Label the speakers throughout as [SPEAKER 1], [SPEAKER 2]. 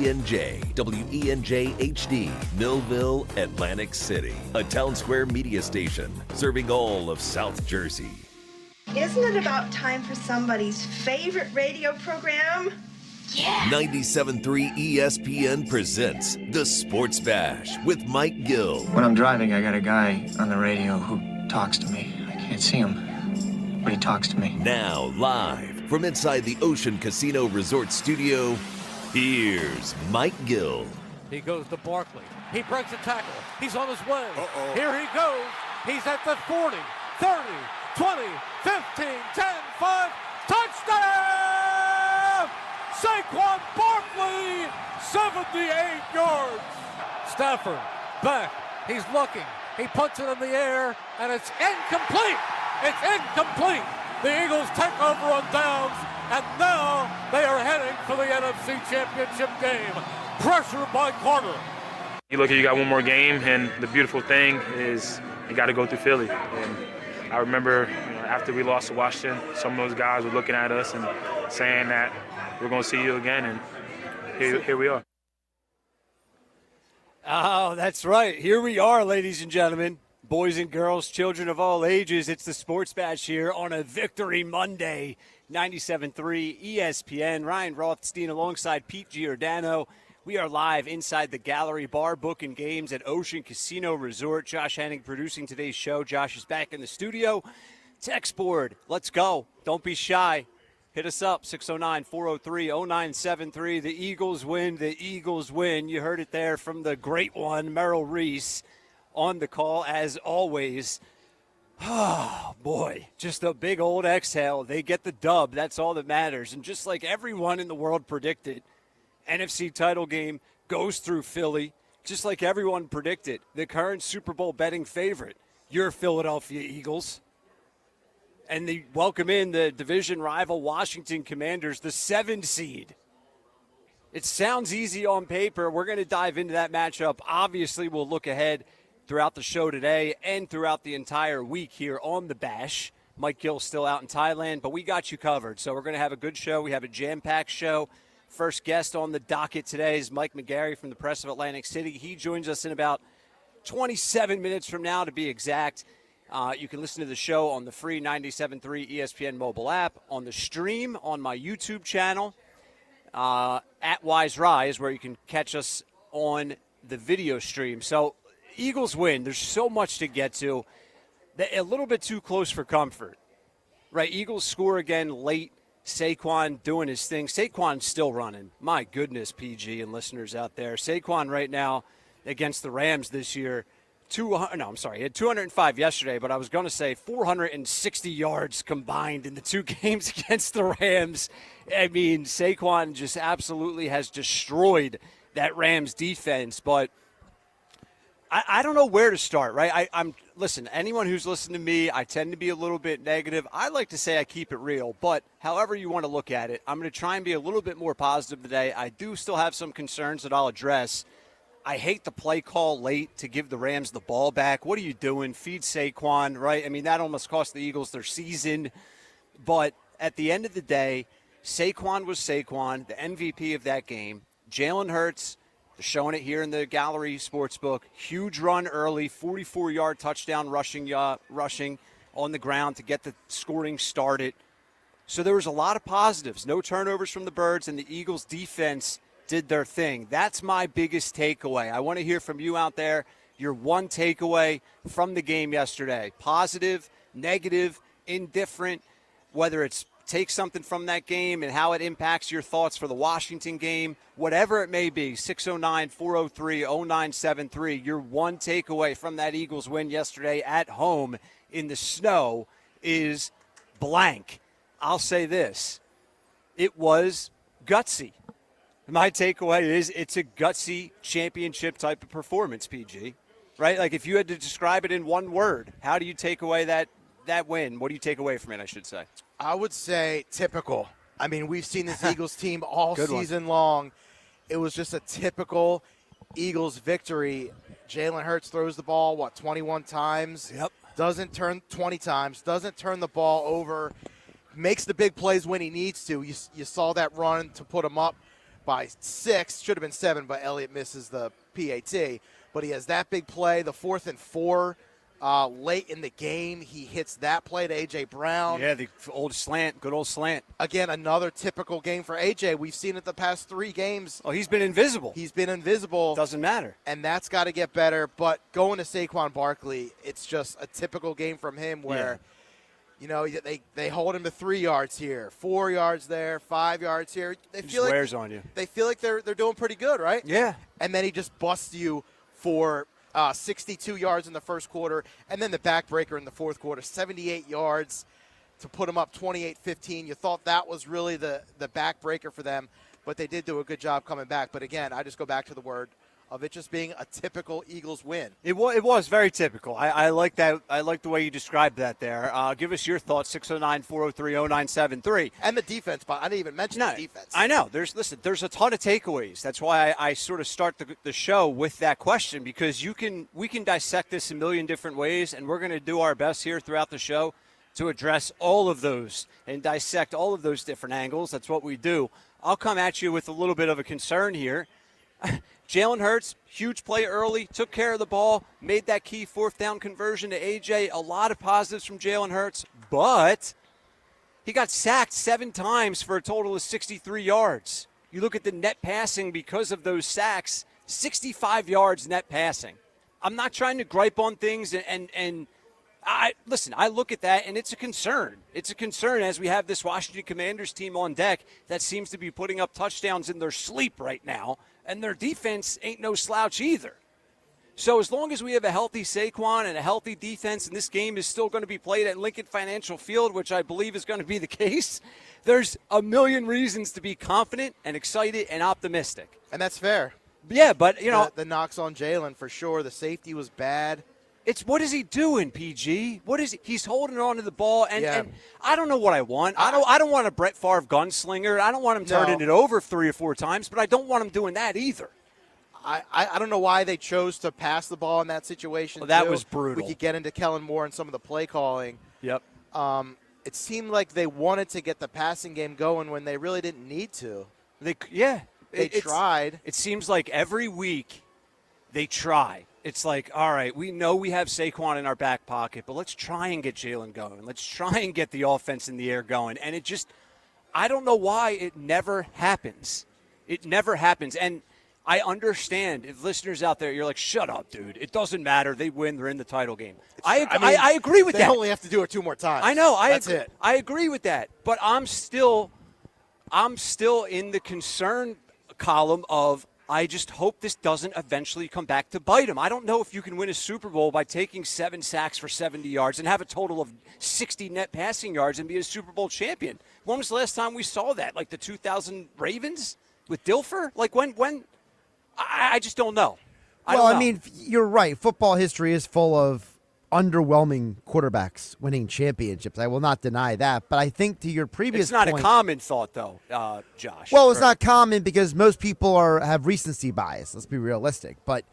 [SPEAKER 1] WENJ, WENJ HD, Millville, Atlantic City. A Town Square media station serving all of South Jersey.
[SPEAKER 2] Isn't it about time for somebody's favorite radio program? Yeah!
[SPEAKER 1] 97.3 ESPN presents The Sports Bash with Mike Gill.
[SPEAKER 3] When I'm driving, I got a guy on the radio who talks to me. I can't see him, but he talks to me.
[SPEAKER 1] Now, live from inside the Ocean Casino Resort Studio, here's Mike Gill.
[SPEAKER 4] He goes to Barkley. He breaks a tackle. He's on his way. Here he goes. He's at the 40, 30, 20, 15, 10, 5. Touchdown! Saquon Barkley, 78 yards. Stafford back. He's looking. He puts it in the air, and it's incomplete. It's incomplete. The Eagles take over on downs, and now they are heading for the NFC Championship game. Pressure by Carter.
[SPEAKER 5] You got one more game, and the beautiful thing is you got to go through Philly. And I remember after we lost to Washington, some of those guys were looking at us and saying that we're going to see you again, and here we are.
[SPEAKER 6] Oh, that's right. Here we are, ladies and gentlemen, boys and girls, children of all ages. It's the Sports Bash here on a Victory Monday, 97.3 ESPN. Ryan Rothstein alongside Pete Giordano. We are live inside the Gallery Bar, booking games at Ocean Casino Resort. Josh Henning producing today's show. Josh is back in the studio. Text board, let's go. Don't be shy. Hit us up, 609-403-0973. The Eagles win. The Eagles win. You heard it there from the great one, Merrill Reese, on the call as always. Oh, boy, just a big old exhale. They get the dub. That's all that matters. And just like everyone in the world predicted, NFC title game goes through Philly. Just like everyone predicted, the current Super Bowl betting favorite, your Philadelphia Eagles. And they welcome in the division rival Washington Commanders, the 7 seed. It sounds easy on paper. We're going to dive into that matchup. Obviously, we'll look ahead throughout the show today and throughout the entire week here on the Bash. Mike Gill's still out in Thailand, but we got you covered. So we're going to have a good show. We have a jam-packed show. First guest on the docket today is Mike McGarry from the Press of Atlantic City. He joins us in about 27 minutes from now, to be exact. You can listen to the show on the free 97.3 ESPN mobile app, on the stream on my YouTube channel, at Wise Rise, where you can catch us on the video stream. So, Eagles win. There's so much to get to. A little bit too close for comfort, right? Eagles score again late. Saquon doing his thing. Saquon's still running. My goodness, PG and listeners out there. Saquon right now against the Rams this year. He had 205 yesterday, but I was going to say 460 yards combined in the two games against the Rams. I mean, Saquon just absolutely has destroyed that Rams defense, but I don't know where to start, right? Listen, anyone who's listened to me, I tend to be a little bit negative. I like to say I keep it real, but however you want to look at it, I'm going to try and be a little bit more positive today. I do still have some concerns that I'll address. I hate the play call late to give the Rams the ball back. What are you doing? Feed Saquon, right? I mean, that almost cost the Eagles their season. But at the end of the day, Saquon was Saquon, the MVP of that game. Jalen Hurts, they're showing it here in the Gallery Sportsbook. Huge run early, 44-yard touchdown rushing on the ground to get the scoring started. So there was a lot of positives. No turnovers from the Birds, and the Eagles' defense did their thing. That's my biggest takeaway. I want to hear from you out there, your one takeaway from the game yesterday. Positive, negative, indifferent, whether it's take something from that game and how it impacts your thoughts for the Washington game, whatever it may be. 609-403-0973. Your one takeaway from that Eagles win yesterday at home in the snow is blank. I'll say this. It was gutsy. My takeaway is it's a gutsy championship type of performance, PG, right? Like if you had to describe it in one word, how do you take away that win? What do you take away from it, I should say?
[SPEAKER 7] I would say typical. I mean, we've seen this Eagles team all season long. It was just a typical Eagles victory. Jalen Hurts throws the ball, 21 times?
[SPEAKER 6] Yep.
[SPEAKER 7] Doesn't turn 20 times, doesn't turn the ball over, makes the big plays when he needs to. You saw that run to put him up by 6. Should have been 7, but Elliott misses the PAT. But he has that big play, the 4th and 4. Late in the game, he hits that play to A.J. Brown.
[SPEAKER 6] Yeah, the old slant, good old slant.
[SPEAKER 7] Again, another typical game for A.J. We've seen it the past 3 games.
[SPEAKER 6] Oh, he's been invisible.
[SPEAKER 7] He's been invisible.
[SPEAKER 6] Doesn't matter.
[SPEAKER 7] And that's got to get better. But going to Saquon Barkley, it's just a typical game from him where, they hold him to 3 yards here, 4 yards there, 5 yards here. They
[SPEAKER 6] He
[SPEAKER 7] feel
[SPEAKER 6] just
[SPEAKER 7] like
[SPEAKER 6] wears on you.
[SPEAKER 7] They feel like they're doing pretty good, right?
[SPEAKER 6] Yeah.
[SPEAKER 7] And then he just busts you for 62 yards in the first quarter, and then the backbreaker in the fourth quarter, 78 yards to put them up 28-15. You thought that was really the backbreaker for them, but they did do a good job coming back. But again, I just go back to the word of it just being a typical Eagles win.
[SPEAKER 6] It was very typical. I like that. I like the way you described that there. Give us your thoughts, 609-403-0973.
[SPEAKER 7] And the defense, but I didn't even mention the defense.
[SPEAKER 6] I know. There's a ton of takeaways. That's why I sort of start the show with that question, because we can dissect this a million different ways, and we're going to do our best here throughout the show to address all of those and dissect all of those different angles. That's what we do. I'll come at you with a little bit of a concern here. Jalen Hurts, huge play early, took care of the ball, made that key 4th down conversion to A.J. A lot of positives from Jalen Hurts, but he got sacked 7 times for a total of 63 yards. You look at the net passing because of those sacks, 65 yards net passing. I'm not trying to gripe on things, and I look at that, and it's a concern. It's a concern as we have this Washington Commanders team on deck that seems to be putting up touchdowns in their sleep right now, and their defense ain't no slouch either. So as long as we have a healthy Saquon and a healthy defense, and this game is still going to be played at Lincoln Financial Field, which I believe is going to be the case, there's a million reasons to be confident and excited and optimistic.
[SPEAKER 7] And that's fair.
[SPEAKER 6] Yeah, but,
[SPEAKER 7] The knocks on Jalen, for sure. The safety was bad.
[SPEAKER 6] It's what is he doing, PG? What is he? He's holding on to the ball, and I don't know what I want. I don't want a Brett Favre gunslinger. I don't want him turning it over 3 or 4 times, but I don't want him doing that either.
[SPEAKER 7] I don't know why they chose to pass the ball in that situation.
[SPEAKER 6] Well, that was brutal.
[SPEAKER 7] We could get into Kellen Moore and some of the play calling.
[SPEAKER 6] Yep.
[SPEAKER 7] It seemed like they wanted to get the passing game going when they really didn't need to.
[SPEAKER 6] They
[SPEAKER 7] tried.
[SPEAKER 6] It seems like every week they try. It's like, all right, we know we have Saquon in our back pocket, but let's try and get Jalen going. Let's try and get the offense in the air going. And it just, I don't know why it never happens. It never happens. And I understand if listeners out there, you're like, shut up, dude. It doesn't matter. They win. They're in the title game. I agree with that.
[SPEAKER 7] They only have to do it 2 more times.
[SPEAKER 6] I know.
[SPEAKER 7] That's it.
[SPEAKER 6] I agree with that. But I'm still in the concern column of, I just hope this doesn't eventually come back to bite him. I don't know if you can win a Super Bowl by taking 7 sacks for 70 yards and have a total of 60 net passing yards and be a Super Bowl champion. When was the last time we saw that? Like the 2000 Ravens with Dilfer? Like when? I just don't know.
[SPEAKER 8] I mean, you're right. Football history is full of underwhelming quarterbacks winning championships. I will not deny that. But I think to your previous point,
[SPEAKER 6] it's not a common thought, though, Josh.
[SPEAKER 8] Well, it's not common because most people have recency bias. Let's be realistic. But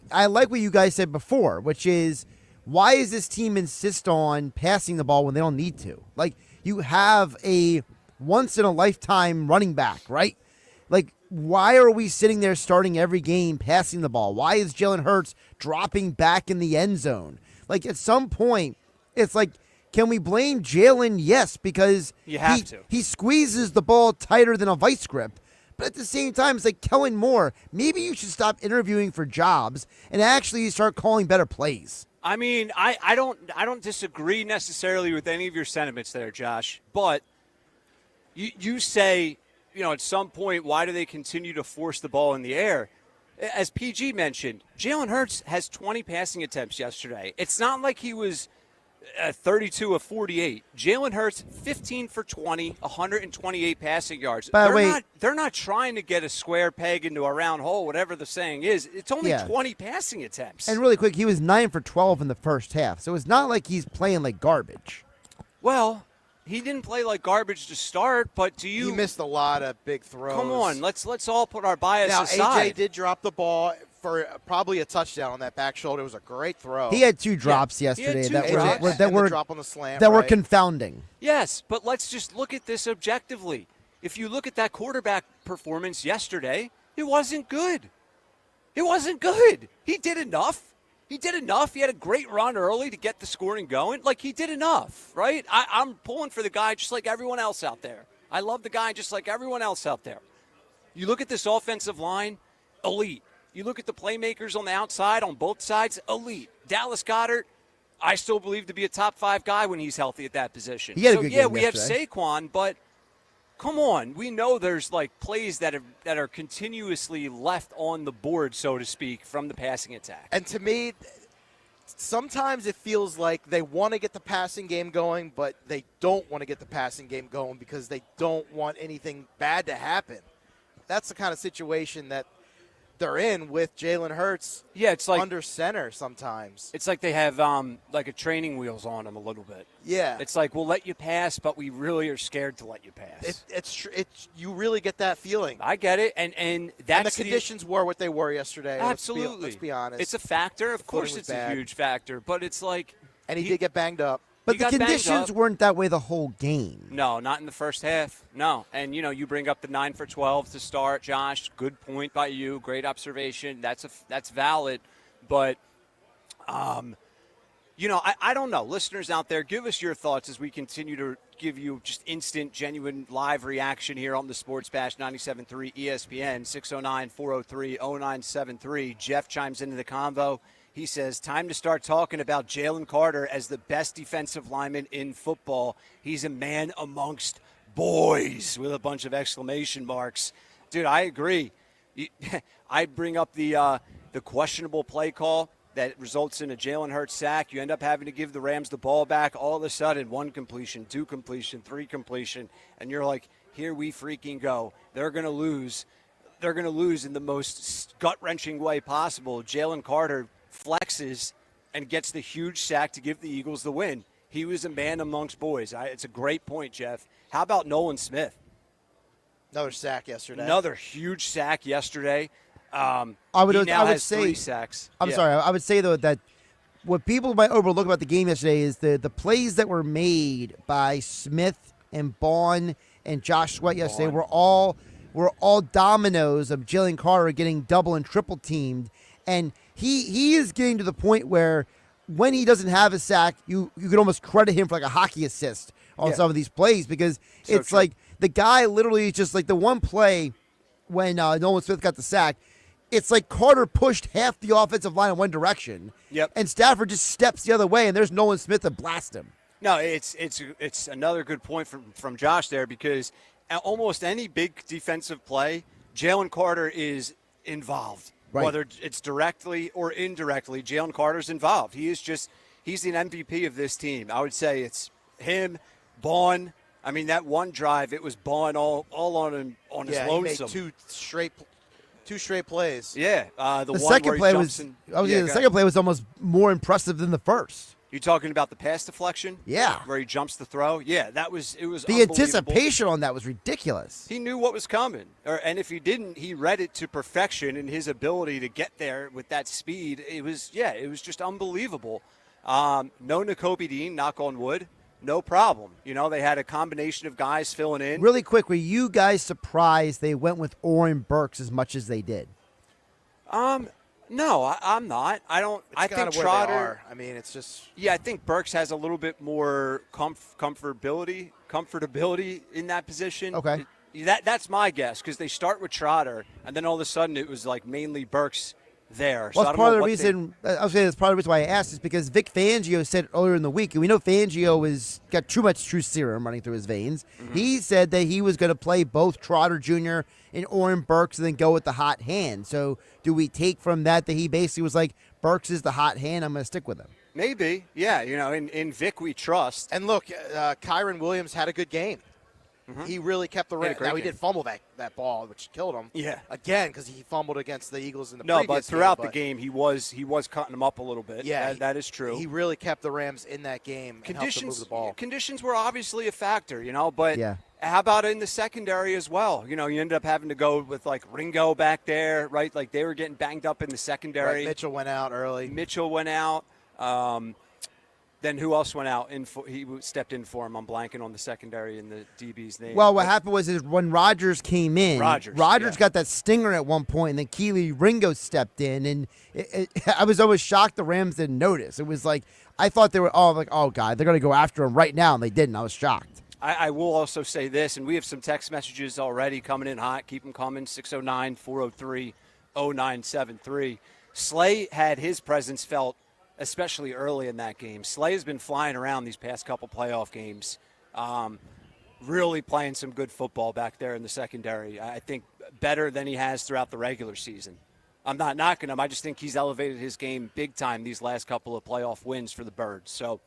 [SPEAKER 8] I like what you guys said before, which is, why does this team insist on passing the ball when they don't need to? Like, you have a once-in-a-lifetime running back, right? Like, why are we sitting there starting every game passing the ball? Why is Jalen Hurts dropping back in the end zone? Like, at some point, it's like, can we blame Jalen? Yes, because he squeezes the ball tighter than a vice grip. But at the same time, it's like, Kellen Moore, maybe you should stop interviewing for jobs and actually start calling better plays.
[SPEAKER 6] I mean, I don't disagree necessarily with any of your sentiments there, Josh. But you say, at some point, why do they continue to force the ball in the air? As PG mentioned, Jalen Hurts has 20 passing attempts yesterday. It's not like he was 32 of 48. Jalen Hurts, 15 for 20, 128 passing yards. They're not trying to get a square peg into a round hole, whatever the saying is. It's only 20 passing attempts.
[SPEAKER 8] And really quick, he was 9 for 12 in the first half. So it's not like he's playing like garbage.
[SPEAKER 6] Well, he didn't play like garbage to start, but
[SPEAKER 7] He missed a lot of big throws.
[SPEAKER 6] Come on, let's all put our bias aside.
[SPEAKER 7] Now, AJ did drop the ball for probably a touchdown on that back shoulder. It was a great throw.
[SPEAKER 8] He had 2 drops yesterday that were
[SPEAKER 7] drop on the slant,
[SPEAKER 8] that were confounding.
[SPEAKER 6] Yes, but let's just look at this objectively. if you look at that quarterback performance yesterday, it wasn't good. It wasn't good. He did enough. He did enough. He had a great run early to get the scoring going. Like, he did enough, right? I'm pulling for the guy just like everyone else out there. I love the guy just like everyone else out there. You look at this offensive line, elite. You look at the playmakers on the outside on both sides, elite. Dallas Goedert, I still believe to be a top 5 guy when he's healthy at that position.
[SPEAKER 8] He had a good game
[SPEAKER 6] we
[SPEAKER 8] yesterday.
[SPEAKER 6] have Saquon, but come on. We know there's like plays that are continuously left on the board, so to speak, from the passing attack.
[SPEAKER 7] And to me, sometimes it feels like they want to get the passing game going, but they don't want to get the passing game going because they don't want anything bad to happen. That's the kind of situation that they're in with Jalen Hurts.
[SPEAKER 6] Yeah, it's like
[SPEAKER 7] under center sometimes.
[SPEAKER 6] It's like they have like a training wheels on them a little bit.
[SPEAKER 7] Yeah,
[SPEAKER 6] it's like we'll let you pass, but we really are scared to let you pass.
[SPEAKER 7] It's you really get that feeling.
[SPEAKER 6] I get it, and that's
[SPEAKER 7] the conditions were what they were yesterday.
[SPEAKER 6] Absolutely,
[SPEAKER 7] let's be honest.
[SPEAKER 6] It's a factor, of course. It's a huge factor, but it's like,
[SPEAKER 7] and he did get banged up.
[SPEAKER 8] But the conditions weren't that way the whole game.
[SPEAKER 6] No, not in the first half. No. And, you bring up the 9 for 12 to start, Josh. Good point by you. Great observation. That's valid. But, I don't know. Listeners out there, give us your thoughts as we continue to give you just instant, genuine, live reaction here on the Sports Bash 97.3 ESPN, 609-403-0973. Jeff chimes into the convo. He says, time to start talking about Jalen Carter as the best defensive lineman in football. He's a man amongst boys, with a bunch of exclamation marks. Dude, I agree. I bring up the questionable play call that results in a Jalen Hurts sack. You end up having to give the Rams the ball back. All of a sudden, 1 completion, 2 completion, 3 completion, and you're like, here we freaking go. They're going to lose. They're going to lose in the most gut-wrenching way possible. Jalen Carter flexes and gets the huge sack to give the Eagles the win. He was a man amongst boys. It's a great point, Jeff. How about Nolan Smith?
[SPEAKER 7] Another sack yesterday.
[SPEAKER 6] Another huge sack yesterday.
[SPEAKER 8] I would
[SPEAKER 6] has
[SPEAKER 8] say
[SPEAKER 6] 3 sacks.
[SPEAKER 8] Sorry. I would say, though, that what people might overlook about the game yesterday is the plays that were made by Smith and Bond and Josh Sweat yesterday were all dominoes of Jalen Carter getting double and triple teamed. And he is getting to the point where when he doesn't have a sack, you can almost credit him for like a hockey assist on some of these plays because it's true. Like the guy literally is just like the one play when Nolan Smith got the sack. It's like Carter pushed half the offensive line in one direction.
[SPEAKER 6] Yep.
[SPEAKER 8] And Stafford just steps the other way, and there's Nolan Smith to blast him.
[SPEAKER 6] No, it's another good point from Josh there because almost any big defensive play, Jalen Carter is involved. Right. Whether it's directly or indirectly, Jalen Carter's involved. He's the MVP of this team. I would say it's him, Bond. I mean, that one drive, it was Bond all on him on his lonesome.
[SPEAKER 7] He made two straight plays.
[SPEAKER 6] Yeah,
[SPEAKER 8] the second play was almost more impressive than the first.
[SPEAKER 6] You talking about the pass deflection?
[SPEAKER 8] Yeah.
[SPEAKER 6] Where he jumps the throw? Yeah, it was
[SPEAKER 8] the anticipation on that was ridiculous.
[SPEAKER 6] He knew what was coming. And if he didn't, he read it to perfection in his ability to get there with that speed. It was just unbelievable. No Nakobe Dean, knock on wood. No problem. They had a combination of guys filling in.
[SPEAKER 8] Really quick, were you guys surprised they went with Oren Burks as much as they did?
[SPEAKER 6] No, I'm not. I don't.
[SPEAKER 7] I think Trotter. I mean, it's just.
[SPEAKER 6] Yeah, I think Burks has a little bit more comfortability in that position.
[SPEAKER 8] Okay.
[SPEAKER 6] That's my guess because they start with Trotter, and then all of a sudden it was like mainly Burks there.
[SPEAKER 8] Well, that's part of the reason. I was saying that's part of the reason why I asked is because Vic Fangio said earlier in the week, and we know Fangio has got too much true serum running through his veins. Mm-hmm. He said that he was going to play both Trotter Jr. and Oren Burks and then go with the hot hand. So do we take from that he basically was like, Burks is the hot hand, I'm going to stick with him?
[SPEAKER 6] Maybe, yeah. In Vic we trust.
[SPEAKER 7] And look, Kyron Williams had a good game. Mm-hmm. He really kept the Rams. Now, he did fumble that ball, which killed him.
[SPEAKER 6] Yeah.
[SPEAKER 7] Again, because he fumbled against the Eagles in the previous game.
[SPEAKER 6] No, but throughout the game, he was cutting them up a little bit.
[SPEAKER 7] Yeah.
[SPEAKER 6] That is true.
[SPEAKER 7] He really kept the Rams in that game and helped them move the ball.
[SPEAKER 6] Conditions were obviously a factor, but how about in the secondary as well? You ended up having to go with, like, Ringo back there, right? Like, they were getting banged up in the secondary.
[SPEAKER 7] Right. Mitchell went out early.
[SPEAKER 6] Mitchell went out. Then who else went out? He stepped in for him. I'm blanking on the secondary and the DB's name.
[SPEAKER 8] Well, what happened was is when Rodgers came in,
[SPEAKER 6] Rodgers
[SPEAKER 8] got that stinger at one point, and then Keely Ringo stepped in, and I was almost shocked the Rams didn't notice. It was like I thought they were oh God, they're going to go after him right now, and they didn't. I was shocked.
[SPEAKER 6] I will also say this, and we have some text messages already coming in hot. Keep them coming, 609-403-0973. Slay had his presence felt, especially early in that game. Slay has been flying around these past couple playoff games, really playing some good football back there in the secondary. I think better than he has throughout the regular season. I'm not knocking him. I just think he's elevated his game big time these last couple of playoff wins for the Birds. So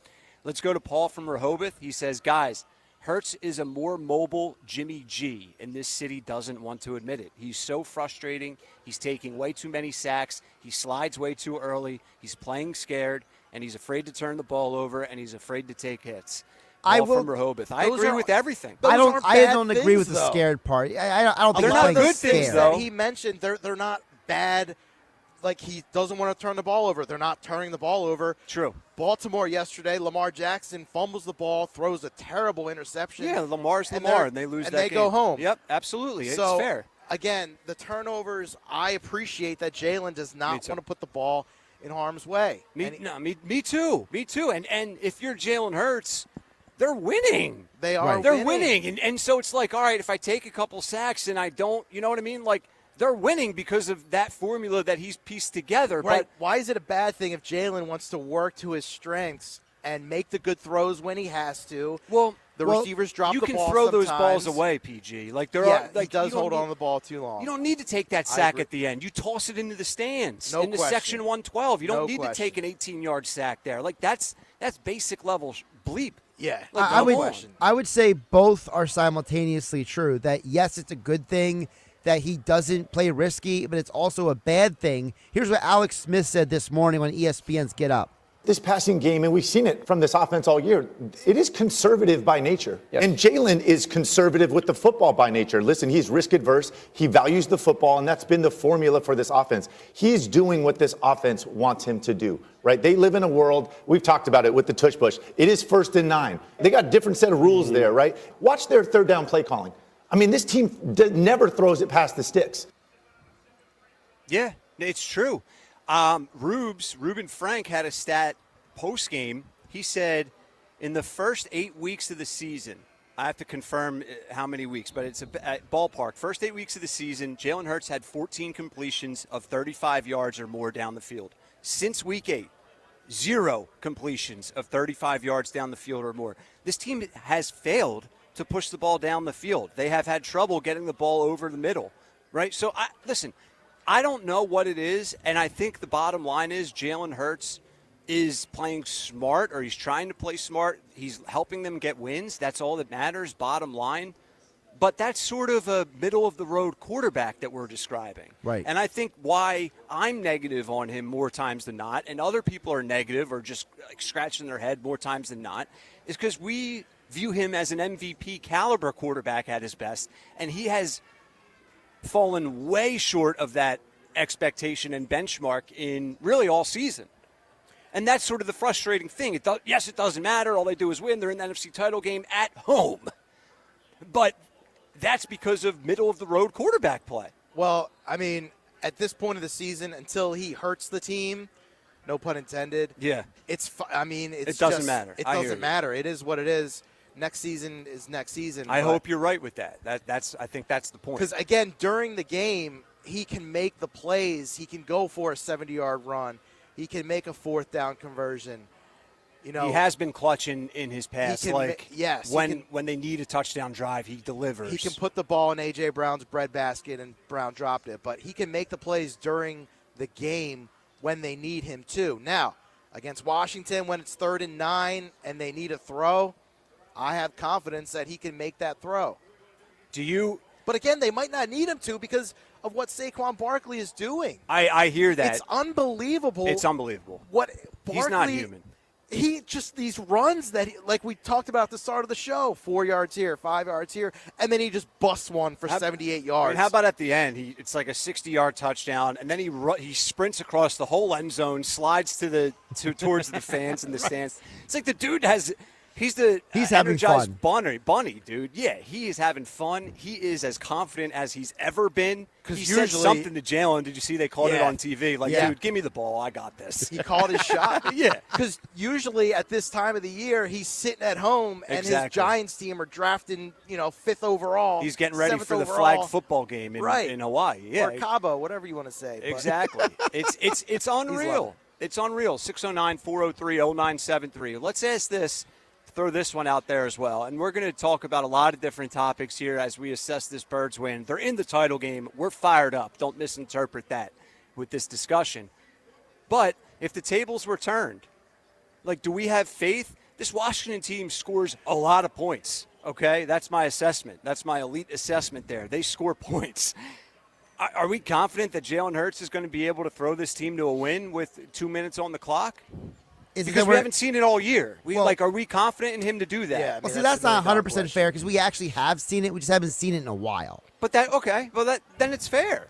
[SPEAKER 6] let's go to Paul from Rehoboth. He says, guys, Hurts is a more mobile Jimmy G, and this city doesn't want to admit it. He's so frustrating. He's taking way too many sacks. He slides way too early. He's playing scared, and he's afraid to turn the ball over, and he's afraid to take hits. Paul from Rehoboth. I agree with everything.
[SPEAKER 8] I don't agree with the scared part. I don't think
[SPEAKER 6] they're not good things, though.
[SPEAKER 7] He mentioned they're not bad. Like, he doesn't want to turn the ball over. They're not turning the ball over.
[SPEAKER 6] True.
[SPEAKER 7] Baltimore yesterday, Lamar Jackson fumbles the ball, throws a terrible interception.
[SPEAKER 6] Yeah, Lamar's Lamar, and they lose that game.
[SPEAKER 7] And they go home.
[SPEAKER 6] Yep, absolutely. It's fair.
[SPEAKER 7] Again, the turnovers, I appreciate that Jalen does not want to put the ball in harm's way.
[SPEAKER 6] Me too. And if you're Jalen Hurts, they're winning.
[SPEAKER 7] They are
[SPEAKER 6] They're winning. And so it's like, all right, if I take a couple sacks and I don't, you know what I mean? Like, they're winning because of that formula that he's pieced together.
[SPEAKER 7] Right.
[SPEAKER 6] But
[SPEAKER 7] why is it a bad thing if Jalen wants to work to his strengths and make the good throws when he has to?
[SPEAKER 6] Well,
[SPEAKER 7] receivers drop the ball.
[SPEAKER 6] You can throw those
[SPEAKER 7] sometimes.
[SPEAKER 6] balls away, PG. Like
[SPEAKER 7] he does hold on to the ball too long.
[SPEAKER 6] You don't need to take that sack at the end. You toss it into the stands, into section 112. You don't need to take an 18-yard sack there. Like that's basic level bleep.
[SPEAKER 7] Yeah,
[SPEAKER 6] like,
[SPEAKER 8] I would say both are simultaneously true. That yes, it's a good thing that he doesn't play risky, but it's also a bad thing. Here's what Alex Smith said this morning on ESPN's Get Up.
[SPEAKER 9] This passing game, and we've seen it from this offense all year, it is conservative by nature. Yes. And Jalen is conservative with the football by nature. Listen, he's risk adverse. He values the football, and that's been the formula for this offense. He's doing what this offense wants him to do, right? They live in a world, we've talked about it with the tush push. It is 1st and 9. They got a different set of rules there, right? Watch their third down play calling. I mean, this team never throws it past the sticks.
[SPEAKER 6] Yeah, it's true. Reuben Frank had a stat post-game. He said in the first 8 weeks of the season, I have to confirm how many weeks, but it's a ballpark. First 8 weeks of the season, Jalen Hurts had 14 completions of 35 yards or more down the field. Since week 8, 0 completions of 35 yards down the field or more. This team has failed to push the ball down the field. They have had trouble getting the ball over the middle, right? So, listen, I don't know what it is, and I think the bottom line is Jalen Hurts is playing smart, or he's trying to play smart. He's helping them get wins. That's all that matters, bottom line. But that's sort of a middle-of-the-road quarterback that we're describing.
[SPEAKER 8] Right.
[SPEAKER 6] And I think why I'm negative on him more times than not, and other people are negative or just like scratching their head more times than not, is because we view him as an MVP caliber quarterback at his best, and he has fallen way short of that expectation and benchmark in really all season. And that's sort of the frustrating thing. It doesn't matter. All they do is win. They're in the NFC title game at home. But that's because of middle-of-the-road quarterback play.
[SPEAKER 7] Well, I mean, at this point of the season, until he hurts the team, no pun intended.
[SPEAKER 6] Yeah.
[SPEAKER 7] It
[SPEAKER 6] doesn't matter.
[SPEAKER 7] It doesn't matter. It is what it is. Next season is next season.
[SPEAKER 6] I hope you're right with that. I think that's the point.
[SPEAKER 7] Because, again, during the game, he can make the plays. He can go for a 70-yard run. He can make a 4th down conversion. You know,
[SPEAKER 6] he has been clutch in his past.
[SPEAKER 7] Yes.
[SPEAKER 6] When they need a touchdown drive, he delivers.
[SPEAKER 7] He can put the ball in A.J. Brown's breadbasket, and Brown dropped it. But he can make the plays during the game when they need him to. Now, against Washington, when it's 3rd and 9 and they need a throw, I have confidence that he can make that throw.
[SPEAKER 6] Do you?
[SPEAKER 7] But again, they might not need him to because of what Saquon Barkley is doing.
[SPEAKER 6] I hear that.
[SPEAKER 7] It's unbelievable.
[SPEAKER 6] It's unbelievable.
[SPEAKER 7] What
[SPEAKER 6] He's not human.
[SPEAKER 7] he just these runs that like we talked about at the start of the show, 4 yards here, 5 yards here, and then he just busts one for 78 yards.
[SPEAKER 6] I mean, how about at the end? It's like a 60-yard touchdown, and then he sprints across the whole end zone, slides towards the fans in the stands. It's like the dude he's
[SPEAKER 8] having fun.
[SPEAKER 6] Bunny, dude. Yeah, he is having fun. He is as confident as he's ever been. He
[SPEAKER 7] usually
[SPEAKER 6] said something to Jalen. Did you see they called it on TV? Like, dude, give me the ball. I got this.
[SPEAKER 7] He called his shot.
[SPEAKER 6] Yeah.
[SPEAKER 7] Because usually at this time of the year, he's sitting at home, and his Giants team are drafting, 5th overall.
[SPEAKER 6] He's getting ready for the
[SPEAKER 7] overall.
[SPEAKER 6] flag football game in Hawaii. Yeah.
[SPEAKER 7] Or Cabo, whatever you want to say.
[SPEAKER 6] Exactly. It's unreal. It's unreal. 609-403-0973. Let's ask this. Throw this one out there as well. And we're going to talk about a lot of different topics here as we assess this Birds win. They're in the title game. We're fired up. Don't misinterpret that with this discussion. But if the tables were turned, like, do we have faith? This Washington team scores a lot of points, okay? That's my assessment. That's my elite assessment there. They score points. Are we confident that Jalen Hurts is going to be able to throw this team to a win with 2 minutes on the clock? Because we haven't seen it all year. Are we confident in him to do that?
[SPEAKER 7] Yeah,
[SPEAKER 8] Well, see, that's not 100% fair because we actually have seen it. We just haven't seen it in a while.
[SPEAKER 6] But then it's fair.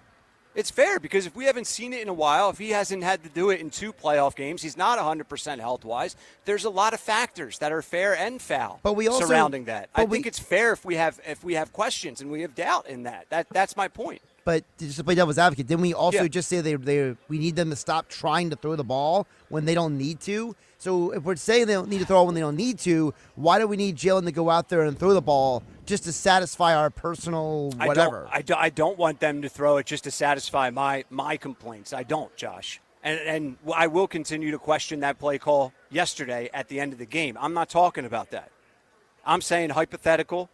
[SPEAKER 6] It's fair because if we haven't seen it in a while, if he hasn't had to do it in 2 playoff games, he's not 100% health-wise. There's a lot of factors that are fair and foul surrounding that. I think it's fair if we have questions and we have doubt in that. That's my point.
[SPEAKER 8] But just to play devil's advocate, didn't we also just say we need them to stop trying to throw the ball when they don't need to? So if we're saying they don't need to throw when they don't need to, why do we need Jalen to go out there and throw the ball just to satisfy our personal whatever?
[SPEAKER 6] I don't want them to throw it just to satisfy my complaints. I don't, Josh. And I will continue to question that play call yesterday at the end of the game. I'm not talking about that. I'm saying hypothetical.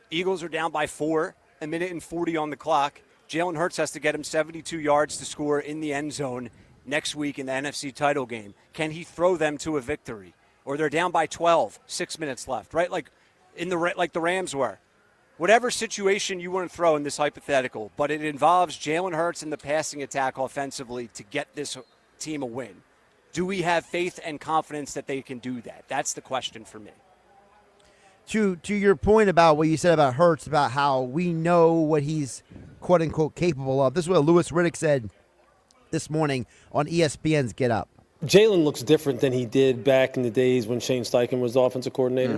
[SPEAKER 6] Eagles are down by 4, a minute and 40 on the clock. Jalen Hurts has to get him 72 yards to score in the end zone next week in the NFC title game. Can he throw them to a victory? Or they're down by 12, 6 minutes left, right? Like the Rams were. Whatever situation you want to throw in this hypothetical, but it involves Jalen Hurts in the passing attack offensively to get this team a win. Do we have faith and confidence that they can do that? That's the question for me.
[SPEAKER 8] To your point about what you said about Hurts, about how we know what he's quote-unquote capable of, this is what Louis Riddick said this morning on ESPN's Get Up.
[SPEAKER 10] Jalen looks different than he did back in the days when Shane Steichen was the offensive coordinator.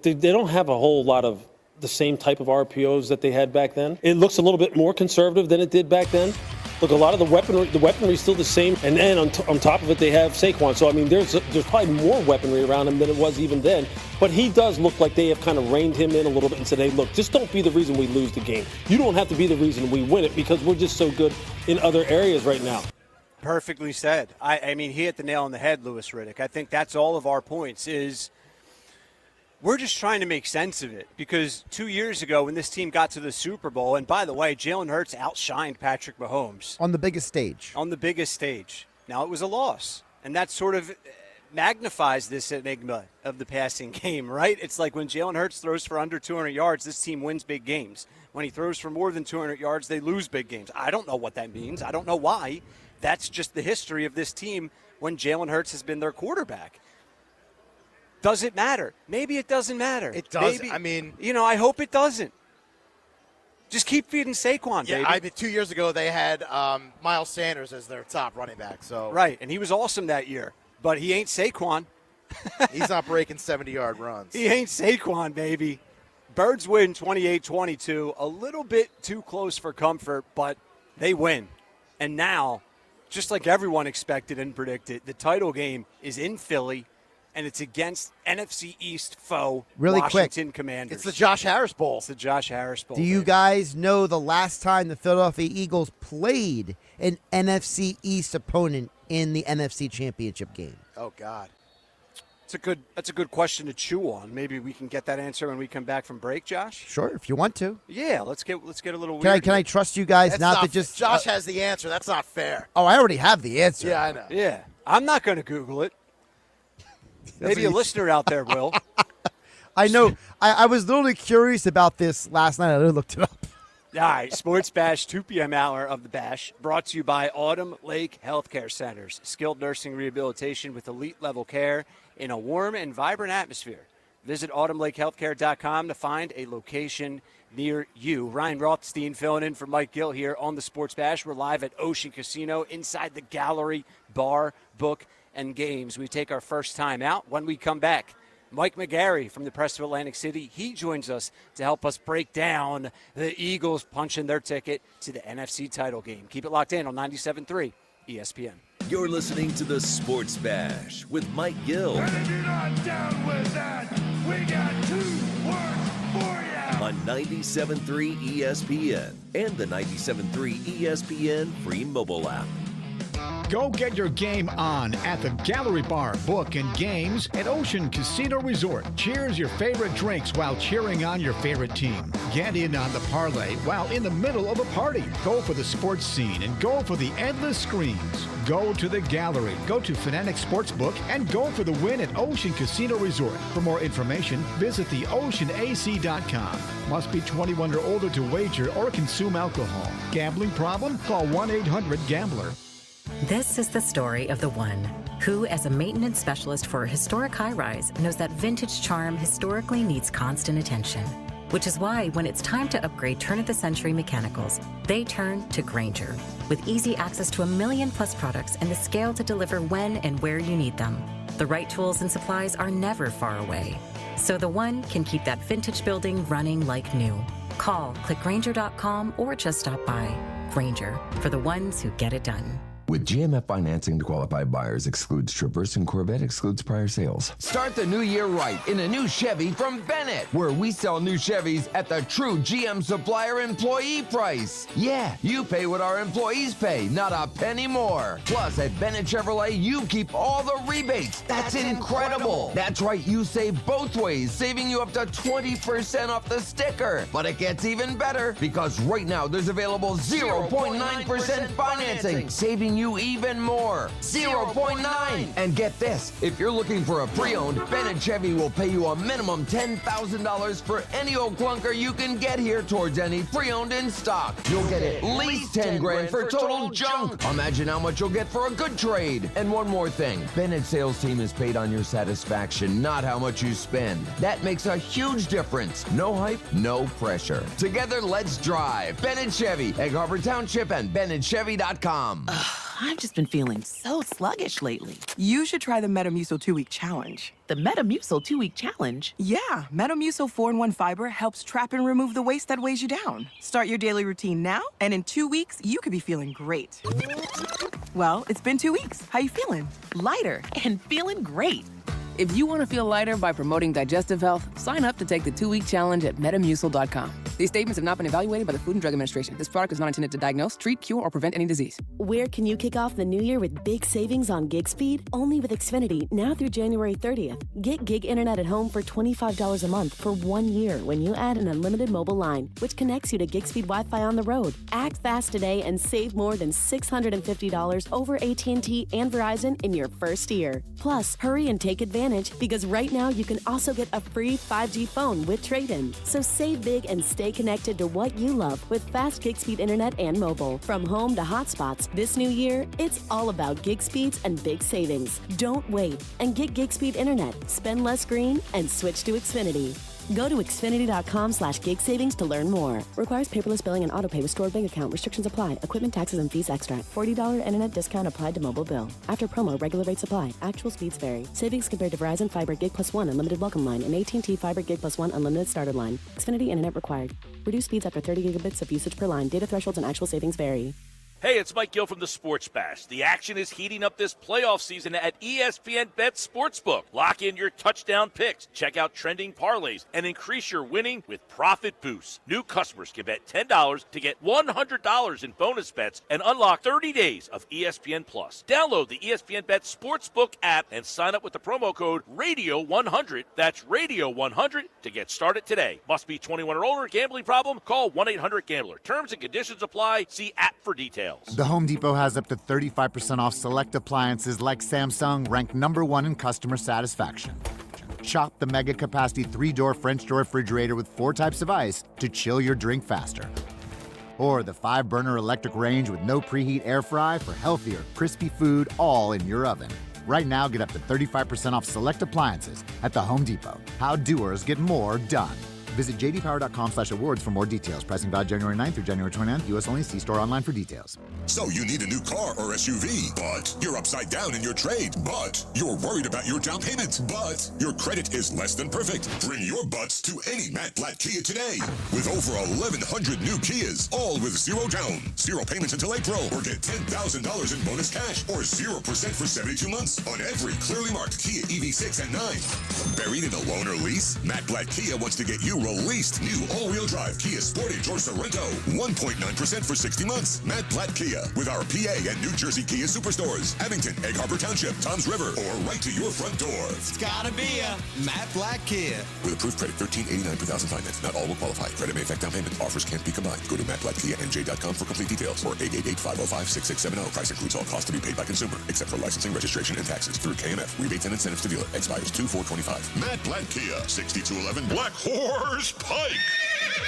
[SPEAKER 10] They don't have a whole lot of the same type of RPOs that they had back then. It looks a little bit more conservative than it did back then. Look, a lot of the weaponry is still the same, and then on top of it, they have Saquon. So, I mean, there's probably more weaponry around him than it was even then. But he does look like they have kind of reined him in a little bit and said, hey, look, just don't be the reason we lose the game. You don't have to be the reason we win it because we're just so good in other areas right now.
[SPEAKER 6] Perfectly said. I mean, he hit the nail on the head, Louis Riddick. I think that's all of our points is we're just trying to make sense of it because 2 years ago when this team got to the Super Bowl, and by the way, Jalen Hurts outshined Patrick Mahomes.
[SPEAKER 8] On the biggest stage.
[SPEAKER 6] On the biggest stage. Now, it was a loss, and that sort of magnifies this enigma of the passing game, right? It's like when Jalen Hurts throws for under 200 yards, this team wins big games. When he throws for more than 200 yards, they lose big games. I don't know what that means. I don't know why. That's just the history of this team when Jalen Hurts has been their quarterback. Does it matter? Maybe it doesn't matter.
[SPEAKER 7] It does.
[SPEAKER 6] Maybe,
[SPEAKER 7] I mean,
[SPEAKER 6] I hope it doesn't. Just keep feeding Saquon, baby.
[SPEAKER 7] I mean, 2 years ago they had Miles Sanders as their top running back. So
[SPEAKER 6] right, and he was awesome that year. But he ain't Saquon.
[SPEAKER 7] He's not breaking 70-yard runs.
[SPEAKER 6] He ain't Saquon, baby. Birds win 28-22. A little bit too close for comfort, but they win. And now, just like everyone expected and predicted, the title game is in Philly. And it's against NFC East foe,
[SPEAKER 8] really
[SPEAKER 6] Washington
[SPEAKER 8] quick.
[SPEAKER 6] Commanders.
[SPEAKER 7] It's the Josh Harris Bowl.
[SPEAKER 6] It's the Josh Harris Bowl.
[SPEAKER 8] Do you guys know the last time the Philadelphia Eagles played an NFC East opponent in the NFC Championship game?
[SPEAKER 7] Oh, God.
[SPEAKER 6] That's a good question to chew on. Maybe we can get that answer when we come back from break, Josh.
[SPEAKER 8] Sure, if you want to.
[SPEAKER 6] Yeah, let's get a little weird.
[SPEAKER 8] Can I trust you guys not to just?
[SPEAKER 7] Josh has the answer. That's not fair.
[SPEAKER 8] Oh, I already have the answer.
[SPEAKER 7] Yeah, I know.
[SPEAKER 6] Yeah, I'm not going to Google it. Maybe a listener out there will.
[SPEAKER 8] I know. I was literally curious about this last night. I looked it up.
[SPEAKER 6] All right, Sports Bash, 2 p.m. hour of the Bash, brought to you by Autumn Lake Healthcare Centers. Skilled nursing rehabilitation with elite-level care in a warm and vibrant atmosphere. Visit autumnlakehealthcare.com to find a location near you. Ryan Rothstein filling in for Mike Gill here on the Sports Bash. We're live at Ocean Casino inside the Gallery Bar, Book, and Games. We take our first time out. When we come back, Mike McGarry from the Press of Atlantic City, he joins us to help us break down the Eagles punching their ticket to the NFC title game. Keep it locked in on 97.3 ESPN.
[SPEAKER 1] You're listening to the Sports Bash with Mike Gill.
[SPEAKER 11] And if you're not down with that, we got 2 words for you.
[SPEAKER 1] On 97.3 ESPN and the 97.3 ESPN free mobile app.
[SPEAKER 12] Go get your game on at the Gallery Bar, Book, and Games at Ocean Casino Resort. Cheers your favorite drinks while cheering on your favorite team. Get in on the parlay while in the middle of a party. Go for the sports scene and go for the endless screens. Go to the Gallery, go to Fanatic Sportsbook, and go for the win at Ocean Casino Resort. For more information, visit theoceanac.com. Must be 21 or older to wager or consume alcohol. Gambling problem? Call 1-800-GAMBLER.
[SPEAKER 13] This is the story of the one who, as a maintenance specialist for a historic high-rise, knows that vintage charm historically needs constant attention. Which is why, when it's time to upgrade turn-of-the-century mechanicals, they turn to Grainger. With easy access to 1 million-plus products and the scale to deliver when and where you need them, the right tools and supplies are never far away. So the one can keep that vintage building running like new. Call, click Grainger.com, or just stop by. Grainger, for the ones who get it done.
[SPEAKER 14] With GMF financing to qualified buyers excludes Traverse and Corvette excludes prior sales. Start the new year right in a new Chevy from Bennett, where we sell new Chevys at the true GM supplier employee price. Yeah, you pay what our employees pay, not a penny more. Plus, at Bennett Chevrolet, you keep all the rebates. That's incredible. That's right, you save both ways, saving you up to 20% off the sticker. But it gets even better, because right now there's available 0.9% financing, saving you even more. 0.9. And get this, if you're looking for a pre-owned, Bennett Chevy will pay you a minimum $10,000 for any old clunker you can get here towards any pre-owned in stock. You'll get at least 10 grand for total junk. Imagine how much you'll get for a good trade. And one more thing, Bennett's sales team is paid on your satisfaction, not how much you spend. That makes a huge difference. No hype, no pressure. Together, let's drive. Bennett Chevy, Egg Harbor Township, and BennettChevy.com.
[SPEAKER 15] I've just been feeling so sluggish lately. You should try the Metamucil 2-week challenge. The Metamucil 2-week challenge? Yeah, Metamucil 4-in-1 fiber helps trap and remove the waste that weighs you down. Start your daily routine now, and in 2 weeks, you could be feeling great. Well, it's been 2 weeks. How you feeling? Lighter and feeling great.
[SPEAKER 16] If you want to feel lighter by promoting digestive health, sign up to take the 2-week challenge at metamucil.com. These statements have not been evaluated by the Food and Drug Administration. This product is not intended to diagnose, treat, cure, or prevent any disease.
[SPEAKER 17] Where can you kick off the new year with big savings on gig speed? Only with Xfinity, now through January 30th. Get gig internet at home for $25 a month for 1 year when you add an unlimited mobile line, which connects you to gig speed Wi-Fi on the road. Act fast today and save more than $650 over AT&T and Verizon in your first year. Plus, hurry and take advantage, because right now you can also get a free 5G phone with trade-in. So save big and stay connected to what you love with fast gig speed internet and mobile. From home to hotspots, this new year, it's all about gig speeds and big savings. Don't wait and get gig speed internet. Spend less green and switch to Xfinity. Go to Xfinity.com/gig savings to learn more. Requires paperless billing and autopay with stored bank account. Restrictions apply. Equipment, taxes, and fees extra. $40 internet discount applied to mobile bill. After promo, regular rates apply. Actual speeds vary. Savings compared to Verizon Fiber Gig Plus 1 Unlimited Welcome Line and AT&T Fiber Gig Plus 1 Unlimited Starter Line. Xfinity internet required. Reduced speeds after 30 gigabits of usage per line. Data thresholds and actual savings vary.
[SPEAKER 18] Hey, it's Mike Gill from the Sports Bash. The action is heating up this playoff season at ESPN Bet Sportsbook. Lock in your touchdown picks, check out trending parlays, and increase your winning with profit boosts. New customers can bet $10 to get $100 in bonus bets and unlock 30 days of ESPN Plus. Download the ESPN Bet Sportsbook app and sign up with the promo code RADIO100. That's RADIO100 to get started today. Must be 21 or older. Gambling problem? Call 1-800-GAMBLER. Terms and conditions apply. See app for details.
[SPEAKER 19] The Home Depot has up to 35% off select appliances like Samsung, ranked #1 in customer satisfaction. Shop the mega capacity 3-door French door refrigerator with 4 types of ice to chill your drink faster. Or the 5-burner electric range with no preheat air fry for healthier, crispy food all in your oven. Right now, get up to 35% off select appliances at the Home Depot. How doers get more done. Visit jdpower.com/awards for more details. Pricing valid January 9th through January 29th. U.S. only. See store online for details.
[SPEAKER 20] So you need a new car or SUV, but you're upside down in your trade, but you're worried about your down payment, but your credit is less than perfect. Bring your butts to any Matt Blatt Kia today. With over 1,100 new Kias, all with 0 down, 0 payments until April, or get $10,000 in bonus cash, or 0% for 72 months on every clearly marked Kia EV6 and 9. Buried in a loan or lease? Matt Blatt Kia wants to get you released new all-wheel drive Kia Sportage or Sorento. 1.9% for 60 months. Matt Blatt Kia with our PA and New Jersey Kia superstores. Abington, Egg Harbor Township, Toms River, or right to your front door.
[SPEAKER 21] It's gotta be a Matt Blatt Kia.
[SPEAKER 20] With approved credit, $13.89 per thousand finance. Not all will qualify. Credit may affect down payment. Offers can't be combined. Go to mattblattkianj.com for complete details or 888-505-6670. Price includes all costs to be paid by consumer, except for licensing, registration, and taxes through KMF. Rebates and incentives to dealer. Expires 2/4/25. Matt Blatt Kia, 6211 Black Horse Pike,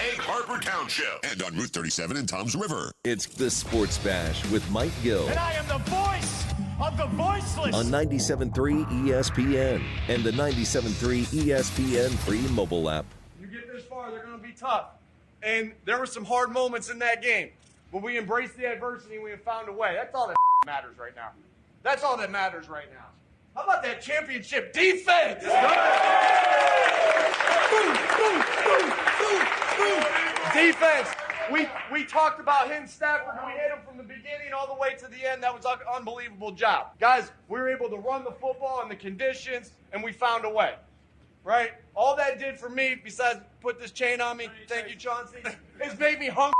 [SPEAKER 20] Egg Harbor Township, and on Route 37 in Toms River.
[SPEAKER 1] It's the Sports Bash with Mike Gill
[SPEAKER 11] And I am the voice of the voiceless.
[SPEAKER 1] on 97.3 ESPN and the 97.3 ESPN free mobile app.
[SPEAKER 22] You get this far, they're going to be tough. And there were some hard moments in that game. But we embraced the adversity and we have found a way. That's all that matters right now. That's all that matters right now. How about that championship defense? Defense. We talked about hitting Stafford, and we hit him from the beginning all the way to the end. That was an unbelievable job. Guys, we were able to run the football in the conditions, and we found a way. Right? All that did for me, besides put this chain on me, thank you, Chauncey, is made me hungry.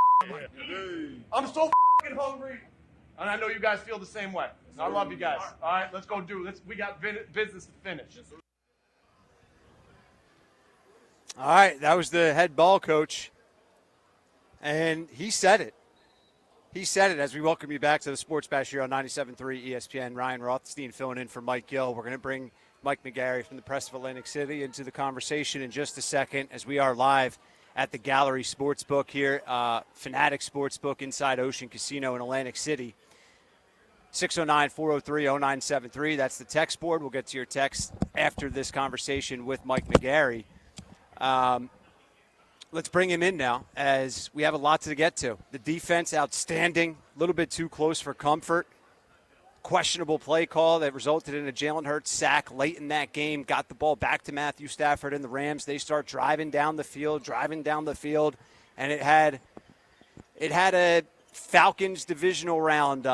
[SPEAKER 22] I'm so fucking hungry, and I know you guys feel the same way. I love you guys. All right, let's go do it. We got business to finish.
[SPEAKER 6] All right, that was the head ball coach, and he said it. He said it as we welcome you back to the Sports Bash here on 97.3 ESPN. Ryan Rothstein filling in for Mike Gill. We're going to bring Mike McGarry from the Press of Atlantic City into the conversation in just a second as we are live at the Gallery Sportsbook here, Fanatic Sportsbook inside Ocean Casino in Atlantic City. 609-403-0973. That's the text board. We'll get to your text after this conversation with Mike McGarry. Let's bring him in now as we have a lot to get to. The defense, outstanding. A little bit too close for comfort. Questionable play call that resulted in a Jalen Hurts sack late in that game. Got the ball back to Matthew Stafford and the Rams. They start driving down the field, and it had a Falcons divisional round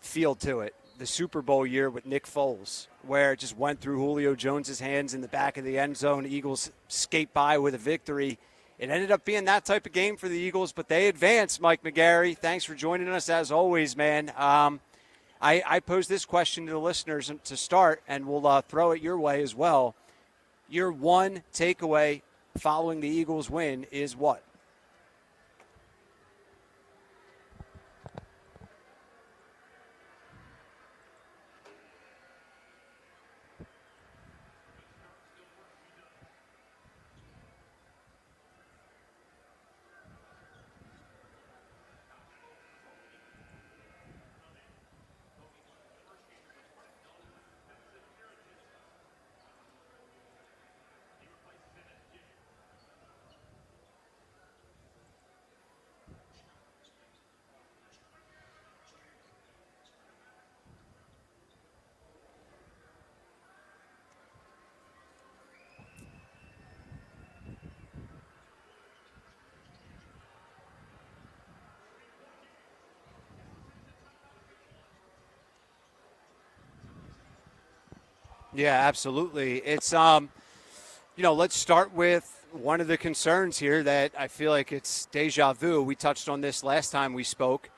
[SPEAKER 6] feel to it. The Super Bowl year with Nick Foles, where it just went through Julio Jones's hands in the back of the end zone. Eagles skate by with a victory. It ended up being that type of game for the Eagles, but they advanced. Mike McGarry, thanks for joining us as always, man. I posed this question to the listeners to start, and we'll throw it your way as well. Your one takeaway following the Eagles win is what? Yeah, absolutely. It's, let's start with one of the concerns here that I feel like it's deja vu. We touched on this last time we spoke,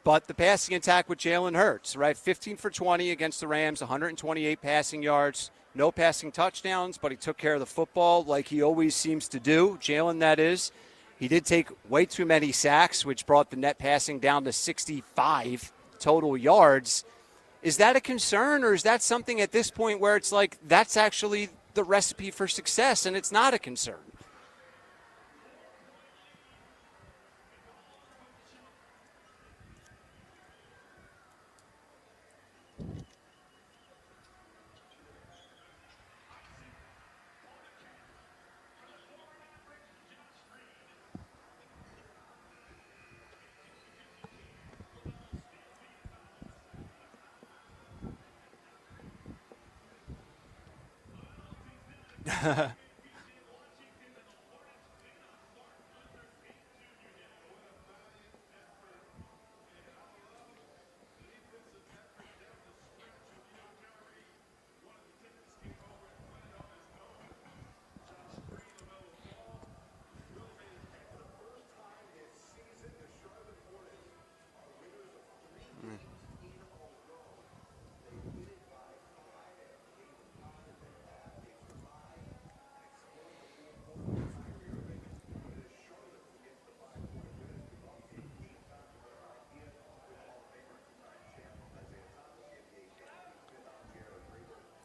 [SPEAKER 6] but the passing attack with Jalen Hurts, right? 15 for 20 against the Rams, 128 passing yards, no passing touchdowns, but he took care of the football like he always seems to do. Jalen, that is. He did take way too many sacks, which brought the net passing down to 65 total yards. Is that a concern, or is that something at this point where it's like that's actually the recipe for success and it's not a concern?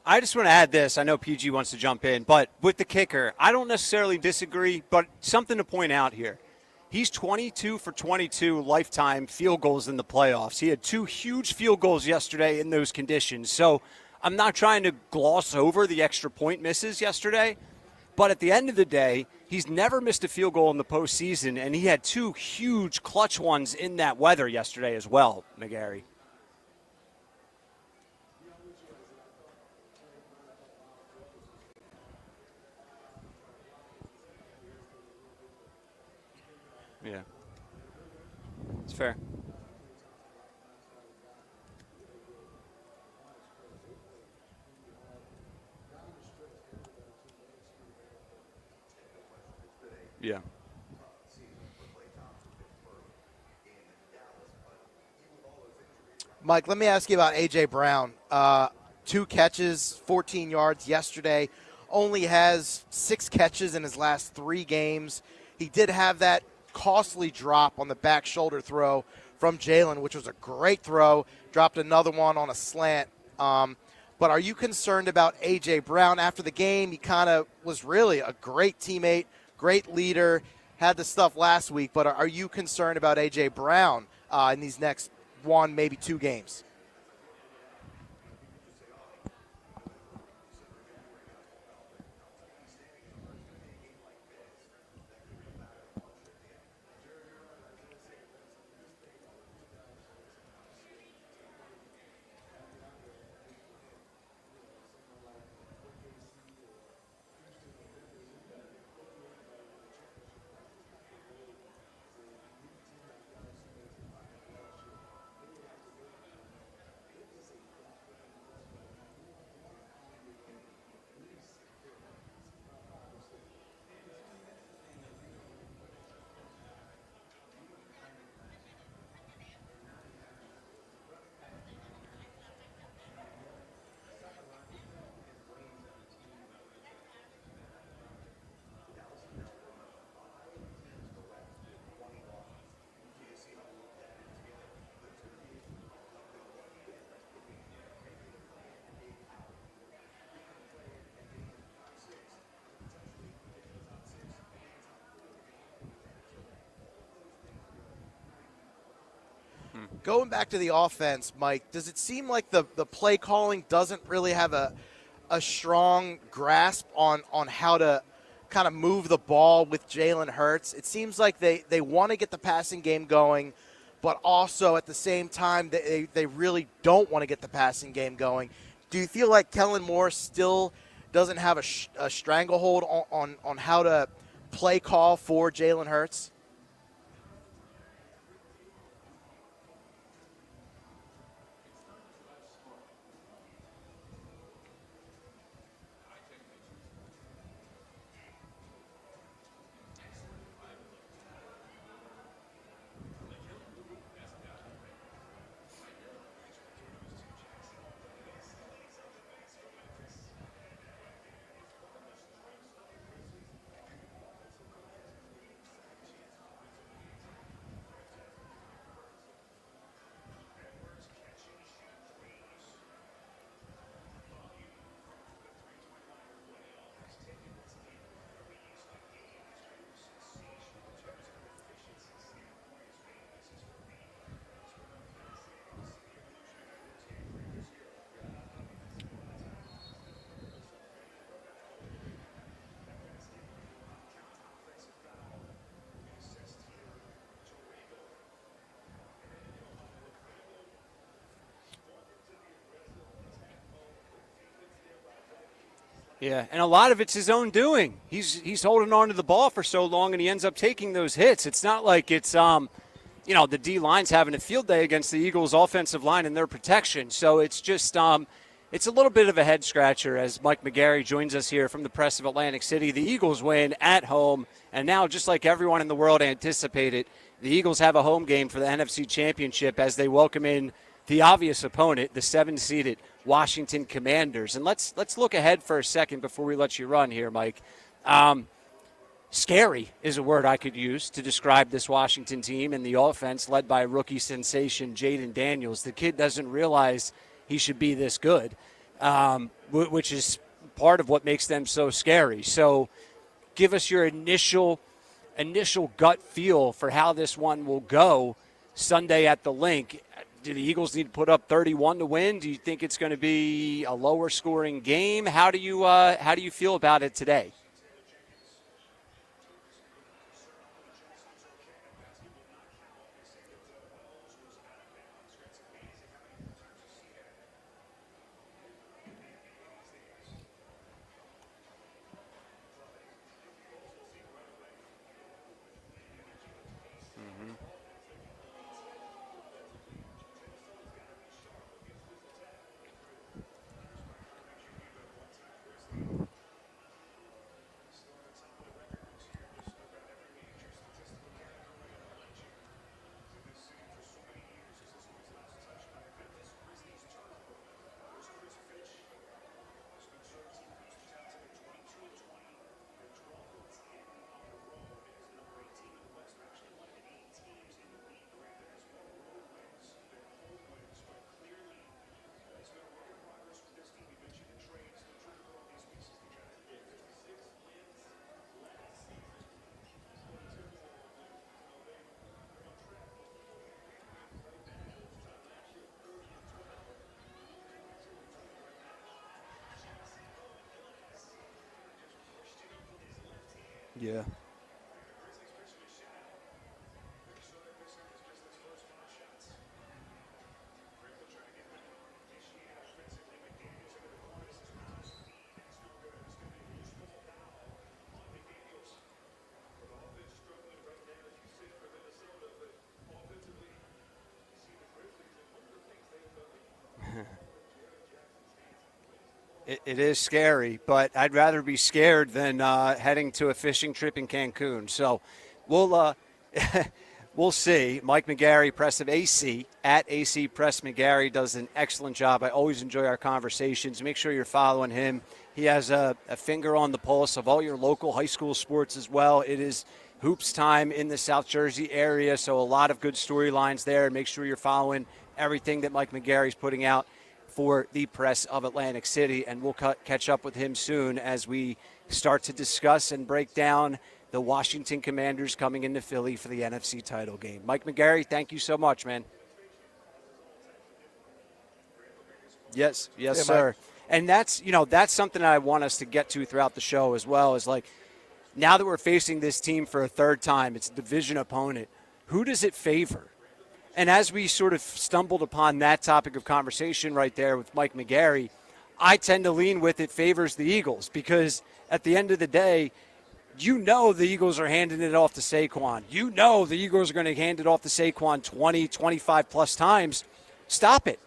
[SPEAKER 6] I just want to add this. I know PG wants to jump in, but with the kicker, I don't necessarily disagree, but something to point out here. He's 22 for 22 lifetime field goals in the playoffs. He had 2 huge field goals yesterday in those conditions. So I'm not trying to gloss over the extra point misses yesterday, but at the end of the day, he's never missed a field goal in the postseason, and he had 2 huge clutch ones in that weather yesterday as well, McGarry. Yeah. It's fair. Yeah.
[SPEAKER 7] Mike, let me ask you about A.J. Brown. 2 catches, 14 yards yesterday. Only has 6 catches in his last 3 games. He did have that costly drop on the back shoulder throw from Jalen, which was a great throw. Dropped another one on a slant. But are you concerned about A.J. Brown? After the game, he kind of was really a great teammate, great leader, had the stuff last week. But are you concerned about A.J. Brown in these next 1, maybe 2 games? Going back to the offense, Mike, does it seem like the play calling doesn't really have a strong grasp on how to kind of move the ball with Jalen Hurts? It seems like they want to get the passing game going, but also at the same time they really don't want to get the passing game going. Do you feel like Kellen Moore still doesn't have a stranglehold on how to play call for Jalen Hurts?
[SPEAKER 6] Yeah, and a lot of it's his own doing. He's holding on to the ball for so long, and he ends up taking those hits. It's not like it's the D-line's having a field day against the Eagles' offensive line and their protection. So it's just it's a little bit of a head-scratcher as Mike McGarry joins us here from the Press of Atlantic City. The Eagles win at home, and now, just like everyone in the world anticipated, the Eagles have a home game for the NFC Championship as they welcome in the obvious opponent, the 7-seeded Washington Commanders. And let's look ahead for a second before we let you run here, Mike. Scary is a word I could use to describe this Washington team and the offense led by rookie sensation Jaden Daniels. The kid doesn't realize he should be this good, which is part of what makes them so scary. So give us your initial gut feel for how this one will go Sunday at the Link. Do the Eagles need to put up 31 to win? Do you think it's going to be a lower scoring game? How do you feel about it today? Yeah. It is scary, but I'd rather be scared than heading to a fishing trip in Cancun. So we'll see. Mike McGarry, Press of AC, at AC Press McGarry, does an excellent job. I always enjoy our conversations. Make sure you're following him. He has a finger on the pulse of all your local high school sports as well. It is hoops time in the South Jersey area, so a lot of good storylines there. Make sure you're following everything that Mike McGarry's putting out for the Press of Atlantic City, and we'll catch up with him soon as we start to discuss and break down the Washington Commanders coming into Philly for the NFC title game. Mike McGarry, thank you so much, man. Yes, yeah, sir. Mike. And that's something I want us to get to throughout the show as well, is like, now that we're facing this team for a third time, it's a division opponent, who does it favor? And as we sort of stumbled upon that topic of conversation right there with Mike McGarry, I tend to lean with it favors the Eagles, because at the end of the day, the Eagles are handing it off to Saquon. The Eagles are going to hand it off to Saquon 20, 25 plus times. Stop it.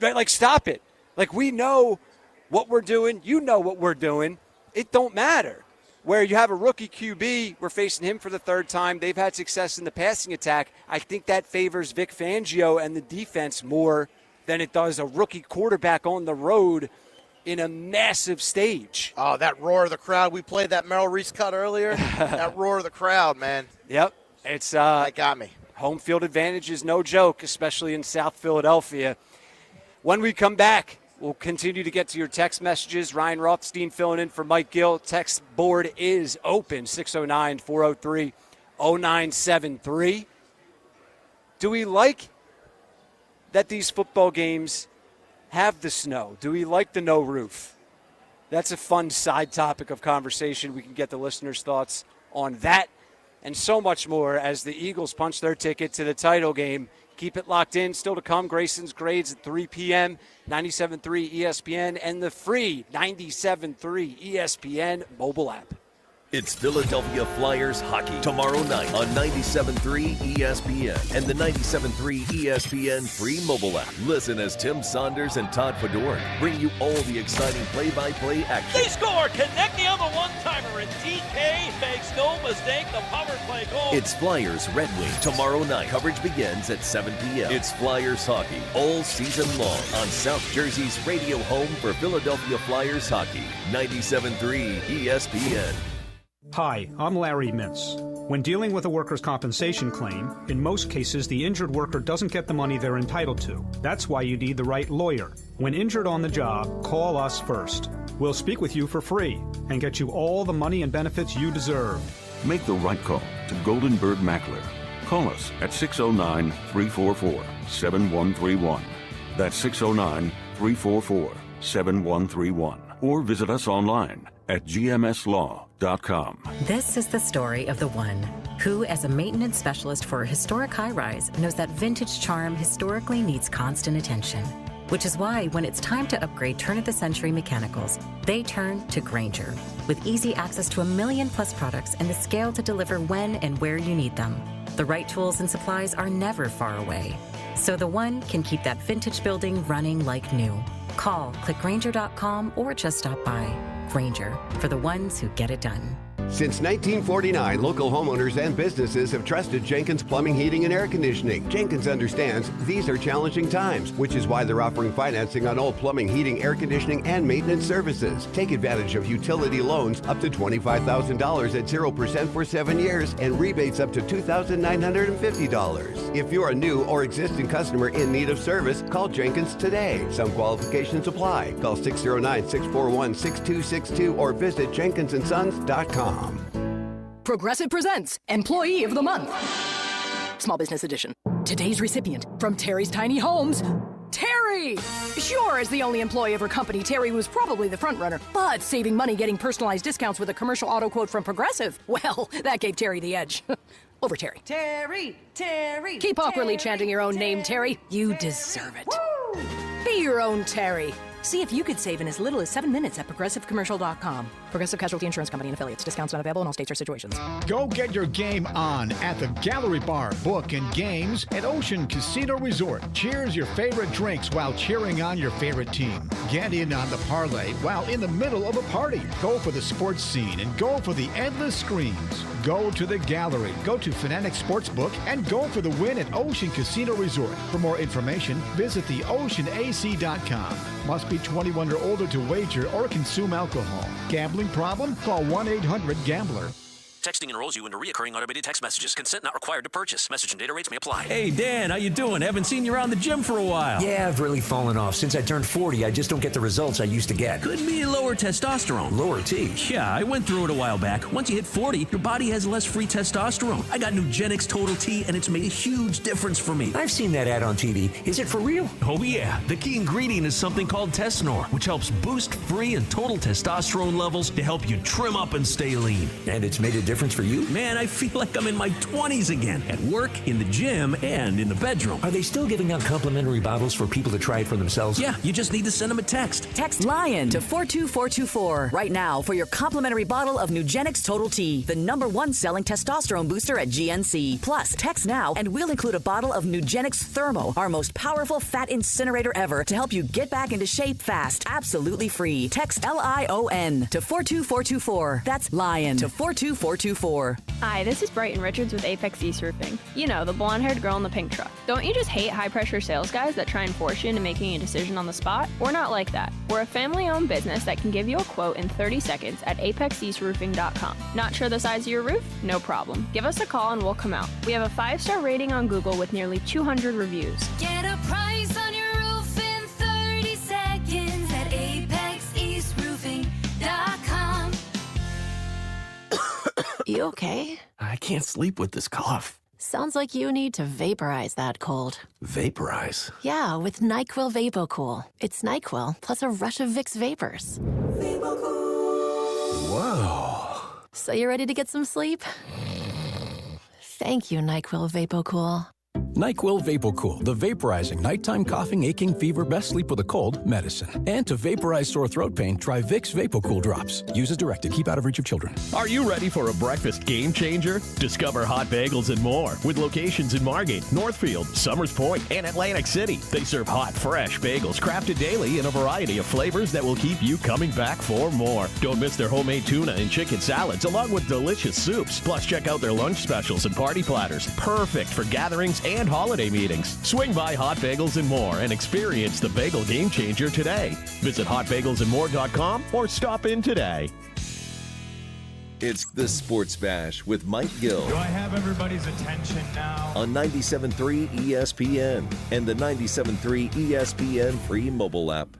[SPEAKER 6] Right? Like, stop it. Like, we know what we're doing. You know what we're doing. It don't matter. Where you have a rookie QB, we're facing him for the third time. They've had success in the passing attack. I think that favors Vic Fangio and the defense more than it does a rookie quarterback on the road in a massive stage.
[SPEAKER 7] Oh, that roar of the crowd. We played that Merrill Reese cut earlier. That roar of the crowd, man.
[SPEAKER 8] Yep.
[SPEAKER 6] It's
[SPEAKER 7] that got me.
[SPEAKER 6] Home field advantage is no joke, especially in South Philadelphia. When we come back, we'll continue to get to your text messages. Ryan Rothstein filling in for Mike Gill. Text board is open, 609-403-0973. Do we like that these football games have the snow? Do we like the no roof? That's a fun side topic of conversation. We can get the listeners' thoughts on that and so much more as the Eagles punch their ticket to the title game. Keep it locked in. Still to come, Grayson's Grades at 3 p.m., 97.3 ESPN, and the free 97.3 ESPN mobile app.
[SPEAKER 1] It's Philadelphia Flyers hockey tomorrow night on 97.3 ESPN and the 97.3 ESPN free mobile app. Listen as Tim Saunders and Todd Fedor bring you all the exciting play-by-play action.
[SPEAKER 18] They score! Konechny on the one-timer, and DK makes no mistake, the power play goal.
[SPEAKER 1] It's Flyers Red Wings tomorrow night. Coverage begins at 7 p.m. It's Flyers hockey all season long on South Jersey's radio home for Philadelphia Flyers hockey, 97.3 ESPN.
[SPEAKER 2] Hi, I'm Larry Mintz. When dealing with a workers' compensation claim, in most cases the injured worker doesn't get the money they're entitled to. That's why you need the right lawyer. When injured on the job, call us first. We'll speak with you for free and get you all the money and benefits you deserve.
[SPEAKER 3] Make the right call to Golden Bird Mackler. Call us at 609-344-7131. That's 609-344-7131. Or visit us online at gmslaw.com.
[SPEAKER 13] This is the story of the one who, as a maintenance specialist for a historic high-rise, knows that vintage charm historically needs constant attention. Which is why when it's time to upgrade turn-of-the-century mechanicals, they turn to Grainger. With easy access to 1 million-plus products and the scale to deliver when and where you need them, the right tools and supplies are never far away. So the one can keep that vintage building running like new. Call, click Grainger.com, or just stop by. Grainger, for the ones who get it done.
[SPEAKER 23] Since 1949, local homeowners and businesses have trusted Jenkins Plumbing, Heating, and Air Conditioning. Jenkins understands these are challenging times, which is why they're offering financing on all plumbing, heating, air conditioning, and maintenance services. Take advantage of utility loans up to $25,000 at 0% for 7 years and rebates up to $2,950. If you're a new or existing customer in need of service, call Jenkins today. Some qualifications apply. Call 609-641-6262 or visit jenkinsandsons.com.
[SPEAKER 24] Progressive presents Employee of the Month. Small Business Edition. Today's recipient from Terry's Tiny Homes, Terry! Sure, as the only employee of her company, Terry was probably the front runner, but saving money getting personalized discounts with a commercial auto quote from Progressive, well, that gave Terry the edge. Over Terry.
[SPEAKER 25] Terry, Terry.
[SPEAKER 24] Keep awkwardly
[SPEAKER 25] Terry,
[SPEAKER 24] chanting your own name, Terry. You deserve it. Woo! Be your own Terry. See if you could save in as little as 7 minutes at ProgressiveCommercial.com. Progressive Casualty Insurance Company and Affiliates. Discounts not available in all states or situations.
[SPEAKER 12] Go get your game on at the Gallery Bar, Book, and Games at Ocean Casino Resort. Cheers your favorite drinks while cheering on your favorite team. Get in on the parlay while in the middle of a party. Go for the sports scene and go for the endless screens. Go to the Gallery, go to Fanatic Sportsbook, and go for the win at Ocean Casino Resort. For more information, visit theoceanac.com. Must be 21 or older to wager or consume alcohol. Gambling problem? Call 1-800-GAMBLER.
[SPEAKER 26] Texting enrolls you into recurring automated text messages. Consent not required to purchase. Message and data rates may apply.
[SPEAKER 27] Hey, Dan, how you doing? Haven't seen you around the gym for a while.
[SPEAKER 28] Yeah, I've really fallen off. Since I turned 40, I just don't get the results I used to get.
[SPEAKER 27] Could be lower testosterone.
[SPEAKER 28] Lower T?
[SPEAKER 27] Yeah, I went through it a while back. Once you hit 40, your body has less free testosterone. I got Nugenix Total T, and it's made a huge difference for me.
[SPEAKER 28] I've seen that ad on TV. Is it for real?
[SPEAKER 27] Oh, yeah. The key ingredient is something called Tesnor, which helps boost free and total testosterone levels to help you trim up and stay lean.
[SPEAKER 28] And it's made a difference for you?
[SPEAKER 27] Man, I feel like I'm in my 20s again, at work, in the gym, and in the bedroom.
[SPEAKER 28] Are they still giving out complimentary bottles for people to try it for themselves?
[SPEAKER 27] Yeah, you just need to send them a text.
[SPEAKER 29] Text LION to 42424 right now for your complimentary bottle of Nugenix Total T, the #1 selling testosterone booster at GNC. Plus, text now and we'll include a bottle of Nugenix Thermo, our most powerful fat incinerator ever, to help you get back into shape fast, absolutely free. Text LION to 42424. That's LION to 42424.
[SPEAKER 30] Hi, this is Brighton Richards with Apex East Roofing. You know, the blonde-haired girl in the pink truck. Don't you just hate high-pressure sales guys that try and force you into making a decision on the spot? We're not like that. We're a family-owned business that can give you a quote in 30 seconds at apexeastroofing.com. Not sure the size of your roof? No problem. Give us a call and we'll come out. We have a 5-star rating on Google with nearly 200 reviews.
[SPEAKER 31] Get a price on your roof in 30 seconds at apexeastroofing.com.
[SPEAKER 32] You okay?
[SPEAKER 27] I can't sleep with this cough.
[SPEAKER 32] Sounds like you need to vaporize that cold.
[SPEAKER 27] Vaporize?
[SPEAKER 32] Yeah, with NyQuil VapoCool. It's NyQuil plus a rush of Vicks vapors.
[SPEAKER 27] Whoa.
[SPEAKER 32] So you ready to get some sleep? Thank you, NyQuil VapoCool.
[SPEAKER 4] NyQuil VapoCool, the vaporizing nighttime coughing, aching, fever, best sleep with a cold medicine. And to vaporize sore throat pain, try Vicks VapoCool drops. Use as directed. Keep out of reach of children.
[SPEAKER 5] Are you ready for a breakfast game changer? Discover Hot Bagels and more with locations in Margate, Northfield, Summers Point, and Atlantic City. They serve hot, fresh bagels crafted daily in a variety of flavors that will keep you coming back for more. Don't miss their homemade tuna and chicken salads along with delicious soups. Plus, check out their lunch specials and party platters. Perfect for gatherings and holiday meetings. Swing by Hot Bagels and More and experience the bagel game changer today. Visit hotbagelsandmore.com or stop in today.
[SPEAKER 1] It's the Sports Bash with Mike Gill.
[SPEAKER 9] Do I have everybody's attention now?
[SPEAKER 1] On 97.3 ESPN and the 97.3 ESPN free mobile app.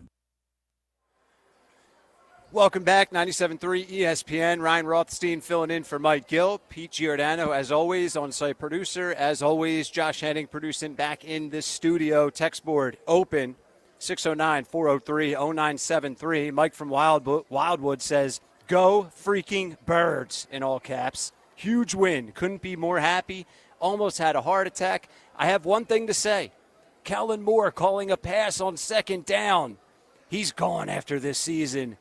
[SPEAKER 6] Welcome back, 97.3 ESPN. Ryan Rothstein filling in for Mike Gill. Pete Giordano, as always, on-site producer. As always, Josh Henning producing back in this studio. Text board open, 609-403-0973. Mike from Wildwood says, go freaking Birds, in all caps. Huge win. Couldn't be more happy. Almost had a heart attack. I have one thing to say. Kellen Moore calling a pass on second down. He's gone after this season.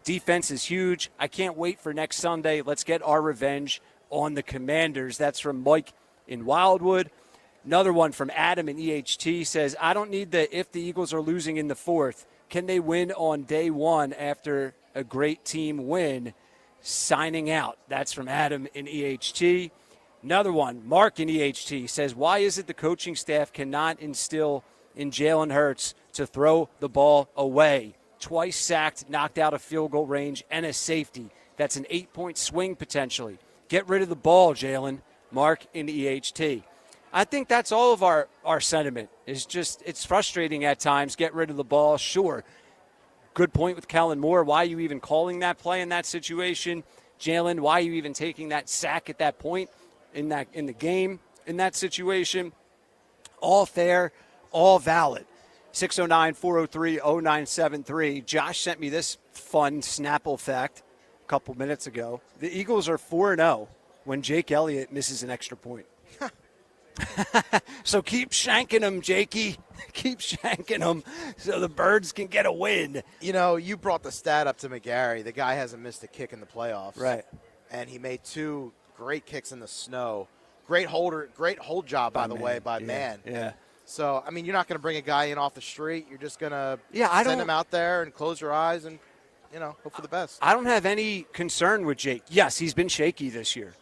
[SPEAKER 6] Defense is huge. I can't wait for next Sunday. Let's get our revenge on the Commanders. That's from Mike in Wildwood. Another one from Adam in EHT says, I don't need the if the Eagles are losing in the fourth. Can they win on day one after a great team win? Signing out. That's from Adam in EHT. Another one, Mark in EHT says, why is it the coaching staff cannot instill in Jalen Hurts to throw the ball away? Twice sacked, knocked out of field goal range, and a safety. That's an 8-point swing potentially. Get rid of the ball, Jalen. Mark in EHT. I think that's all of our sentiment. It's just, it's frustrating at times. Get rid of the ball, sure. Good point with Kellen Moore. Why are you even calling that play in that situation? Jalen, why are you even taking that sack at that point in the game in that situation? All fair, all valid. 609-403-0973. Josh sent me this fun Snapple fact a couple minutes ago. The Eagles are 4-0 when Jake Elliott misses an extra point. So keep shanking them, Jakey. Keep shanking them so the Birds can get a win.
[SPEAKER 7] You know, you brought the stat up to McGarry. The guy hasn't missed a kick in the playoffs.
[SPEAKER 6] Right.
[SPEAKER 7] And he made 2 great kicks in the snow. Great hold job, by the way, by Man.
[SPEAKER 6] Yeah.
[SPEAKER 7] So, I mean, you're not going to bring a guy in off the street. You're just going to send him out there and close your eyes and, hope for the best.
[SPEAKER 6] I don't have any concern with Jake. Yes, he's been shaky this year.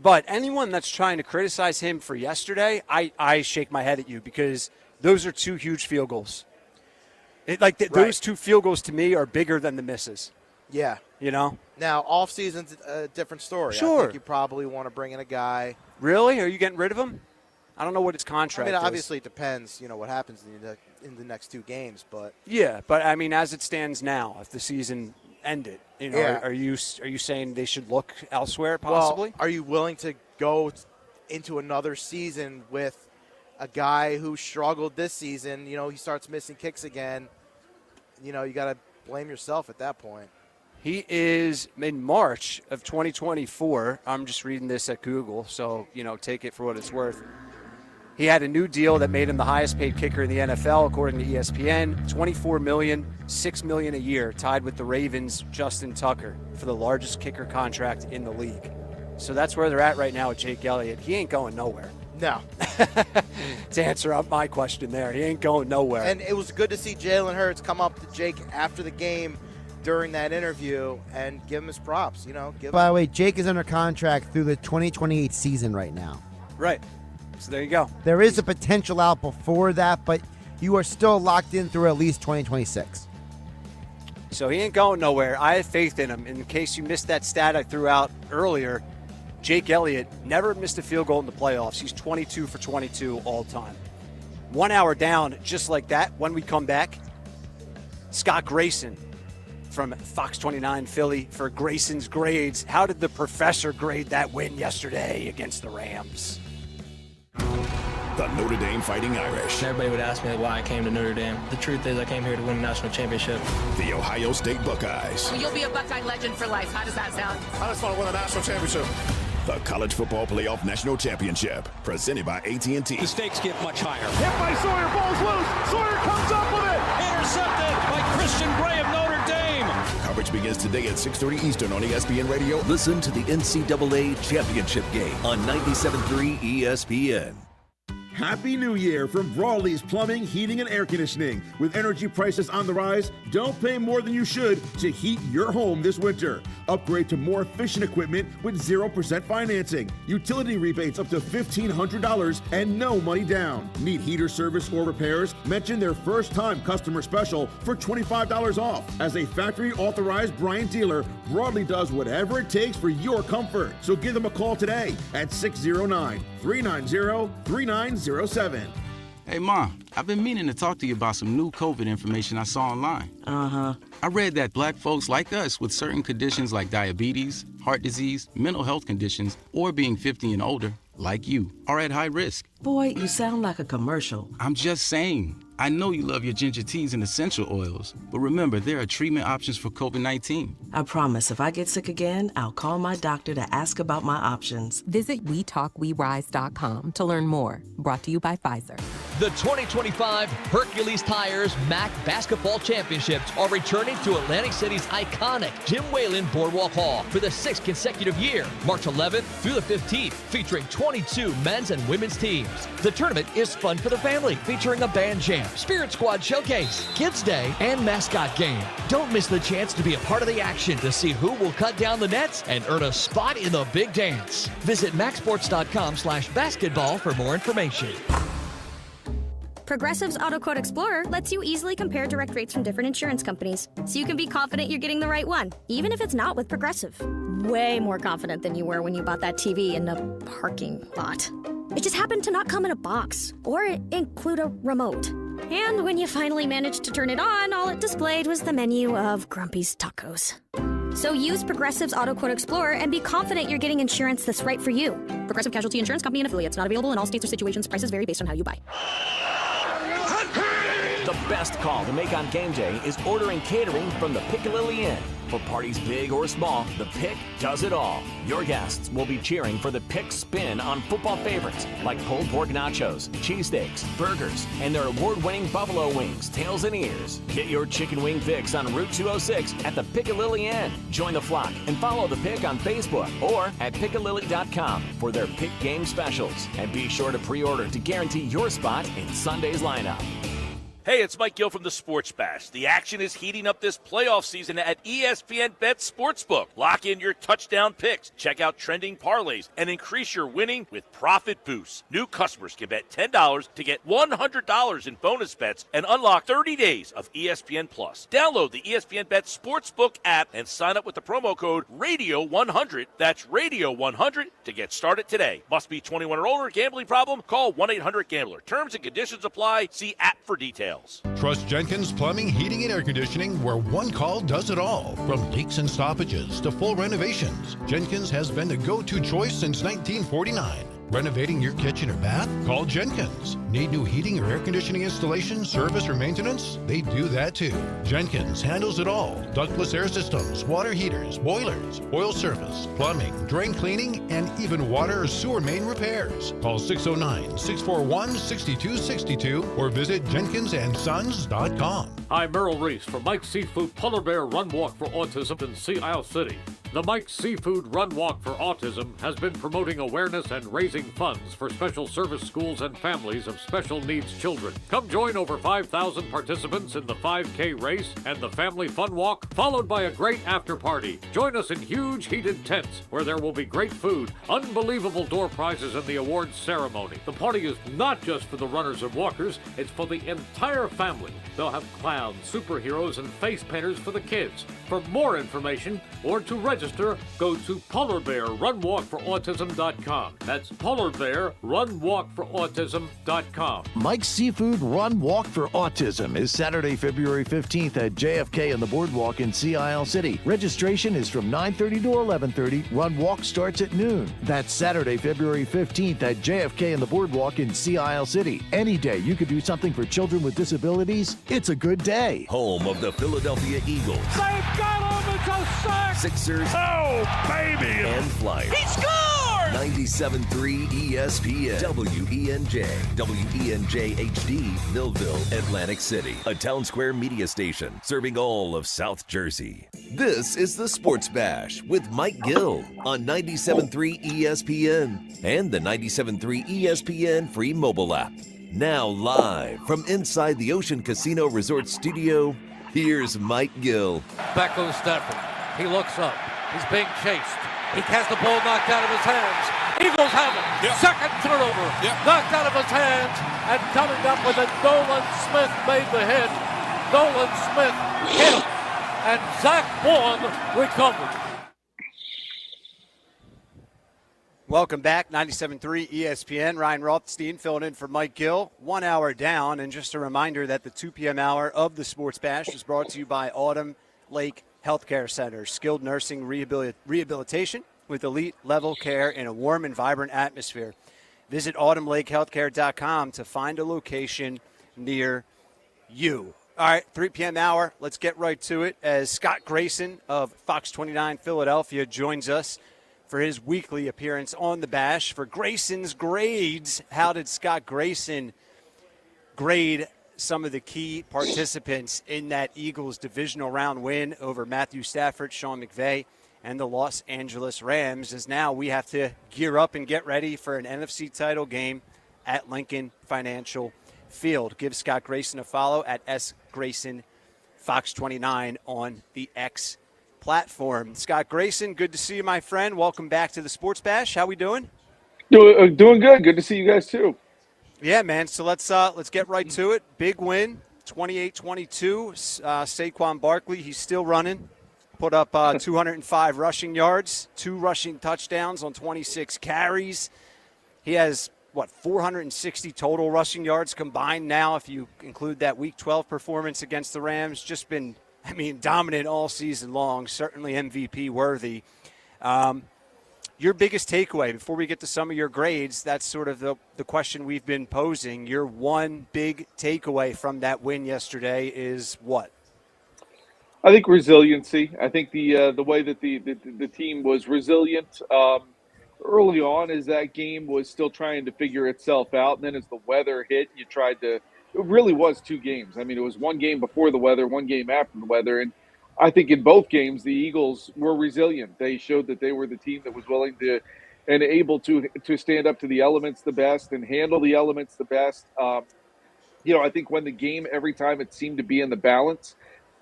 [SPEAKER 6] But anyone that's trying to criticize him for yesterday, I shake my head at you because those are 2 huge field goals. Those 2 field goals to me are bigger than the misses.
[SPEAKER 7] Yeah.
[SPEAKER 6] Now,
[SPEAKER 7] off-season's a different story.
[SPEAKER 6] Sure.
[SPEAKER 7] I think you probably want to bring in a guy.
[SPEAKER 6] Really? Are you getting rid of him? I don't know what his contract is.
[SPEAKER 7] Obviously it depends, what happens in the next 2 games, but
[SPEAKER 6] yeah, but I mean, as it stands now, if the season ended, are you saying they should look elsewhere possibly?
[SPEAKER 7] Well, are you willing to go into another season with a guy who struggled this season? He starts missing kicks again. You got to blame yourself at that point.
[SPEAKER 6] He is in March of 2024. I'm just reading this at Google, so take it for what it's worth. He had a new deal that made him the highest paid kicker in the NFL, according to ESPN. $24 million, $6 million a year, tied with the Ravens' Justin Tucker for the largest kicker contract in the league. So that's where they're at right now with Jake Elliott. He ain't going nowhere.
[SPEAKER 7] No.
[SPEAKER 6] To answer up my question there, he ain't going nowhere.
[SPEAKER 7] And it was good to see Jalen Hurts come up to Jake after the game during that interview and give him his props.
[SPEAKER 8] By the way, Jake is under contract through the 2028 season right now.
[SPEAKER 6] Right. So there you go.
[SPEAKER 8] There is a potential out before that, but you are still locked in through at least 2026.
[SPEAKER 6] So he ain't going nowhere. I have faith in him. In case you missed that stat I threw out earlier, Jake Elliott never missed a field goal in the playoffs. He's 22 for 22 all time. 1 hour down, just like that. When we come back, Scott Grayson from Fox 29 Philly for Grayson's grades. How did the professor grade that win yesterday against the Rams?
[SPEAKER 10] The Notre Dame Fighting Irish.
[SPEAKER 11] Everybody would ask me why I came to Notre Dame. The truth is I came here to win a national championship.
[SPEAKER 10] The Ohio State Buckeyes.
[SPEAKER 14] You'll be a Buckeye legend for life. How does that sound?
[SPEAKER 15] I just want to win a national championship.
[SPEAKER 10] The College Football Playoff National Championship, presented by AT&T.
[SPEAKER 2] The stakes get much higher.
[SPEAKER 3] Hit by Sawyer, ball's loose. Sawyer comes up with it.
[SPEAKER 2] Intercepted by Christian Gray of Notre Dame.
[SPEAKER 10] Coverage begins today at 6:30 Eastern on ESPN Radio.
[SPEAKER 1] Listen to the NCAA Championship game on 97.3 ESPN.
[SPEAKER 13] Happy New Year from Brawley's Plumbing, Heating, and Air Conditioning. With energy prices on the rise, don't pay more than you should to heat your home this winter. Upgrade to more efficient equipment with 0% financing. Utility rebates up to $1,500 and no money down. Need heater service or repairs? Mention their first-time customer special for $25 off. As a factory-authorized Bryant dealer, Broadly does whatever it takes for your comfort. So give them a call today at 609-390-3907.
[SPEAKER 14] Hey, Mom, I've been meaning to talk to you about some new COVID information I saw online.
[SPEAKER 15] Uh-huh.
[SPEAKER 14] I read that black folks like us with certain conditions like diabetes, heart disease, mental health conditions, or being 50 and older, like you, are at high risk.
[SPEAKER 15] Boy, you sound like a commercial.
[SPEAKER 14] I'm just saying. I know you love your ginger teas and essential oils, but remember, there are treatment options for COVID-19.
[SPEAKER 15] I promise if I get sick again, I'll call my doctor to ask about my options.
[SPEAKER 16] Visit WeTalkWeRise.com to learn more. Brought to you by Pfizer.
[SPEAKER 17] The 2025 Hercules Tires MAC Basketball Championships are returning to Atlantic City's iconic Jim Whalen Boardwalk Hall for the 6th consecutive year, March 11th through the 15th, featuring 22 men's and women's teams. The tournament is fun for the family, featuring a band jam, Spirit Squad Showcase, Kids Day, and mascot game. Don't miss the chance to be a part of the action to see who will cut down the nets and earn a spot in the big dance. Visit MacSports.com/basketball for more information.
[SPEAKER 18] Progressive's Auto Quote Explorer lets you easily compare direct rates from different insurance companies, so you can be confident you're getting the right one, even if it's not with Progressive. Way more confident than you were when you bought that TV in the parking lot. It just happened to not come in a box or include a remote. And when you finally managed to turn it on, all it displayed was the menu of Grumpy's Tacos. So use Progressive's Auto Quote Explorer and be confident you're getting insurance that's right for you. Progressive Casualty Insurance Company and affiliates. Not available in all states or situations. Prices vary based on how you buy.
[SPEAKER 19] The best call to make on game day is ordering catering from the Piccalilli Inn. For parties big or small, the Pick does it all. Your guests will be cheering for the Pick spin on football favorites like pulled pork nachos, cheesesteaks, burgers, and their award-winning buffalo wings, tails, and ears. Get your chicken wing fix on Route 206 at the Piccalilli Inn. Join the flock and follow the Pick on Facebook or at Piccalilli.com for their Pick game specials. And be sure to pre-order to guarantee your spot in Sunday's lineup.
[SPEAKER 20] Hey, it's Mike Gill from the Sports Bash. The action is heating up this playoff season at ESPN Bet Sportsbook. Lock in your touchdown picks, check out trending parlays, and increase your winning with profit boosts. New customers can bet $10 to get $100 in bonus bets and unlock 30 days of ESPN Plus. Download the ESPN Bet Sportsbook app and sign up with the promo code RADIO100. That's RADIO100 to get started today. Must be 21 or older. Gambling problem? Call 1-800-GAMBLER. Terms and conditions apply. See app for details.
[SPEAKER 12] Trust Jenkins Plumbing, Heating, and Air Conditioning, where one call does it all. From leaks and stoppages to full renovations, Jenkins has been the go-to choice since 1949. Renovating your kitchen or bath? Call Jenkins. Need new heating or air conditioning installation, service, or maintenance? They do that too. Jenkins handles it all. Ductless air systems, water heaters, boilers, oil service, plumbing, drain cleaning, and even water or sewer main repairs. Call 609-641-6262 or visit jenkinsandsons.com.
[SPEAKER 21] Hi, Merrill Reese from Mike's Seafood Polar Bear Run Walk for Autism in Sea Isle City. The Mike's Seafood Run Walk for Autism has been promoting awareness and raising funds for special service schools and families of special needs children. Come join over 5,000 participants in the 5K race and the Family Fun Walk, followed by a great after party. Join us in huge heated tents where there will be great food, unbelievable door prizes, and the awards ceremony. The party is not just for the runners and walkers, it's for the entire family. They'll have clowns, superheroes, and face painters for the kids. For more information or to register, go to polarbearrunwalkforautism.com. That's polarbearrunwalkforautism.com.
[SPEAKER 22] Mike's Seafood Run Walk for Autism is Saturday, February 15th at JFK on the Boardwalk in Sea Isle City. Registration is from 9:30 to 11:30. Run Walk starts at noon. That's Saturday, February 15th at JFK on the Boardwalk in Sea Isle City. Any day you could do something for children with disabilities, it's a good day.
[SPEAKER 1] Home of the Philadelphia Eagles.
[SPEAKER 3] They've got him! It's a sack!
[SPEAKER 1] Sixers.
[SPEAKER 3] Oh, baby!
[SPEAKER 1] And Flyers.
[SPEAKER 3] He scored!
[SPEAKER 1] 97.3 ESPN, WENJ HD, Millville, Atlantic City. A Town Square media station serving all of South Jersey. This is the Sports Bash with Mike Gill on 97.3 ESPN and the 97.3 ESPN free mobile app. Now live from inside the Ocean Casino Resort studio, here's Mike Gill.
[SPEAKER 4] Back goes Stafford. He looks up. He's being chased. He has the ball knocked out of his hands. Eagles have it. Yep. Second turnover. Yep. Knocked out of his hands. And coming up with it, Nolan Smith made the hit. Nolan Smith hit him. And Zach Bourne recovered.
[SPEAKER 6] Welcome back, 97.3 ESPN. Ryan Rothstein filling in for Mike Gill. 1 hour down, and just a reminder that the 2 p.m. hour of the Sports Bash is brought to you by Autumn Lake Healthcare Center, skilled nursing rehabilitation with elite level care in a warm and vibrant atmosphere. Visit autumnlakehealthcare.com to find a location near you. All right, 3 p.m. hour. Let's get right to it as Scott Grayson of Fox 29 Philadelphia joins us for his weekly appearance on the Bash. For Grayson's grades, how did Scott Grayson grade some of the key participants in that Eagles divisional round win over Matthew Stafford, Sean McVay, and the Los Angeles Rams, as now we have to gear up and get ready for an NFC title game at Lincoln Financial Field. Give Scott Grayson a follow at sgraysonfox29 on the X platform. Scott Grayson, good to see you, my friend. Welcome back to the Sports Bash. How we doing?
[SPEAKER 5] Doing good. Good to see you guys too.
[SPEAKER 6] Yeah, man. So let's get right to it. Big win, 28-22. Saquon Barkley, he's still running. Put up 205 rushing yards, 2 rushing touchdowns on 26 carries. He has, 460 total rushing yards combined now, if you include that Week 12 performance against the Rams. Just been, dominant all season long, certainly MVP worthy. Your biggest takeaway, before we get to some of your grades, that's sort of the question we've been posing. Your one big takeaway from that win yesterday is what?
[SPEAKER 5] I think resiliency. I think the way that the team was resilient early on as that game was still trying to figure itself out. And then as the weather hit, you tried to – it really was 2 games. It was 1 game before the weather, 1 game after the weather. And I think in both games, the Eagles were resilient. They showed that they were the team that was willing to and able to stand up to the elements the best and handle the elements the best. I think when the game, every time it seemed to be in the balance,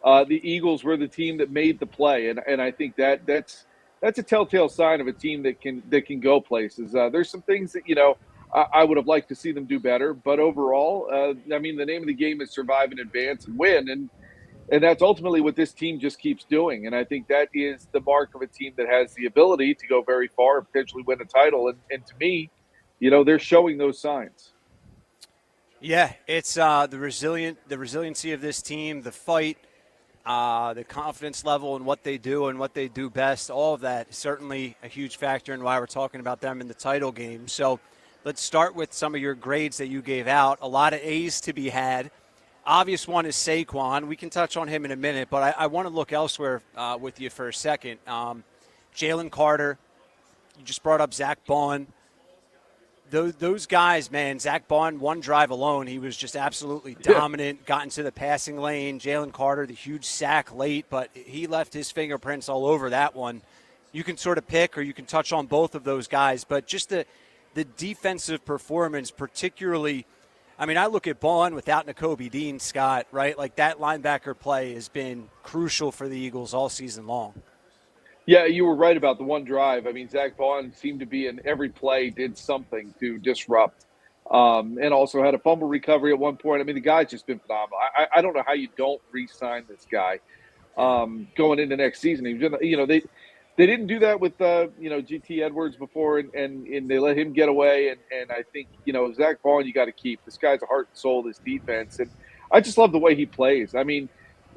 [SPEAKER 5] the Eagles were the team that made the play. And I think that's a telltale sign of a team that can go places. There's some things that, I would have liked to see them do better. But overall, the name of the game is survive and advance and win. And that's ultimately what this team just keeps doing. And I think that is the mark of a team that has the ability to go very far and potentially win a title. And to me, they're showing those signs.
[SPEAKER 6] Yeah, it's the resiliency of this team, the fight, the confidence level in what they do and what they do best. All of that is certainly a huge factor in why we're talking about them in the title game. So let's start with some of your grades that you gave out. A lot of A's to be had. Obvious one is Saquon. We can touch on him in a minute, but I want to look elsewhere with you for a second. Jalen Carter, you just brought up Zach Baun. Those guys, man, Zach Baun, 1 drive alone, he was just absolutely dominant, got into the passing lane. Jalen Carter, the huge sack late, but he left his fingerprints all over that one. You can sort of pick or you can touch on both of those guys, but just the defensive performance, particularly – I look at Baun without Nakobe Dean, Scott, right? Like that linebacker play has been crucial for the Eagles all season long.
[SPEAKER 5] Yeah, you were right about the 1 drive. Zach Baun seemed to be in every play, did something to disrupt, and also had a fumble recovery at one point. The guy's just been phenomenal. I don't know how you don't re-sign this guy going into next season. They didn't do that with GT Edwards before, and they let him get away. And I think Zach Baun you got to keep. This guy's a heart and soul of this defense, and I just love the way he plays.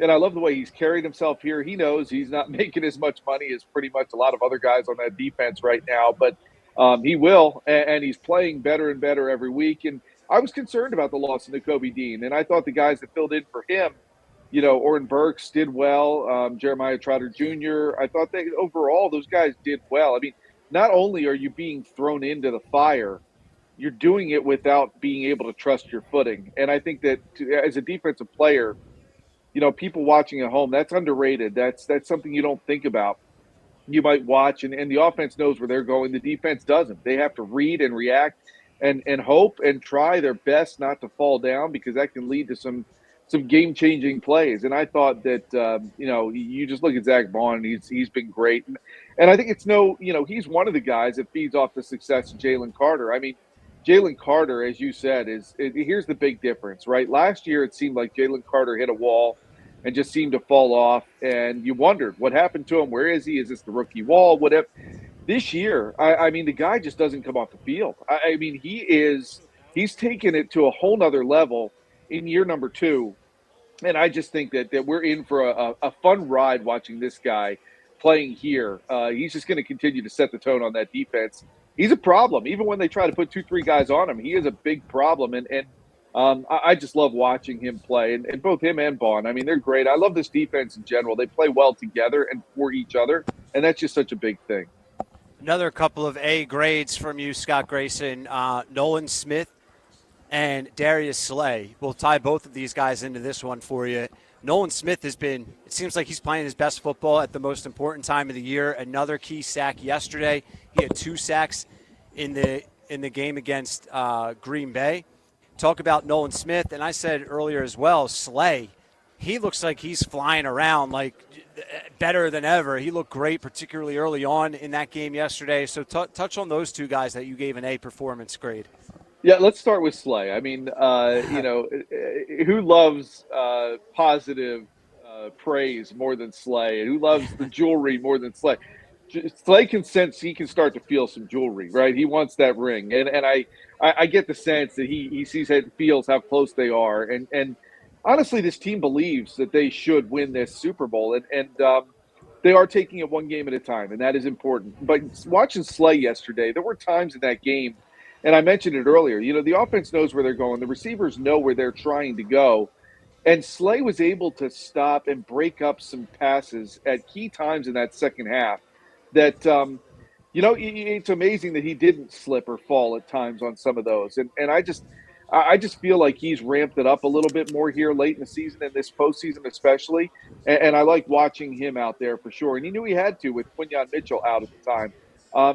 [SPEAKER 5] And I love the way he's carried himself here. He knows he's not making as much money as pretty much a lot of other guys on that defense right now, but he will, and he's playing better and better every week. And I was concerned about the loss of Nakobe Dean, and I thought the guys that filled in for him, Oren Burks did well, Jeremiah Trotter Jr. I thought overall those guys did well. not only are you being thrown into the fire, you're doing it without being able to trust your footing. And I think that as a defensive player, people watching at home, that's underrated. That's something you don't think about. You might watch, and the offense knows where they're going. The defense doesn't. They have to read and react and hope and try their best not to fall down, because that can lead to some game-changing plays. And I thought that, you just look at Zach Bond, and he's been great. And I think he's one of the guys that feeds off the success of Jalen Carter. I mean, Jalen Carter, as you said, here's the big difference, right? Last year, it seemed like Jalen Carter hit a wall and just seemed to fall off, and you wondered what happened to him. Where is he? Is this the rookie wall? Whatever. This year, I mean, the guy just doesn't come off the field. I mean, he's taken it to a whole nother level in year number 2, and I just think that we're in for a fun ride watching this guy playing here. He's just going to continue to set the tone on that defense. He's a problem. Even when they try to put 2-3 guys on him, he is a big problem, and I just love watching him play, and both him and Bond. I mean, they're great. I love this defense in general. They play well together and for each other, and that's just such a big thing.
[SPEAKER 6] Another couple of A grades from you, Scott Grayson. Nolan Smith and Darius Slay. We'll tie both of these guys into this one for you. Nolan Smith it seems like he's playing his best football at the most important time of the year. Another key sack yesterday. He had 2 sacks in the game against Green Bay. Talk about Nolan Smith, and I said earlier as well, Slay, he looks like he's flying around like better than ever. He looked great, particularly early on in that game yesterday. So touch on those 2 guys that you gave an A performance grade.
[SPEAKER 5] Yeah, let's start with Slay. I mean, who loves positive praise more than Slay? Who loves the jewelry more than Slay? Slay can sense he can start to feel some jewelry, right? He wants that ring, and I get the sense that he sees and feels how close they are, and honestly, this team believes that they should win this Super Bowl, and they are taking it one game at a time, and that is important. But watching Slay yesterday, there were times in that game, and I mentioned it earlier, the offense knows where they're going, the receivers know where they're trying to go, and Slay was able to stop and break up some passes at key times in that second half that, it's amazing that he didn't slip or fall at times on some of those. And I just feel like he's ramped it up a little bit more here late in the season and this postseason especially. And I like watching him out there for sure. And he knew he had to with Quinyon Mitchell out at the time.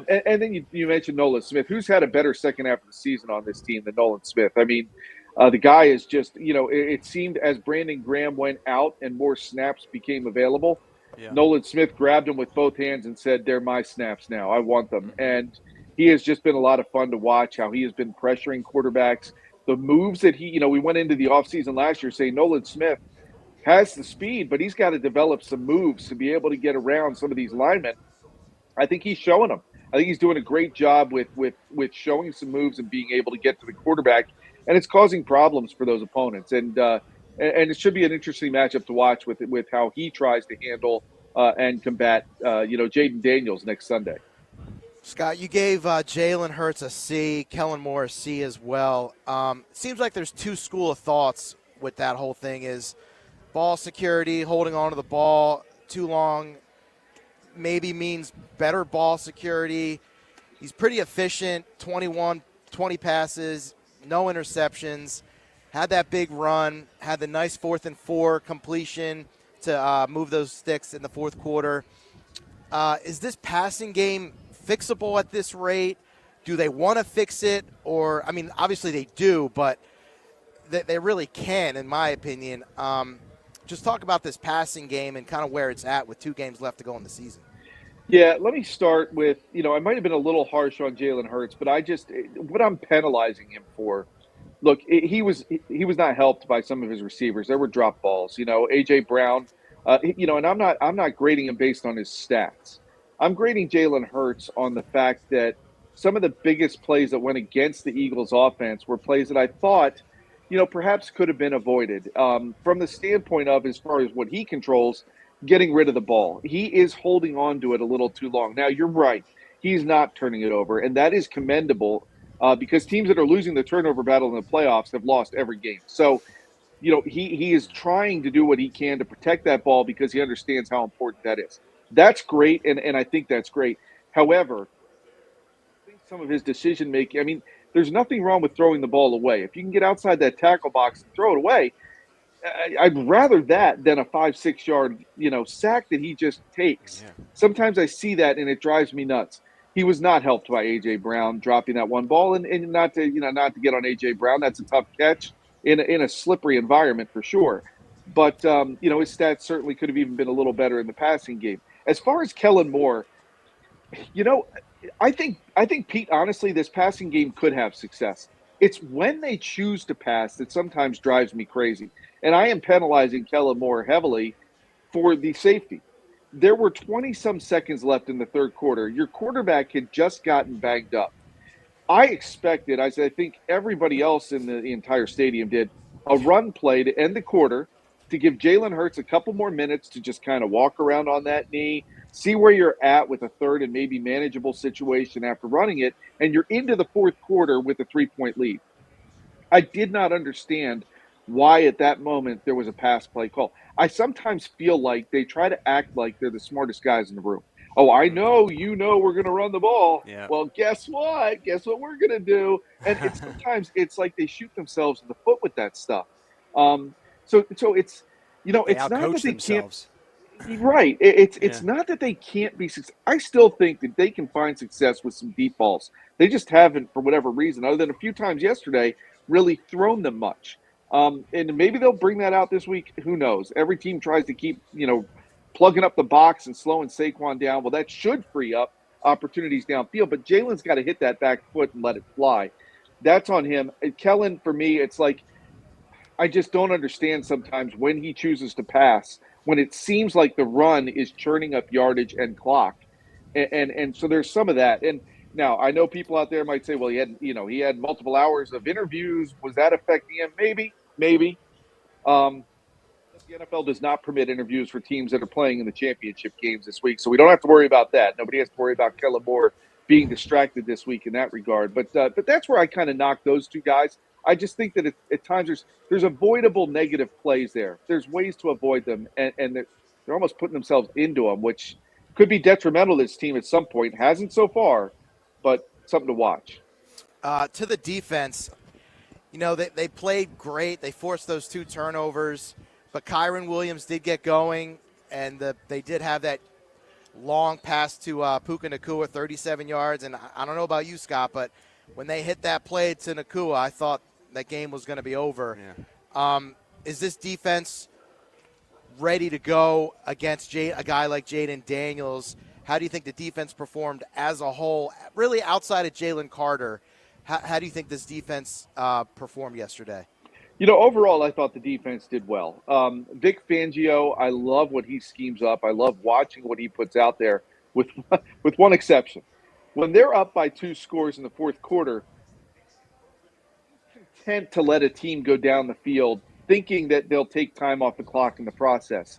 [SPEAKER 5] And then you mentioned Nolan Smith. Who's had a better second half of the season on this team than Nolan Smith? I mean, the guy is just, it seemed as Brandon Graham went out and more snaps became available, Nolan Smith grabbed him with both hands and said, "They're my snaps now. I want them." And he has just been a lot of fun to watch how he has been pressuring quarterbacks. The moves that we went into the offseason last year saying Nolan Smith has the speed, but he's got to develop some moves to be able to get around some of these linemen. I think he's showing them. I think he's doing a great job with showing some moves and being able to get to the quarterback, and it's causing problems for those opponents. And it should be an interesting matchup to watch with how he tries to handle and combat Jaden Daniels next Sunday.
[SPEAKER 8] Scott, you gave Jalen Hurts a C, Kellen Moore a C as well. Seems like there's 2 school of thoughts with that whole thing is ball security, holding on to the ball too long maybe means better ball security. He's pretty efficient, 20 passes, no interceptions, had that big run, had the nice 4th and 4 completion to move those sticks in the fourth quarter. Is this passing game fixable at this rate? Do they want to fix it? Or, I mean, obviously they do, but they really can, in my opinion. Just talk about this passing game and kind of where it's at with 2 games left to go in the season.
[SPEAKER 5] Yeah, let me start with, I might have been a little harsh on Jalen Hurts, but what I'm penalizing him for, look, he was not helped by some of his receivers. There were drop balls, A.J. Brown, and I'm not grading him based on his stats. I'm grading Jalen Hurts on the fact that some of the biggest plays that went against the Eagles offense were plays that I thought, perhaps could have been avoided from the standpoint of, as far as what he controls, getting rid of the ball. He is holding on to it a little too long. Now, you're right. He's not turning it over, and that is commendable because teams that are losing the turnover battle in the playoffs have lost every game. So, he is trying to do what he can to protect that ball because he understands how important that is. That's great, and I think that's great. However, some of his decision making. I mean, there's nothing wrong with throwing the ball away. If you can get outside that tackle box and throw it away, I'd rather that than a 5-6 yard, sack that he just takes.
[SPEAKER 6] Yeah.
[SPEAKER 5] Sometimes I see that and it drives me nuts. He was not helped by AJ Brown dropping that one ball, and not to get on AJ Brown. That's a tough catch in a slippery environment for sure. But his stats certainly could have even been a little better in the passing game. As far as Kellen Moore, I think Pete, honestly, this passing game could have success. It's when they choose to pass that sometimes drives me crazy. And I am penalizing Kellen Moore heavily for the safety. There were 20-some seconds left in the third quarter. Your quarterback had just gotten banged up. I expected, as I think everybody else in the entire stadium did, a run play to end the quarter to give Jalen Hurts a couple more minutes to just kind of walk around on that knee, see where you're at with a third and maybe manageable situation after running it, and you're into the fourth quarter with a 3-point lead. I did not understand why at that moment there was a pass play call. I sometimes feel like they try to act like they're the smartest guys in the room. Oh, I know, we're going to run the ball.
[SPEAKER 6] Yeah.
[SPEAKER 5] Well, guess what? Guess what we're going to do? And sometimes it's like they shoot themselves in the foot with that stuff. So it's, it's not that they
[SPEAKER 6] themselves.
[SPEAKER 5] can't. Right. It's not that they can't be successful. I still think that they can find success with some deep balls. They just haven't, for whatever reason, other than a few times yesterday, really thrown them much. And maybe they'll bring that out this week. Who knows? Every team tries to keep, plugging up the box and slowing Saquon down. Well, that should free up opportunities downfield. But Jalen's got to hit that back foot and let it fly. That's on him. And Kellen, for me, it's like I just don't understand sometimes when he chooses to pass, when it seems like the run is churning up yardage and clock. And so there's some of that. And now I know people out there might say, well, he had multiple hours of interviews. Was that affecting him? Maybe. The NFL does not permit interviews for teams that are playing in the championship games this week, so we don't have to worry about that. Nobody has to worry about Kellen Moore being distracted this week in that regard. But that's where I kind of knock those two guys. I just think that at times there's avoidable negative plays there. There's ways to avoid them, and they're almost putting themselves into them, which could be detrimental to this team at some point. Hasn't so far, but something to watch.
[SPEAKER 7] To the defense, they played great. They forced those 2 turnovers, but Kyron Williams did get going, and they did have that long pass to Puka Nacua, 37 yards. And I don't know about you, Scott, but when they hit that play to Nacua, I thought that game was going to be over.
[SPEAKER 6] Yeah.
[SPEAKER 7] Is this defense ready to go against a guy like Jaden Daniels? How do you think the defense performed as a whole, really outside of Jalen Carter? How do you think this defense performed yesterday?
[SPEAKER 5] Overall, I thought the defense did well. Vic Fangio, I love what he schemes up. I love watching what he puts out there, with one exception. When they're up by 2 scores in the fourth quarter, content to let a team go down the field, thinking that they'll take time off the clock in the process.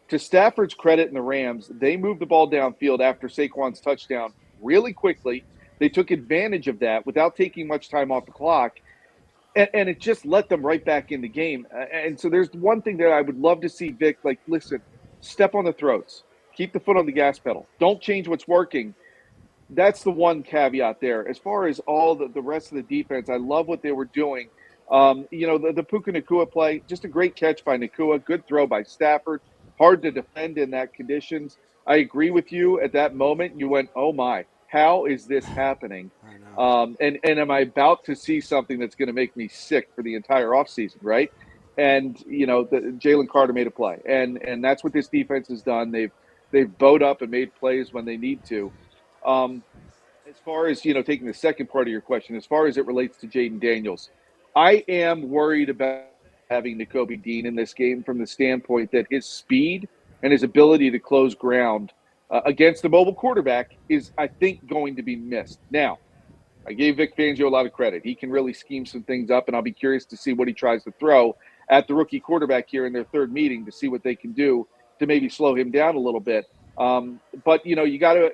[SPEAKER 5] To Stafford's credit in the Rams, they moved the ball downfield after Saquon's touchdown really quickly. They took advantage of that without taking much time off the clock, and it just let them right back in the game. And so there's one thing that I would love to see Vic, listen, step on the throats. Keep the foot on the gas pedal. Don't change what's working. That's the one caveat there. As far as all the rest of the defense, I love what they were doing. The Puka Nacua play, just a great catch by Nacua, good throw by Stafford. Hard to defend in that conditions. I agree with you. At that moment, you went, oh my, how is this happening? And am I about to see something that's going to make me sick for the entire offseason, right? And, Jalen Carter made a play. And that's what this defense has done. They've bowed up and made plays when they need to. As far as, taking the second part of your question, as far as it relates to Jaden Daniels, I am worried about having Nakobe Dean in this game from the standpoint that his speed and his ability to close ground against the mobile quarterback is, I think, going to be missed. Now, I gave Vic Fangio a lot of credit. He can really scheme some things up, and I'll be curious to see what he tries to throw at the rookie quarterback here in their third meeting to see what they can do to maybe slow him down a little bit. But you got to.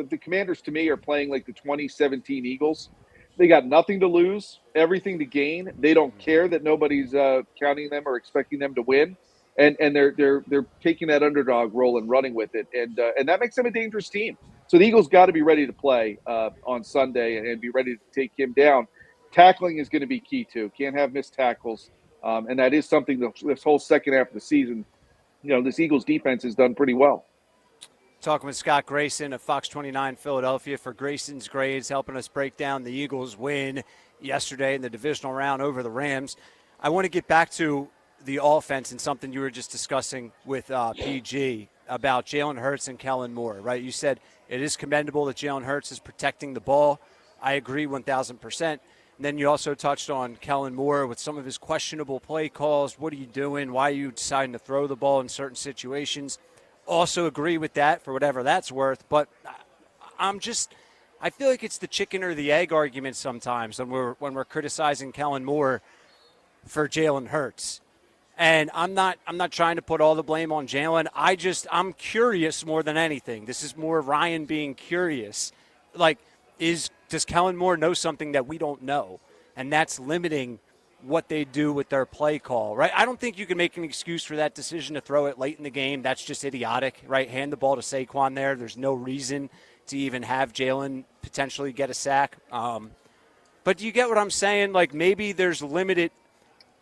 [SPEAKER 5] The Commanders to me are playing like the 2017 Eagles. They got nothing to lose, everything to gain. They don't care that nobody's counting them or expecting them to win, and they're taking that underdog role and running with it, and that makes them a dangerous team. So the Eagles got to be ready to play on Sunday and be ready to take him down. Tackling is going to be key too. Can't have missed tackles, and that is something this whole second half of the season. This Eagles defense has done pretty well.
[SPEAKER 6] Talking with Scott Grayson of Fox 29 Philadelphia for Grayson's Grades, helping us break down the Eagles' win yesterday in the divisional round over the Rams. I want to get back to the offense and something you were just discussing with PG about Jalen Hurts and Kellen Moore, right? You said it is commendable that Jalen Hurts is protecting the ball. I agree 1,000%. And then you also touched on Kellen Moore with some of his questionable play calls. What are you doing? Why are you deciding to throw the ball in certain situations? Also agree with that for whatever that's worth. But I feel like it's the chicken or the egg argument sometimes when we're criticizing Kellen Moore for Jalen Hurts. And I'm not trying to put all the blame on Jalen. I'm curious more than anything. This is more Ryan being curious. Like, does Kellen Moore know something that we don't know? And that's limiting what they do with their play call, right? I don't think you can make an excuse for that decision to throw it late in the game. That's just idiotic, right? Hand the ball to Saquon there. There's no reason to even have Jalen potentially get a sack. But do you get what I'm saying? Like, maybe there's limited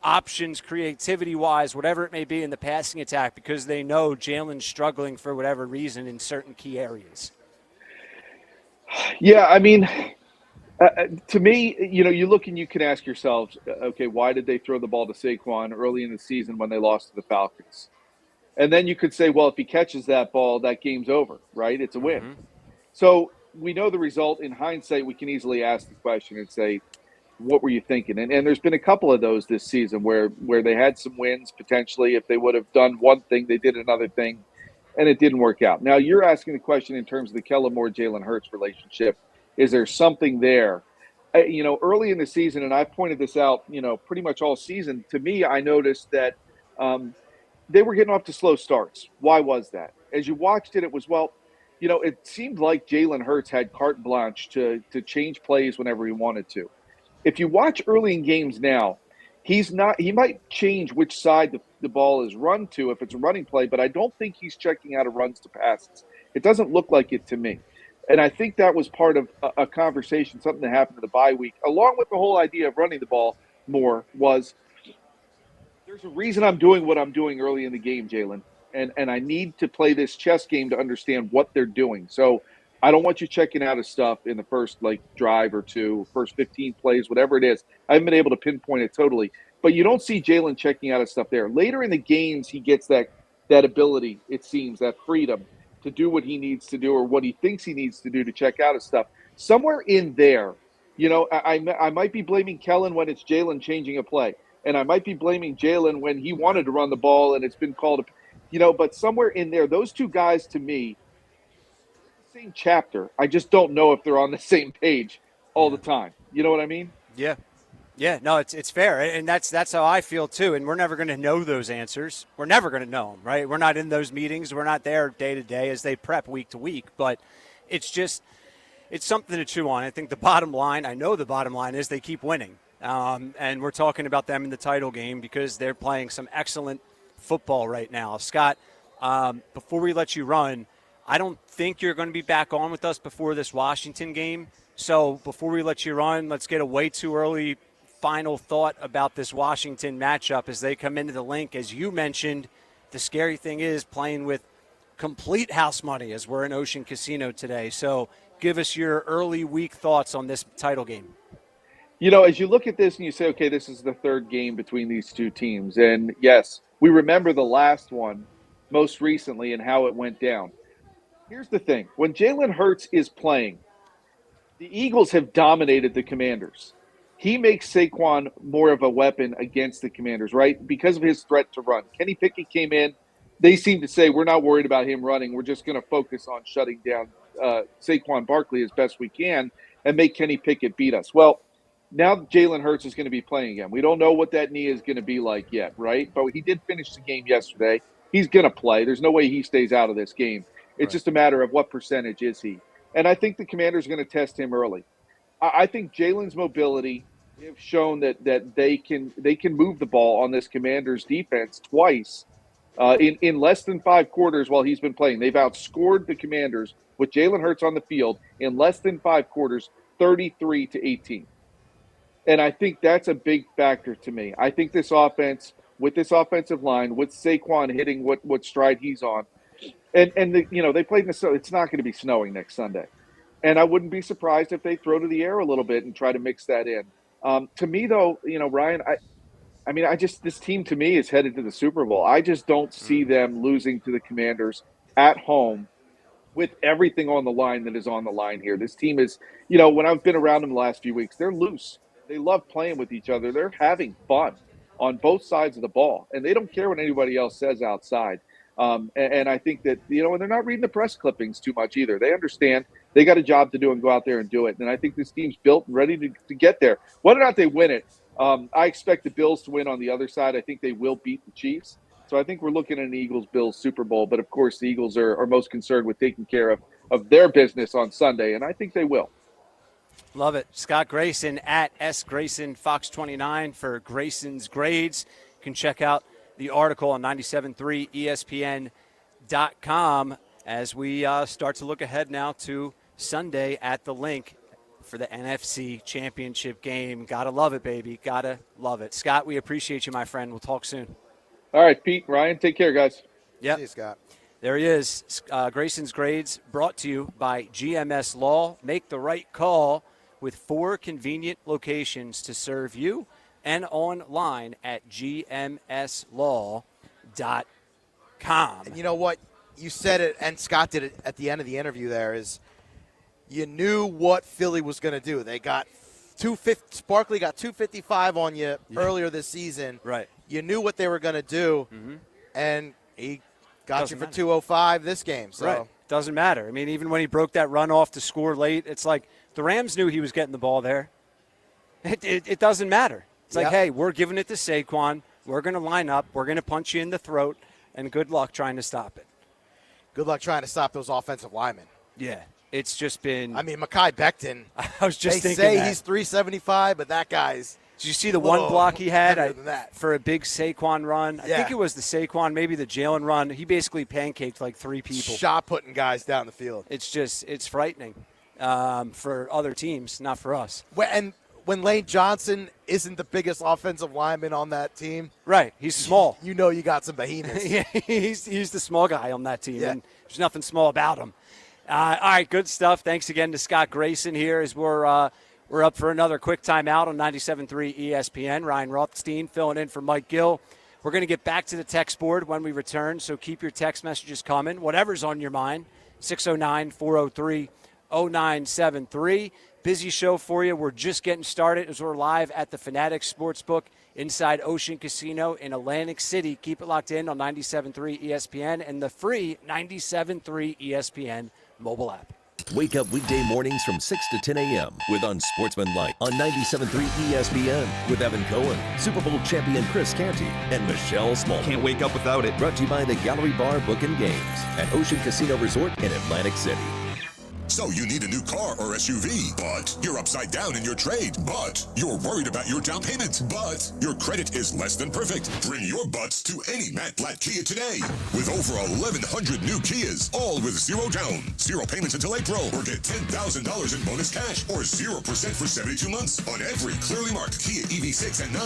[SPEAKER 6] options creativity-wise, whatever it may be in the passing attack, because they know Jalen's struggling for whatever reason in certain key areas.
[SPEAKER 5] Yeah, I mean, to me, you look and you can ask yourselves, okay, why did they throw the ball to Saquon early in the season when they lost to the Falcons? And then you could say, well, if he catches that ball, that game's over, right? It's a win. Mm-hmm. So we know the result. In hindsight, we can easily ask the question and say, what were you thinking? And there's been a couple of those this season where they had some wins potentially. If they would have done one thing, they did another thing, and it didn't work out. Now, you're asking the question in terms of the Kellen Moore-Jalen Hurts relationship. Is there something there? Early in the season, and I've pointed this out, pretty much all season, to me, I noticed that they were getting off to slow starts. Why was that? As you watched it, it was, it seemed like Jalen Hurts had carte blanche to change plays whenever he wanted to. If you watch early in games now, he might change which side the ball is run to if it's a running play, but I don't think he's checking out of runs to passes. It doesn't look like it to me. And I think that was part of a conversation, something that happened in the bye week, along with the whole idea of running the ball more, was there's a reason I'm doing what I'm doing early in the game, Jalen. And I need to play this chess game to understand what they're doing. So I don't want you checking out of stuff in the first drive or two, first 15 plays, whatever it is. I haven't been able to pinpoint it totally. But you don't see Jalen checking out of stuff there. Later in the games, he gets that ability, it seems, that freedom to do what he needs to do or what he thinks he needs to do to check out of stuff. Somewhere in there, I might be blaming Kellen when it's Jalen changing a play. And I might be blaming Jalen when he wanted to run the ball and it's been called, but somewhere in there, those two guys to me, same chapter. I just don't know if they're on the same page all the time. You know what I mean?
[SPEAKER 6] Yeah. Yeah, no, it's fair, and that's how I feel too. And we're never going to know those answers. We're never going to know them, right? We're not in those meetings. We're not there day to day as they prep week to week. But it's something to chew on. I think the bottom line is they keep winning, and we're talking about them in the title game because they're playing some excellent football right now. Scott, before we let you run, I don't think you're going to be back on with us before this Washington game. So before we let you run, let's get a way too early final thought about this Washington matchup as they come into the link. As you mentioned, the scary thing is playing with complete house money as we're in Ocean Casino today. So give us your early week thoughts on this title game.
[SPEAKER 5] As you look at this and you say, okay, this is the third game between these two teams. And yes, we remember the last one most recently and how it went down. Here's the thing. When Jalen Hurts is playing, the Eagles have dominated the Commanders. He makes Saquon more of a weapon against the Commanders, right? Because of his threat to run. Kenny Pickett came in. They seem to say, we're not worried about him running. We're just going to focus on shutting down Saquon Barkley as best we can and make Kenny Pickett beat us. Well, now Jalen Hurts is going to be playing again. We don't know what that knee is going to be like yet, right? But he did finish the game yesterday. He's going to play. There's no way he stays out of this game. It's just a matter of what percentage is he. And I think the Commanders are going to test him early. I think Jalen's mobility have shown that they can move the ball on this Commanders defense twice In less than 5 quarters while he's been playing, they've outscored the Commanders with Jalen Hurts on the field in less than 5 quarters, 33-18. And I think that's a big factor to me. I think this offense, with this offensive line, with Saquon hitting what stride he's on, and they played in the snow. It's not going to be snowing next Sunday. And I wouldn't be surprised if they throw to the air a little bit and try to mix that in. To me, though, Ryan, this team to me is headed to the Super Bowl. I just don't see them losing to the Commanders at home with everything on the line that is on the line here. This team is, when I've been around them the last few weeks, they're loose. They love playing with each other. They're having fun on both sides of the ball, and they don't care what anybody else says outside. And I think that, and they're not reading the press clippings too much either. They understand they got a job to do and go out there and do it. And I think this team's built and ready to get there. Whether or not they win it, I expect the Bills to win on the other side. I think they will beat the Chiefs. So I think we're looking at an Eagles-Bills Super Bowl. But, of course, the Eagles are most concerned with taking care of their business on Sunday, and I think they will.
[SPEAKER 6] Love it. Scott Grayson at S. Grayson Fox 29 for Grayson's Grades. You can check out the article on 973ESPN.com as we start to look ahead now to Sunday at the Link for the NFC Championship game. Gotta love it, baby. Gotta love it. Scott, we appreciate you, my friend. We'll talk soon.
[SPEAKER 5] All right, Pete, Ryan, take care, guys.
[SPEAKER 6] Yep.
[SPEAKER 7] See you, Scott.
[SPEAKER 6] There he is. Grayson's Grades brought to you by GMS Law. Make the right call with 4 convenient locations to serve you and online at gmslaw.com.
[SPEAKER 7] And you know what? You said it, and Scott did it at the end of the interview there, is you knew what Philly was going to do. They got Sparkley got 255 on you earlier this season.
[SPEAKER 6] Right.
[SPEAKER 7] You knew what they were going to do, and he got you for 205 this game. So.
[SPEAKER 6] Right. Doesn't matter. I mean, even when he broke that run off to score late, it's like the Rams knew he was getting the ball there. It doesn't matter. It's like, hey, we're giving it to Saquon. We're going to line up. We're going to punch you in the throat, and good luck trying to stop it.
[SPEAKER 7] Good luck trying to stop those offensive linemen.
[SPEAKER 6] Yeah, it's just been.
[SPEAKER 7] I mean, Mekhi Becton.
[SPEAKER 6] I was just thinking
[SPEAKER 7] they say
[SPEAKER 6] that.
[SPEAKER 7] he's 375, but that guy's.
[SPEAKER 6] Did you see the one block he had
[SPEAKER 7] that.
[SPEAKER 6] for a big Saquon run? I think it was the Saquon, maybe the Jalen run. He basically pancaked like 3 people.
[SPEAKER 7] Shot putting guys down the field.
[SPEAKER 6] It's frightening for other teams, not for us.
[SPEAKER 7] And when Lane Johnson isn't the biggest offensive lineman on that team.
[SPEAKER 6] Right, he's small.
[SPEAKER 7] You know you got some behemoths.
[SPEAKER 6] Yeah, he's the small guy on that team, and there's nothing small about him. All right, good stuff. Thanks again to Scott Grayson here as we're up for another quick timeout on 97.3 ESPN. Ryan Rothstein filling in for Mike Gill. We're going to get back to the text board when we return, so keep your text messages coming. Whatever's on your mind, 609-403-0973. Busy show for you. We're just getting started as we're live at the Fanatics Sportsbook inside Ocean Casino in Atlantic City. Keep it locked in on 97.3 ESPN and the free 97.3 ESPN mobile app.
[SPEAKER 1] Wake up weekday mornings from 6 to 10 a.m. with Unsportsmanlike on 97.3 ESPN with Evan Cohen, Super Bowl champion Chris Canty, and Michelle Small.
[SPEAKER 9] Can't wake up without it.
[SPEAKER 1] Brought to you by the Gallery Bar Book and Games at Ocean Casino Resort in Atlantic City.
[SPEAKER 10] So you need a new car or SUV, but you're upside down in your trade, but you're worried about your down payment, but your credit is less than perfect. Bring your butts to any Matt Blatt Kia today. With over 1,100 new Kias, all with 0 down, 0 payments until April, or get $10,000 in bonus cash, or 0% for 72 months on every clearly marked Kia EV6 and 9.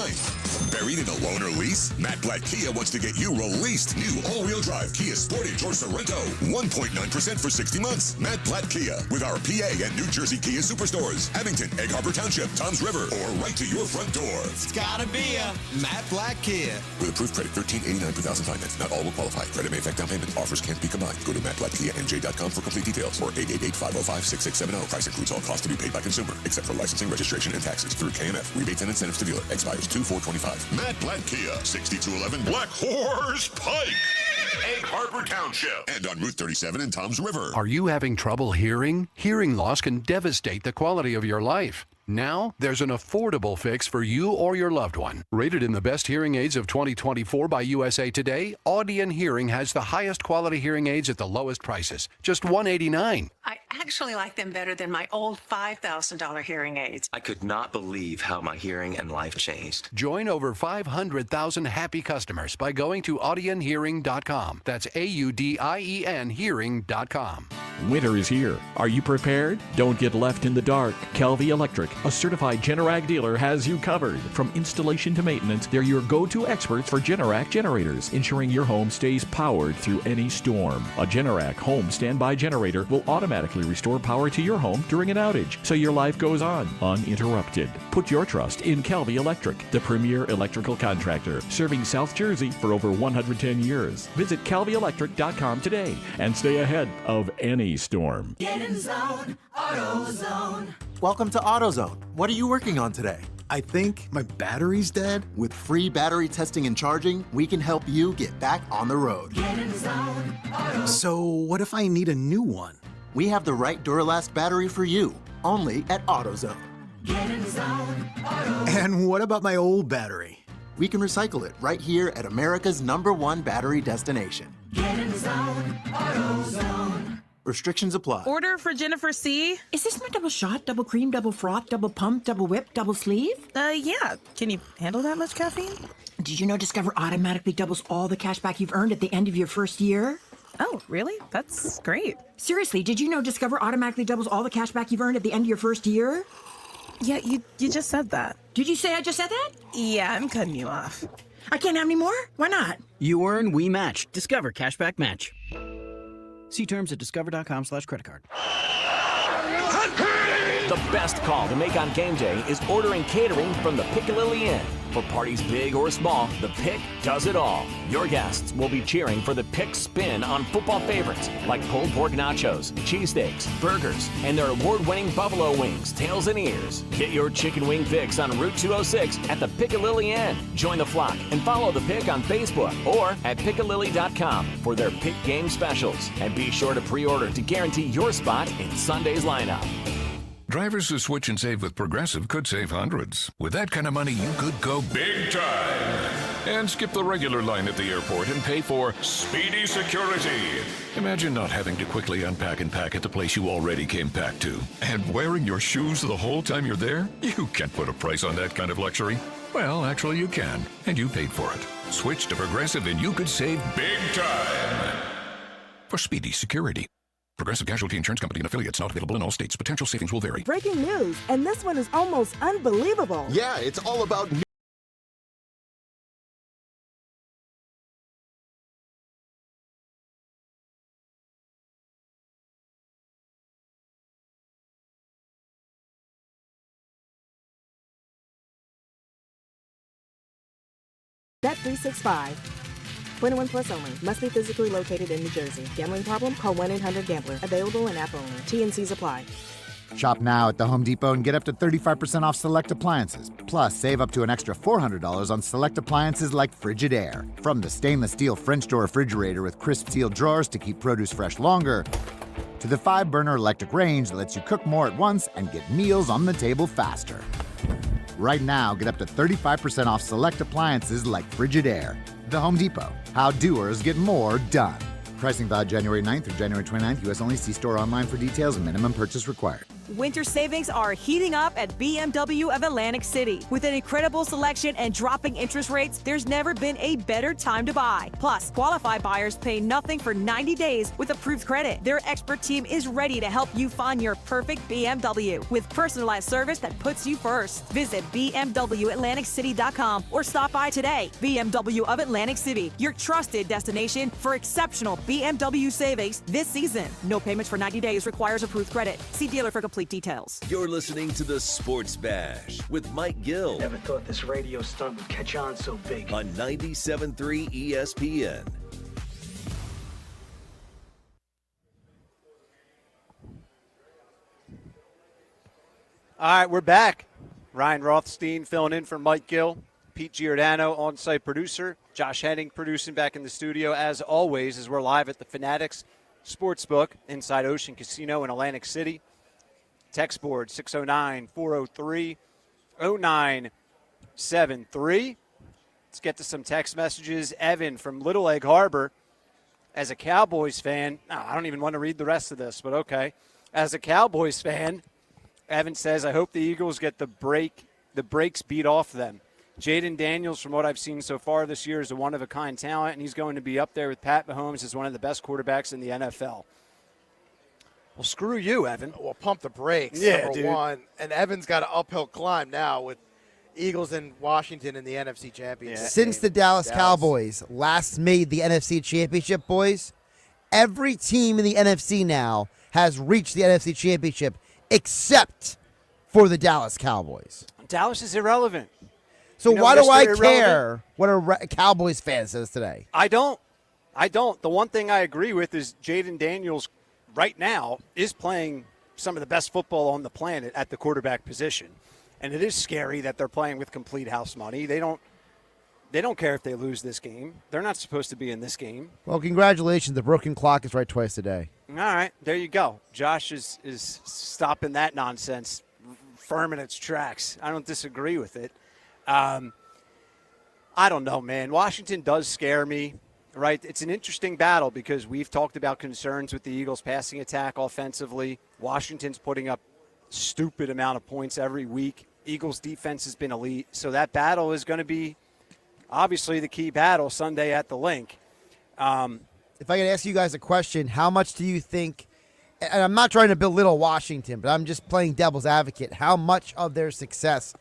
[SPEAKER 10] Buried in a loan or lease? Matt Blatt Kia wants to get you released new all-wheel drive Kia Sportage or Sorento. 1.9% for 60 months. Matt Blatt Kia. With our PA and New Jersey Kia superstores, Abington, Egg Harbor Township, Toms River, or right to your front door.
[SPEAKER 9] It's gotta be a Matt Blatt Kia.
[SPEAKER 10] With approved credit, $13.89 per thousand finance. Not all will qualify. Credit may affect down payment. Offers can't be combined. Go to mattblattkianj.com for complete details or 888-505-6670. Price includes all costs to be paid by consumer, except for licensing, registration, and taxes through KMF. Rebates and incentives to dealer. Expires 2/4/25. Matt Blatt Kia, 6211 Black Horse Pike, Egg Harbor Township, and on Route 37 in Toms River.
[SPEAKER 11] Are you having trouble hearing? Hearing loss can devastate the quality of your life.
[SPEAKER 2] Now, there's an affordable fix for you or your loved one. Rated in the best hearing aids of 2024 by USA Today, Audion Hearing has the highest quality hearing aids at the lowest prices. Just $189.
[SPEAKER 11] I actually like them better than my old $5,000 hearing aids.
[SPEAKER 23] I could not believe how my hearing and life changed.
[SPEAKER 2] Join over 500,000 happy customers by going to audionhearing.com. That's AUDIEN hearing.com.
[SPEAKER 24] Winter is here. Are you prepared? Don't get left in the dark. Kelvy Electric, a certified Generac dealer, has you covered. From installation to maintenance, they're your go-to experts for Generac generators, ensuring your home stays powered through any storm. A Generac home standby generator will automatically restore power to your home during an outage, so your life goes on uninterrupted. Put your trust in Kelvy Electric, the premier electrical contractor, serving South Jersey for over 110 years. Visit KelvyElectric.com today and stay ahead of any storm.
[SPEAKER 25] Get in zone, AutoZone.
[SPEAKER 26] Welcome to AutoZone. What are you working on today? I think my battery's dead. With free battery testing and charging, we can help you get back on the road.
[SPEAKER 25] Get in zone, AutoZone.
[SPEAKER 26] So what if I need a new one? We have the right Duralast battery for you, only at AutoZone.
[SPEAKER 25] Get in zone, AutoZone.
[SPEAKER 26] And what about my old battery? We can recycle it right here at America's #1 battery destination.
[SPEAKER 25] Get in zone, AutoZone.
[SPEAKER 26] Restrictions apply.
[SPEAKER 27] Order for Jennifer C.
[SPEAKER 28] Is this my double shot, double cream, double froth, double pump, double whip, double sleeve?
[SPEAKER 27] Yeah. Can you handle that much caffeine?
[SPEAKER 28] Did you know Discover automatically doubles all the cash back you've earned at the end of your first year?
[SPEAKER 27] Oh, really? That's great.
[SPEAKER 28] Seriously, did you know Discover automatically doubles all the cash back you've earned at the end of your first year?
[SPEAKER 27] Yeah, you just said that.
[SPEAKER 28] Did you say I just said that?
[SPEAKER 27] Yeah, I'm cutting you off.
[SPEAKER 28] I can't have any more? Why not?
[SPEAKER 29] You earn, we match. Discover Cashback Match. See terms at discover.com/creditcard.
[SPEAKER 19] The best call to make on game day is ordering catering from the Piccalilli Inn. For parties big or small, the Pick does it all. Your guests will be cheering for the Pick spin on football favorites like pulled pork nachos, cheesesteaks, burgers, and their award-winning buffalo wings, tails, and ears. Get your chicken wing fix on Route 206 at the Piccalilli Inn. Join the flock and follow the Pick on Facebook or at Piccalilli.com for their Pick game specials. And be sure to pre-order to guarantee your spot in Sunday's lineup.
[SPEAKER 30] Drivers who switch and save with Progressive could save hundreds. With that kind of money, you could go big time and skip the regular line at the airport and pay for speedy security. Imagine not having to quickly unpack and pack at the place you already came packed to. And wearing your shoes the whole time you're there? You can't put a price on that kind of luxury. Well, actually you can, and you paid for it. Switch to Progressive and you could save big time for speedy security. Progressive Casualty Insurance Company and affiliates, not available in all states. Potential savings will vary.
[SPEAKER 31] Breaking news, and this one is almost unbelievable.
[SPEAKER 32] Yeah, it's all about
[SPEAKER 31] Bet365. 21 plus only. Must be physically located in New Jersey. Gambling problem? Call 1-800-GAMBLER. Available in app only. T&Cs apply.
[SPEAKER 33] Shop now at the Home Depot and get up to 35% off select appliances. Plus, save up to an extra $400 on select appliances like Frigidaire. From the stainless steel French door refrigerator with crisp steel drawers to keep produce fresh longer, to the 5-burner electric range that lets you cook more at once and get meals on the table faster. Right now, get up to 35% off select appliances like Frigidaire. The Home Depot. How doers get more done. Pricing valid January 9th through January 29th. U.S. only. See store online for details and minimum purchase required.
[SPEAKER 34] Winter savings are heating up at BMW of Atlantic City. With an incredible selection and dropping interest rates, there's never been a better time to buy. Plus, qualified buyers pay nothing for 90 days with approved credit. Their expert team is ready to help you find your perfect BMW with personalized service that puts you first. Visit BMWAtlanticCity.com or stop by today. BMW of Atlantic City, your trusted destination for exceptional BMW savings this season. No payments for 90 days requires approved credit. See dealer for complete details.
[SPEAKER 1] You're listening to the Sports Bash with Mike Gill.
[SPEAKER 35] Never thought this radio stunt would catch on so big.
[SPEAKER 1] On 97.3 ESPN.
[SPEAKER 6] All right, we're back. Ryan Rothstein filling in for Mike Gill. Pete Giordano, on-site producer. Josh Henning producing back in the studio, as always, as we're live at the Fanatics Sportsbook inside Ocean Casino in Atlantic City. Text board 609-403-0973. Let's get to some text messages. Evan from Little Egg Harbor. As a Cowboys fan, I don't even want to read the rest of this, but okay. As a Cowboys fan, Evan says, I hope the Eagles get the brakes beat off them. Jaden Daniels, from what I've seen so far this year, is a one-of-a-kind talent, and he's going to be up there with Pat Mahomes as one of the best quarterbacks in the NFL. Well, screw you, Evan.
[SPEAKER 7] Well, pump the brakes, number
[SPEAKER 6] dude.
[SPEAKER 7] one. And Evan's got an uphill climb now with Eagles and Washington in the NFC Championship.
[SPEAKER 3] Since the Dallas Cowboys last made the NFC Championship, boys, every team in the NFC now has reached the NFC Championship except for the Dallas Cowboys.
[SPEAKER 6] Dallas is irrelevant.
[SPEAKER 3] So
[SPEAKER 6] You know,
[SPEAKER 3] why do
[SPEAKER 6] Mr.
[SPEAKER 3] I
[SPEAKER 6] Irrelevant?
[SPEAKER 3] care what a Cowboys fan says today?
[SPEAKER 6] I don't. The one thing I agree with is Jaden Daniels right now is playing some of the best football on the planet at the quarterback position. And it is scary that they're playing with complete house money. They don't care if they lose this game. They're not supposed to be in this game.
[SPEAKER 3] Well, congratulations. The broken clock is right twice a day.
[SPEAKER 6] All right, there you go. Josh is stopping that nonsense firm in its tracks. I don't disagree with it. I don't know, man. Washington does scare me, right? It's an interesting battle because we've talked about concerns with the Eagles' passing attack offensively. Washington's putting up stupid amount of points every week. Eagles' defense has been elite, so that battle is going to be obviously the key battle Sunday at the Link.
[SPEAKER 3] If I could ask you guys a question, how much do you think, and I'm not trying to belittle Washington, but I'm just playing devil's advocate, how much of their success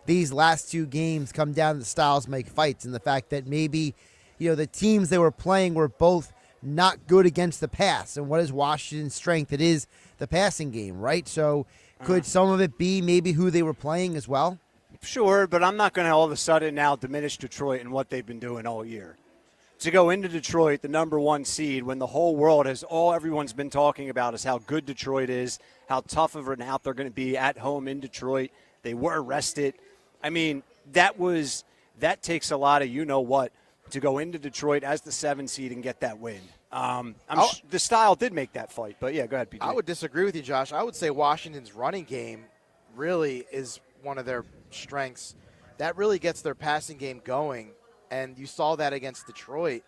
[SPEAKER 3] these last two games come down to styles make fights and the fact that maybe, the teams they were playing were both not good against the pass. And what is Washington's strength? It is the passing game, right? So could some of it be maybe who they were playing as well?
[SPEAKER 6] Sure, but I'm not going to all of a sudden now diminish Detroit and what they've been doing all year. To go into Detroit, the number one seed, when the whole world everyone's been talking about is how good Detroit is, how tough of an out they're going to be at home in Detroit. They were rested. I mean, that takes a lot of you-know-what to go into Detroit as the 7 seed and get that win. The style did make that fight, but yeah, go ahead, PJ.
[SPEAKER 7] I would disagree with you, Josh. I would say Washington's running game really is one of their strengths. That really gets their passing game going, and you saw that against Detroit.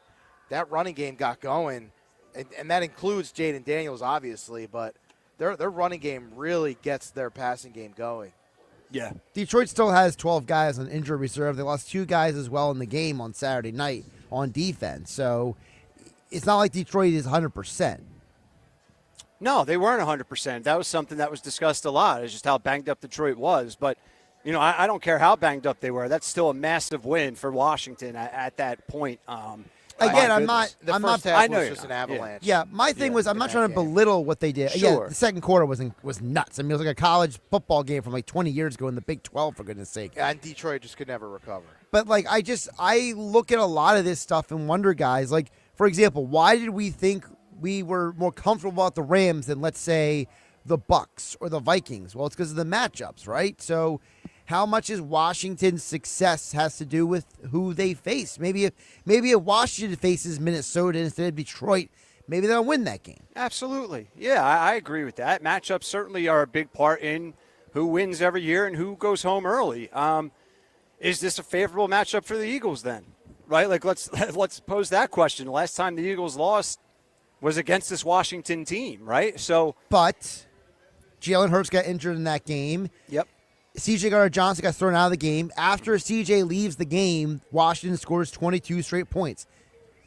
[SPEAKER 7] That running game got going, and that includes Jaden Daniels, obviously, but their running game really gets their passing game going.
[SPEAKER 6] Yeah.
[SPEAKER 3] Detroit still has 12 guys on injury reserve. They lost 2 guys as well in the game on Saturday night on defense. So it's not like Detroit is 100%.
[SPEAKER 6] No, they weren't 100%. That was something that was discussed a lot. It's just how banged up Detroit was. But, I don't care how banged up they were. That's still a massive win for Washington at that point.
[SPEAKER 3] Again, I'm not.
[SPEAKER 7] I know just an avalanche.
[SPEAKER 3] Yeah, my thing was I'm not trying to belittle what they did.
[SPEAKER 6] Sure.
[SPEAKER 3] Yeah, the second quarter was nuts. I mean, it was like a college football game from like 20 years ago in the Big 12, for goodness sake.
[SPEAKER 7] Yeah, and Detroit just could never recover.
[SPEAKER 3] But I look at a lot of this stuff and wonder, guys. Like, for example, why did we think we were more comfortable about the Rams than, let's say, the Bucks or the Vikings? Well, it's because of the matchups, right? So how much is Washington's success has to do with who they face? Maybe if Washington faces Minnesota instead of Detroit, maybe they'll win that game.
[SPEAKER 6] Absolutely. Yeah, I agree with that. Matchups certainly are a big part in who wins every year and who goes home early. Is this a favorable matchup for the Eagles then? Right? Like, let's pose that question. The last time the Eagles lost was against this Washington team, right?
[SPEAKER 3] But Jalen Hurts got injured in that game.
[SPEAKER 6] Yep.
[SPEAKER 3] C.J. Gardner-Johnson got thrown out of the game. After C.J. leaves the game, Washington scores 22 straight points.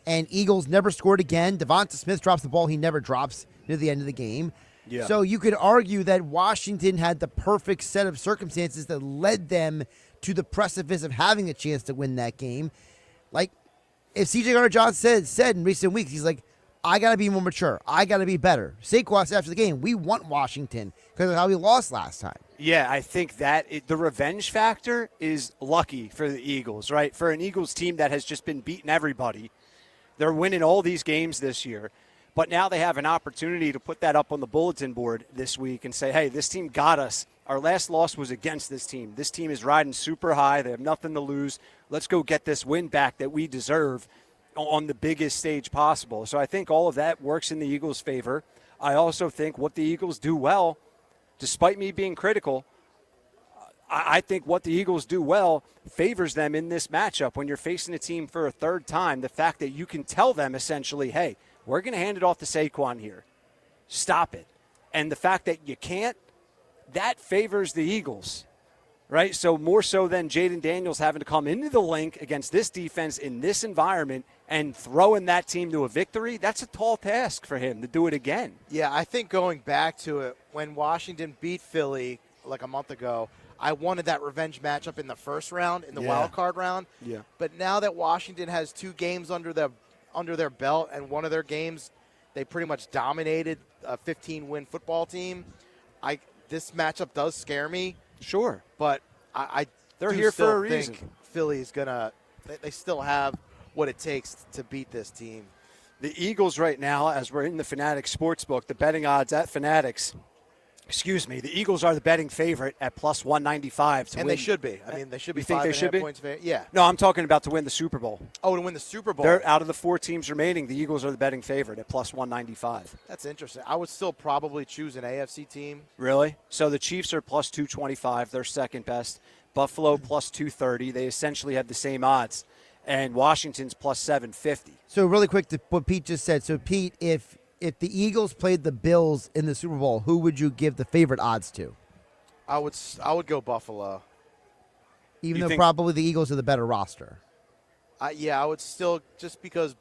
[SPEAKER 3] And Eagles never scored again. Devonta Smith drops the ball he never drops near the end of the game.
[SPEAKER 6] Yeah.
[SPEAKER 3] So you could argue that Washington had the perfect set of circumstances that led them to the precipice of having a chance to win that game. Like, if C.J. Gardner-Johnson said in recent weeks, he's like, I got to be more mature. I got to be better. Saquon said after the game, we want Washington because of how we lost last time.
[SPEAKER 6] Yeah, I think that the revenge factor is lucky for the Eagles, right? For an Eagles team that has just been beating everybody. They're winning all these games this year. But now they have an opportunity to put that up on the bulletin board this week and say, hey, this team got us. Our last loss was against this team. This team is riding super high. They have nothing to lose. Let's go get this win back that we deserve on the biggest stage possible. So I think all of that works in the Eagles' favor. I also think what the Eagles do well, despite me being critical, I think what the Eagles do well favors them in this matchup. When you're facing a team for a third time, the fact that you can tell them essentially, hey, we're going to hand it off to Saquon here. Stop it. And the fact that you can't, that favors the Eagles, right? So more so than Jaden Daniels having to come into the link against this defense in this environment and throwing that team to a victory, that's a tall task for him to do it again.
[SPEAKER 7] Yeah, I think going back to it, when Washington beat Philly like a month ago, I wanted that revenge matchup in the first round, in the wild card round.
[SPEAKER 6] Yeah.
[SPEAKER 7] But now that Washington has 2 games under their belt, and one of their games they pretty much dominated a 15-win football team, this matchup does scare me.
[SPEAKER 6] Sure.
[SPEAKER 7] But
[SPEAKER 6] they're here for a reason.
[SPEAKER 7] Philly's gonna. They still have what it takes to beat this team.
[SPEAKER 6] The Eagles right now, as we're in the Fanatics Sportsbook, the betting odds at Fanatics. The Eagles are the betting favorite at plus 195 to win.
[SPEAKER 7] And they should be. I mean, they should be.
[SPEAKER 6] You think they should be?
[SPEAKER 7] Points favorite. Yeah.
[SPEAKER 6] No, I'm talking about to win the Super Bowl.
[SPEAKER 7] Oh, to win the Super Bowl.
[SPEAKER 6] They're out of the 4 teams remaining. The Eagles are the betting favorite at plus 195.
[SPEAKER 7] That's interesting. I would still probably choose an AFC team.
[SPEAKER 6] Really? So the Chiefs are plus 225. They're second best. Buffalo plus 230. They essentially have the same odds. And Washington's plus 750.
[SPEAKER 3] So really quick to what Pete just said. So Pete, if the Eagles played the Bills in the Super Bowl, who would you give the favorite odds to?
[SPEAKER 7] I would go Buffalo.
[SPEAKER 3] Even though probably the Eagles are the better roster.
[SPEAKER 7] I would still, just because,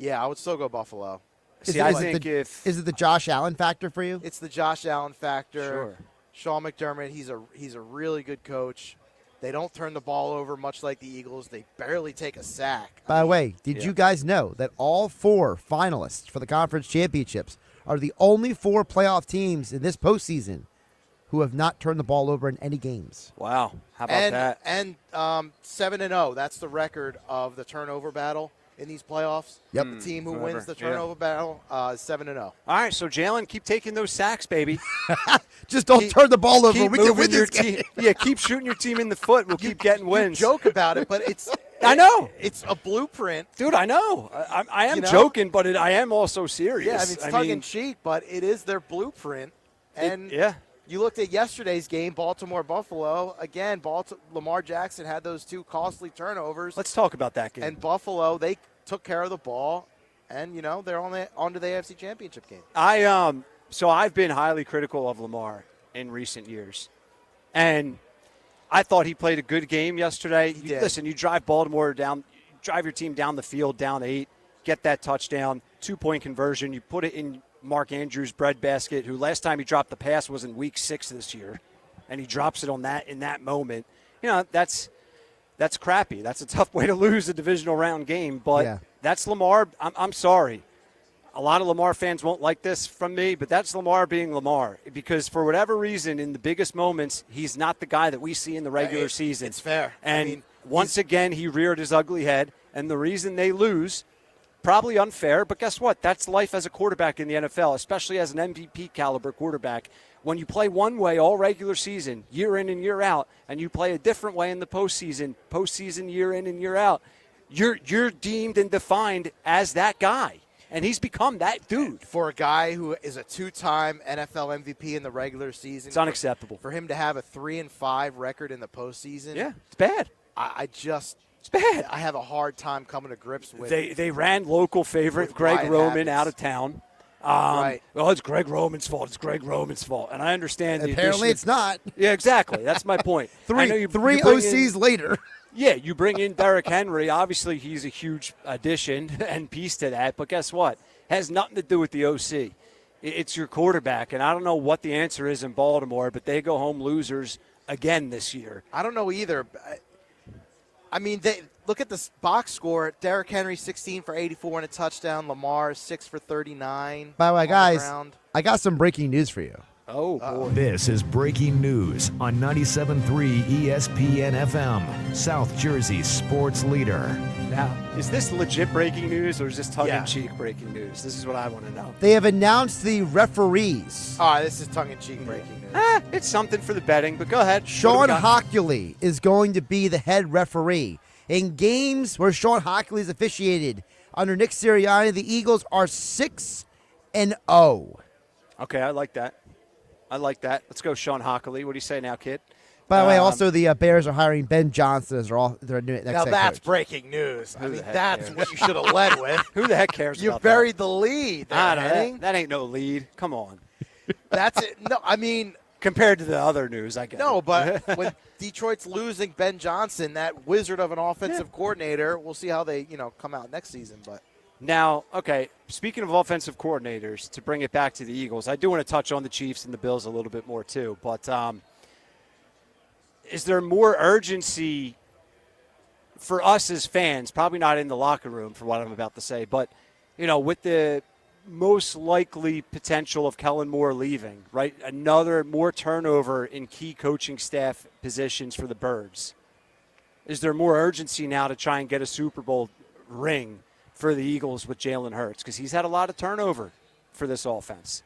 [SPEAKER 7] I would still go Buffalo.
[SPEAKER 3] Is it the Josh Allen factor for you?
[SPEAKER 7] It's the Josh Allen factor.
[SPEAKER 6] Sure.
[SPEAKER 7] Sean McDermott, he's a really good coach. They don't turn the ball over much like the Eagles. They barely take a sack.
[SPEAKER 3] By the way, did you guys know that all 4 finalists for the conference championships are the only 4 playoff teams in this postseason who have not turned the ball over in any games?
[SPEAKER 6] Wow. How about that?
[SPEAKER 7] And 7-0. That's the record of the turnover battle in these playoffs.
[SPEAKER 3] Yep.
[SPEAKER 7] The team who wins the turnover battle is 7-0.
[SPEAKER 6] All right, so Jalen, keep taking those sacks, baby.
[SPEAKER 3] Just don't turn the ball over.
[SPEAKER 6] Keep
[SPEAKER 3] We can win
[SPEAKER 6] your
[SPEAKER 3] this game.
[SPEAKER 6] team. Yeah, keep shooting your team in the foot. We'll keep getting wins.
[SPEAKER 7] You joke about it, but it's
[SPEAKER 6] I know.
[SPEAKER 7] It's a blueprint.
[SPEAKER 6] Dude, I know. I am joking, but I am also serious.
[SPEAKER 7] Yeah, I mean, it's tongue-in-cheek, but it is their blueprint. And you looked at yesterday's game, Baltimore-Buffalo. Again, Lamar Jackson had those 2 costly turnovers.
[SPEAKER 6] Let's talk about that game.
[SPEAKER 7] And Buffalo, they took care of the ball, and, they're on to the AFC Championship game.
[SPEAKER 6] So I've been highly critical of Lamar in recent years. And I thought he played a good game yesterday. Listen, you drive drive your team down the field, down 8, get that touchdown, 2-point conversion. You put it in Mark Andrews' breadbasket, who last time he dropped the pass was in week 6 this year, and he drops it in that moment. That's crappy. That's a tough way to lose a divisional round game, but that's Lamar. I'm sorry. A lot of Lamar fans won't like this from me, but that's Lamar being Lamar, because for whatever reason, in the biggest moments, he's not the guy that we see in the regular season.
[SPEAKER 7] It's fair.
[SPEAKER 6] And once again, he reared his ugly head, and the reason they lose, probably unfair, but guess what? That's life as a quarterback in the NFL, especially as an MVP caliber quarterback. When you play one way all regular season, year in and year out, and you play a different way in the postseason year in and year out, you're deemed and defined as that guy. And he's become that dude.
[SPEAKER 7] For a guy who is a 2-time NFL MVP in the regular season,
[SPEAKER 6] it's unacceptable.
[SPEAKER 7] For him to have a 3-5 record in the postseason,
[SPEAKER 6] it's bad.
[SPEAKER 7] It's
[SPEAKER 6] bad.
[SPEAKER 7] I have a hard time coming to grips with.
[SPEAKER 6] They ran local favorite Greg Roman out of town.
[SPEAKER 7] Right.
[SPEAKER 6] Well, it's Greg Roman's fault. It's Greg Roman's fault. And I understand.
[SPEAKER 3] Apparently, it's not.
[SPEAKER 6] Yeah, exactly. That's my point.
[SPEAKER 3] Three OCs later.
[SPEAKER 6] Yeah, you bring in Derrick Henry. Obviously, he's a huge addition and piece to that. But guess what? It has nothing to do with the OC. It's your quarterback. And I don't know what the answer is in Baltimore, but they go home losers again this year.
[SPEAKER 7] I don't know either. I mean, look at the box score. Derrick Henry, 16 for 84 and a touchdown. Lamar, 6 for 39.
[SPEAKER 3] By the way, guys, I got some breaking news for you.
[SPEAKER 6] Oh, boy.
[SPEAKER 4] This is breaking news on 97.3 ESPN FM, South Jersey's sports leader.
[SPEAKER 6] Now, is this legit breaking news or is this tongue-in-cheek breaking news? This is what I want to know.
[SPEAKER 3] They have announced the referees.
[SPEAKER 7] All right, this is tongue-in-cheek breaking news.
[SPEAKER 6] It's something for the betting, but go ahead.
[SPEAKER 3] Sean Hockley is going to be the head referee. In games where Sean Hockley is officiated under Nick Sirianni, the Eagles are 6-0.
[SPEAKER 6] Okay, I like that. I like that. Let's go, Sean Hockley. What do you say now, kid?
[SPEAKER 3] By the way, also the Bears are hiring Ben Johnson as their new next
[SPEAKER 7] Now
[SPEAKER 3] head
[SPEAKER 7] that's
[SPEAKER 3] coach.
[SPEAKER 7] breaking news.
[SPEAKER 6] Who
[SPEAKER 7] I
[SPEAKER 6] the
[SPEAKER 7] mean,
[SPEAKER 6] heck
[SPEAKER 7] that's
[SPEAKER 6] cares?
[SPEAKER 7] what you should have led with.
[SPEAKER 6] Who the heck cares
[SPEAKER 7] You
[SPEAKER 6] about
[SPEAKER 7] buried the lead. There,
[SPEAKER 6] that?
[SPEAKER 7] Henning.
[SPEAKER 6] That ain't no lead. Come on.
[SPEAKER 7] That's it. No, I mean,
[SPEAKER 6] compared to the other news, I guess.
[SPEAKER 7] No, but when Detroit's losing Ben Johnson, that wizard of an offensive coordinator, we'll see how they, come out next season. But
[SPEAKER 6] now, okay, speaking of offensive coordinators, to bring it back to the Eagles, I do want to touch on the Chiefs and the Bills a little bit more too. But is there more urgency for us as fans? Probably not in the locker room for what I'm about to say, but with the most likely potential of Kellen Moore leaving, right? More turnover in key coaching staff positions for the Birds. Is there more urgency now to try and get a Super Bowl ring for the Eagles with Jalen Hurts? Because he's had a lot of turnover for this offense.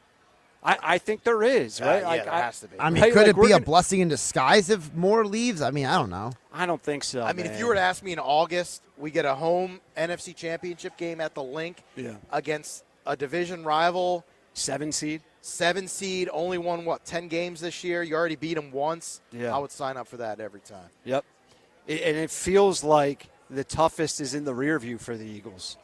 [SPEAKER 6] I think there is, right?
[SPEAKER 7] Yeah, there has to be.
[SPEAKER 3] I mean, could it be a blessing in disguise if Moore leaves? I mean, I don't know.
[SPEAKER 6] I don't think so.
[SPEAKER 7] I mean, if you were to ask me in August, we get a home NFC Championship game at the Link against a division rival.
[SPEAKER 6] 7 seed,
[SPEAKER 7] only won, 10 games this year? You already beat them once.
[SPEAKER 6] Yeah.
[SPEAKER 7] I would sign up for that every time.
[SPEAKER 6] Yep. And it feels like the toughest is in the rear view for the Eagles.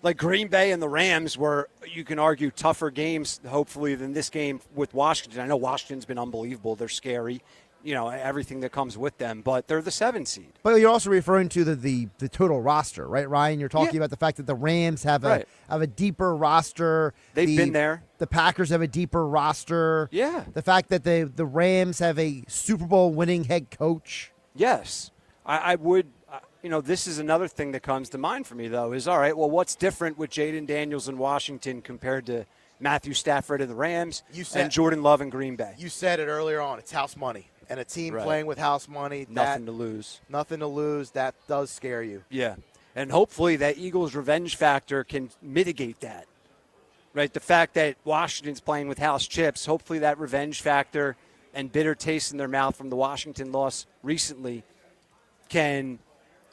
[SPEAKER 6] Like Green Bay and the Rams were, you can argue, tougher games, hopefully, than this game with Washington. I know Washington's been unbelievable. They're scary, everything that comes with them. But they're the 7 seed.
[SPEAKER 3] But you're also referring to the total roster, right, Ryan? You're talking about the fact that the Rams have a deeper roster.
[SPEAKER 6] They've been there.
[SPEAKER 3] The Packers have a deeper roster.
[SPEAKER 6] Yeah.
[SPEAKER 3] The fact that the Rams have a Super Bowl winning head coach.
[SPEAKER 6] Yes. I would this is another thing that comes to mind for me, though, is, all right, well, what's different with Jaden Daniels in Washington compared to Matthew Stafford and the Rams and Jordan Love in Green Bay?
[SPEAKER 7] You said it earlier on. It's house money. And a team playing with house money.
[SPEAKER 6] Nothing to lose.
[SPEAKER 7] Nothing to lose. That does scare you.
[SPEAKER 6] Yeah. And hopefully that Eagles revenge factor can mitigate that, right? The fact that Washington's playing with house chips, hopefully that revenge factor and bitter taste in their mouth from the Washington loss recently can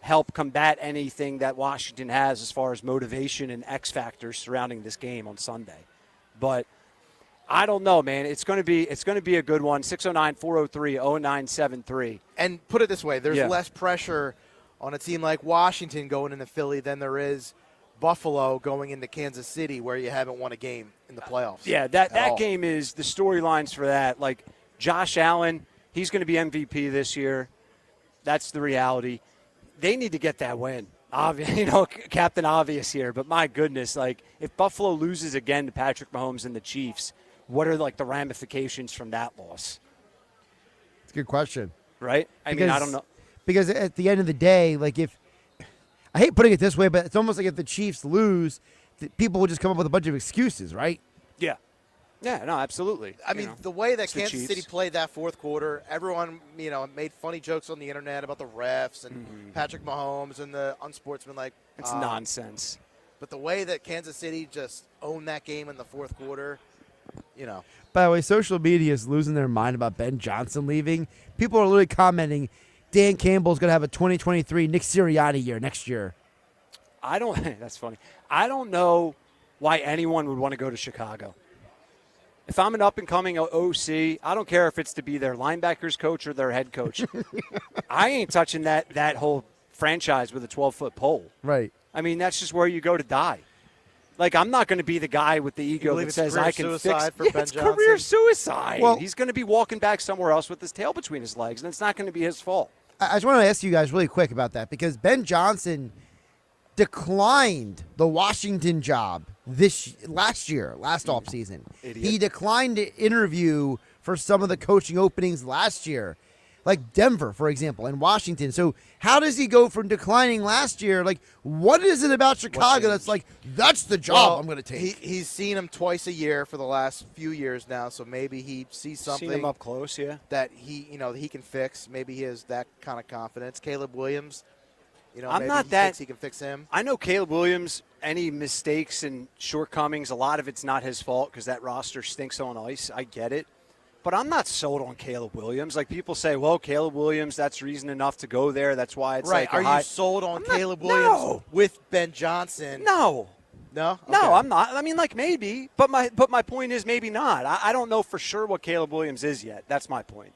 [SPEAKER 6] help combat anything that Washington has as far as motivation and X factors surrounding this game on Sunday. But I don't know, man. It's going to be a good one. 609-403-0973.
[SPEAKER 7] And put it this way, there's less pressure on a team like Washington going into Philly than there is Buffalo going into Kansas City, where you haven't won a game in the playoffs.
[SPEAKER 6] Yeah, that game is the storylines for that. Like Josh Allen, he's going to be MVP this year. That's the reality. They need to get that win. Captain Obvious here, but my goodness, if Buffalo loses again to Patrick Mahomes and the Chiefs, what are the ramifications from that loss?
[SPEAKER 3] It's a good question.
[SPEAKER 6] Right? I don't know.
[SPEAKER 3] Because at the end of the day, if I hate putting it this way, but it's almost like if the Chiefs lose, people will just come up with a bunch of excuses, right?
[SPEAKER 6] Yeah. Yeah, no, absolutely.
[SPEAKER 7] I mean, the way that Kansas City played that fourth quarter, everyone, made funny jokes on the internet about the refs and Patrick Mahomes and the unsportsmanlike.
[SPEAKER 6] It's nonsense.
[SPEAKER 7] But the way that Kansas City just owned that game in the fourth quarter,
[SPEAKER 3] By the way, social media is losing their mind about Ben Johnson leaving. People are literally commenting, Dan Campbell's going to have a 2023 Nick Sirianni year next year.
[SPEAKER 6] That's funny. I don't know why anyone would want to go to Chicago. If I'm an up-and-coming OC, I don't care if it's to be their linebackers coach or their head coach. I ain't touching that whole franchise with a 12-foot pole.
[SPEAKER 3] Right.
[SPEAKER 6] I mean, that's just where you go to die. I'm not going to be the guy with the ego that says I can fix it. It's career suicide.
[SPEAKER 3] Well,
[SPEAKER 6] he's going to be walking back somewhere else with his tail between his legs, and it's not going to be his fault.
[SPEAKER 3] I just want to ask you guys really quick about that, because Ben Johnson declined the Washington job last offseason. He declined to interview for some of the coaching openings last year, like Denver, for example, and Washington. So how does he go from declining last year? What is it about Chicago that's that's the job I'm going to take?
[SPEAKER 7] He's seen him twice a year for the last few years now, so maybe he sees something.
[SPEAKER 6] Seen him up close, yeah.
[SPEAKER 7] That he can fix. Maybe he has that kind of confidence. Caleb Williams,
[SPEAKER 6] I'm
[SPEAKER 7] maybe
[SPEAKER 6] not
[SPEAKER 7] he
[SPEAKER 6] that
[SPEAKER 7] thinks he can fix him.
[SPEAKER 6] I know Caleb Williams, any mistakes and shortcomings, a lot of it's not his fault because that roster stinks on ice. I get it. But I'm not sold on Caleb Williams. People say, well, Caleb Williams, that's reason enough to go there. That's why it's
[SPEAKER 7] right. Are you sold on Caleb Williams with Ben Johnson?
[SPEAKER 6] No.
[SPEAKER 7] No?
[SPEAKER 6] No,
[SPEAKER 7] Okay.
[SPEAKER 6] I'm not. I mean, like maybe, but my point is maybe not. I don't know for sure what Caleb Williams is yet. That's my point.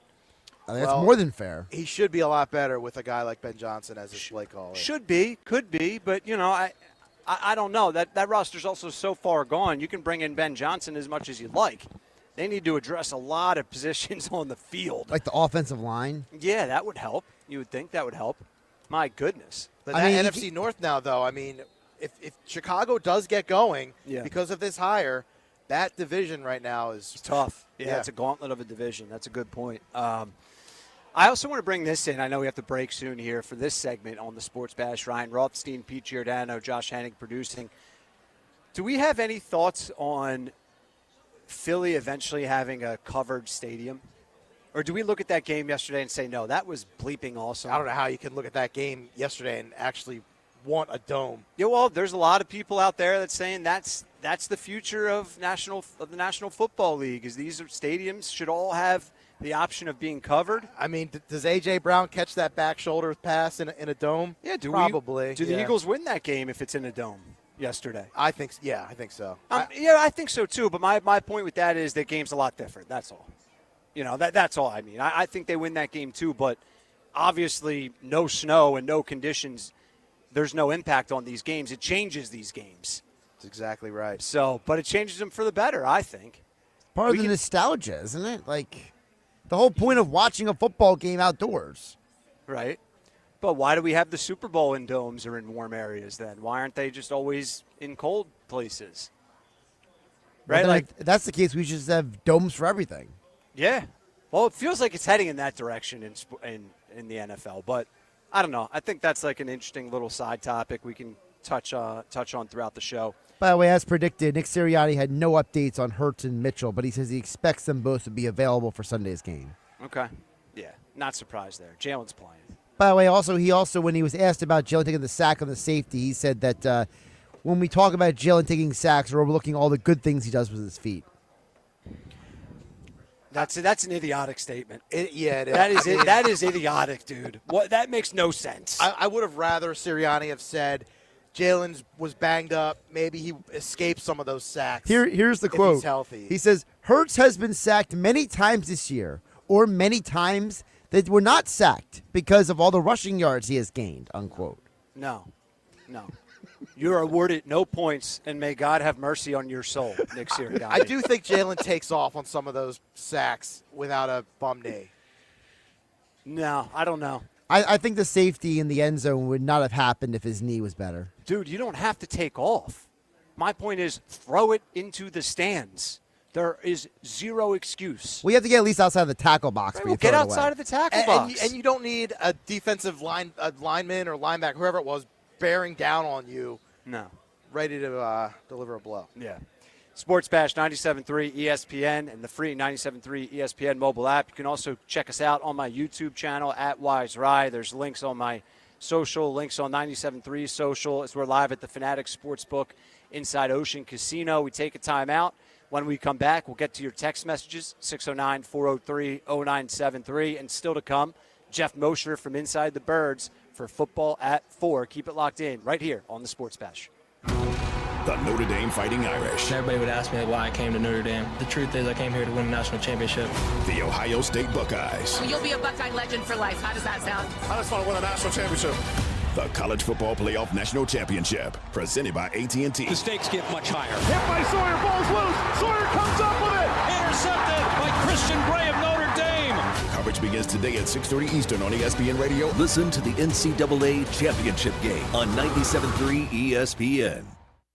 [SPEAKER 3] I think that's more than fair.
[SPEAKER 7] He should be a lot better with a guy like Ben Johnson as his play caller.
[SPEAKER 6] Should be, could be, but I don't know. That roster's also so far gone. You can bring in Ben Johnson as much as you'd like. They need to address a lot of positions on the field.
[SPEAKER 3] Like the offensive line?
[SPEAKER 6] Yeah, that would help. You would think that would help. My goodness.
[SPEAKER 7] But NFC North now, though, I mean, if Chicago does get going because of this hire, that division right now is
[SPEAKER 6] tough. Yeah, it's a gauntlet of a division. That's a good point. I also want to bring this in. I know we have to break soon here for this segment on the Sports Bash. Ryan Rothstein, Pete Giordano, Josh Hennig producing. Do we have any thoughts on Philly eventually having a covered stadium? Or do we look at that game yesterday and say, no, that was bleeping awesome?
[SPEAKER 7] I don't know how you can look at that game yesterday and actually want a dome.
[SPEAKER 6] Yeah, well, there's a lot of people out there that's saying that's the future of the National Football League, is these stadiums should all have the option of being covered.
[SPEAKER 7] I mean, does A.J. Brown catch that back shoulder pass in a dome?
[SPEAKER 6] Yeah,
[SPEAKER 7] probably.
[SPEAKER 6] Do the Eagles win that game if it's in a dome yesterday?
[SPEAKER 7] I think so.
[SPEAKER 6] I think so too, but my point with that is that game's a lot different. That's all. That's all I mean. I think they win that game too, but obviously no snow and no conditions, there's no impact on these games. It changes these games.
[SPEAKER 7] That's exactly right.
[SPEAKER 6] So, but it changes them for the better, I think.
[SPEAKER 3] Part of the nostalgia, isn't it? Like, the whole point of watching a football game outdoors.
[SPEAKER 6] Right. But why do we have the Super Bowl in domes or in warm areas then? Why aren't they just always in cold places? Right?
[SPEAKER 3] Like, if that's the case, we should just have domes for everything.
[SPEAKER 6] Yeah. Well, it feels like it's heading in that direction in the NFL, but I don't know. I think that's like an interesting little side topic we can touch on throughout the show.
[SPEAKER 3] By the way, as predicted, Nick Sirianni had no updates on Hurts and Mitchell, but he says he expects them both to be available for Sunday's game.
[SPEAKER 6] Okay. Yeah. Not surprised there. Jalen's playing.
[SPEAKER 3] By the way, he also, when he was asked about Jalen taking the sack on the safety, he said that when we talk about Jalen taking sacks, we're overlooking all the good things he does with his feet.
[SPEAKER 6] That's an idiotic statement.
[SPEAKER 7] It is.
[SPEAKER 6] That is idiotic, dude. That makes no sense.
[SPEAKER 7] I would have rather Sirianni have said Jalen was banged up. Maybe he escaped some of those sacks.
[SPEAKER 3] Here's the quote.
[SPEAKER 7] He's healthy.
[SPEAKER 3] He says, Hurts has been sacked many times this year, or many times that were not sacked because of all the rushing yards he has gained, unquote.
[SPEAKER 6] No. You're awarded no points, and may God have mercy on your soul, Nick Sirianni.
[SPEAKER 7] I do think Jalen takes off on some of those sacks without a bum knee.
[SPEAKER 6] No, I don't know.
[SPEAKER 3] I think the safety in the end zone would not have happened if his knee was better.
[SPEAKER 6] Dude, you don't have to take off. My point is throw it into the stands. There is zero excuse.
[SPEAKER 3] We have to get at least outside of the tackle box.
[SPEAKER 6] Right, get outside of the tackle box.
[SPEAKER 7] And you don't need a defensive lineman or linebacker, whoever it was, bearing down on you.
[SPEAKER 6] No.
[SPEAKER 7] Ready to deliver a blow.
[SPEAKER 6] Yeah. Sports Bash 97.3 ESPN and the free 97.3 ESPN mobile app. You can also check us out on my YouTube channel at Wise Rye. There's links on my social, links on 97.3 social, as we're live at the Fanatics Sportsbook inside Ocean Casino. We take a time out. When we come back, we'll get to your text messages, 609-403-0973. And still to come, Jeff Mosher from Inside the Birds for Football at 4. Keep it locked in right here on the Sports Bash.
[SPEAKER 5] The Notre Dame Fighting Irish.
[SPEAKER 8] Everybody would ask me why I came to Notre Dame. The truth is I came here to win a national championship.
[SPEAKER 5] The Ohio State Buckeyes.
[SPEAKER 9] You'll be a Buckeye legend for life. How does that sound?
[SPEAKER 5] I just want to win a national championship. The College Football Playoff National Championship, presented by AT&T.
[SPEAKER 10] The stakes get much higher.
[SPEAKER 35] Hit by Sawyer, ball's loose. Sawyer comes up with it.
[SPEAKER 10] Intercepted by Christian Gray of Notre Dame.
[SPEAKER 5] Coverage begins today at 6:30 Eastern on ESPN Radio.
[SPEAKER 1] Listen to the NCAA Championship game on 97.3 ESPN.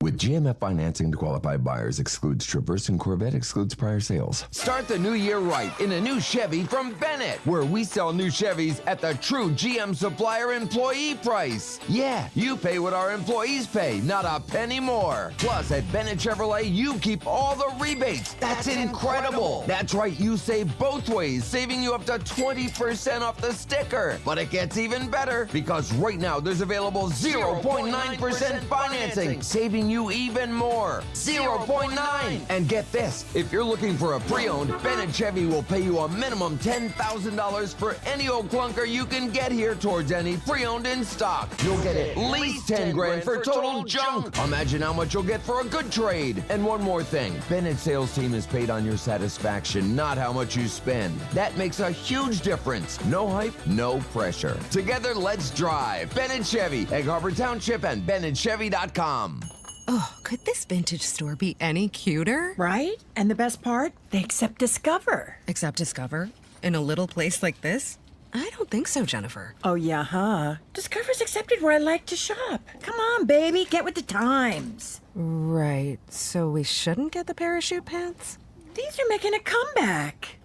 [SPEAKER 12] With GMF financing to qualified buyers excludes Traverse and Corvette excludes prior sales.
[SPEAKER 13] Start the new year right in a new Chevy from Bennett, where we sell new Chevys at the true GM supplier employee price. Yeah, you pay what our employees pay, not a penny more. Plus, at Bennett Chevrolet, you keep all the rebates. That's incredible. That's right, you save both ways, saving you up to 20% off the sticker. But it gets even better, because right now there's available 0.9% financing, saving you even more. 0.9! And get this, if you're looking for a pre-owned, Bennett Chevy will pay you a minimum $10,000 for any old clunker you can get here towards any pre-owned in stock. You'll get at least 10 grand for total junk. Imagine how much you'll get for a good trade. And one more thing, Bennett's sales team is paid on your satisfaction, not how much you spend. That makes a huge difference. No hype, no pressure. Together, let's drive. Bennett Chevy, Egg Harbor Township, and BennettChevy.com.
[SPEAKER 2] Oh, could this vintage store be any cuter?
[SPEAKER 28] Right? And the best part? They accept Discover.
[SPEAKER 2] Accept Discover? In a little place like this? I don't think so, Jennifer.
[SPEAKER 28] Oh, yeah, huh? Discover's accepted where I like to shop. Come on, baby, get with the times.
[SPEAKER 2] Right, so we shouldn't get the parachute pants?
[SPEAKER 28] These are making a comeback.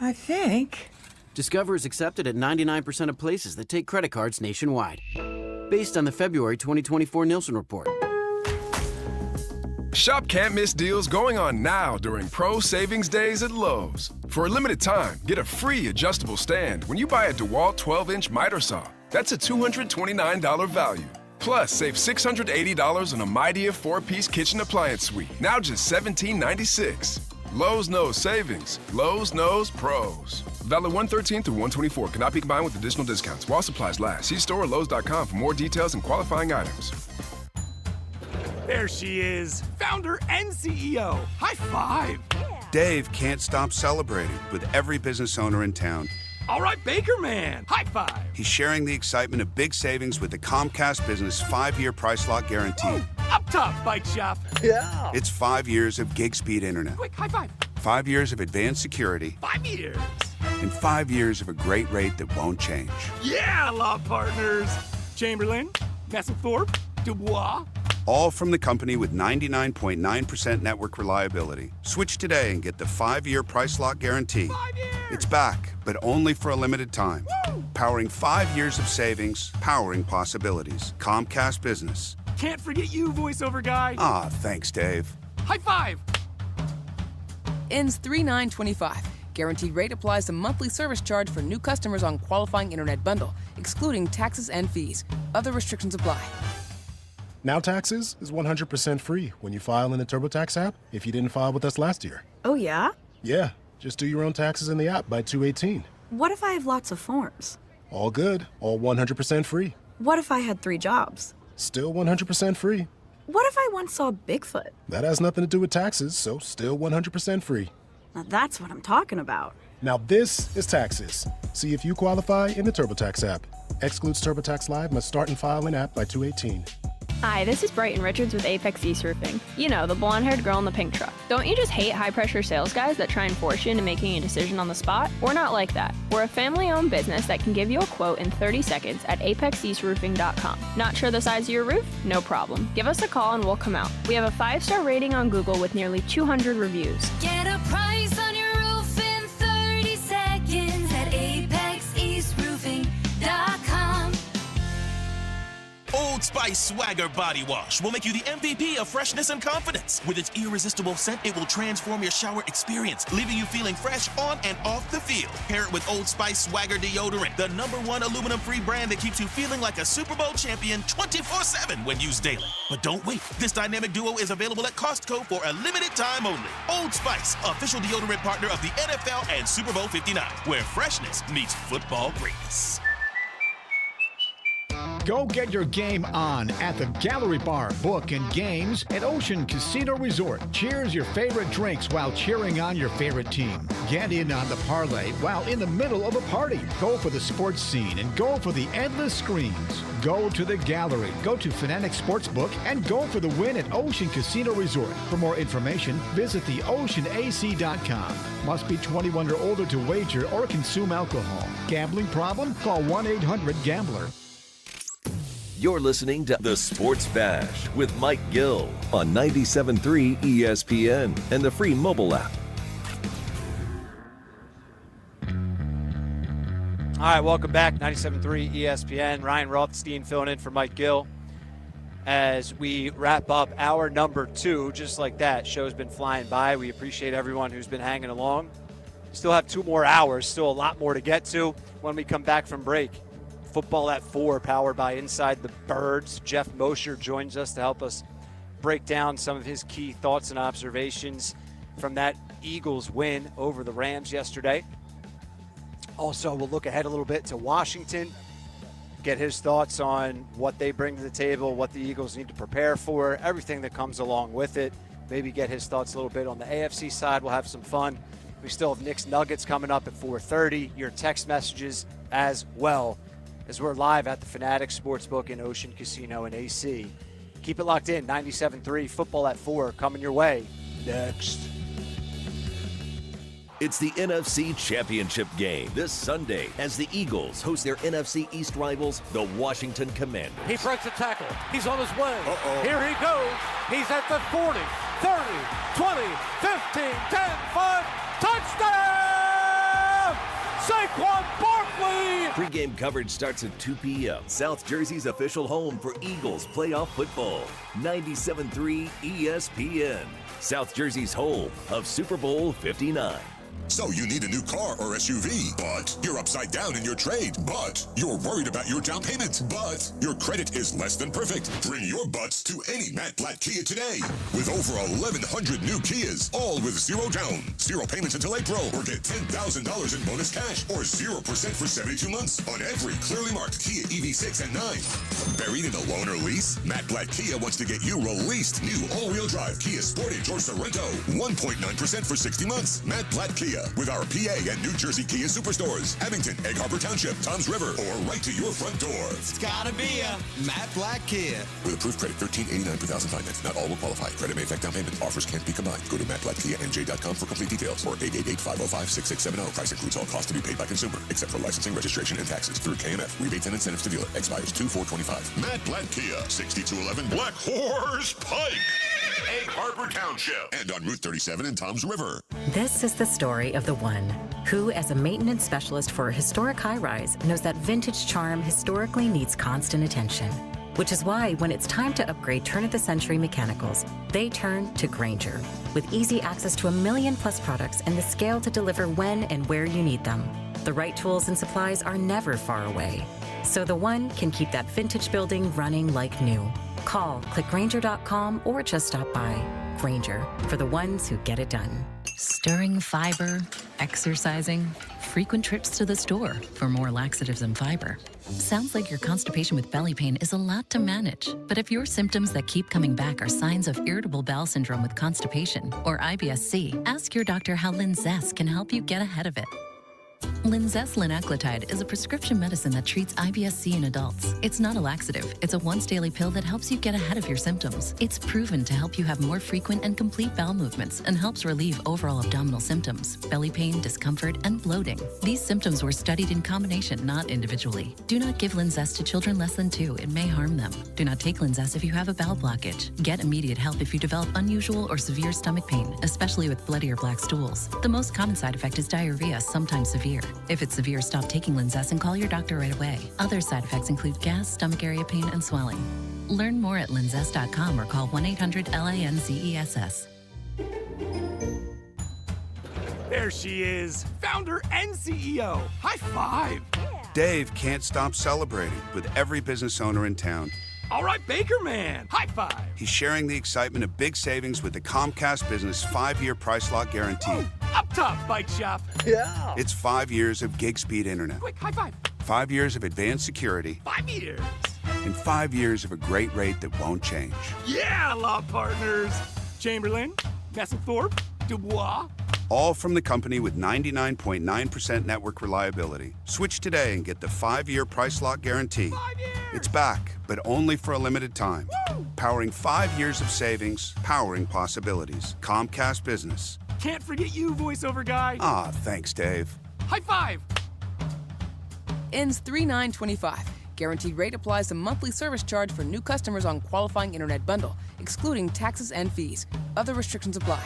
[SPEAKER 28] I think.
[SPEAKER 29] Discover is accepted at 99% of places that take credit cards nationwide. Based on the February 2024 Nielsen report.
[SPEAKER 11] Shop can't miss deals going on now during Pro Savings Days at Lowe's. For a limited time, get a free adjustable stand when you buy a DeWalt 12-inch miter saw. That's a $229 value. Plus, save $680 on a Midea 4-piece kitchen appliance suite. Now just $17.96. Lowe's knows savings. Lowe's knows pros. Valid 1/13 through 1/24. Cannot be combined with additional discounts while supplies last. See store or Lowe's.com for more details and qualifying items.
[SPEAKER 14] There she is, founder and CEO. High five.
[SPEAKER 15] Dave can't stop celebrating with every business owner in town.
[SPEAKER 14] All right, Baker Man, high five.
[SPEAKER 15] He's sharing the excitement of big savings with the Comcast Business 5-year price lock guarantee.
[SPEAKER 14] Woo! Up top, Bike Shop. Yeah.
[SPEAKER 15] It's 5 years of gig speed internet.
[SPEAKER 14] Quick, high five.
[SPEAKER 15] 5 years of advanced security.
[SPEAKER 14] 5 years.
[SPEAKER 15] And 5 years of a great rate that won't change.
[SPEAKER 14] Yeah, law partners. Chamberlain, Messenthorpe, Dubois.
[SPEAKER 15] All from the company with 99.9% network reliability. Switch today and get the 5-year price lock guarantee.
[SPEAKER 14] 5 years.
[SPEAKER 15] It's back, but only for a limited time.
[SPEAKER 14] Woo!
[SPEAKER 15] Powering 5 years of savings, powering possibilities. Comcast Business.
[SPEAKER 14] Can't forget you, voiceover guy.
[SPEAKER 15] Ah, thanks, Dave.
[SPEAKER 14] High five.
[SPEAKER 16] Ends 3/9/25. Guaranteed rate applies to monthly service charge for new customers on qualifying internet bundle, excluding taxes and fees. Other restrictions apply.
[SPEAKER 17] Now Taxes is 100% free when you file in the TurboTax app if you didn't file with us last year.
[SPEAKER 18] Oh, yeah?
[SPEAKER 17] Yeah, just do your own taxes in the app by 2/18.
[SPEAKER 18] What if I have lots of forms?
[SPEAKER 17] All good, all 100% free.
[SPEAKER 18] What if I had 3 jobs?
[SPEAKER 17] Still 100% free.
[SPEAKER 18] What if I once saw Bigfoot?
[SPEAKER 17] That has nothing to do with taxes, so still 100% free.
[SPEAKER 18] Now that's what I'm talking about.
[SPEAKER 17] Now this is taxes. See if you qualify in the TurboTax app. Excludes TurboTax Live, must start and file in app by 2/18.
[SPEAKER 20] Hi, this is Brighton Richards with Apex East Roofing. You know, the blonde-haired girl in the pink truck. Don't you just hate high-pressure sales guys that try and force you into making a decision on the spot? We're not like that. We're a family-owned business that can give you a quote in 30 seconds at apexeastroofing.com. Not sure the size of your roof? No problem. Give us a call and we'll come out. We have a 5-star rating on Google with nearly 200 reviews.
[SPEAKER 21] Get a price on your roof in 30 seconds at apexeastroofing.com.
[SPEAKER 22] Old Spice Swagger Body Wash will make you the MVP of freshness and confidence. With its irresistible scent, it will transform your shower experience, leaving you feeling fresh on and off the field. Pair it with Old Spice Swagger Deodorant, the #1 aluminum-free brand that keeps you feeling like a Super Bowl champion 24/7 when used daily. But don't wait. This dynamic duo is available at Costco for a limited time only. Old Spice, official deodorant partner of the NFL and Super Bowl 59, where freshness meets football greatness.
[SPEAKER 23] Go get your game on at the Gallery Bar, Book, and Games at Ocean Casino Resort. Cheers your favorite drinks while cheering on your favorite team. Get in on the parlay while in the middle of a party. Go for the sports scene and go for the endless screens. Go to the Gallery, go to Fanatic Sportsbook, and go for the win at Ocean Casino Resort. For more information, visit theoceanac.com. Must be 21 or older to wager or consume alcohol. Gambling problem? Call 1-800-GAMBLER.
[SPEAKER 1] You're listening to The Sports Bash with Mike Gill on 97.3 ESPN and the free mobile app.
[SPEAKER 6] All right, welcome back. 97.3 ESPN. Ryan Rothstein filling in for Mike Gill as we wrap up hour number 2. Just like that, show's been flying by. We appreciate everyone who's been hanging along. Still have 2 more hours, still a lot more to get to when we come back from break. Football at 4, powered by Inside the Birds. Jeff Mosher joins us to help us break down some of his key thoughts and observations from that Eagles win over the Rams yesterday. Also, we'll look ahead a little bit to Washington, get his thoughts on what they bring to the table, what the Eagles need to prepare for, everything that comes along with it. Maybe get his thoughts a little bit on the AFC side. We'll have some fun. We still have Knicks Nuggets coming up at 4:30. Your text messages as well, as we're live at the Fanatics Sportsbook in Ocean Casino in AC. Keep it locked in. 97.3 Football at 4 coming your way next.
[SPEAKER 1] It's the NFC Championship game this Sunday as the Eagles host their NFC East rivals, the Washington Commanders.
[SPEAKER 10] He breaks a tackle. He's on his way. Here he goes. He's at the 40, 30, 20, 15, 10, 5. Touchdown! Saquon Barkley!
[SPEAKER 1] Pre-game coverage starts at 2 p.m. South Jersey's official home for Eagles playoff football. 97.3 ESPN. South Jersey's home of Super Bowl 59.
[SPEAKER 5] So you need a new car or SUV, but you're upside down in your trade, but you're worried about your down payment, but your credit is less than perfect. Bring your butts to any Matt Blatt Kia today. With over 1,100 new Kias, all with zero down, zero payments until April, or get $10,000 in bonus cash, or 0% for 72 months on every clearly marked Kia EV6 and 9. Buried in a loan or lease? Matt Blatt Kia wants to get you released. New all-wheel drive Kia Sportage or Sorento. 1.9% for 60 months. Matt Blatt Kia. With our PA and New Jersey Kia Superstores, Abington, Egg Harbor Township, Toms River, or right to your front door.
[SPEAKER 3] It's gotta be a Matt Blatt Kia.
[SPEAKER 5] With approved credit, $1,389 per thousand finance. Not all will qualify. Credit may affect down payment. Offers can't be combined. Go to mattblattkianj.com for complete details or 888-505-6670. Price includes all costs to be paid by consumer, except for licensing, registration, and taxes through KMF. Rebates and incentives to dealer. Expires 2/4/25. Matt Blatt Kia, 6211 Black Horse Pike, Egg Harbor Township, and on Route 37 in Toms River.
[SPEAKER 4] This is the story of the one who, as a maintenance specialist for a historic high-rise, knows that vintage charm historically needs constant attention. Which is why, when it's time to upgrade turn-of-the-century mechanicals, they turn to Grainger. With easy access to 1 million-plus products and the scale to deliver when and where you need them. The right tools and supplies are never far away. So the one can keep that vintage building running like new. Call, click Grainger.com, or just stop by. Grainger, for the ones who get it done.
[SPEAKER 7] Stirring fiber, exercising, frequent trips to the store for more laxatives and fiber. Sounds like your constipation with belly pain is a lot to manage. But if your symptoms that keep coming back are signs of irritable bowel syndrome with constipation or IBS-C, ask your doctor how Linzess can help you get ahead of it. Linzess linaclotide is a prescription medicine that treats IBS-C in adults. It's not a laxative. It's a once-daily pill that helps you get ahead of your symptoms. It's proven to help you have more frequent and complete bowel movements and helps relieve overall abdominal symptoms, belly pain, discomfort, and bloating. These symptoms were studied in combination, not individually. Do not give Linzess to children less than 2. It may harm them. Do not take Linzess if you have a bowel blockage. Get immediate help if you develop unusual or severe stomach pain, especially with bloody or black stools. The most common side effect is diarrhea, sometimes severe. If it's severe, stop taking Linzess and call your doctor right away. Other side effects include gas, stomach area pain, and swelling. Learn more at linzess.com or call 1-800-LANZESS.
[SPEAKER 14] There she is, founder and CEO. High five.
[SPEAKER 15] Dave can't stop celebrating with every business owner in town.
[SPEAKER 14] All right, Baker Man, high five.
[SPEAKER 15] He's sharing the excitement of big savings with the Comcast Business 5-year price lock guarantee.
[SPEAKER 14] Ooh, up top, Bike Shop.
[SPEAKER 15] Yeah. It's 5 years of gig speed internet.
[SPEAKER 14] Quick, high five.
[SPEAKER 15] 5 years of advanced security.
[SPEAKER 14] 5 years.
[SPEAKER 15] And 5 years of a great rate that won't change.
[SPEAKER 14] Yeah, law partners. Chamberlain, Messelthorpe, Dubois.
[SPEAKER 15] All from the company with 99.9% network reliability. Switch today and get the 5-year price lock guarantee.
[SPEAKER 14] 5 years.
[SPEAKER 15] It's back, but only for a limited time.
[SPEAKER 14] Woo!
[SPEAKER 15] Powering 5 years of savings, powering possibilities. Comcast Business.
[SPEAKER 14] Can't forget you, voiceover guy.
[SPEAKER 15] Ah, thanks, Dave.
[SPEAKER 14] High five.
[SPEAKER 16] Ends 3/9/25. Guaranteed rate applies to monthly service charge for new customers on qualifying internet bundle, excluding taxes and fees. Other restrictions apply.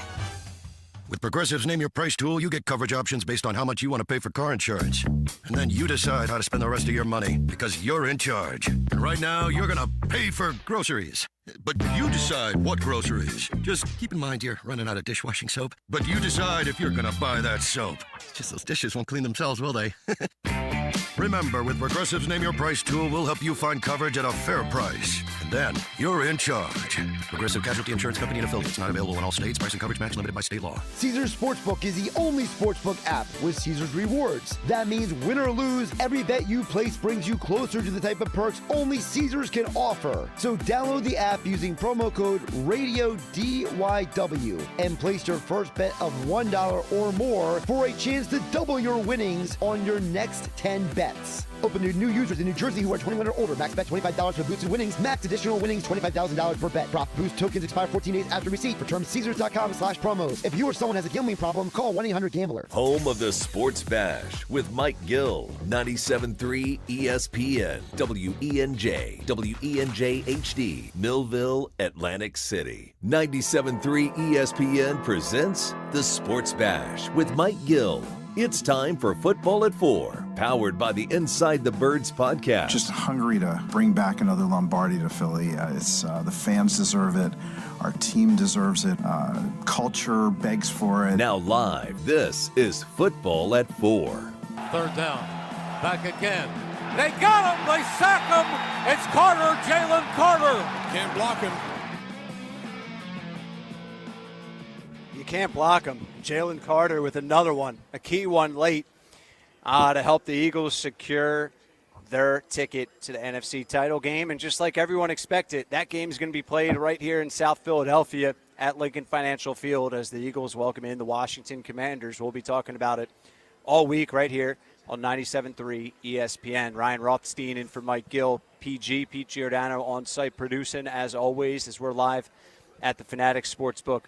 [SPEAKER 8] With Progressive's Name Your Price tool, you get coverage options based on how much you want to pay for car insurance. And then you decide how to spend the rest of your money, because you're in charge. And right now, you're going to pay for groceries. But you decide what groceries. Just keep in mind you're running out of dishwashing soap. But you decide if you're going to buy that soap. Just those dishes won't clean themselves, will they? Remember, with Progressive's Name Your Price tool, we'll help you find coverage at a fair price. And then you're in charge. Progressive Casualty Insurance Company and affiliates. Not available in all states. Price and coverage match limited by state law.
[SPEAKER 2] Caesars Sportsbook is the only sportsbook app with Caesars Rewards. That means win or lose, every bet you place brings you closer to the type of perks only Caesars can offer. So download the app using promo code RADIODYW and place your first bet of $1 or more for a chance to double your winnings on your next 10 bets. Open to new users in New Jersey who are 21 or older. Max bet $25 for boosted winnings. Max additional winnings $25,000 per bet. Drop boost tokens expire 14 days after receipt. For terms, Caesars.com/promos. If you or someone has a gambling problem, call 1-800-GAMBLER.
[SPEAKER 1] Home of the Sports Bash with Mike Gill. 97.3 ESPN. WENJ. WENJ HD. Millville, Atlantic City. 97.3 ESPN presents the Sports Bash with Mike Gill. It's time for Football at 4, powered by the Inside the Birds podcast.
[SPEAKER 9] Just hungry to bring back another Lombardi to Philly. The fans deserve it. Our team deserves it. Culture begs for it.
[SPEAKER 1] Now live, this is Football at 4.
[SPEAKER 10] Third down. Back again. They got him. They sack him. It's Carter, Jalen Carter.
[SPEAKER 3] Can't block him.
[SPEAKER 6] You can't block him. Jalen Carter with another one, a key one late to help the Eagles secure their ticket to the NFC title game. And just like everyone expected, that game is going to be played right here in South Philadelphia at Lincoln Financial Field as the Eagles welcome in the Washington Commanders. We'll be talking about it all week right here on 97.3 ESPN. Ryan Rothstein in for Mike Gill, Pete Giordano on site producing as always as we're live at the Fanatics Sportsbook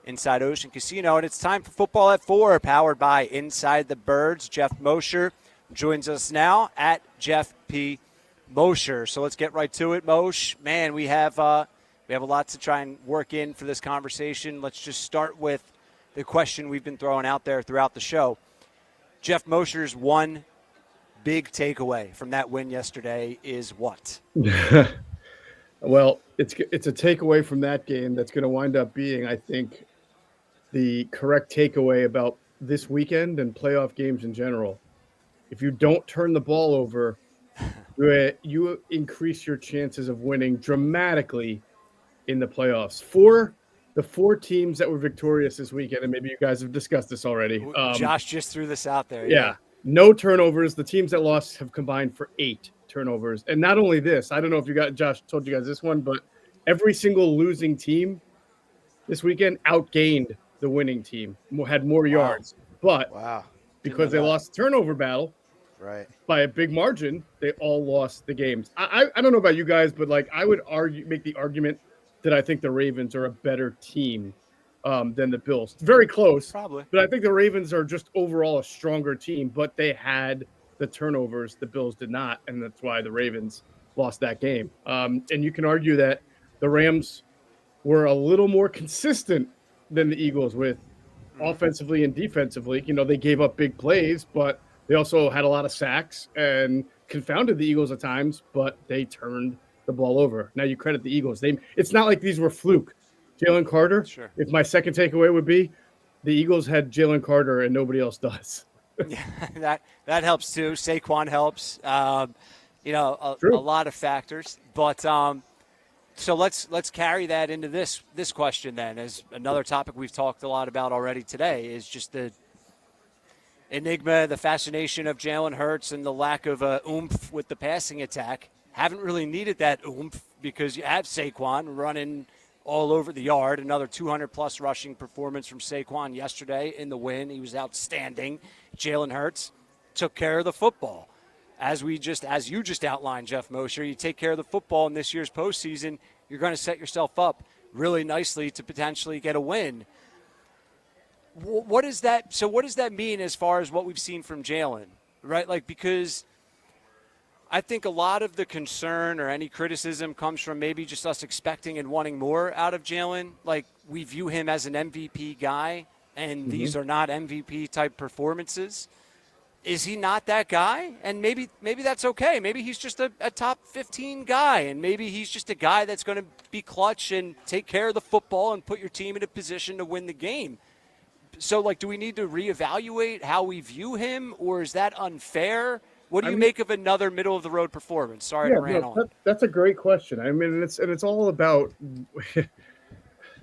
[SPEAKER 6] inside Ocean Casino. And it's time for Football at 4, powered by Inside the Birds. Jeff Mosher joins us now at Jeff P. Mosher. So let's get right to it, Moshe. Man, we have a lot to try and work in for this conversation. Let's just start with the question we've been throwing out there throughout the show. Jeff Mosher's one big takeaway from that win yesterday is what?
[SPEAKER 12] Well, it's a takeaway from that game that's going to wind up being, I think, the correct takeaway about this weekend and playoff games in general. If you don't turn the ball over, you increase your chances of winning dramatically in the playoffs. For the 4 teams that were victorious this weekend, and maybe you guys have discussed this already.
[SPEAKER 6] Josh just threw this out there.
[SPEAKER 12] Yeah. No turnovers. The teams that lost have combined for 8 turnovers. And not only this, I don't know if Josh told you guys this one, but every single losing team this weekend outgained the winning team, had more yards. But because they lost the turnover battle by a big margin, they all lost the games. I don't know about you guys, but I would make the argument that I think the Ravens are a better team than the Bills. Very close. Probably. But I think the Ravens are just overall a stronger team, but they had the turnovers. The Bills did not, and that's why the Ravens lost that game. And you can argue that the Rams were a little more consistent than the Eagles with offensively and defensively. They gave up big plays, but they also had a lot of sacks and confounded the Eagles at times, but they turned the ball over. Now you credit the Eagles. It's not like these were fluke. Jalen Carter, if my second takeaway would be, the Eagles had Jalen Carter and nobody else does.
[SPEAKER 6] Yeah, that helps too. Saquon helps. A lot of factors. But so let's carry that into this question then, as another topic we've talked a lot about already today is just the enigma, the fascination of Jalen Hurts and the lack of oomph with the passing attack. Haven't really needed that oomph because you have Saquon running all over the yard. Another 200-plus rushing performance from Saquon yesterday in the win. He was outstanding. Jalen Hurts took care of the football. As you just outlined, Jeff Mosher, you take care of the football in this year's postseason, you're going to set yourself up really nicely to potentially get a win. What does that mean as far as what we've seen from Jalen, right? Because I think a lot of the concern or any criticism comes from maybe just us expecting and wanting more out of Jalen. We view him as an MVP guy, and these are not MVP-type performances. Is he not that guy? And maybe that's okay. Maybe he's just a top 15 guy, and maybe he's just a guy that's going to be clutch and take care of the football and put your team in a position to win the game. So, do we need to reevaluate how we view him, or is that unfair? What do you make of another middle-of-the-road performance? Sorry to rant on.
[SPEAKER 12] That's a great question. I mean, it's all about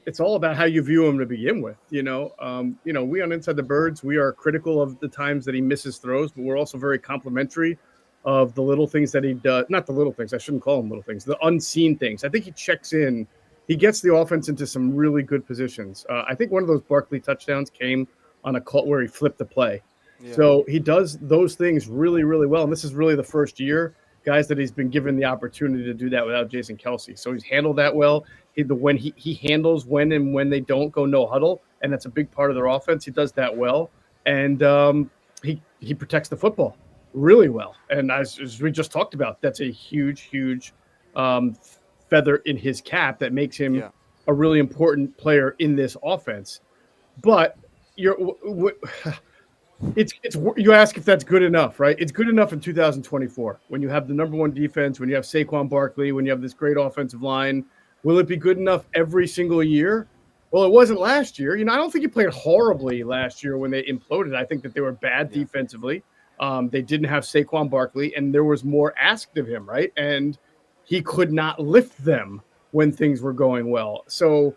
[SPEAKER 12] it's all about how you view him to begin with. We on Inside the Birds, we are critical of the times that he misses throws, but we're also very complimentary of the little things that he does. Not the little things. I shouldn't call them little things. The unseen things. I think he checks in. He gets the offense into some really good positions. I think one of those Barkley touchdowns came on a call where he flipped the play. Yeah. So he does those things really, really well. And this is really the first year, guys, that he's been given the opportunity to do that without Jason Kelce. So he's handled that well. He handles when they don't go no huddle, and that's a big part of their offense. He does that well. And he protects the football really well. And as we just talked about, that's a huge feather in his cap that makes him a really important player in this offense. But you ask if that's good enough, right? It's good enough in 2024 when you have the number one defense, when you have Saquon Barkley, when you have this great offensive line. Will it be good enough every single year? Well, it wasn't last year. I don't think he played horribly last year when they imploded. I think that they were bad defensively. They didn't have Saquon Barkley, and there was more asked of him, right? And he could not lift them when things were going well. So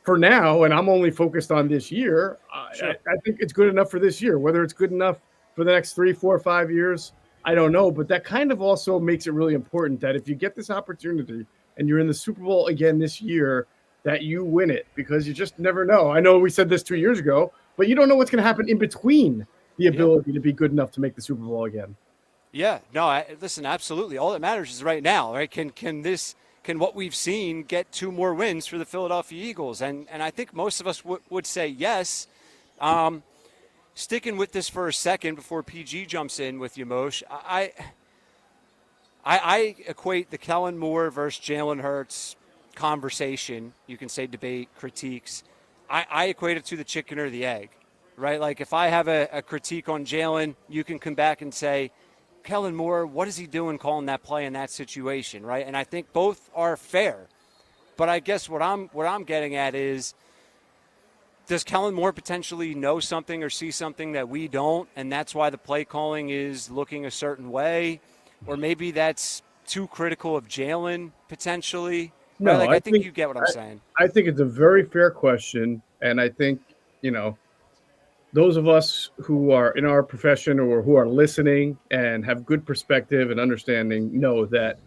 [SPEAKER 12] for now, and I'm only focused on this year, I think it's good enough for this year. Whether it's good enough for the next 3, 4, 5 years, I don't know. But that kind of also makes it really important that if you get this opportunity and you're in the Super Bowl again this year, that you win it, because you just never know. I know we said this 2 years ago, but you don't know what's going to happen in between the ability to be good enough to make the Super Bowl again.
[SPEAKER 6] Yeah, no, listen, absolutely. All that matters is right now, right? Can what we've seen get 2 more wins for the Philadelphia Eagles? And I think most of us would say yes. Sticking with this for a second before PG jumps in with you, Moshe, I equate the Kellen Moore versus Jalen Hurts conversation, you can say debate, critiques, I equate it to the chicken or the egg, right? Like if I have a critique on Jalen, you can come back and say, Kellen Moore, what is he doing calling that play in that situation, right? And I think both are fair. But I guess what I'm getting at is, does Kellen Moore potentially know something or see something that we don't, and that's why the play calling is looking a certain way? Or maybe that's too critical of Jalen potentially?
[SPEAKER 12] No,
[SPEAKER 6] right? I think you get what I'm saying.
[SPEAKER 12] I think it's a very fair question, and I think, those of us who are in our profession or who are listening and have good perspective and understanding know that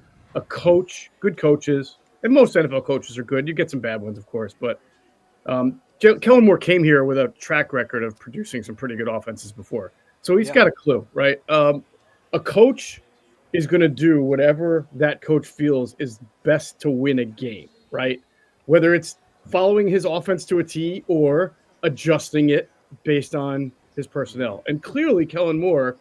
[SPEAKER 12] good coaches, and most NFL coaches are good. You get some bad ones, of course, but Kellen Moore came here with a track record of producing some pretty good offenses before. So he's got a clue, right? A coach is going to do whatever that coach feels is best to win a game, right? Whether it's following his offense to a T or adjusting it based on his personnel. And clearly Kellen Moore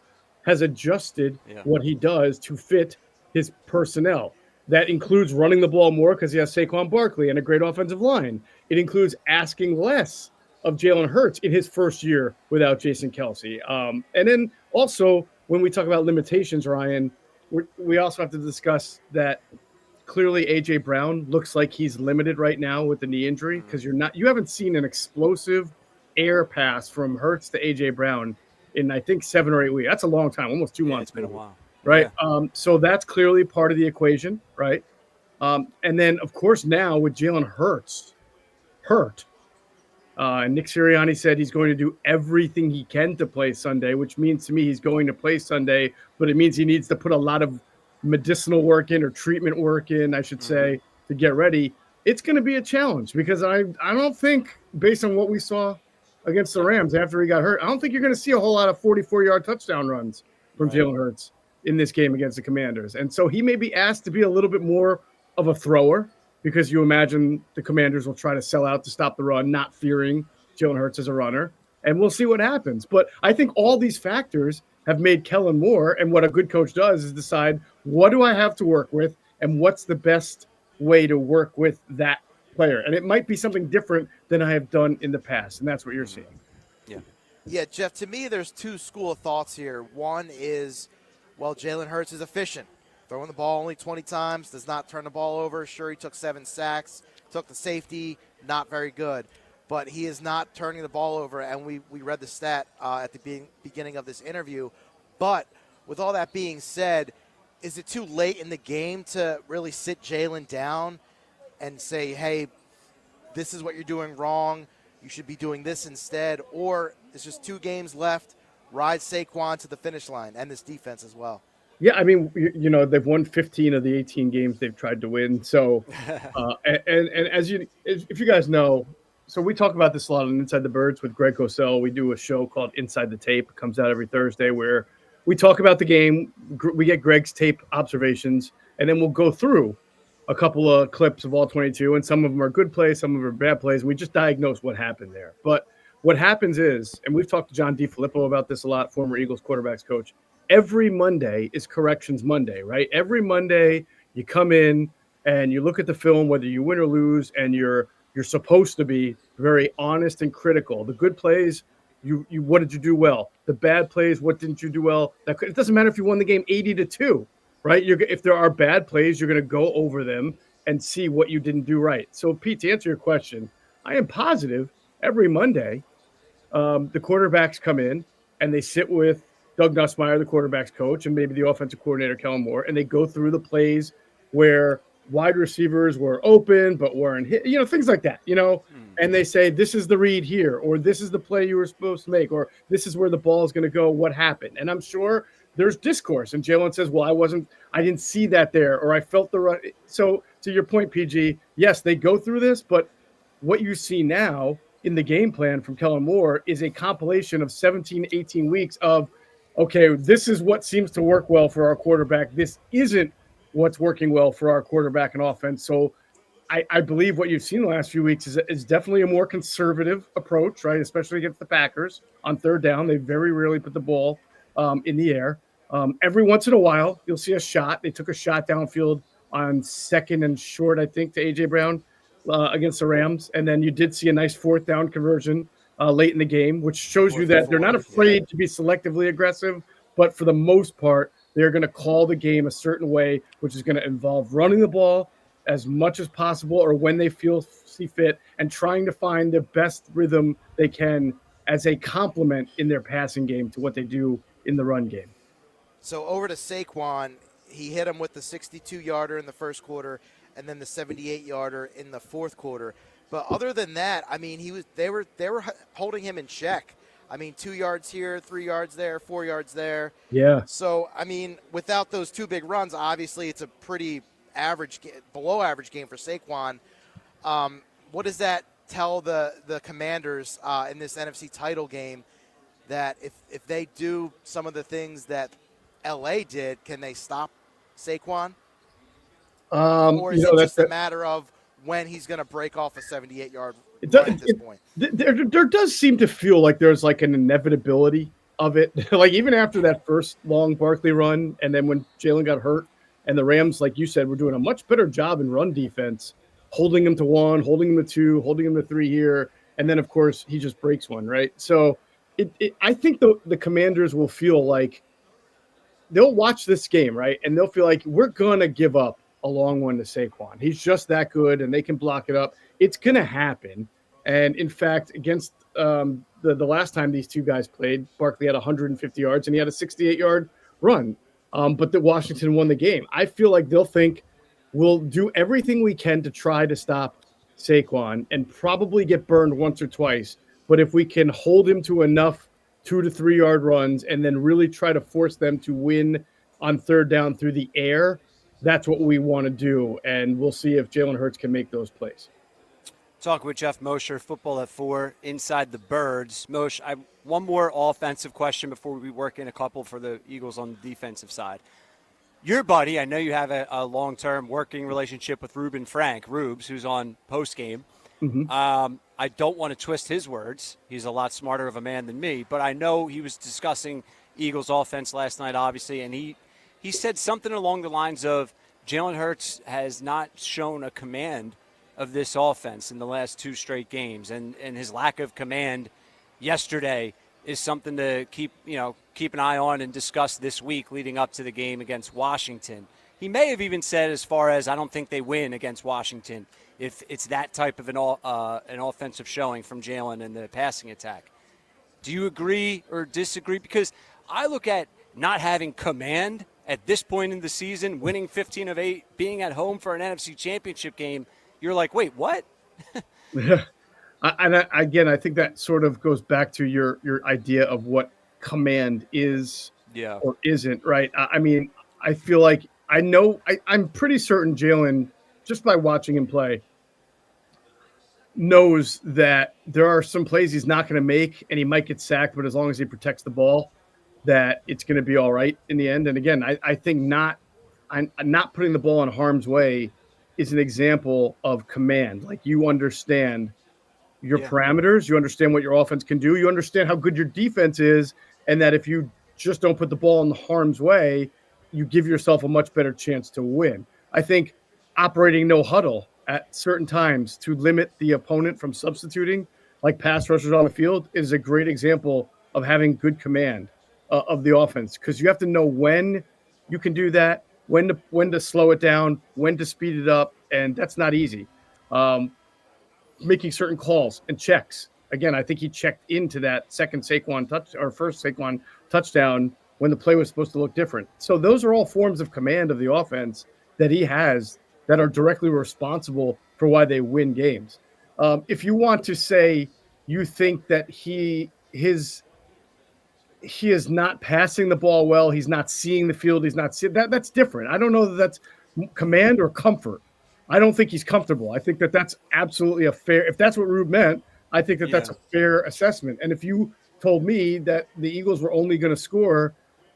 [SPEAKER 12] has adjusted what he does to fit his personnel. That includes running the ball more because he has Saquon Barkley and a great offensive line. It includes asking less of Jalen Hurts in his first year without Jason Kelce. And then also when we talk about limitations, Ryan, we also have to discuss that clearly A.J. Brown looks like he's limited right now with the knee injury because you haven't seen an explosive air pass from Hurts to A.J. Brown in, I think, 7 or 8 weeks. That's a long time, almost 2 months.
[SPEAKER 6] It's been a while.
[SPEAKER 12] Right? Yeah. So that's clearly part of the equation, right? And then, of course, now with Jalen Hurts hurt, and Nick Sirianni said he's going to do everything he can to play Sunday, which means to me he's going to play Sunday, but it means he needs to put a lot of medicinal work in, or treatment work in, I should say, to get ready. It's going to be a challenge because I don't think, based on what we saw against the Rams after he got hurt, I don't think you're going to see a whole lot of 44-yard touchdown runs from Jalen Hurts in this game against the Commanders. And so he may be asked to be a little bit more of a thrower because you imagine the Commanders will try to sell out to stop the run, not fearing Jalen Hurts as a runner. And we'll see what happens. But I think all these factors have made Kellen Moore, and what a good coach does is decide, what do I have to work with and what's the best way to work with that player. And it might be something different than I have done in the past. And that's what you're seeing.
[SPEAKER 11] Yeah, Jeff, to me, there's 2 school of thoughts here. One is, well, Jalen Hurts is efficient. Throwing the ball only 20 times, does not turn the ball over. Sure, he took 7 sacks, took the safety, not very good. But he is not turning the ball over, and we read the stat at the beginning of this interview. But with all that being said, is it too late in the game to really sit Jalen down and say, hey, this is what you're doing wrong, you should be doing this instead? Or it's just 2 games left, ride Saquon to the finish line and this defense as well?
[SPEAKER 12] Yeah, I mean, they've won 15 of the 18 games they've tried to win. So, and if you guys know, so we talk about this a lot on Inside the Birds with Greg Cosell. We do a show called Inside the Tape. It comes out every Thursday where we talk about the game. We get Greg's tape observations, and then we'll go through a couple of clips of all 22, and some of them are good plays, some of them are bad plays, and we just diagnose what happened there. But what happens is, and we've talked to John DiFilippo about this a lot, former Eagles quarterbacks coach, every Monday is Corrections Monday, right? Every Monday you come in and you look at the film, whether you win or lose, and you're supposed to be very honest and critical. The good plays, you what did you do well? The bad plays, what didn't you do well? It doesn't matter if you won the game 80-2, right? If there are bad plays, you're going to go over them and see what you didn't do right. So, Pete, to answer your question, I am positive every Monday the quarterbacks come in and they sit with Doug Nussmeier, the quarterback's coach, and maybe the offensive coordinator, Kellen Moore, and they go through the plays where wide receivers were open but weren't hit, things like that, and they say, this is the read here, or this is the play you were supposed to make, or this is where the ball is going to go, what happened? And I'm sure there's discourse, and Jalen says, well, I didn't see that there, or I felt the run. So to your point, PG, yes, they go through this, but what you see now in the game plan from Kellen Moore is a compilation of 17, 18 weeks of, okay, this is what seems to work well for our quarterback. This isn't what's working well for our quarterback and offense. So I believe what you've seen the last few weeks is definitely a more conservative approach, right? Especially against the Packers on third down. They very rarely put the ball in the air. Every once in a while, you'll see a shot. They took a shot downfield on 2nd and short, I think, to A.J. Brown against the Rams. And then you did see a nice 4th down conversion late in the game, which shows you that they're not afraid to be selectively aggressive, but for the most part, they're going to call the game a certain way, which is going to involve running the ball as much as possible or when they see fit, and trying to find the best rhythm they can as a complement in their passing game to what they do in the run game.
[SPEAKER 11] So over to Saquon, he hit him with the 62-yarder in the first quarter and then the 78-yarder in the fourth quarter. But other than that, I mean, they were holding him in check. I mean, 2 yards here, 3 yards there, 4 yards there.
[SPEAKER 12] Yeah.
[SPEAKER 11] So, I mean, without those 2 big runs, obviously it's a pretty below average game for Saquon. What does that tell the Commanders in this NFC title game, that if they do some of the things that L.A. did, can they stop Saquon? Or is it just a matter of when he's going to break off a 78-yard run at this point?
[SPEAKER 12] There does seem to feel like there's like an inevitability of it. Like even after that first long Barkley run, and then when Jalen got hurt, and the Rams, like you said, were doing a much better job in run defense, holding him to 1, holding him to 2, holding him to 3 here, and then of course he just breaks one, right? So I think the Commanders will feel like they'll watch this game, right, and they'll feel like we're gonna give up a long one to Saquon. He's just that good, and they can block it up. It's going to happen. And, in fact, against the last time these two guys played, Barkley had 150 yards, and he had a 68-yard run. But Washington won the game. I feel like they'll think we'll do everything we can to try to stop Saquon and probably get burned once or twice. But if we can hold him to enough 2 to 3 yard runs and then really try to force them to win on third down through the air, that's what we want to do, and we'll see if Jalen Hurts can make those plays.
[SPEAKER 6] Talking with Jeff Mosher, Football at 4, Inside the Birds. Moshe, one more offensive question before we work in a couple for the Eagles on the defensive side. Your buddy, I know you have a long-term working relationship with Reuben Frank, Rubes, who's on postgame.
[SPEAKER 12] Mm-hmm.
[SPEAKER 6] I don't want to twist his words. He's a lot smarter of a man than me, but I know he was discussing Eagles offense last night, obviously, and he said something along the lines of Jalen Hurts has not shown a command of this offense in the last 2 straight games, and his lack of command yesterday is something to keep an eye on and discuss this week leading up to the game against Washington. He may have even said as far as, I don't think they win against Washington if it's that type of an offensive showing from Jalen in the passing attack. Do you agree or disagree? Because I look at not having command at this point in the season, winning 15 of 8, being at home for an NFC Championship game, you're like, wait, what?
[SPEAKER 12] Yeah. Again, I think that sort of goes back to your idea of what command is or isn't, right? I mean, I feel like I'm pretty certain Jalen, just by watching him play, knows that there are some plays he's not going to make and he might get sacked, but as long as he protects the ball, that it's going to be all right in the end. And again, I think not putting the ball in harm's way is an example of command. Like, you understand your parameters, you understand what your offense can do, you understand how good your defense is, and that if you just don't put the ball in the harm's way, you give yourself a much better chance to win. I think operating no huddle at certain times to limit the opponent from substituting, like pass rushers on the field, is a great example of having good command of the offense, because you have to know when you can do that, when to slow it down, when to speed it up, and that's not easy. Making certain calls and checks. Again, I think he checked into that second Saquon first Saquon touchdown when the play was supposed to look different. So those are all forms of command of the offense that he has that are directly responsible for why they win games. If you want to say you think that he is not passing the ball well, he's not seeing the field, he's not seeing that's different. I don't know that that's command or comfort. I don't think he's comfortable. I think that that's absolutely a fair, if that's what Rube meant, I think that that's a fair assessment. And if you told me that the Eagles were only going to score,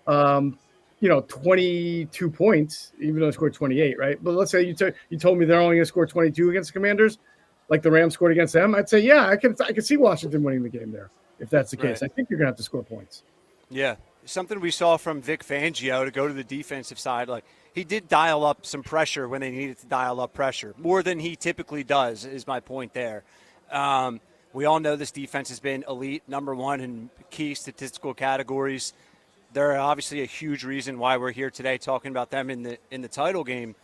[SPEAKER 12] 22 points, even though they scored 28, right? But let's say you told me they're only going to score 22 against the Commanders, like the Rams scored against them, I'd say, yeah, I can see Washington winning the game there. If that's the case, I think you're going to have to score points.
[SPEAKER 6] Yeah. Something we saw from Vic Fangio, to go to the defensive side, like, he did dial up some pressure when they needed to dial up pressure, more than he typically does, is my point there. We all know this defense has been elite, number one in key statistical categories. They're obviously a huge reason why we're here today talking about them in the title game.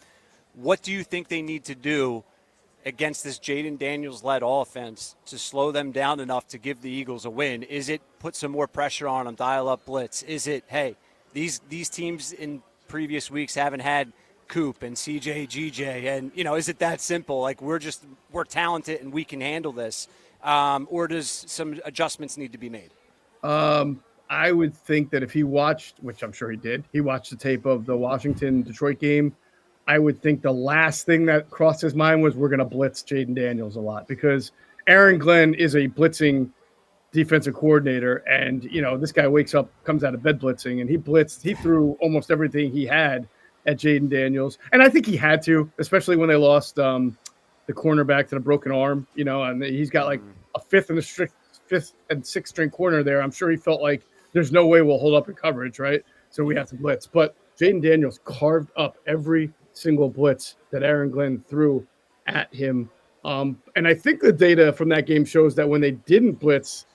[SPEAKER 6] What do you think they need to do against this Jaden Daniels-led offense to slow them down enough to give the Eagles a win? Is it put some more pressure on them, dial up blitz? Is it, hey, these teams in previous weeks haven't had Coop and CJ, GJ, and, is it that simple? Like, we're talented and we can handle this. Or does some adjustments need to be made?
[SPEAKER 12] I would think that if he watched, which I'm sure he did, he watched the tape of the Washington-Detroit game, I would think the last thing that crossed his mind was we're going to blitz Jaden Daniels a lot, because Aaron Glenn is a blitzing defensive coordinator, and this guy wakes up, comes out of bed blitzing, and he threw almost everything he had at Jaden Daniels, and I think he had to, especially when they lost the cornerback to the broken arm, and he's got like a fifth and sixth string corner there. I'm sure he felt like there's no way we'll hold up in coverage, right? So we have to blitz. But Jaden Daniels carved up every single blitz that Aaron Glenn threw at him. And I think the data from that game shows that when they didn't blitz,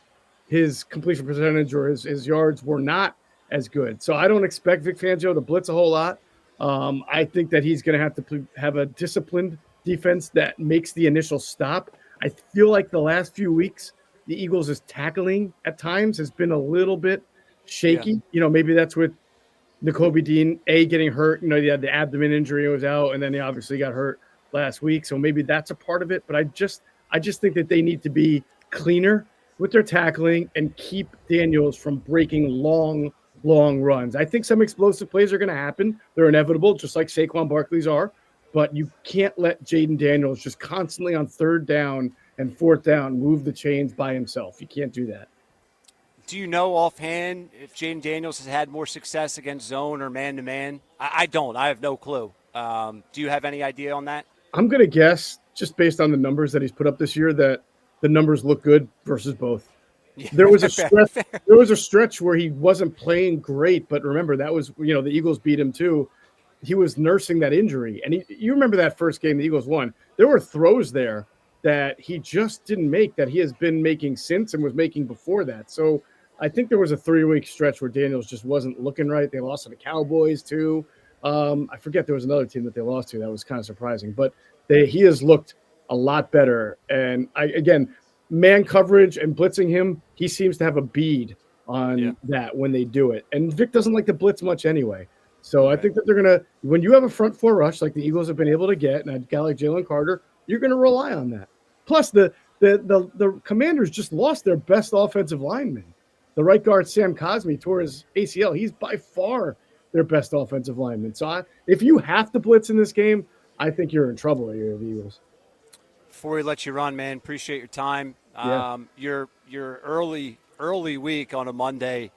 [SPEAKER 12] his completion percentage or his yards were not as good. So I don't expect Vic Fangio to blitz a whole lot. I think that he's going to have to have a disciplined defense that makes the initial stop. I feel like the last few weeks, the Eagles' tackling at times has been a little bit shaky. Maybe that's with Nakobe Dean, getting hurt. He had the abdomen injury, he was out, and then he obviously got hurt last week. So maybe that's a part of it. But I just think that they need to be cleaner with their tackling and keep Daniels from breaking long runs. I think some explosive plays are going to happen. They're inevitable, just like Saquon Barkley's are. But you can't let Jaden Daniels just constantly on third down and fourth down move the chains by himself. You can't do that.
[SPEAKER 6] Do you know offhand if Jaden Daniels has had more success against zone or man-to-man? I don't. I have no clue. Do you have any idea on that?
[SPEAKER 12] I'm going to guess, just based on the numbers that he's put up this year, that the numbers look good versus both. Yeah. There was a stretch where he wasn't playing great, but remember, that was, the Eagles beat him too. He was nursing that injury. And you remember that first game the Eagles won. There were throws there that he just didn't make, that he has been making since and was making before that. So I think there was a 3-week stretch where Daniels just wasn't looking right. They lost to the Cowboys too. I forget, there was another team that they lost to that was kind of surprising. But he has looked a lot better. And again, man coverage and blitzing him, he seems to have a bead on that when they do it. And Vic doesn't like to blitz much anyway. So I think that they're going to, when you have a front four rush like the Eagles have been able to get, and a guy like Jalen Carter, you're going to rely on that. Plus, the Commanders just lost their best offensive lineman. The right guard, Sam Cosmi, tore his ACL. He's by far their best offensive lineman. So if you have to blitz in this game, I think you're in trouble here, the Eagles.
[SPEAKER 6] Before we let you run, man, appreciate your time. Your early week on a Monday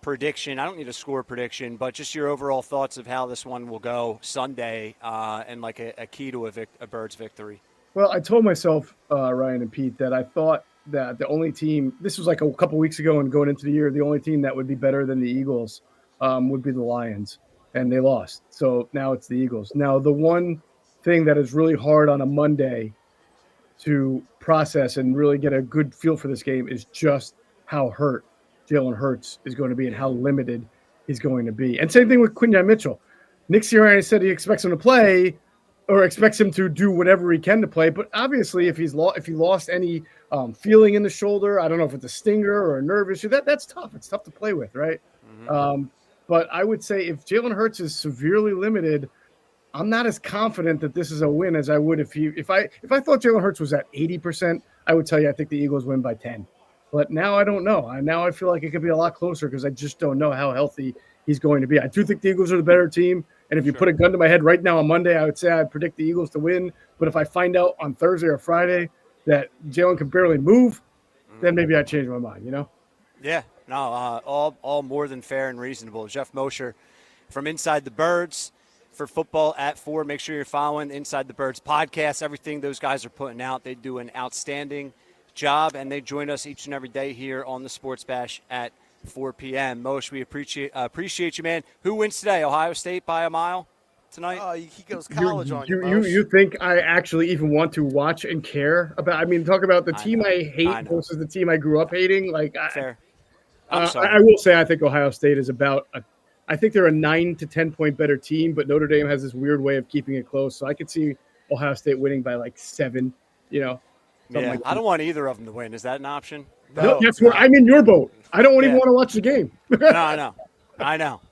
[SPEAKER 6] prediction. I don't need a score prediction, but just your overall thoughts of how this one will go Sunday and like a key to a Birds victory.
[SPEAKER 12] Well, I told myself, Ryan and Pete, that I thought that the only team, this was like a couple weeks ago and going into the year, the only team that would be better than the Eagles would be the Lions, and they lost. So now it's the Eagles. Now, the one thing that is really hard on a Monday to process and really get a good feel for this game is just how hurt Jalen Hurts is going to be and how limited he's going to be. And same thing with Quinyon Mitchell. Nick Sirianni said he expects him to play or expects him to do whatever he can to play. But obviously, if he lost any feeling in the shoulder, I don't know if it's a stinger or a nerve issue, that's tough. It's tough to play with, right? Mm-hmm. But I would say if Jalen Hurts is severely limited, I'm not as confident that this is a win as I would if I thought Jalen Hurts was at 80%, I would tell you I think the Eagles win by 10. But now I don't know. Now I feel like it could be a lot closer because I just don't know how healthy he's going to be. I do think the Eagles are the better team. And if you put a gun to my head right now on Monday, I would say I'd predict the Eagles to win. But if I find out on Thursday or Friday that Jalen can barely move, then maybe I'd change my mind, you know?
[SPEAKER 6] Yeah, no, all more than fair and reasonable. Jeff Mosher from Inside the Birds for Football at 4. Make sure you're following Inside the Birds podcast. Everything those guys are putting out, they do an outstanding job, and they join us each and every day here on the Sports Bash at 4 p.m. Moshe, we appreciate you, man. Who wins today? Ohio State by a mile tonight?
[SPEAKER 11] Oh, he goes college on you,
[SPEAKER 12] You think I actually even want to watch and care about? I mean, talk about the team I hate versus the team I grew up hating. Like,
[SPEAKER 6] fair.
[SPEAKER 12] I will say I think Ohio State is I think they're a 9 to 10 point better team, but Notre Dame has this weird way of keeping it close. So I could see Ohio State winning by like 7, you know.
[SPEAKER 6] Yeah, like I don't want either of them to win. Is that an option?
[SPEAKER 12] No, that's where I'm in your boat. I don't even want to watch the game.
[SPEAKER 6] No, I know,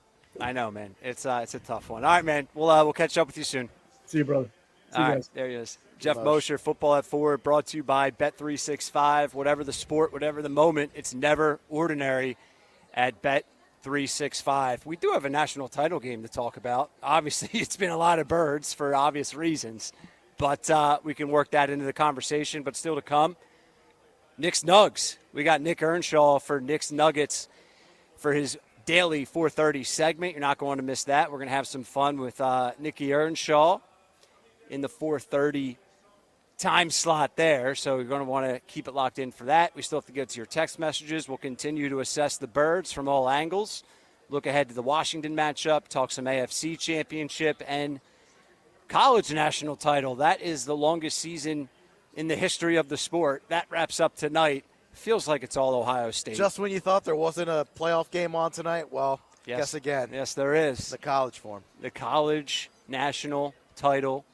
[SPEAKER 6] man. It's a tough one. All right, man. We'll catch up with you soon.
[SPEAKER 12] See you, brother. See
[SPEAKER 6] All
[SPEAKER 12] you
[SPEAKER 6] right,
[SPEAKER 12] guys.
[SPEAKER 6] there he is. Jeff Mosher, Football at 4, brought to you by Bet365. Whatever the sport, whatever the moment, it's never ordinary at Bet365. We do have a national title game to talk about. Obviously, it's been a lot of birds for obvious reasons, but we can work that into the conversation. But still to come, Nick's Nugs. We got Nick Earnshaw for Nick's Nuggets for his daily 4:30 segment. You're not going to miss that. We're going to have some fun with Nicky Earnshaw in the 4:30 time slot there. So you're going to want to keep it locked in for that. We still have to get to your text messages. We'll continue to assess the birds from all angles. Look ahead to the Washington matchup, talk some AFC Championship and college national title. That is the longest season in the history of the sport. That wraps up tonight. Feels like it's all Ohio State.
[SPEAKER 11] Just when you thought there wasn't a playoff game on tonight, well,
[SPEAKER 6] yes.
[SPEAKER 11] Guess again.
[SPEAKER 6] Yes, there is.
[SPEAKER 11] The college form.
[SPEAKER 6] The college national title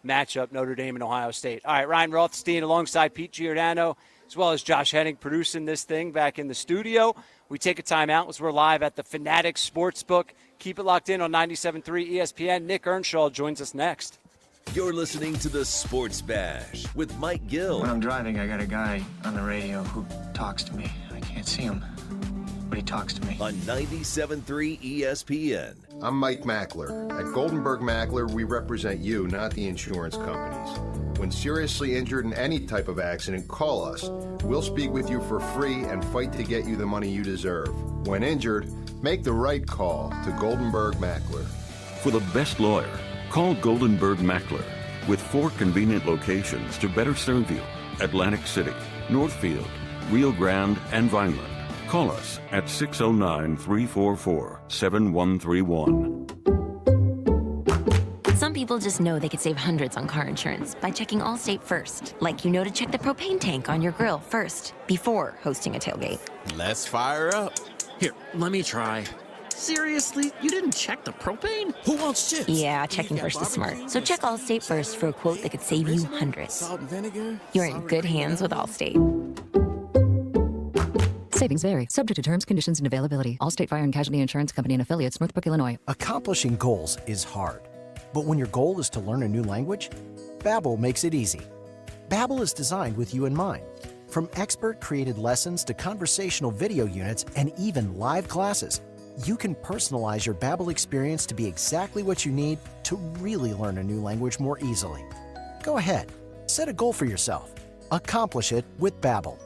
[SPEAKER 6] matchup, Notre Dame and Ohio State. All right, Ryan Rothstein alongside Pete Giordano, as well as Josh Henning producing this thing back in the studio. We take a timeout as we're live at the Fanatics Sportsbook. Keep it locked in on 97.3 ESPN. Nick Earnshaw joins us next.
[SPEAKER 1] You're listening to the Sports Bash with Mike Gill.
[SPEAKER 13] When I'm driving, I got a guy on the radio who talks to me. I can't see him, but he talks to me.
[SPEAKER 1] On 97.3 ESPN.
[SPEAKER 18] I'm Mike Mackler. At Goldenberg Mackler, we represent you, not the insurance companies. When seriously injured in any type of accident, call us. We'll speak with you for free and fight to get you the money you deserve. When injured, make the right call to Goldenberg Mackler.
[SPEAKER 19] For the best lawyer, call Goldenberg Mackler. With 4 convenient locations to better serve you: Atlantic City, Northfield, Rio Grande, and Vineland. Call us at 609-344-7131.
[SPEAKER 24] Some people just know they could save hundreds on car insurance by checking Allstate first. Like to check the propane tank on your grill first before hosting a tailgate.
[SPEAKER 3] Let's fire up.
[SPEAKER 25] Here, let me try. Seriously? You didn't check the propane?
[SPEAKER 3] Who wants chips?
[SPEAKER 24] Yeah, checking first is smart. So check Allstate first for a quote that could save you hundreds.
[SPEAKER 3] Salt and vinegar?
[SPEAKER 24] You're in good hands with Allstate.
[SPEAKER 17] Savings vary, subject to terms, conditions, and availability. Allstate Fire and Casualty Insurance Company and affiliates, Northbrook, Illinois.
[SPEAKER 20] Accomplishing goals is hard, but when your goal is to learn a new language, Babbel makes it easy. Babbel is designed with you in mind. From expert-created lessons to conversational video units and even live classes, you can personalize your Babbel experience to be exactly what you need to really learn a new language more easily. Go ahead, set a goal for yourself. Accomplish it with Babbel.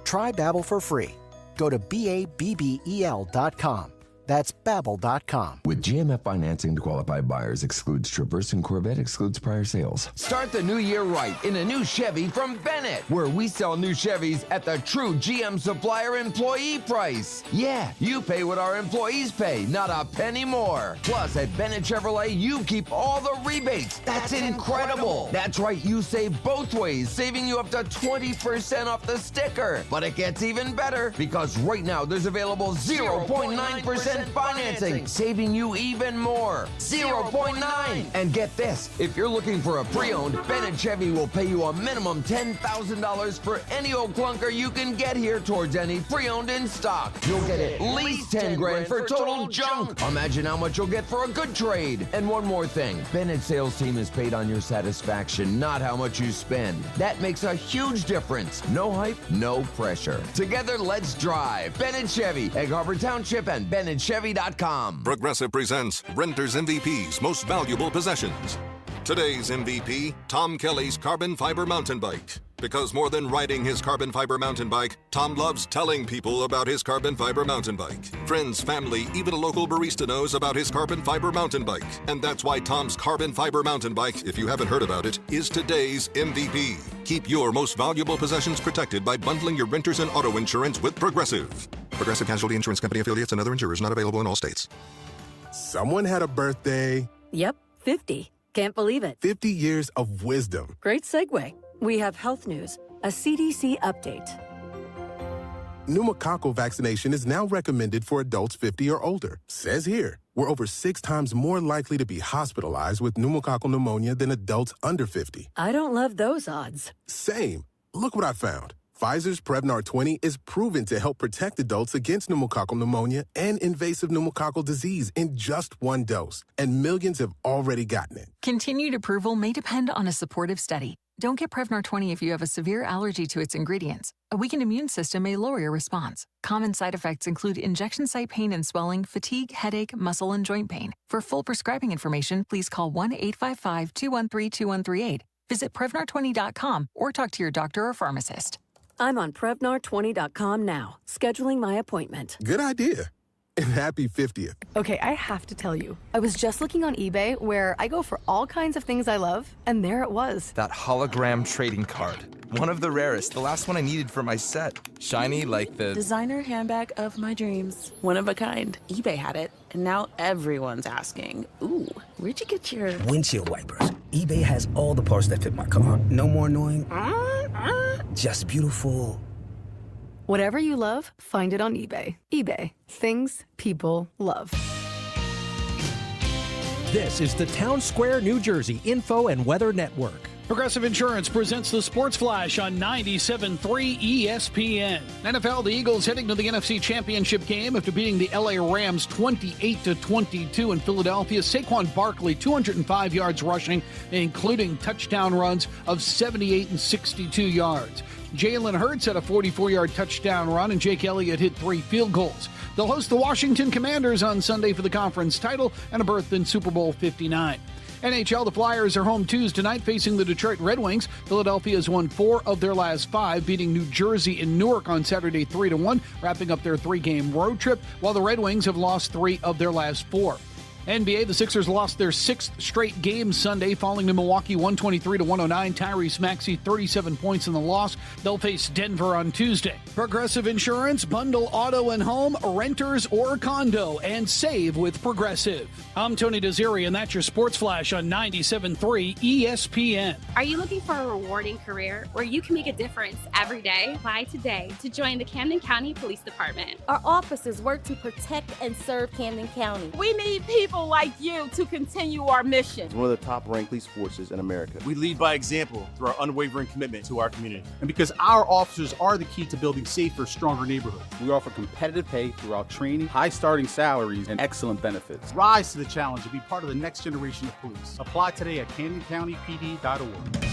[SPEAKER 20] Try Babbel for free. Go to BABBEL.com. That's Babbel.com.
[SPEAKER 21] With GMF financing to qualified buyers excludes Traverse and Corvette excludes prior sales.
[SPEAKER 22] Start the new year right in a new Chevy from Bennett, where we sell new Chevys at the true GM supplier employee price. Yeah, you pay what our employees pay, not a penny more. Plus, at Bennett Chevrolet, you keep all the rebates. That's incredible. That's right, you save both ways, saving you up to 20% off the sticker. But it gets even better, because right now there's available 0.9% financing, saving you even more. 0.9. And get this, if you're looking for a pre-owned, Bennett Chevy will pay you a minimum $10,000 for any old clunker you can get here towards any pre-owned in stock. You'll get at least 10 grand for total junk. Imagine how much you'll get for a good trade. And one more thing, Bennett's sales team is paid on your satisfaction, not how much you spend. That makes a huge difference. No hype, no pressure. Together, let's drive. Bennett Chevy, Egg Harbor Township, and BennettChevy.com.
[SPEAKER 23] Progressive presents Renter's MVP's Most Valuable Possessions. Today's MVP, Tom Kelly's carbon fiber mountain bike. Because more than riding his carbon fiber mountain bike, Tom loves telling people about his carbon fiber mountain bike. Friends, family, even a local barista knows about his carbon fiber mountain bike. And that's why Tom's carbon fiber mountain bike, if you haven't heard about it, is today's MVP. Keep your most valuable possessions protected by bundling your renters and auto insurance with Progressive. Progressive Casualty Insurance Company affiliates and other insurers not available in all states.
[SPEAKER 26] Someone had a birthday.
[SPEAKER 27] Yep, 50. Can't believe it.
[SPEAKER 26] 50 years of wisdom.
[SPEAKER 27] Great segue. We have health news, a CDC update.
[SPEAKER 26] Pneumococcal vaccination is now recommended for adults 50 or older. Says here, we're over 6 times more likely to be hospitalized with pneumococcal pneumonia than adults under 50.
[SPEAKER 27] I don't love those odds.
[SPEAKER 26] Same. Look what I found. Pfizer's Prevnar 20 is proven to help protect adults against pneumococcal pneumonia and invasive pneumococcal disease in just 1 dose. And millions have already gotten it.
[SPEAKER 28] Continued approval may depend on a supportive study. Don't get Prevnar 20 if you have a severe allergy to its ingredients. A weakened immune system may lower your response. Common side effects include injection site pain and swelling, fatigue, headache, muscle, and joint pain. For full prescribing information, please call 1-855-213-2138. Visit Prevnar20.com or talk to your doctor or pharmacist.
[SPEAKER 27] I'm on Prevnar20.com now, scheduling my appointment.
[SPEAKER 26] Good idea. And happy 50th.
[SPEAKER 29] Okay, I have to tell you, I was just looking on eBay where I go for all kinds of things I love, and there it was.
[SPEAKER 30] That hologram trading card. One of the rarest, the last one I needed for my set. Shiny like the
[SPEAKER 31] designer handbag of my dreams. One of a kind. eBay had it, and now everyone's asking, ooh, where'd you get your
[SPEAKER 32] windshield wipers? eBay has all the parts that fit my car. No more annoying, just beautiful.
[SPEAKER 29] Whatever you love, find it on eBay. eBay. Things people love.
[SPEAKER 33] This is the Town Square, New Jersey Info and Weather Network.
[SPEAKER 34] Progressive Insurance presents the Sports Flash on 97.3 ESPN. NFL, the Eagles heading to the NFC Championship game after beating the LA Rams 28-22 in Philadelphia. Saquon Barkley, 205 yards rushing, including touchdown runs of 78 and 62 yards. Jalen Hurts had a 44-yard touchdown run, and Jake Elliott hit 3 field goals. They'll host the Washington Commanders on Sunday for the conference title and a berth in Super Bowl 59. NHL, the Flyers are home Tuesday night facing the Detroit Red Wings. Philadelphia has won 4 of their last 5, beating New Jersey and Newark on Saturday 3-1, wrapping up their 3-game road trip, while the Red Wings have lost 3 of their last 4. NBA, the Sixers lost their 6th straight game Sunday, falling to Milwaukee 123-109. Tyrese Maxey, 37 points in the loss. They'll face Denver on Tuesday. Progressive Insurance, bundle auto and home, renters or condo, and save with Progressive. I'm Tony Desiri, and that's your Sports Flash on 97.3 ESPN.
[SPEAKER 35] Are you looking for a rewarding career where you can make a difference every day? Apply today to join the Camden County Police Department.
[SPEAKER 36] Our officers work to protect and serve Camden County.
[SPEAKER 37] We need people like you to continue our mission.
[SPEAKER 38] It's one of the top-ranked police forces in America.
[SPEAKER 39] We lead by example through our unwavering commitment to our community. And because our officers are the key to building
[SPEAKER 1] in safer, stronger neighborhoods.
[SPEAKER 38] We offer competitive pay throughout training, high starting salaries, and excellent benefits.
[SPEAKER 1] Rise to the challenge and be part of the next generation of police. Apply today at CamdenCountyPD.org.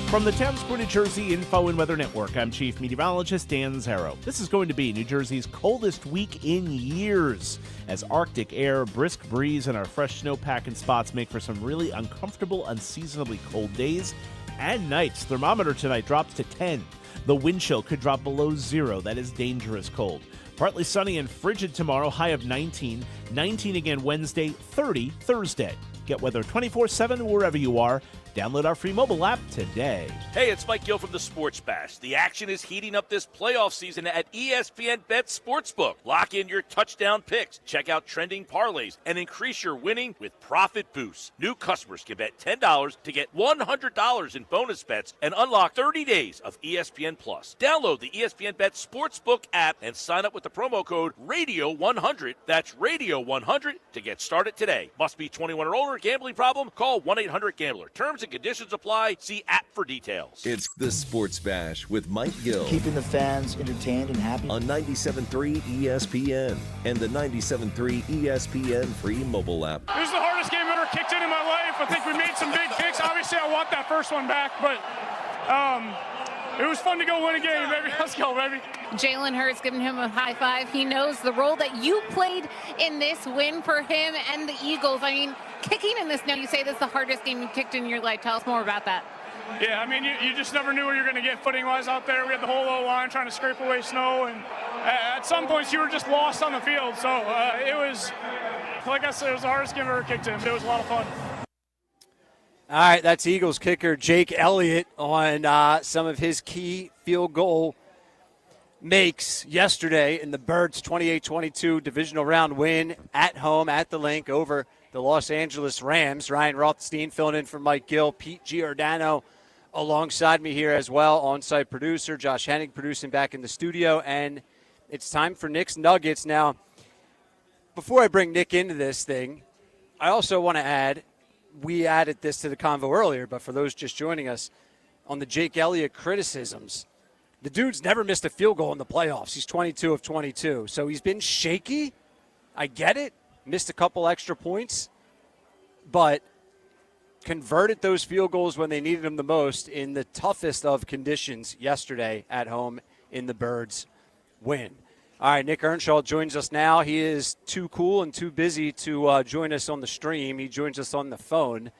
[SPEAKER 2] From the Town Square, New Jersey Info and Weather Network, I'm Chief Meteorologist Dan Zarrow. This is going to be New Jersey's coldest week in years, as Arctic air, brisk breeze, and our fresh snowpack in spots make for some really uncomfortable, unseasonably cold days and nights. Thermometer tonight drops to 10. The wind chill could drop below 0. That is dangerous cold. Partly sunny and frigid tomorrow, high of 19. 19 again Wednesday, 30 Thursday. Get weather 24/7 wherever you are. Download our free mobile app today.
[SPEAKER 4] Hey, it's Mike Gill from the Sports Bash. The action is heating up this playoff season at ESPN Bet Sportsbook. Lock in your touchdown picks, check out trending parlays, and increase your winning with profit boosts. New customers can bet $10 to get $100 in bonus bets and unlock 30 days of ESPN Plus. Download the ESPN Bet Sportsbook app and sign up with the promo code RADIO100. That's RADIO100 to get started today. Must be 21 or older. Gambling problem? Call 1-800-GAMBLER. Terms and conditions apply. See app for details.
[SPEAKER 5] It's the Sports Bash with Mike Gill.
[SPEAKER 6] Keeping the fans entertained and happy.
[SPEAKER 5] On 97.3 ESPN and the 97.3 ESPN free mobile app.
[SPEAKER 7] This is the hardest game I've ever kicked in my life. I think we made some big kicks. Obviously, I want that first one back, but it was fun to go win a game, baby. Let's go, baby.
[SPEAKER 8] Jalen Hurts giving him a high five. He knows the role that you played in this win for him and the Eagles. I mean, kicking in this now, you say this is the hardest game you've kicked in your life. Tell us more about that.
[SPEAKER 7] Yeah, I mean, you just never knew where you're going to get footing-wise out there. We had the whole O-line trying to scrape away snow, and at some points you were just lost on the field. So it was, like I said, it was the hardest game I've ever kicked in, but it was a lot of fun.
[SPEAKER 9] All right, that's Eagles kicker Jake Elliott on some of his key field goal makes yesterday in the Birds' 28-22 divisional round win at home at the Link over the Los Angeles Rams. Ryan Rothstein filling in for Mike Gill. Pete Giordano alongside me here as well. On-site producer Josh Hennig producing back in the studio. And it's time for Nick's Nuggets. Now, before I bring Nick into this thing, I also want to add, we added this to the convo earlier, but for those just joining us, on the Jake Elliott criticisms, the dude's never missed a field goal in the playoffs. He's 22 of 22. So he's been shaky. I get it. Missed a couple extra points. But converted those field goals when they needed them the most in the toughest of conditions yesterday at home in the Birds win. All right, Nick Earnshaw joins us now. He is too cool and too busy to join us on the stream. He joins us on the phone.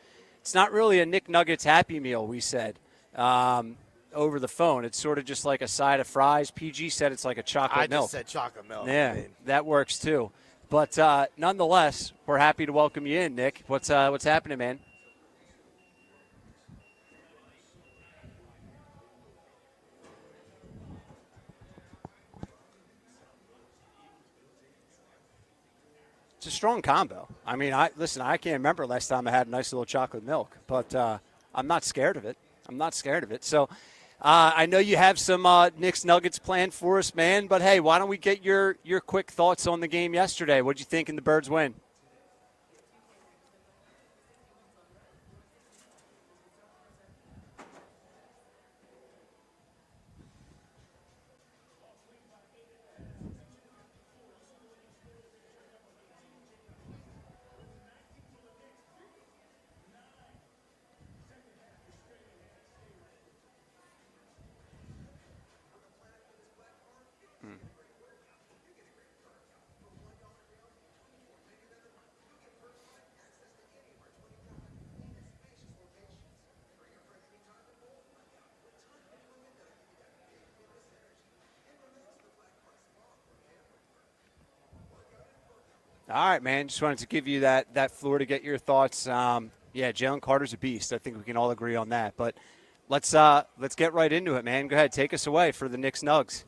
[SPEAKER 9] It's not really a Nick Nuggets Happy Meal, we said. Over the phone. It's sort of just like a side of fries. PG said it's like a chocolate milk.
[SPEAKER 10] I just said chocolate milk.
[SPEAKER 9] Yeah, that works too. But nonetheless, we're happy to welcome you in, Nick. What's happening, man? It's a strong combo. I mean, I can't remember last time I had a nice little chocolate milk, but I'm not scared of it. So I know you have some Knicks Nuggets planned for us, man. But, hey, why don't we get your quick thoughts on the game yesterday? What did you think in the Birds win? All right, man. Just wanted to give you that floor to get your thoughts. Yeah, Jalen Carter's a beast. I think we can all agree on that. But let's get right into it, man. Go ahead, take us away for the Knicks Nugs.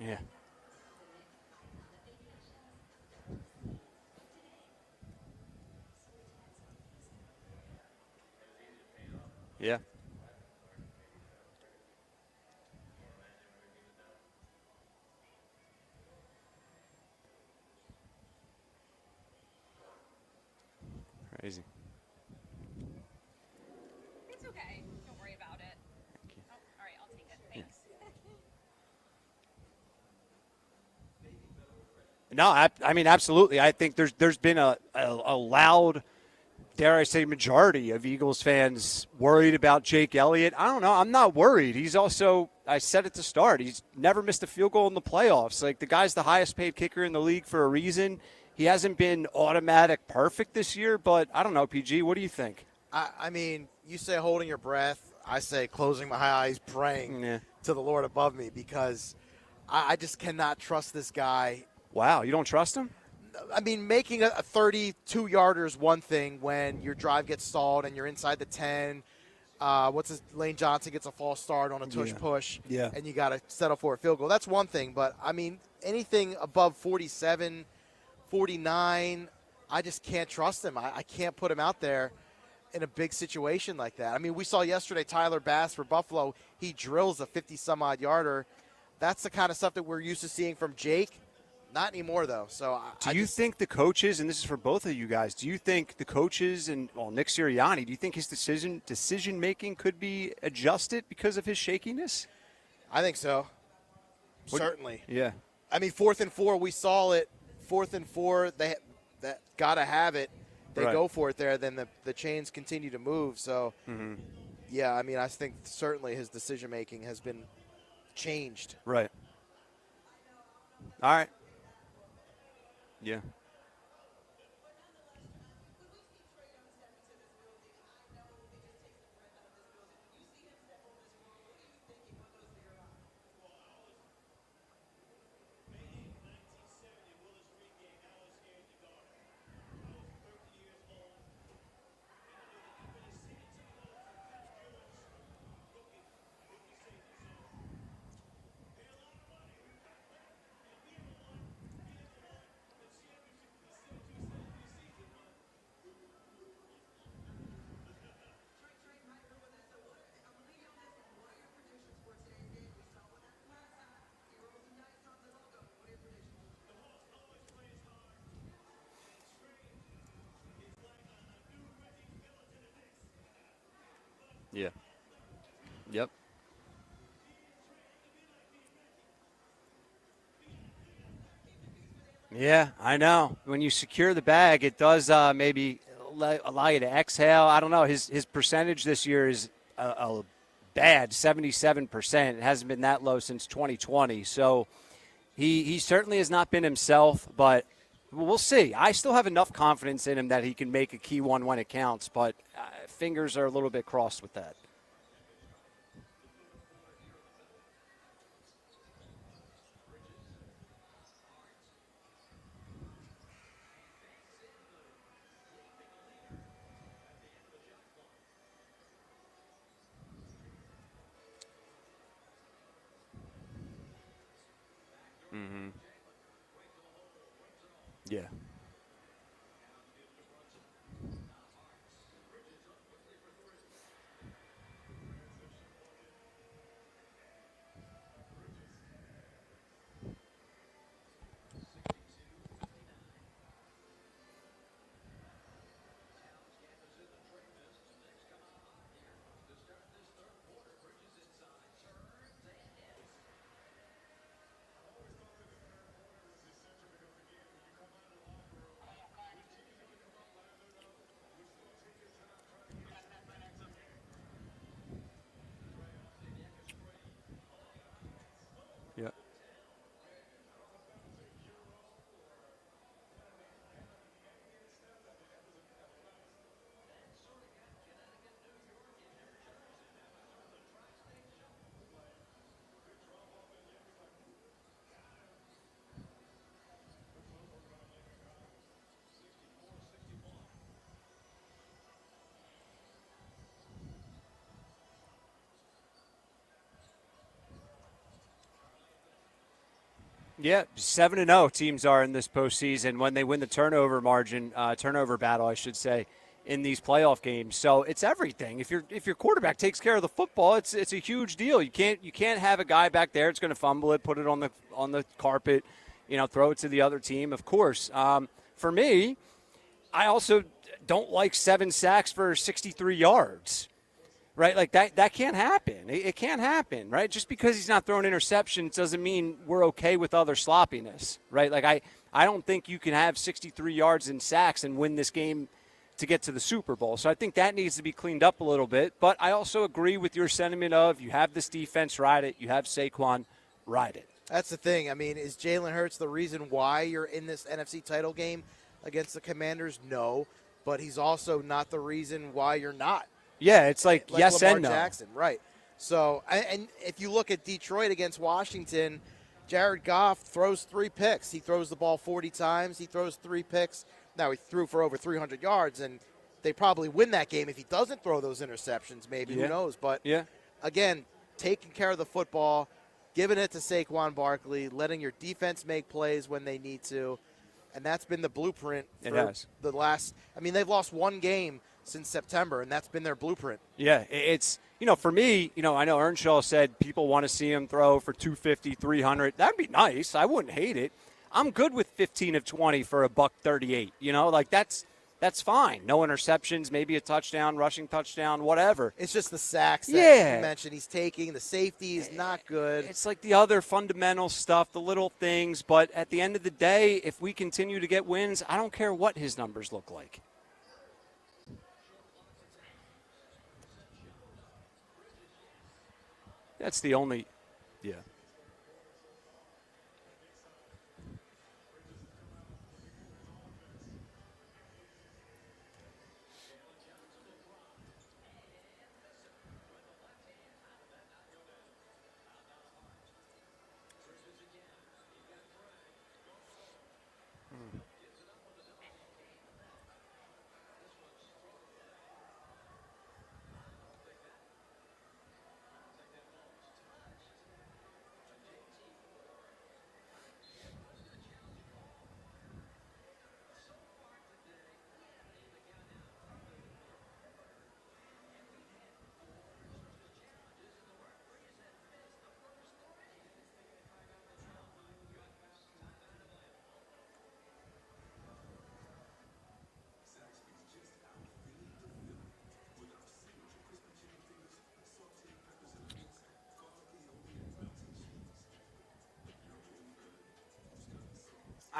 [SPEAKER 9] Yeah. Yeah. Crazy.
[SPEAKER 3] It's okay. Don't worry about it.
[SPEAKER 9] Thank you.
[SPEAKER 3] Oh, all right, I'll take it. Thanks.
[SPEAKER 9] No, I mean, absolutely. I think there's been a loud, dare I say, majority of Eagles fans worried about Jake Elliott. I don't know. I'm not worried. He's also, I said at the start, he's never missed a field goal in the playoffs. Like, the guy's the highest paid kicker in the league for a reason. He hasn't been automatic perfect this year, but I don't know, PG, what do you think?
[SPEAKER 10] I mean, you say holding your breath. I say closing my eyes, praying to the Lord above me, because I just cannot trust this guy.
[SPEAKER 9] Wow, you don't trust him?
[SPEAKER 10] I mean, making a 32-yarder is one thing when your drive gets stalled and you're inside the 10. Lane Johnson gets a false start on a tush push, and you got to settle for a field goal. That's one thing. But, I mean, anything above 47, 49, I just can't trust him. I can't put him out there in a big situation like that. I mean, we saw yesterday Tyler Bass for Buffalo. He drills a 50-some-odd yarder. That's the kind of stuff that we're used to seeing from Jake. Not anymore, though. So,
[SPEAKER 9] do you think the coaches, and this is for both of you guys, do you think the coaches and Nick Sirianni, do you think his decision making could be adjusted because of his shakiness?
[SPEAKER 10] I think so. Certainly.
[SPEAKER 9] Yeah.
[SPEAKER 10] I mean, 4th and 4, we saw it. 4th and 4, they got to have it. They go for it there. Then the chains continue to move. So, yeah, I mean, I think certainly his decision making has been changed.
[SPEAKER 9] Right. All right. Yeah. Yeah. Yep. Yeah, I know. When you secure the bag, it does maybe allow you to exhale. I don't know. His percentage this year is a bad 77%. It hasn't been that low since 2020. So he certainly has not been himself, but we'll see. I still have enough confidence in him that he can make a key one when it counts, but fingers are a little bit crossed with that. Mm-hmm. Yeah. Yeah. Yeah, 7-0 teams are in this postseason when they win the turnover battle, I should say. in these playoff games. So it's everything. If your quarterback takes care of the football, it's a huge deal. You can't have a guy back there that's going to fumble it, put it on the carpet, throw it to the other team. Of course, for me, I also don't like 7 sacks for 63 yards. Right, like that can't happen. It can't happen, right? Just because he's not throwing interceptions doesn't mean we're okay with other sloppiness, right? Like I don't think you can have 63 yards in sacks and win this game to get to the Super Bowl. So I think that needs to be cleaned up a little bit. But I also agree with your sentiment of you have this defense, ride it. You have Saquon, ride it.
[SPEAKER 10] That's the thing. I mean, is Jalen Hurts the reason why you're in this NFC title game against the Commanders? No, but he's also not the reason why you're not.
[SPEAKER 9] Yeah, it's like yes
[SPEAKER 10] Lamar
[SPEAKER 9] and no.
[SPEAKER 10] Jackson, right. So, and if you look at Detroit against Washington, Jared Goff throws 3 picks. He throws the ball 40 times. He throws 3 picks. Now, he threw for over 300 yards, and they probably win that game if he doesn't throw those interceptions, maybe.
[SPEAKER 9] Yeah.
[SPEAKER 10] Who knows? But,
[SPEAKER 9] yeah,
[SPEAKER 10] again, taking care of the football, giving it to Saquon Barkley, letting your defense make plays when they need to, and that's been the blueprint for the last – I mean, they've lost 1 game since September, and that's been their blueprint.
[SPEAKER 9] Yeah, it's, for me, I know Earnshaw said people want to see him throw for 250, 300. That'd be nice. I wouldn't hate it. I'm good with 15 of 20 for $138. Like that's fine. No interceptions, maybe a touchdown, rushing touchdown, whatever.
[SPEAKER 10] It's just the sacks that you mentioned he's taking. The safety is not good.
[SPEAKER 9] It's like the other fundamental stuff, the little things. But at the end of the day, if we continue to get wins, I don't care what his numbers look like. That's the only, yeah.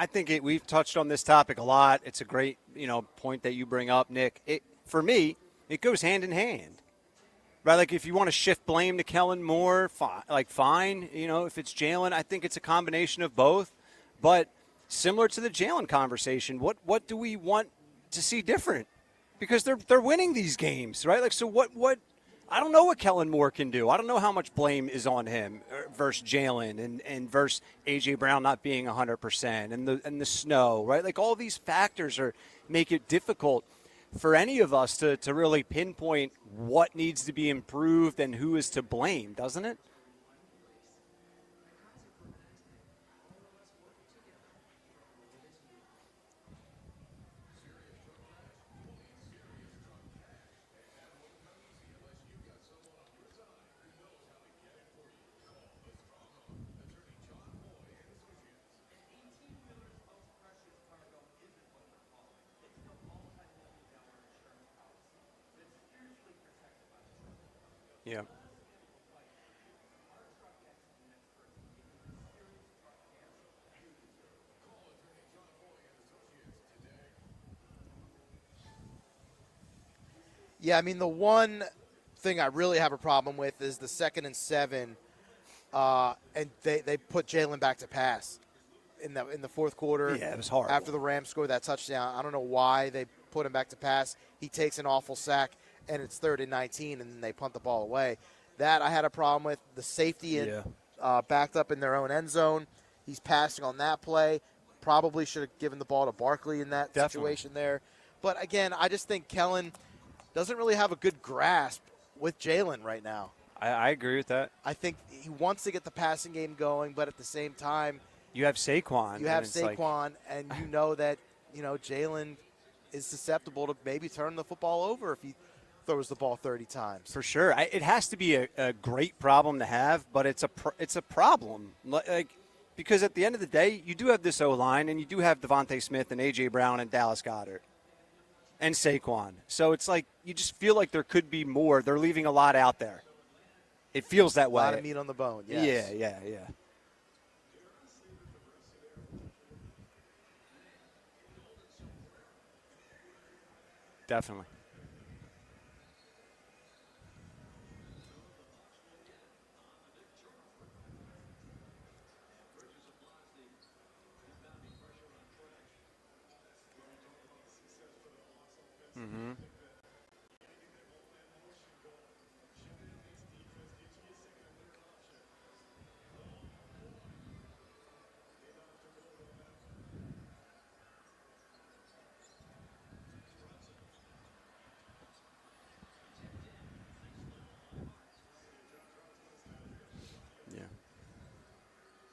[SPEAKER 9] I think we've touched on this topic a lot. It's a great, point that you bring up, Nick. For me, it goes hand in hand, right? Like if you want to shift blame to Kellen Moore, fine. If it's Jalen, I think it's a combination of both. But similar to the Jalen conversation, what do we want to see different? Because they're winning these games, right? Like so, what? I don't know what Kellen Moore can do. I don't know how much blame is on him versus Jalen and versus A.J. Brown not being 100% and the snow, right? Like all these factors make it difficult for any of us to really pinpoint what needs to be improved and who is to blame, doesn't it? Yeah.
[SPEAKER 10] Yeah, I mean, the one thing I really have a problem with is the 2nd and 7, and they put Jalen back to pass in the fourth quarter.
[SPEAKER 9] Yeah, it was horrible.
[SPEAKER 10] After the Rams scored that touchdown. I don't know why they put him back to pass. He takes an awful sack, and it's 3rd and 19, and then they punt the ball away. That I had a problem with. The safety backed up in their own end zone. He's passing on that play. Probably should have given the ball to Barkley in that situation there. But, again, I just think Kellen doesn't really have a good grasp with Jalen right now.
[SPEAKER 9] I agree with that.
[SPEAKER 10] I think he wants to get the passing game going, but at the same time,
[SPEAKER 9] you have Saquon.
[SPEAKER 10] You have Saquon, and you know that, Jalen is susceptible to maybe turn the football over if he throws the ball 30 times.
[SPEAKER 9] For sure. It has to be a great problem to have, but it's a problem. Like, because at the end of the day, you do have this O-line, and you do have Devontae Smith and A.J. Brown and Dallas Goedert and Saquon. So it's like you just feel like there could be more. They're leaving a lot out there. It feels that way.
[SPEAKER 10] A lot of meat on the bone, yes.
[SPEAKER 9] Yeah. Definitely. Mm-hmm.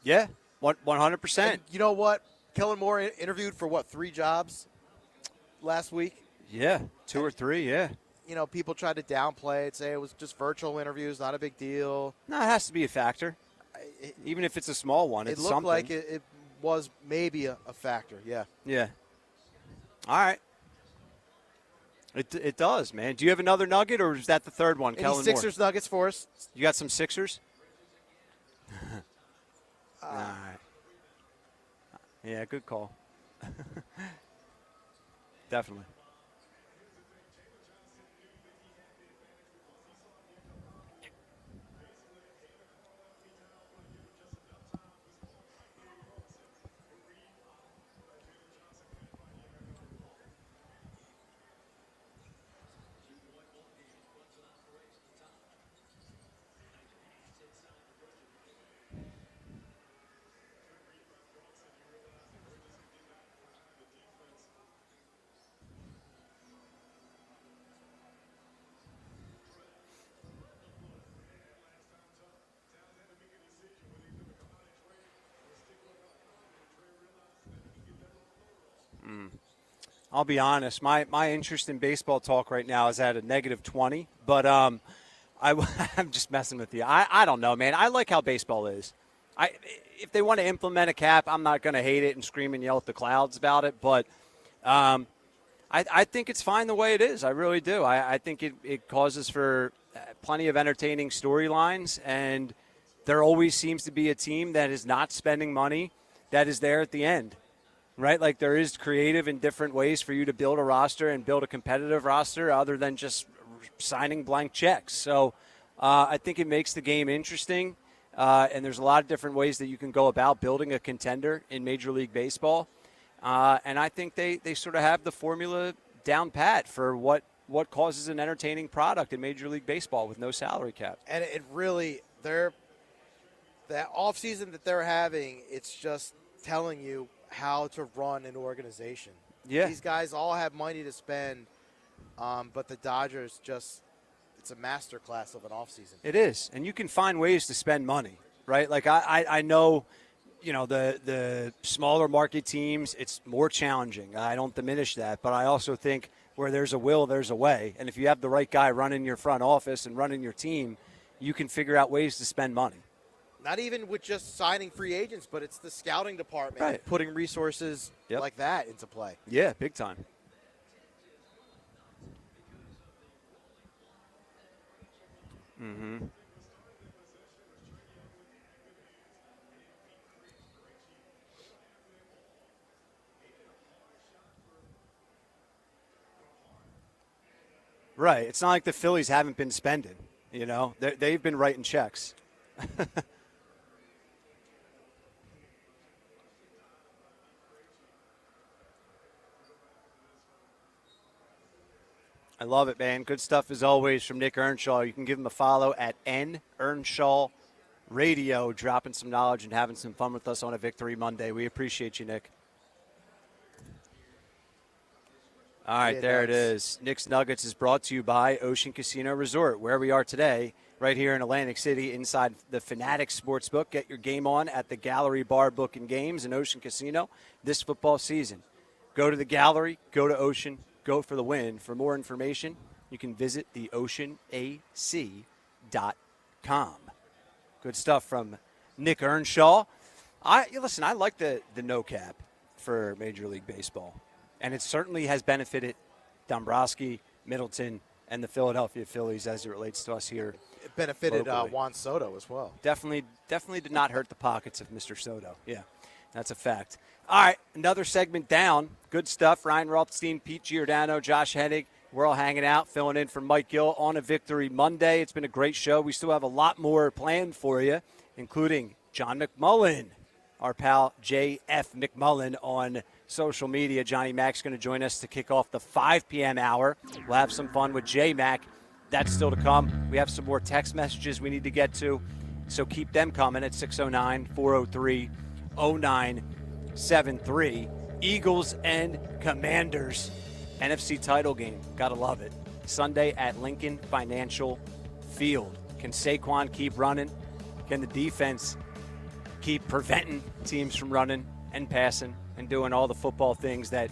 [SPEAKER 9] Yeah, 100%.
[SPEAKER 10] And you know what? Kellen Moore interviewed for, 3 jobs last week?
[SPEAKER 9] Yeah, 2 or 3, yeah.
[SPEAKER 10] You know, people tried to downplay it, say it was just virtual interviews, not a big deal.
[SPEAKER 9] No, it has to be a factor. Even if it's a small one, it's something.
[SPEAKER 10] It looked like it was maybe a factor, yeah.
[SPEAKER 9] Yeah. All right. It does, man. Do you have another nugget, or is that the third one, Kellen Moore?
[SPEAKER 10] Sixers nuggets for us?
[SPEAKER 9] You got some Sixers? All right. Yeah, good call. Definitely. I'll be honest. My interest in baseball talk right now is at a -20, but I'm just messing with you. I don't know, man. I like how baseball is. If they want to implement a cap, I'm not going to hate it and scream and yell at the clouds about it, but I think it's fine the way it is. I really do. I think it causes for plenty of entertaining storylines, and there always seems to be a team that is not spending money that is there at the end. Right, like there is creative and different ways for you to build a roster and build a competitive roster other than just signing blank checks. So I think it makes the game interesting, and there's a lot of different ways that you can go about building a contender in Major League Baseball. And I think they sort of have the formula down pat for what causes an entertaining product in Major League Baseball with no salary cap.
[SPEAKER 10] And it really, that offseason that they're having, it's just telling you how to run an organization.
[SPEAKER 9] Yeah.
[SPEAKER 10] These guys all have money to spend, but the Dodgers it's a masterclass of an offseason.
[SPEAKER 9] It is. And you can find ways to spend money, right? Like I know, the smaller market teams, it's more challenging. I don't diminish that, but I also think where there's a will, there's a way. And if you have the right guy running your front office and running your team, you can figure out ways to spend money.
[SPEAKER 10] Not even with just signing free agents, but it's the scouting department,
[SPEAKER 9] right,
[SPEAKER 10] putting resources like that into play.
[SPEAKER 9] Yeah, big time. Mm-hmm. Right. It's not like the Phillies haven't been spending. They've been writing checks. I love it, man. Good stuff as always from Nick Earnshaw. You can give him a follow at @Earnshaw Radio, dropping some knowledge and having some fun with us on a Victory Monday. We appreciate you, Nick. All right, there it is. Nick's Nuggets is brought to you by Ocean Casino Resort, where we are today, right here in Atlantic City inside the Fanatics Sportsbook. Get your game on at the Gallery Bar Book and Games in Ocean Casino this football season. Go to the gallery, go to Ocean, go for the win. For more information, you can visit theoceanac.com. Good stuff from Nick Earnshaw. I like the no cap for Major League Baseball, and it certainly has benefited Dombrowski, Middleton, and the Philadelphia Phillies as it relates to us here.
[SPEAKER 10] It benefited
[SPEAKER 9] locally.
[SPEAKER 10] Juan Soto as well.
[SPEAKER 9] Definitely did not hurt the pockets of Mr. Soto. Yeah, that's a fact. All right, another segment down. Good stuff. Ryan Rothstein, Pete Giordano, Josh Hennig. We're all hanging out, filling in for Mike Gill on a Victory Monday. It's been a great show. We still have a lot more planned for you, including John McMullen, our pal J.F. McMullen on social media. Johnny Mac's going to join us to kick off the 5 p.m. hour. We'll have some fun with J-Mac. That's still to come. We have some more text messages we need to get to, so keep them coming at 609-403-0973. Eagles and Commanders, NFC title game. Gotta love it. Sunday at Lincoln Financial Field. Can Saquon keep running? Can the defense keep preventing teams from running and passing and doing all the football things that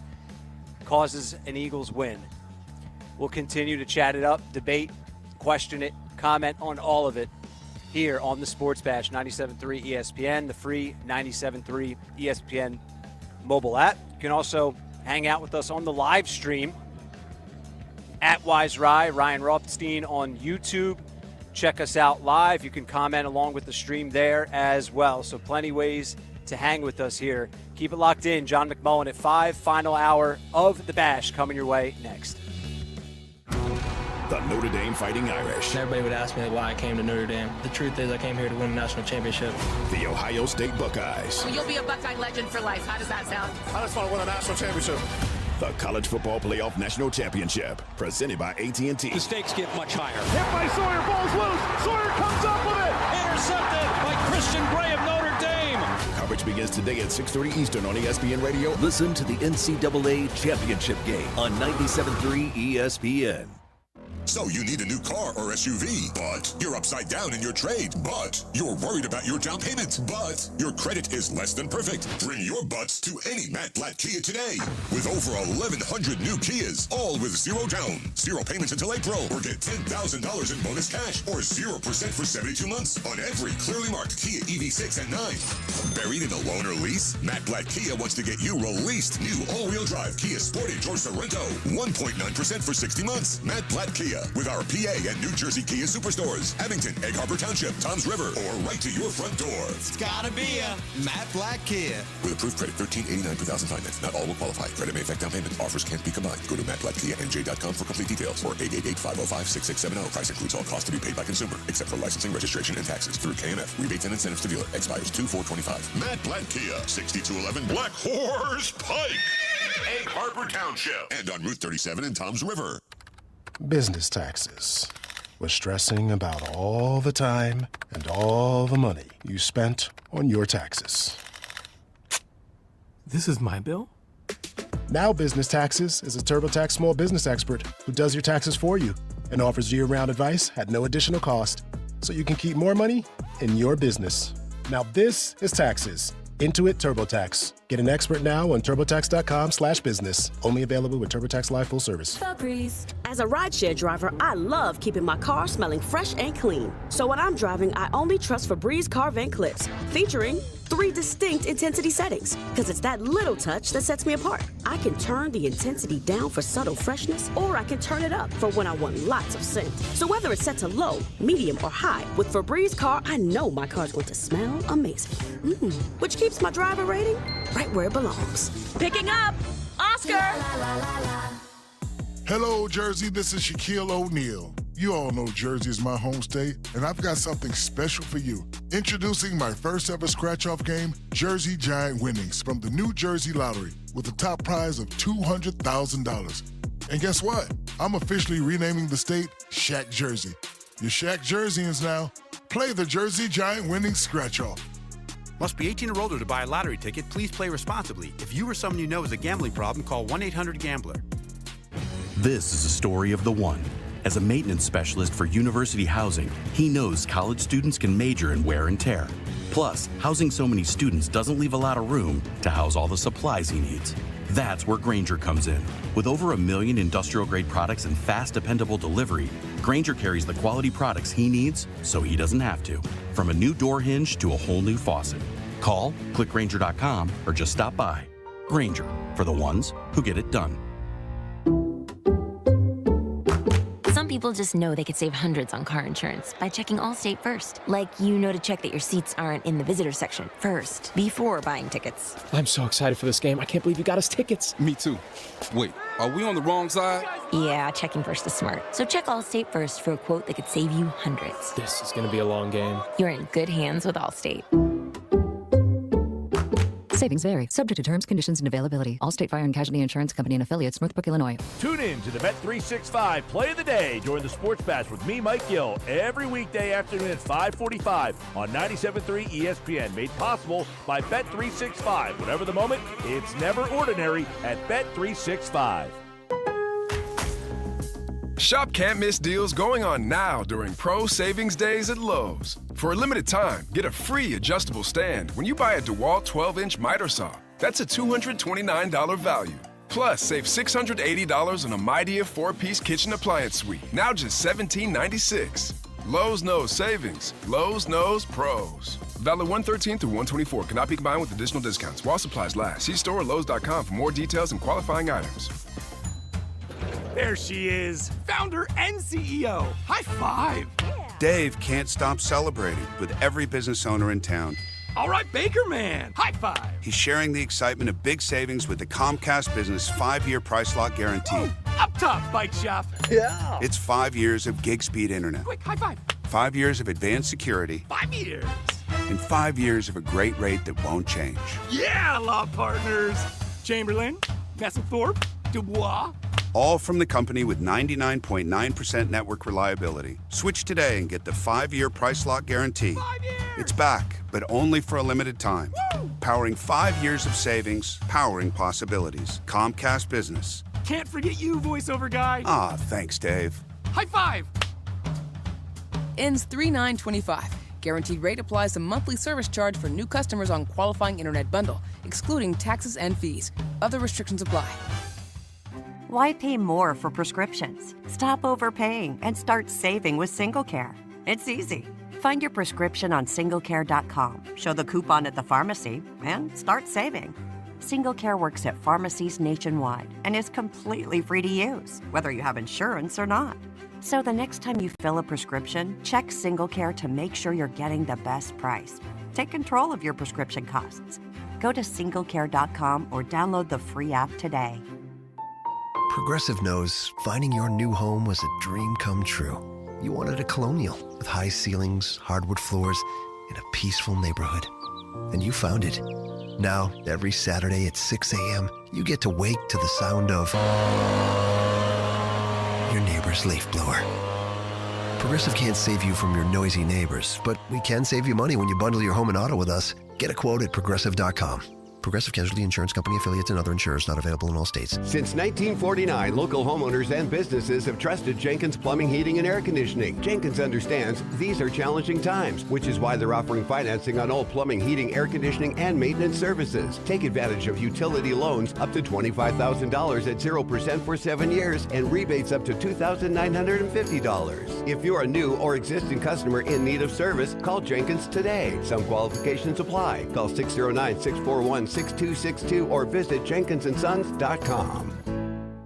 [SPEAKER 9] causes an Eagles win? We'll continue to chat it up, debate, question it, comment on all of it here on the Sports Bash, 97.3 ESPN, the free 97.3 ESPN mobile app. You can also hang out with us on the live stream at Wise Rye, Ryan Rothstein on YouTube. Check us out live. You can comment along with the stream there as well. So plenty ways to hang with us here. Keep it locked in. John McMullen at 5, final hour of the Bash coming your way next.
[SPEAKER 11] The Notre Dame Fighting Irish.
[SPEAKER 12] Everybody would ask me why I came to Notre Dame. The truth is I came here to win a national championship.
[SPEAKER 11] The Ohio State Buckeyes.
[SPEAKER 13] You'll be a Buckeye legend for life. How does that sound?
[SPEAKER 11] I just want to win a national championship. The College Football Playoff National Championship, presented by AT&T.
[SPEAKER 14] The stakes get much higher.
[SPEAKER 15] Hit by Sawyer, ball's loose. Sawyer comes up with it.
[SPEAKER 14] Intercepted by Christian Gray of Notre Dame.
[SPEAKER 11] Coverage begins today at 6:30 Eastern on ESPN Radio.
[SPEAKER 5] Listen to the NCAA Championship game on 97.3 ESPN.
[SPEAKER 16] So you need a new car or SUV, but you're upside down in your trade, but you're worried about your down payment, but your credit is less than perfect. Bring your butts to any Matt Blatt Kia today. With over 1,100 new Kias, all with zero down, zero payments until April, or get $10,000 in bonus cash, or 0% for 72 months on every clearly marked Kia EV6 and 9. Buried in a loan or lease? Matt Blatt Kia wants to get you released. New all-wheel drive Kia Sportage or Sorento, 1.9% for 60 months. Matt Blatt Kia. With our PA and New Jersey Kia Superstores, Abington, Egg Harbor Township, Toms River, or right to your front door.
[SPEAKER 17] It's gotta be a Matt Blatt Kia.
[SPEAKER 16] With approved credit, $1,389 per thousand finance. Not all will qualify. Credit may affect down payment. Offers can't be combined. Go to mattblattkianj.com for complete details, or 888-505-6670. Price includes all costs to be paid by consumer, except for licensing, registration, and taxes through KMF. Rebates and incentives to dealer. Expires 2/4/25. Matt Blatt Kia, 6211 Black Horse Pike, Egg Harbor Township, and on Route 37 in Toms River.
[SPEAKER 18] Business taxes. We're stressing about all the time and all the money you spent on your taxes.
[SPEAKER 19] This is my bill?
[SPEAKER 18] Now Business Taxes is a TurboTax small business expert who does your taxes for you and offers year-round advice at no additional cost, so you can keep more money in your business. Now this is taxes. Intuit TurboTax. Get an expert now on TurboTax.com/business. Only available with TurboTax Live full service.
[SPEAKER 20] Febreze. As a rideshare driver, I love keeping my car smelling fresh and clean. So when I'm driving, I only trust Febreze car vent clips, featuring 3 distinct intensity settings, because it's that little touch that sets me apart. I can turn the intensity down for subtle freshness, or I can turn it up for when I want lots of scent. So whether it's set to low, medium, or high, with Febreze car, I know my car's going to smell amazing. Which keeps my driver rating right where it belongs.
[SPEAKER 38] Picking up, Oscar!
[SPEAKER 21] Hello, Jersey. This is Shaquille O'Neal. You all know Jersey is my home state, and I've got something special for you. Introducing my first ever scratch-off game, Jersey Giant Winnings, from the New Jersey Lottery, with a top prize of $200,000. And guess what? I'm officially renaming the state Shaq Jersey. You're Shaq Jerseyans now. Play the Jersey Giant Winnings scratch-off.
[SPEAKER 22] Must be 18 or older to buy a lottery ticket. Please play responsibly. If you or someone you know has a gambling problem, call 1-800-GAMBLER.
[SPEAKER 23] This is a story of the one. As a maintenance specialist for university housing, he knows college students can major in wear and tear. Plus, housing so many students doesn't leave a lot of room to house all the supplies he needs. That's where Grainger comes in. With over 1 million industrial-grade products and fast, dependable delivery, Grainger carries the quality products he needs so he doesn't have to. From a new door hinge to a whole new faucet. Call, click Grainger.com, or just stop by. Grainger, for the ones who get it done.
[SPEAKER 1] Some people just know they could save hundreds on car insurance by checking Allstate first. Like, you know to check that your seats aren't in the visitor section first, before buying tickets.
[SPEAKER 12] I'm so excited for this game. I can't believe you got us tickets.
[SPEAKER 2] Me too. Wait, are we on the wrong side?
[SPEAKER 1] Yeah, checking first is smart. So check Allstate first for a quote that could save you hundreds.
[SPEAKER 12] This is going to be a long game.
[SPEAKER 1] You're in good hands with Allstate.
[SPEAKER 4] Savings vary, subject to terms, conditions, and availability. Allstate Fire and Casualty Insurance Company and affiliates, Northbrook, Illinois.
[SPEAKER 19] Tune in to the Bet365 Play of the Day during the Sports Bash with me, Mike Gill, every weekday afternoon at 5:45 on 97.3 ESPN. Made possible by Bet365. Whatever the moment, it's never ordinary at Bet365.
[SPEAKER 24] Shop can't miss deals going on now during Pro Savings Days at Lowe's. For a limited time, get a free adjustable stand when you buy a DeWalt 12-inch miter saw. That's a $229 value. Plus, save $680 on a Midea 4-piece kitchen appliance suite, now just $17.96. Lowe's knows savings. Lowe's knows pros. Valid 1/13 through 1/24. Cannot be combined with additional discounts. While supplies last. See store or Lowes.com for more details and qualifying items.
[SPEAKER 25] There she is, founder and CEO. High five.
[SPEAKER 26] Dave can't stop celebrating with every business owner in town.
[SPEAKER 25] All right, Baker Man, high five.
[SPEAKER 26] He's sharing the excitement of big savings with the Comcast Business 5-year price lock guarantee.
[SPEAKER 25] Oh, up top, Bike Shop. Yeah.
[SPEAKER 26] It's 5 years of gig speed internet.
[SPEAKER 25] Quick, high five.
[SPEAKER 26] 5 years of advanced security.
[SPEAKER 25] 5 years.
[SPEAKER 26] And 5 years of a great rate that won't change.
[SPEAKER 25] Yeah, law partners. Chamberlain, Messelthorpe, Dubois.
[SPEAKER 26] All from the company with 99.9% network reliability. Switch today and get the 5-year price lock guarantee.
[SPEAKER 25] 5 years.
[SPEAKER 26] It's back, but only for a limited time.
[SPEAKER 25] Woo!
[SPEAKER 26] Powering 5 years of savings, powering possibilities. Comcast Business.
[SPEAKER 25] Can't forget you, voiceover guy.
[SPEAKER 26] Ah, thanks, Dave.
[SPEAKER 25] High five.
[SPEAKER 27] Ends 3/9/25. Guaranteed rate applies to monthly service charge for new customers on qualifying internet bundle, excluding taxes and fees. Other restrictions apply.
[SPEAKER 28] Why pay more for prescriptions? Stop overpaying and start saving with SingleCare. It's easy. Find your prescription on singlecare.com, show the coupon at the pharmacy, and start saving. SingleCare works at pharmacies nationwide and is completely free to use, whether you have insurance or not. So the next time you fill a prescription, check SingleCare to make sure you're getting the best price. Take control of your prescription costs. Go to singlecare.com or download the free app today.
[SPEAKER 29] Progressive knows finding your new home was a dream come true. You wanted a Colonial with high ceilings, hardwood floors, and a peaceful neighborhood. And you found it. Now, every Saturday at 6 a.m., you get to wake to the sound of your neighbor's leaf blower. Progressive can't save you from your noisy neighbors, but we can save you money when you bundle your home and auto with us. Get a quote at Progressive.com. Progressive Casualty Insurance Company affiliates and other insurers not available in all states.
[SPEAKER 30] Since 1949, local homeowners and businesses have trusted Jenkins Plumbing, Heating, and Air Conditioning. Jenkins understands these are challenging times, which is why they're offering financing on all plumbing, heating, air conditioning, and maintenance services. Take advantage of utility loans up to $25,000 at 0% for 7 years and rebates up to $2,950. If you're a new or existing customer in need of service, call Jenkins today. Some qualifications apply. Call 609-641-6262 or visit jenkinsandsons.com.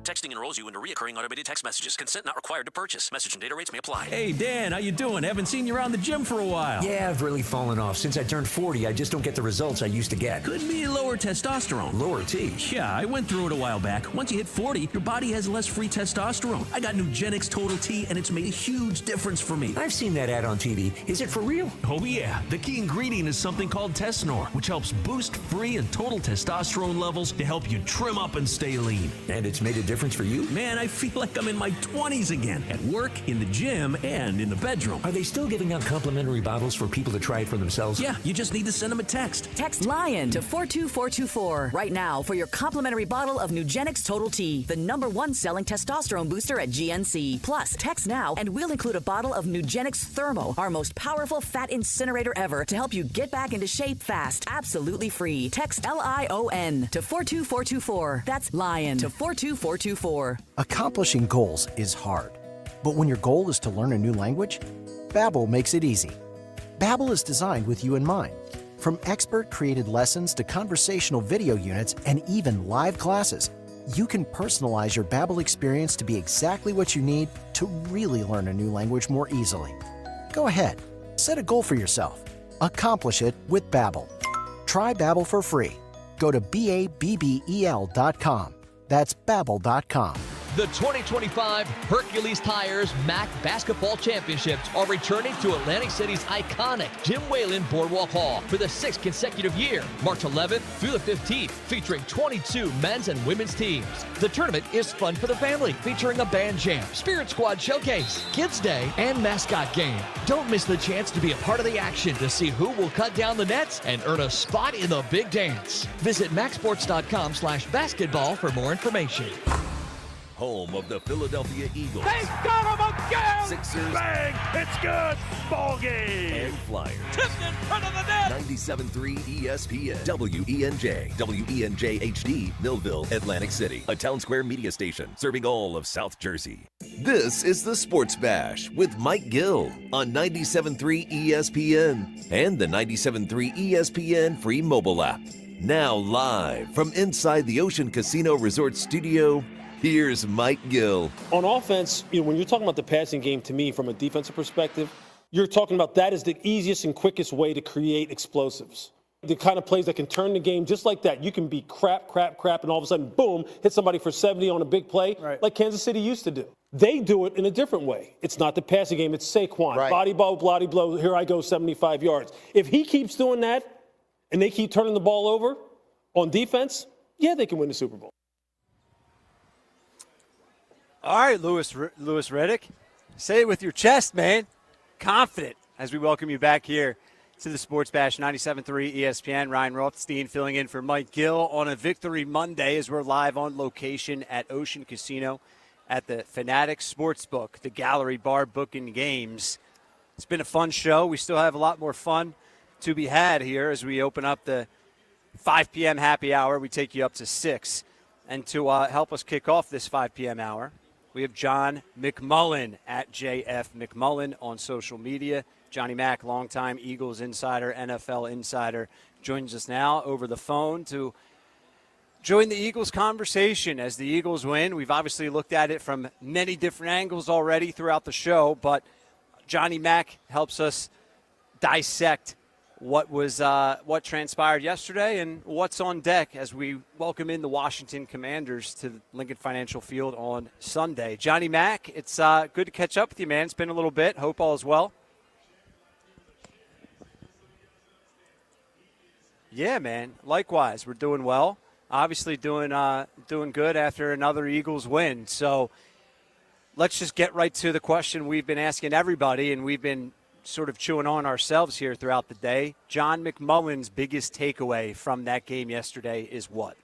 [SPEAKER 31] Texting enrolls you into recurring automated text messages. Consent not required to purchase. Message and data rates may apply.
[SPEAKER 32] Hey, Dan, how you doing? Haven't seen you around the gym for a while.
[SPEAKER 33] Yeah, I've really fallen off. Since I turned 40, I just don't get the results I used to get.
[SPEAKER 32] Could be lower testosterone.
[SPEAKER 33] Lower T?
[SPEAKER 32] Yeah, I went through it a while back. Once you hit 40, your body has less free testosterone. I got Nugenix Total T, and it's made a huge difference for me.
[SPEAKER 33] I've seen that ad on TV. Is it for real?
[SPEAKER 32] Oh, yeah. The key ingredient is something called Tesnor, which helps boost free and total testosterone levels to help you trim up and stay lean.
[SPEAKER 33] And it's made a difference difference for you?
[SPEAKER 32] Man, I feel like I'm in my 20s again. At work, in the gym, and in the bedroom.
[SPEAKER 33] Are they still giving out complimentary bottles for people to try it for themselves?
[SPEAKER 32] Yeah, you just need to send them a text.
[SPEAKER 3] Text LION to 42424 right now for your complimentary bottle of Nugenix Total T, the #1 selling testosterone booster at GNC. Plus, text now and we'll include a bottle of Nugenix Thermo, our most powerful fat incinerator ever, to help you get back into shape fast, absolutely free. Text LION to 42424. That's LION to 42424.
[SPEAKER 5] Accomplishing goals is hard, but when your goal is to learn a new language, Babbel makes it easy. Babbel is designed with you in mind. From expert-created lessons to conversational video units and even live classes, you can personalize your Babbel experience to be exactly what you need to really learn a new language more easily. Go ahead, set a goal for yourself. Accomplish it with Babbel. Try Babbel for free. Go to BABBEL.com. That's Babbel.com.
[SPEAKER 6] The 2025 Hercules Tires MAC Basketball Championships are returning to Atlantic City's iconic Jim Whalen Boardwalk Hall for the 6th consecutive year, March 11th through the 15th, featuring 22 men's and women's teams. The tournament is fun for the family, featuring a band jam, Spirit Squad showcase, Kids Day, and mascot game. Don't miss the chance to be a part of the action to see who will cut down the nets and earn a spot in the big dance. Visit MacSports.com/basketball for more information.
[SPEAKER 7] Home of the Philadelphia Eagles.
[SPEAKER 19] They got him again!
[SPEAKER 7] Sixers.
[SPEAKER 19] Bang! It's good! Ball game!
[SPEAKER 7] And Flyers.
[SPEAKER 19] Tipped in front of the net!
[SPEAKER 7] 97.3 ESPN. WENJ. WENJ HD. Millville, Atlantic City. A Town Square media station serving all of South Jersey. This is the Sports Bash with Mike Gill on 97.3 ESPN and the 97.3 ESPN free mobile app. Now live from inside the Ocean Casino Resort Studio, here's Mike Gill.
[SPEAKER 38] On offense, when you're talking about the passing game, to me, from a defensive perspective, you're talking about that is the easiest and quickest way to create explosives. The kind of plays that can turn the game just like that. You can be crap, and all of a sudden, boom, hit somebody for 70 on a big play, like Kansas City used to do. They do it in a different way. It's not the passing game. It's Saquon. Body blow, bloody blow, here I go, 75 yards. If he keeps doing that and they keep turning the ball over on defense, yeah, they can win the Super Bowl.
[SPEAKER 8] All right, Lewis Riddick, say it with your chest, man. Confident as we welcome you back here to the Sports Bash 97.3 ESPN. Ryan Rothstein filling in for Mike Gill on a Victory Monday as we're live on location at Ocean Casino at the Fanatics Sportsbook, the Gallery Bar Booking Games. It's been a fun show. We still have a lot more fun to be had here as we open up the 5 p.m. happy hour. We take you up to 6. And to help us kick off this 5 p.m. hour, we have John McMullen at JF McMullen on social media. Johnny Mack, longtime Eagles insider, NFL insider, joins us now over the phone to join the Eagles conversation as the Eagles win. We've obviously looked at it from many different angles already throughout the show, but Johnny Mack helps us dissect what transpired yesterday and what's on deck as we welcome in the Washington Commanders to Lincoln Financial Field on Sunday. Johnny Mack, it's good to catch up with you, man. It's been a little bit. Hope all is well. Yeah, man. Likewise, we're doing well. Obviously doing good after another Eagles win. So let's just get right to the question we've been asking everybody, and we've been sort of chewing on ourselves here throughout the day. John McMullen's biggest takeaway from that game yesterday is what?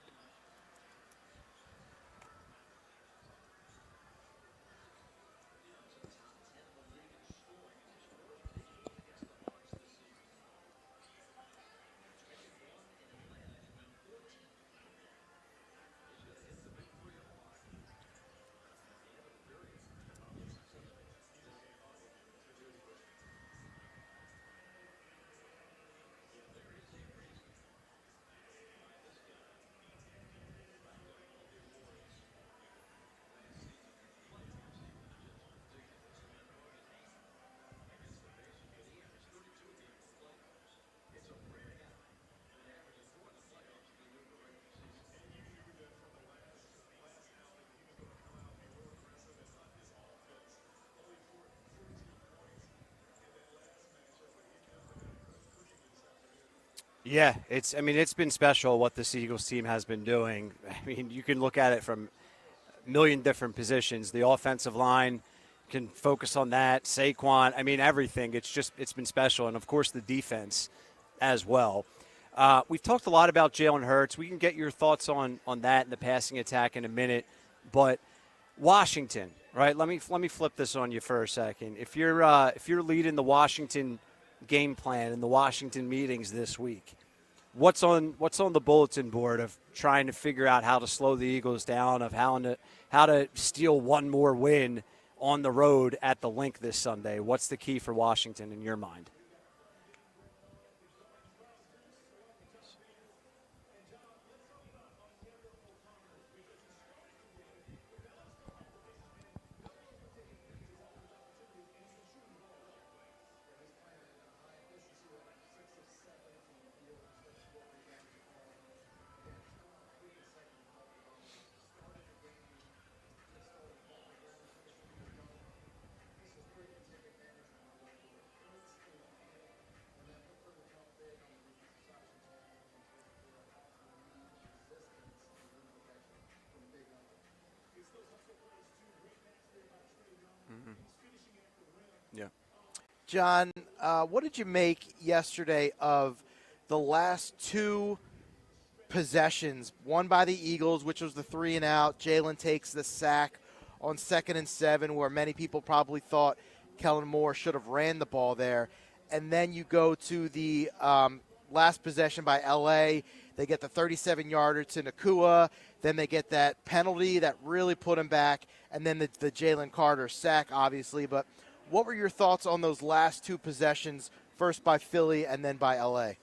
[SPEAKER 8] Yeah, it's been special what this Eagles team has been doing. I mean, you can look at it from million different positions. The offensive line can focus on that. Saquon, I mean, everything. It's been special. And, of course, the defense as well. We've talked a lot about Jalen Hurts. We can get your thoughts on that and the passing attack in a minute. But Washington, right? Let me flip this on you for a second. If you're leading the Washington game plan and the Washington meetings this week, what's on the bulletin board of trying to figure out how to slow the Eagles down, of how to steal one more win on the road at the Link this Sunday? What's the key for Washington in your mind? Yeah.
[SPEAKER 2] John, what did you make yesterday of the last two possessions? One by the Eagles, which was the 3-and-out. Jalen takes the sack on 2nd and 7, where many people probably thought Kellen Moore should have ran the ball there. And then you go to the last possession by L.A. They get the 37-yarder to Nakua. Then they get that penalty that really put him back. And then the Jalen Carter sack, obviously. But what were your thoughts on those last two possessions, first by Philly and then by L.A.?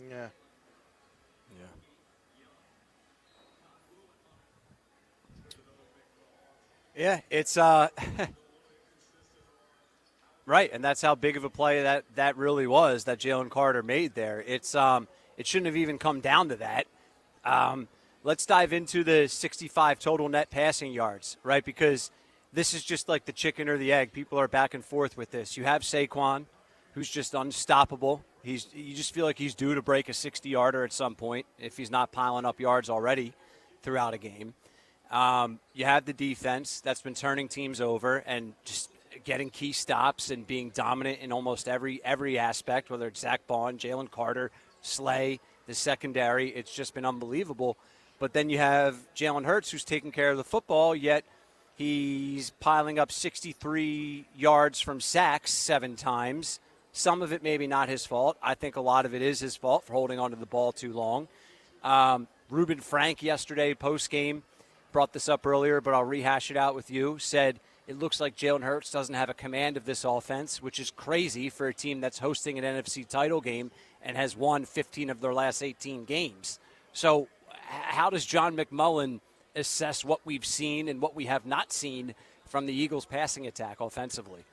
[SPEAKER 2] Yeah.
[SPEAKER 8] Yeah, it's right, and that's how big of a play that really was that Jalen Carter made there. It shouldn't have even come down to that. Let's dive into the 65 total net passing yards, right? Because this is just like the chicken or the egg. People are back and forth with this. You have Saquon, who's just unstoppable. You just feel like he's due to break a 60-yarder at some point if he's not piling up yards already throughout a game. You have the defense that's been turning teams over and just getting key stops and being dominant in almost every aspect, whether it's Zach Bond, Jalen Carter, Slay, the secondary. It's just been unbelievable. But then you have Jalen Hurts, who's taking care of the football, yet he's piling up 63 yards from sacks 7 times. Some of it maybe not his fault. I think a lot of it is his fault for holding onto the ball too long. Reuben Frank yesterday post-game brought this up earlier, but I'll rehash it out with you, said it looks like Jalen Hurts doesn't have a command of this offense, which is crazy for a team that's hosting an NFC title game and has won 15 of their last 18 games. So how does John McMullen assess what we've seen and what we have not seen from the Eagles' passing attack offensively?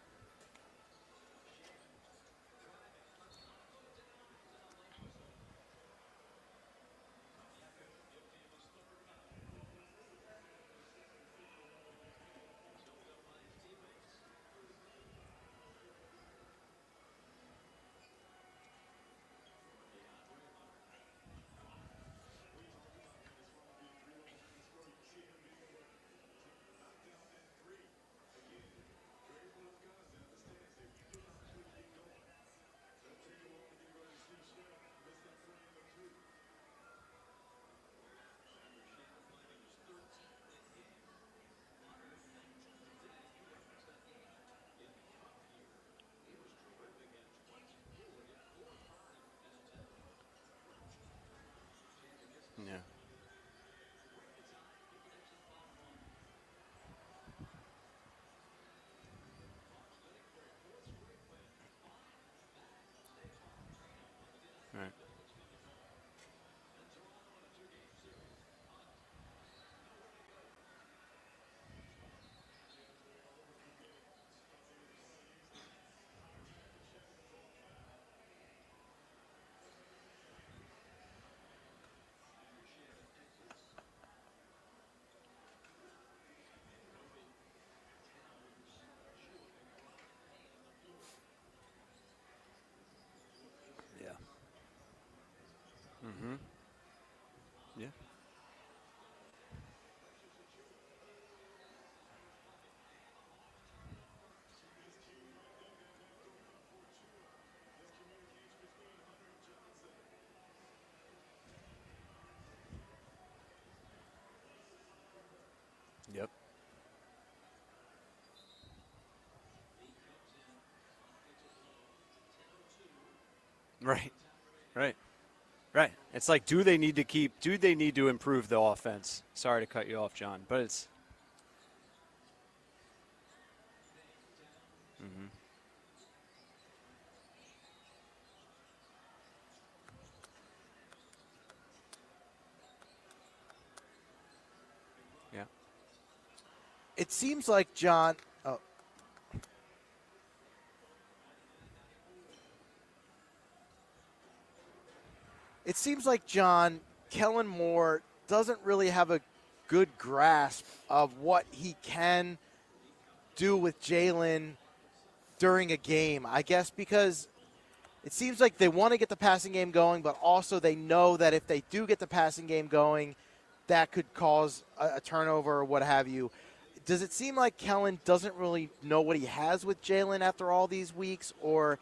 [SPEAKER 8] Yeah. Yep. Right. Right. Right. It's like, do they need to improve the offense? Sorry to cut you off, John, but it's. Mm-hmm. Yeah.
[SPEAKER 2] It seems like John. Oh. It seems like John Kellen Moore doesn't really have a good grasp of what he can do with Jalen during a game. I guess because it seems like they want to get the passing game going, but also they know that if they do get the passing game going, that could cause a turnover or what have you. Does it seem like Kellen doesn't really know what he has with Jalen after all these weeks, or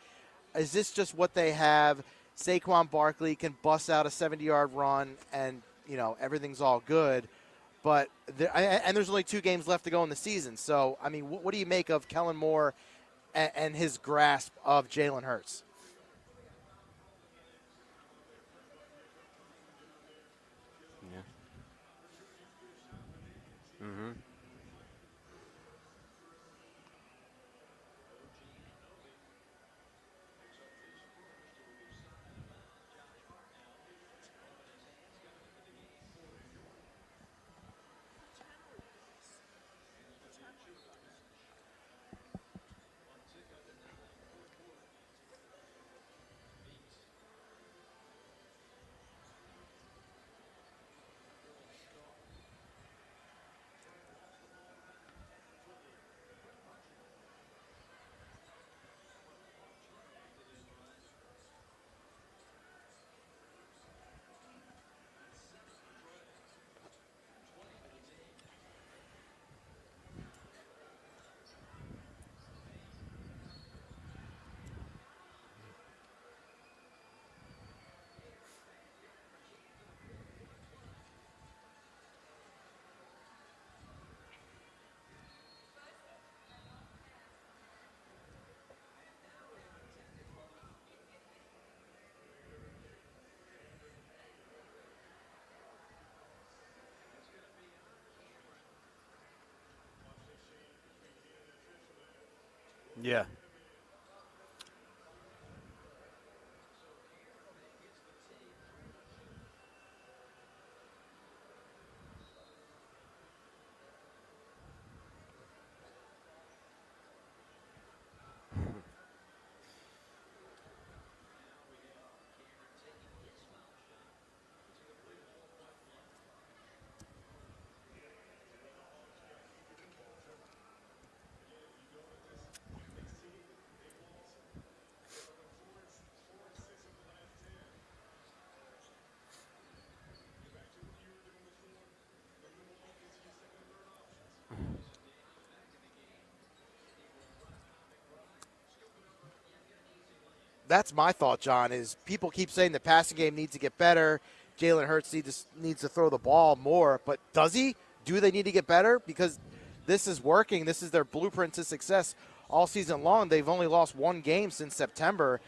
[SPEAKER 2] is this just what they have? Saquon Barkley can bust out a 70-yard run, and everything's all good. But there's only 2 games left to go in the season. So, I mean, what do you make of Kellen Moore and his grasp of Jalen Hurts?
[SPEAKER 8] Yeah. Mm-hmm. Yeah.
[SPEAKER 2] That's my thought, John, is people keep saying the passing game needs to get better. Jalen Hurts needs to throw the ball more. But does he? Do they need to get better? Because this is working. This is their blueprint to success all season long. They've only lost 1 game since September,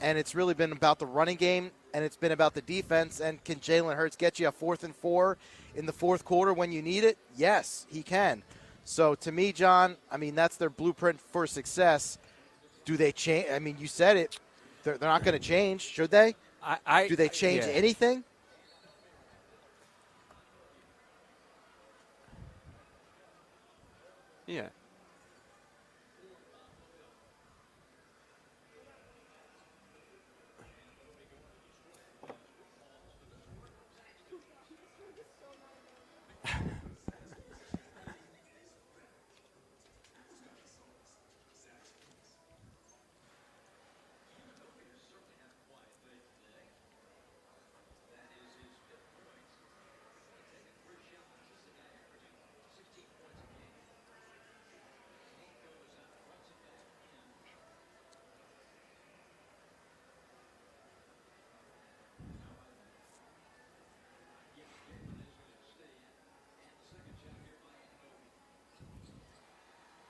[SPEAKER 2] and it's really been about the running game, and it's been about the defense. And can Jalen Hurts get you a 4th and 4 in the 4th quarter when you need it? Yes, he can. So to me, John, I mean, that's their blueprint for success. Do they change? I mean, you said it. They're not going to change, should they? Do they change anything?
[SPEAKER 8] Yeah.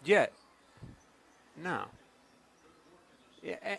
[SPEAKER 8] Yeah. No. Yeah.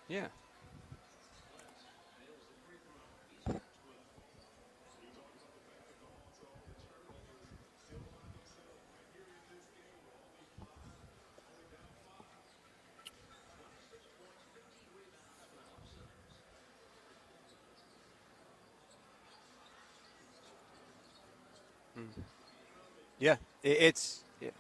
[SPEAKER 8] Yeah. Yeah. It's. Yeah.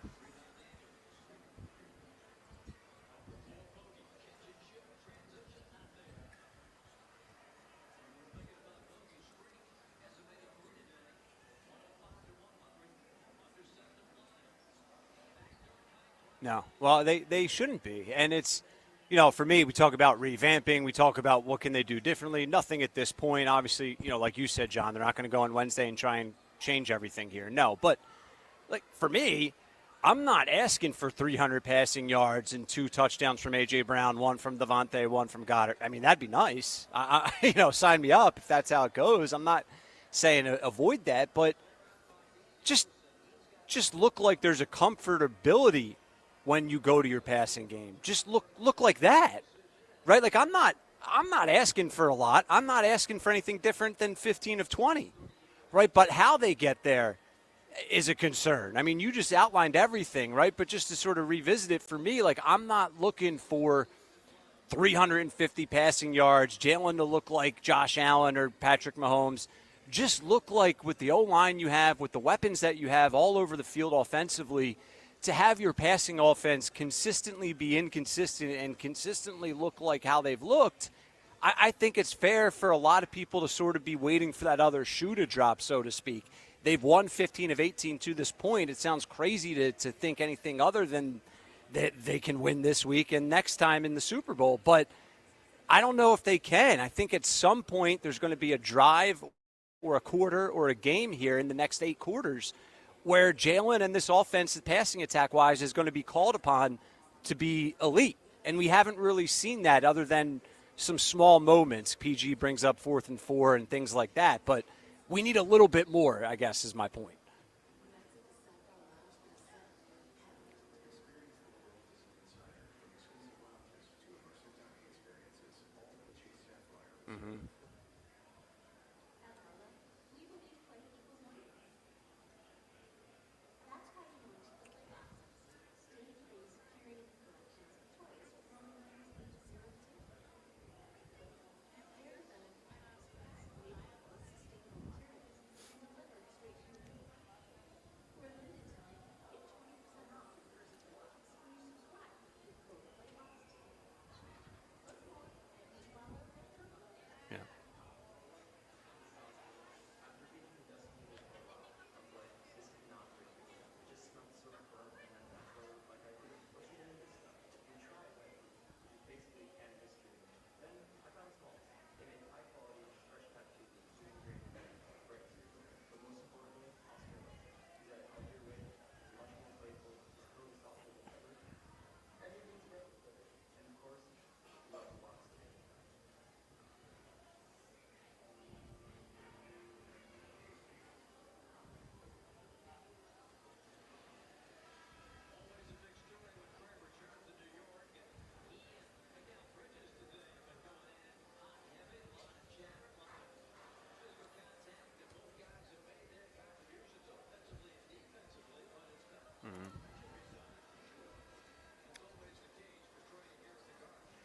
[SPEAKER 8] No. Well, they shouldn't be. And it's, for me, we talk about revamping. We talk about what can they do differently. Nothing at this point. Obviously, like you said, John, they're not going to go on Wednesday and try and change everything here. No. But, for me, I'm not asking for 300 passing yards and 2 touchdowns from A.J. Brown, 1 from Devontae, 1 from Goddard. I mean, that'd be nice. Sign me up if that's how it goes. I'm not saying avoid that, but just look like there's a comfortability when you go to your passing game. Just look like that, right? Like I'm not asking for a lot. I'm not asking for anything different than 15 of 20, right? But how they get there is a concern. I mean, you just outlined everything, right? But just to sort of revisit it for me, like I'm not looking for 350 passing yards, Jalen to look like Josh Allen or Patrick Mahomes. Just look like with the O-line you have, with the weapons that you have all over the field offensively, to have your passing offense consistently be inconsistent and consistently look like how they've looked, I think it's fair for a lot of people to sort of be waiting for that other shoe to drop, so to speak. They've won 15 of 18 to this point. It sounds crazy to think anything other than that they can win this week and next time in the Super Bowl. But I don't know if they can. I think at some point there's going to be a drive or a quarter or a game here in the next 8 quarters where Jalen and this offense, passing attack-wise, is going to be called upon to be elite. And we haven't really seen that other than some small moments. PG brings up 4th and 4 and things like that. But we need a little bit more, I guess, is my point. Mm-hmm.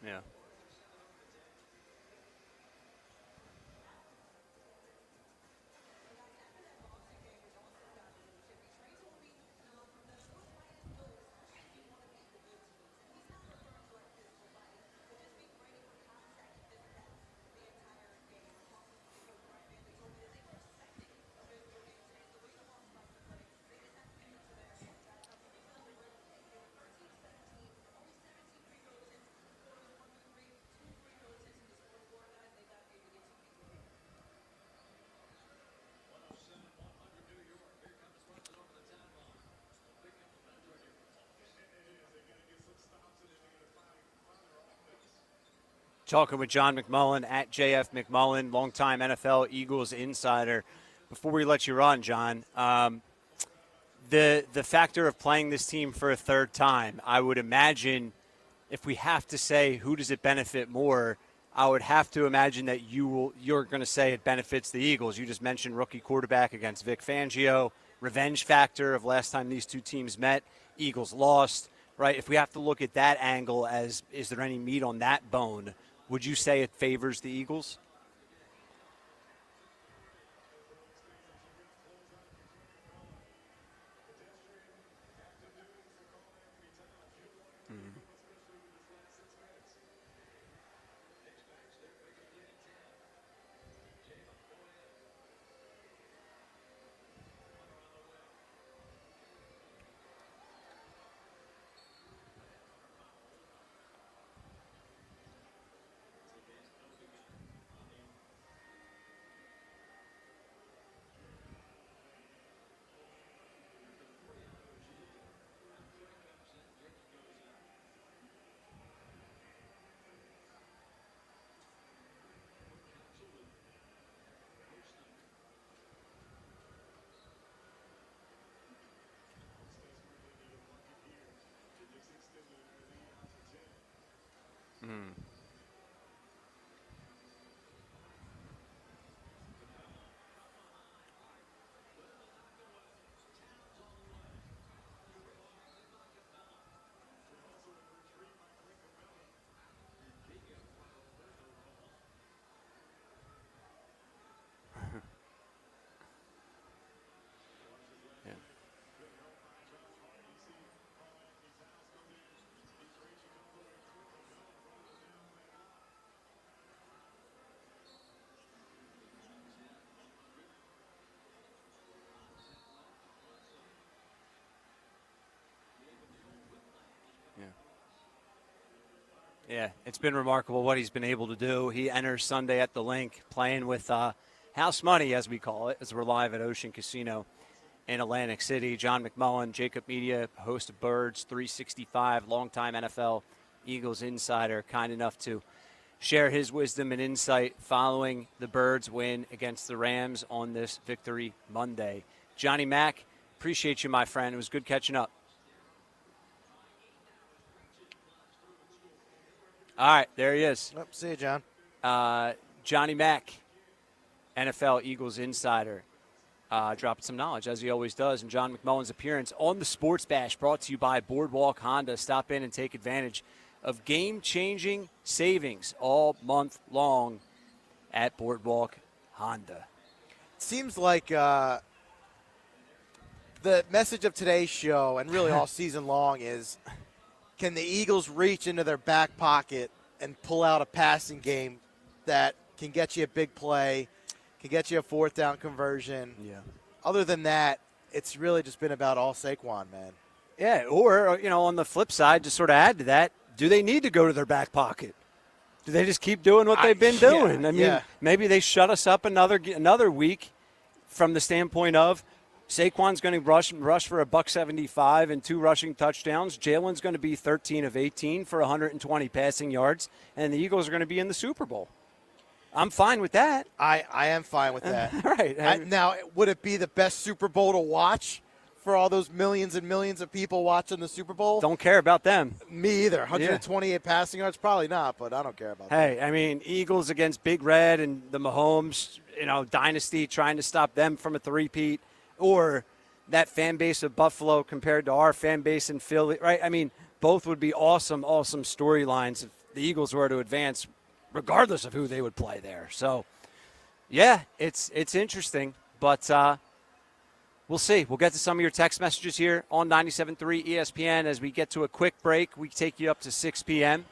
[SPEAKER 8] Yeah. Talking with John McMullen at JF McMullen, longtime NFL Eagles insider. Before we let you run, John, the factor of playing this team for a third time, I would imagine if we have to say who does it benefit more, I would have to imagine that you're going to say it benefits the Eagles. You just mentioned rookie quarterback against Vic Fangio, revenge factor of last time these two teams met, Eagles lost, right? If we have to look at that angle as is there any meat on that bone, would you say it favors the Eagles? Yeah, it's been remarkable what he's been able to do. He enters Sunday at the Link playing with house money, as we call it, as we're live at Ocean Casino in Atlantic City. John McMullen, Jacob Media, host of Birds 365, longtime NFL Eagles insider, kind enough to share his wisdom and insight following the Birds win against the Rams on this Victory Monday. Johnny Mack, appreciate you, my friend. It was good catching up. All right, there he is.
[SPEAKER 2] Oh, see you, John.
[SPEAKER 8] Johnny Mack, NFL Eagles insider, dropping some knowledge, as he always does. And John McMullen's appearance on the Sports Bash brought to you by Boardwalk Honda. Stop in and take advantage of game-changing savings all month long at Boardwalk Honda.
[SPEAKER 2] Seems like the message of today's show, and really all season long, is can the Eagles reach into their back pocket and pull out a passing game that can get you a big play, can get you a fourth down conversion?
[SPEAKER 8] Yeah.
[SPEAKER 2] Other than that, it's really just been about all Saquon, man.
[SPEAKER 8] Yeah, or, on the flip side, to sort of add to that, do they need to go to their back pocket? Do they just keep doing what they've been doing? Maybe they shut us up another week from the standpoint of Saquon's going to rush for $175 and 2 rushing touchdowns. Jalen's going to be 13 of 18 for 120 passing yards, and the Eagles are going to be in the Super Bowl. I'm fine with that.
[SPEAKER 2] I am fine with that.
[SPEAKER 8] Right.
[SPEAKER 2] Now, would it be the best Super Bowl to watch for all those millions and millions of people watching the Super Bowl?
[SPEAKER 8] Don't care about them.
[SPEAKER 2] Me either. 128 passing yards, probably not, but I don't care about that.
[SPEAKER 8] Hey, I mean, Eagles against Big Red and the Mahomes, dynasty, trying to stop them from a three-peat, or that fan base of Buffalo compared to our fan base in Philly, right? I mean, both would be awesome storylines if the Eagles were to advance, regardless of who they would play there. So, yeah, it's interesting, but we'll see. We'll get to some of your text messages here on 97.3 ESPN as we get to a quick break. We take you up to 6 p.m.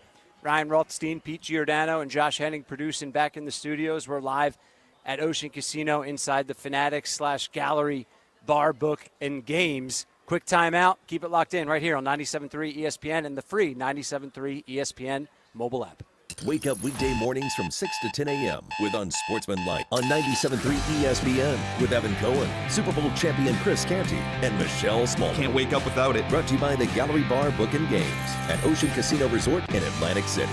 [SPEAKER 8] Ryan Rothstein, Pete Giordano, and Josh Henning producing back in the studios. We're live at Ocean Casino inside the Fanatics/Gallery Bar, Book, and Games. Quick timeout. Keep it locked in right here on 97.3 ESPN and the free 97.3 ESPN mobile app.
[SPEAKER 7] Wake up weekday mornings from 6 to 10 a.m. with Unsportsmanlike on 97.3 ESPN with Evan Cohen, Super Bowl champion Chris Canty, and Michelle Small.
[SPEAKER 9] Can't wake up without it.
[SPEAKER 7] Brought to you by the Gallery Bar, Book, and Games at Ocean Casino Resort in Atlantic City.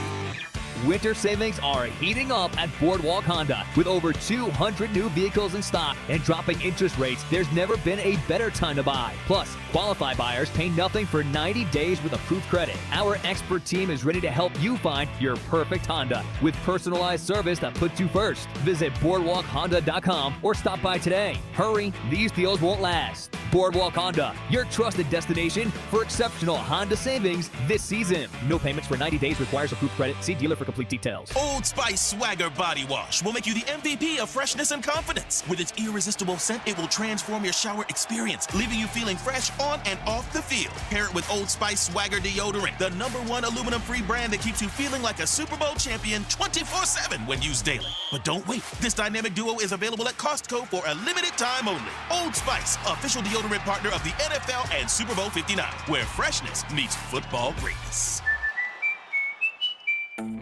[SPEAKER 6] Winter savings are heating up at Boardwalk Honda. With over 200 new vehicles in stock and dropping interest rates, there's never been a better time to buy. Plus, qualified buyers pay nothing for 90 days with approved credit. Our expert team is ready to help you find your perfect Honda with personalized service that puts you first. Visit BoardwalkHonda.com or stop by today. Hurry, these deals won't last. Boardwalk Honda, your trusted destination for exceptional Honda savings this season. No payments for 90 days requires approved credit. See dealer for complete details.
[SPEAKER 31] Old Spice Swagger Body Wash will make you the MVP of freshness and confidence. With its irresistible scent, it will transform your shower experience, leaving you feeling fresh on and off the field. Pair it with Old Spice Swagger Deodorant, the #1 aluminum-free brand that keeps you feeling like a Super Bowl champion 24/7 when used daily. But don't wait. This dynamic duo is available at Costco for a limited time only. Old Spice, official deodorant partner of the NFL and Super Bowl 59, where freshness meets football greatness.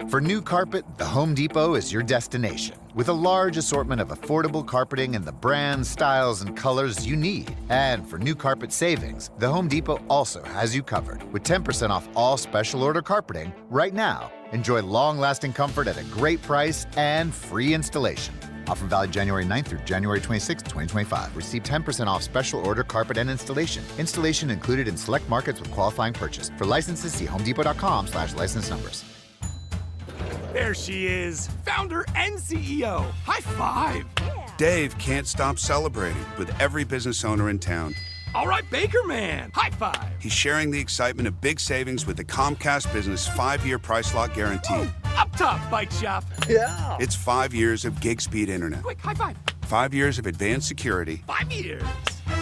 [SPEAKER 9] For new carpet, the Home Depot is your destination. With a large assortment of affordable carpeting in the brands, styles, and colors you need. And for new carpet savings, the Home Depot also has you covered. With 10% off all special order carpeting right now. Enjoy long-lasting comfort at a great price and free installation. Offer valid January 9th through January 26, 2025. Receive 10% off special order carpet and installation. Installation included in select markets with qualifying purchase. For licenses, see homedepot.com/license numbers.
[SPEAKER 25] There she is, founder and CEO. High five.
[SPEAKER 26] Dave can't stop celebrating with every business owner in town.
[SPEAKER 25] All right, Baker Man. High five.
[SPEAKER 26] He's sharing the excitement of big savings with the Comcast Business 5-year price lock guarantee.
[SPEAKER 25] Ooh, up top, bike shop.
[SPEAKER 26] Yeah. It's 5 years of gig speed internet.
[SPEAKER 25] Quick, high five.
[SPEAKER 26] 5 years of advanced security.
[SPEAKER 25] 5 years.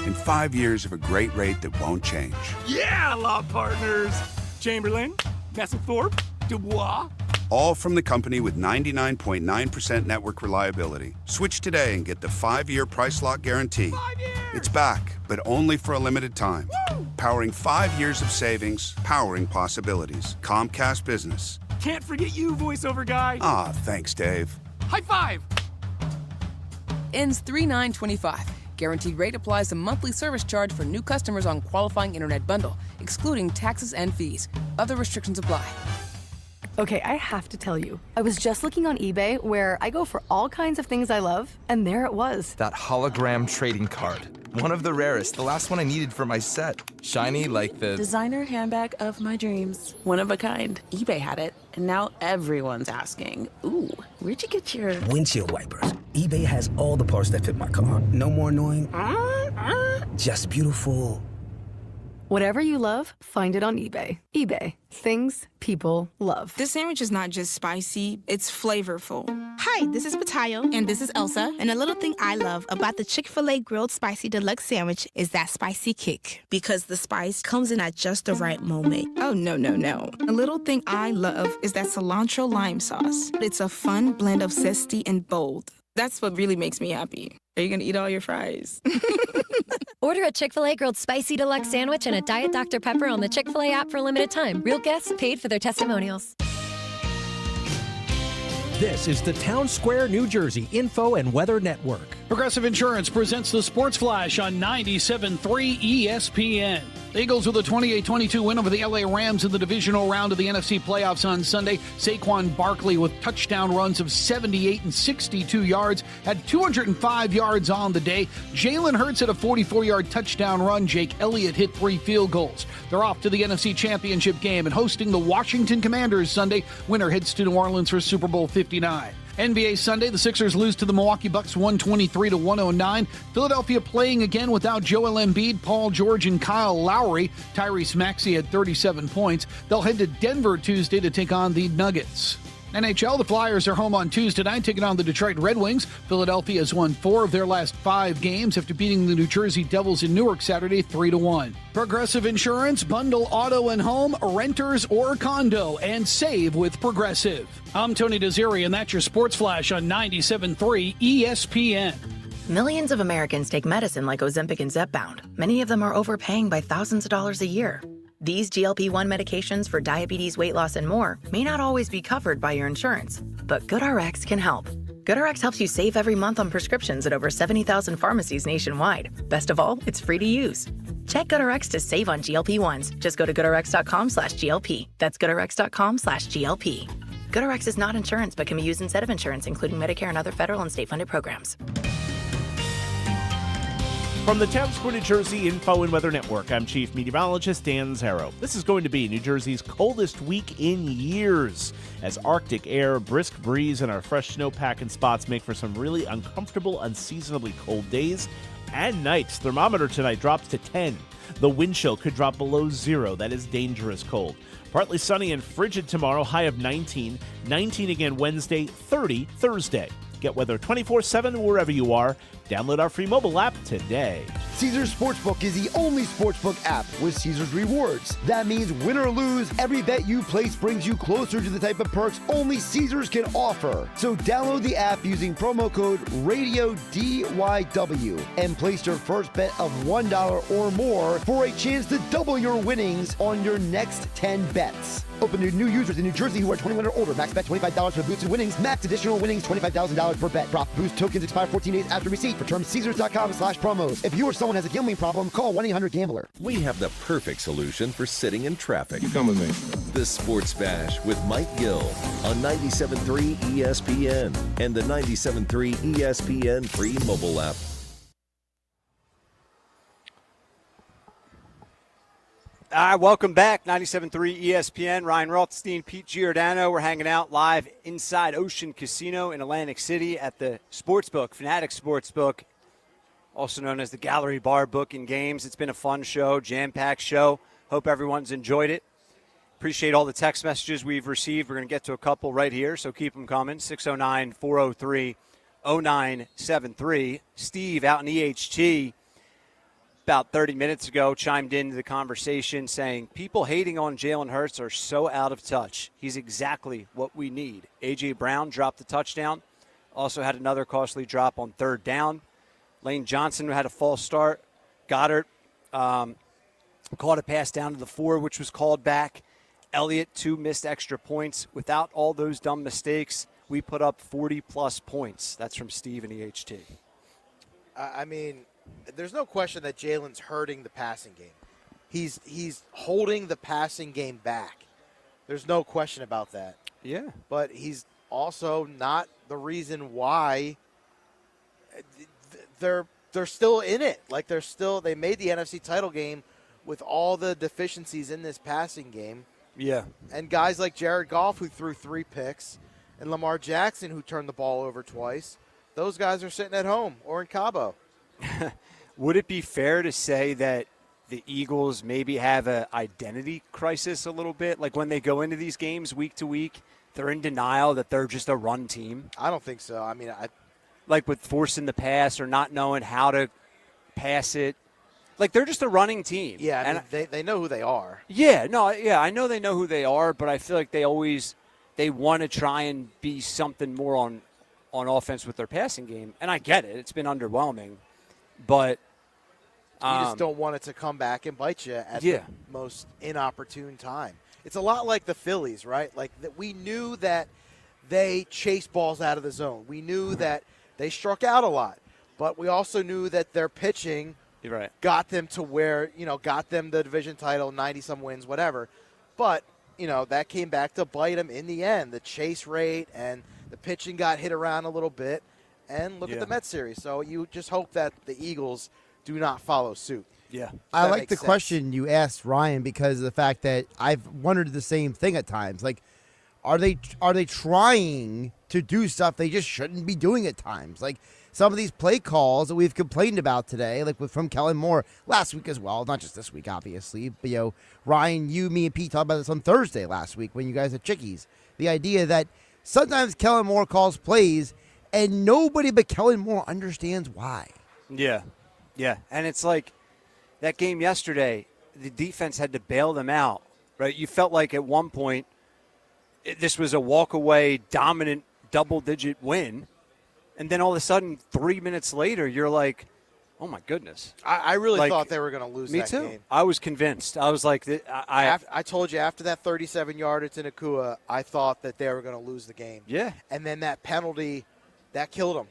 [SPEAKER 26] And 5 years of a great rate that won't change.
[SPEAKER 25] Yeah, law partners. Chamberlain, Messelthorpe, Dubois.
[SPEAKER 26] All from the company with 99.9% network reliability. Switch today and get the 5-year price lock guarantee.
[SPEAKER 25] 5 years.
[SPEAKER 26] It's back, but only for a limited time.
[SPEAKER 25] Woo!
[SPEAKER 26] Powering 5 years of savings, powering possibilities. Comcast Business.
[SPEAKER 25] Can't forget you, voiceover guy.
[SPEAKER 26] Ah, thanks, Dave.
[SPEAKER 25] High five.
[SPEAKER 27] Ends 3/9/25. Guaranteed rate applies to monthly service charge for new customers on qualifying internet bundle, excluding taxes and fees. Other restrictions apply.
[SPEAKER 10] Okay, I have to tell you, I was just looking on eBay where I go for all kinds of things I love, and there it was.
[SPEAKER 11] That hologram trading card. One of the rarest, the last one I needed for my set. Shiny like the
[SPEAKER 12] designer handbag of my dreams. One of a kind. eBay had it, and now everyone's asking, ooh, where'd you get your
[SPEAKER 13] windshield wipers? eBay has all the parts that fit my car. No more annoying, just beautiful.
[SPEAKER 10] Whatever you love, find it on eBay. eBay. Things people love.
[SPEAKER 14] This sandwich is not just spicy, it's flavorful. Hi, this is Patayo. And this is Elsa. And a little thing I love about the Chick-fil-A Grilled Spicy Deluxe Sandwich is that spicy kick. Because the spice comes in at just the right moment. Oh, no. A little thing I love is that cilantro lime sauce. It's a fun blend of zesty and bold. That's what really makes me happy. Are you gonna eat all your fries?
[SPEAKER 15] Order a Chick-fil-A Grilled Spicy Deluxe Sandwich and a Diet Dr. Pepper on the Chick-fil-A app for a limited time. Real guests paid for their testimonials.
[SPEAKER 16] This is the Town Square, New Jersey Info and Weather Network.
[SPEAKER 17] Progressive Insurance presents the Sports Flash on 97.3 ESPN. The Eagles with a 28-22 win over the LA Rams in the divisional round of the NFC playoffs on Sunday. Saquon Barkley with touchdown runs of 78 and 62 yards, had 205 yards on the day. Jalen Hurts had a 44-yard touchdown run. Jake Elliott hit 3 field goals. They're off to the NFC Championship game and hosting the Washington Commanders Sunday. Winner heads to New Orleans for Super Bowl 59. NBA Sunday, the Sixers lose to the Milwaukee Bucks 123-109. Philadelphia playing again without Joel Embiid, Paul George, and Kyle Lowry. Tyrese Maxey had 37 points. They'll head to Denver Tuesday to take on the Nuggets. NHL, the Flyers are home on Tuesday night, taking on the Detroit Red Wings. Philadelphia has won 4 of their last 5 games after beating the New Jersey Devils in Newark Saturday 3-1. Progressive Insurance, bundle auto and home, renters or condo, and save with Progressive. I'm Tony Desiri, and that's your Sports Flash on 97.3 ESPN.
[SPEAKER 18] Millions of Americans take medicine like Ozempic and Zepbound. Many of them are overpaying by thousands of dollars a year. These GLP-1 medications for diabetes, weight loss, and more may not always be covered by your insurance, but GoodRx can help. GoodRx helps you save every month on prescriptions at over 70,000 pharmacies nationwide. Best of all, it's free to use. Check GoodRx to save on GLP-1s. Just go to GoodRx.com/GLP. That's GoodRx.com/GLP. GoodRx is not insurance but can be used instead of insurance, including Medicare and other federal and state-funded programs.
[SPEAKER 19] From the Town Square, New Jersey Info and Weather Network, I'm Chief Meteorologist Dan Zarrow. This is going to be New Jersey's coldest week in years, as Arctic air, brisk breeze, and our fresh snowpack in spots make for some really uncomfortable, unseasonably cold days and nights. Thermometer tonight drops to 10. The wind chill could drop below 0. That is dangerous cold. Partly sunny and frigid tomorrow, high of 19. 19 again Wednesday, 30 Thursday. Get weather 24/7 wherever you are. Download our free mobile app today.
[SPEAKER 1] Caesars Sportsbook is the only sportsbook app with Caesars Rewards. That means win or lose, every bet you place brings you closer to the type of perks only Caesars can offer. So download the app using promo code RADIODYW and place your first bet of $1 or more for a chance to double your winnings on your next 10 bets. Open to new users in New Jersey who are 21 or older. Max bet $25 for boosted winnings. Max additional winnings $25,000 per bet. Drop boost tokens expire 14 days after receipt. For terms, Caesars.com/promos. If you or someone has a gambling problem, call 1-800-GAMBLER.
[SPEAKER 7] We have the perfect solution for sitting in traffic.
[SPEAKER 3] You come with me.
[SPEAKER 7] The Sports Bash with Mike Gill on 97.3 ESPN and the 97.3 ESPN free mobile app.
[SPEAKER 8] Welcome back, 97.3 ESPN. Ryan Rothstein, Pete Giordano. We're hanging out live inside Ocean Casino in Atlantic City at the Sportsbook, Fanatics Sportsbook, also known as the Gallery Bar Booking Games. It's been a fun show, jam-packed show. Hope everyone's enjoyed it. Appreciate all the text messages we've received. We're going to get to a couple right here, so keep them coming. 609-403-0973. Steve out in EHT about 30 minutes ago chimed into the conversation saying, people hating on Jalen Hurts are so out of touch. He's exactly what we need. A.J. Brown dropped a touchdown. Also had another costly drop on third down. Lane Johnson had a false start. Goddard caught a pass down to the 4, which was called back. Elliott, 2 missed extra points. Without all those dumb mistakes, we put up 40-plus points. That's from Steve in EHT.
[SPEAKER 2] I mean, there's no question that Jalen's hurting the passing game. He's holding the passing game back. There's no question about that.
[SPEAKER 8] Yeah.
[SPEAKER 2] But he's also not the reason why they're still in it. Like they made the NFC title game with all the deficiencies in this passing game.
[SPEAKER 8] Yeah.
[SPEAKER 2] And guys like Jared Goff, who threw 3 picks, and Lamar Jackson, who turned the ball over twice, those guys are sitting at home or in Cabo.
[SPEAKER 8] Would it be fair to say that the Eagles maybe have an identity crisis a little bit? Like when they go into these games week to week, they're in denial that they're just a run team?
[SPEAKER 2] I don't think so. I mean,
[SPEAKER 8] like with forcing the pass or not knowing how to pass it. Like they're just a running team.
[SPEAKER 2] Yeah, I mean, they know who they are.
[SPEAKER 8] Yeah, I know they know who they are, but I feel like they want to try and be something more on offense with their passing game. And I get it. It's been underwhelming. But
[SPEAKER 2] you just don't want it to come back and bite you at the most inopportune time. It's a lot like the Phillies, right? Like that we knew that they chased balls out of the zone. We knew that they struck out a lot. But we also knew that their pitching got them to where, got them the division title, 90-some wins, whatever. But, that came back to bite them in the end. The chase rate and the pitching got hit around a little bit. And look at the Mets series. So you just hope that the Eagles do not follow suit.
[SPEAKER 8] Yeah.
[SPEAKER 3] I like the question you asked, Ryan, because of the fact that I've wondered the same thing at times. Like, are they trying to do stuff they just shouldn't be doing at times? Like some of these play calls that we've complained about today, like from Kellen Moore last week as well, not just this week, obviously. But, Ryan, you, me, and Pete talked about this on Thursday last week when you guys had Chickies. The idea that sometimes Kellen Moore calls plays and nobody but Kellen Moore understands why.
[SPEAKER 8] Yeah. And it's like that game yesterday, the defense had to bail them out, right? You felt like at one point this was a walk-away, dominant, double-digit win. And then all of a sudden, 3 minutes later, you're like, oh, my goodness.
[SPEAKER 2] I really thought they were going to lose that game.
[SPEAKER 8] Me too. I was convinced. I was like,
[SPEAKER 2] I told you after that 37-yarder to Nakua, I thought that they were going to lose the game.
[SPEAKER 8] Yeah.
[SPEAKER 2] And then that penalty, that killed them.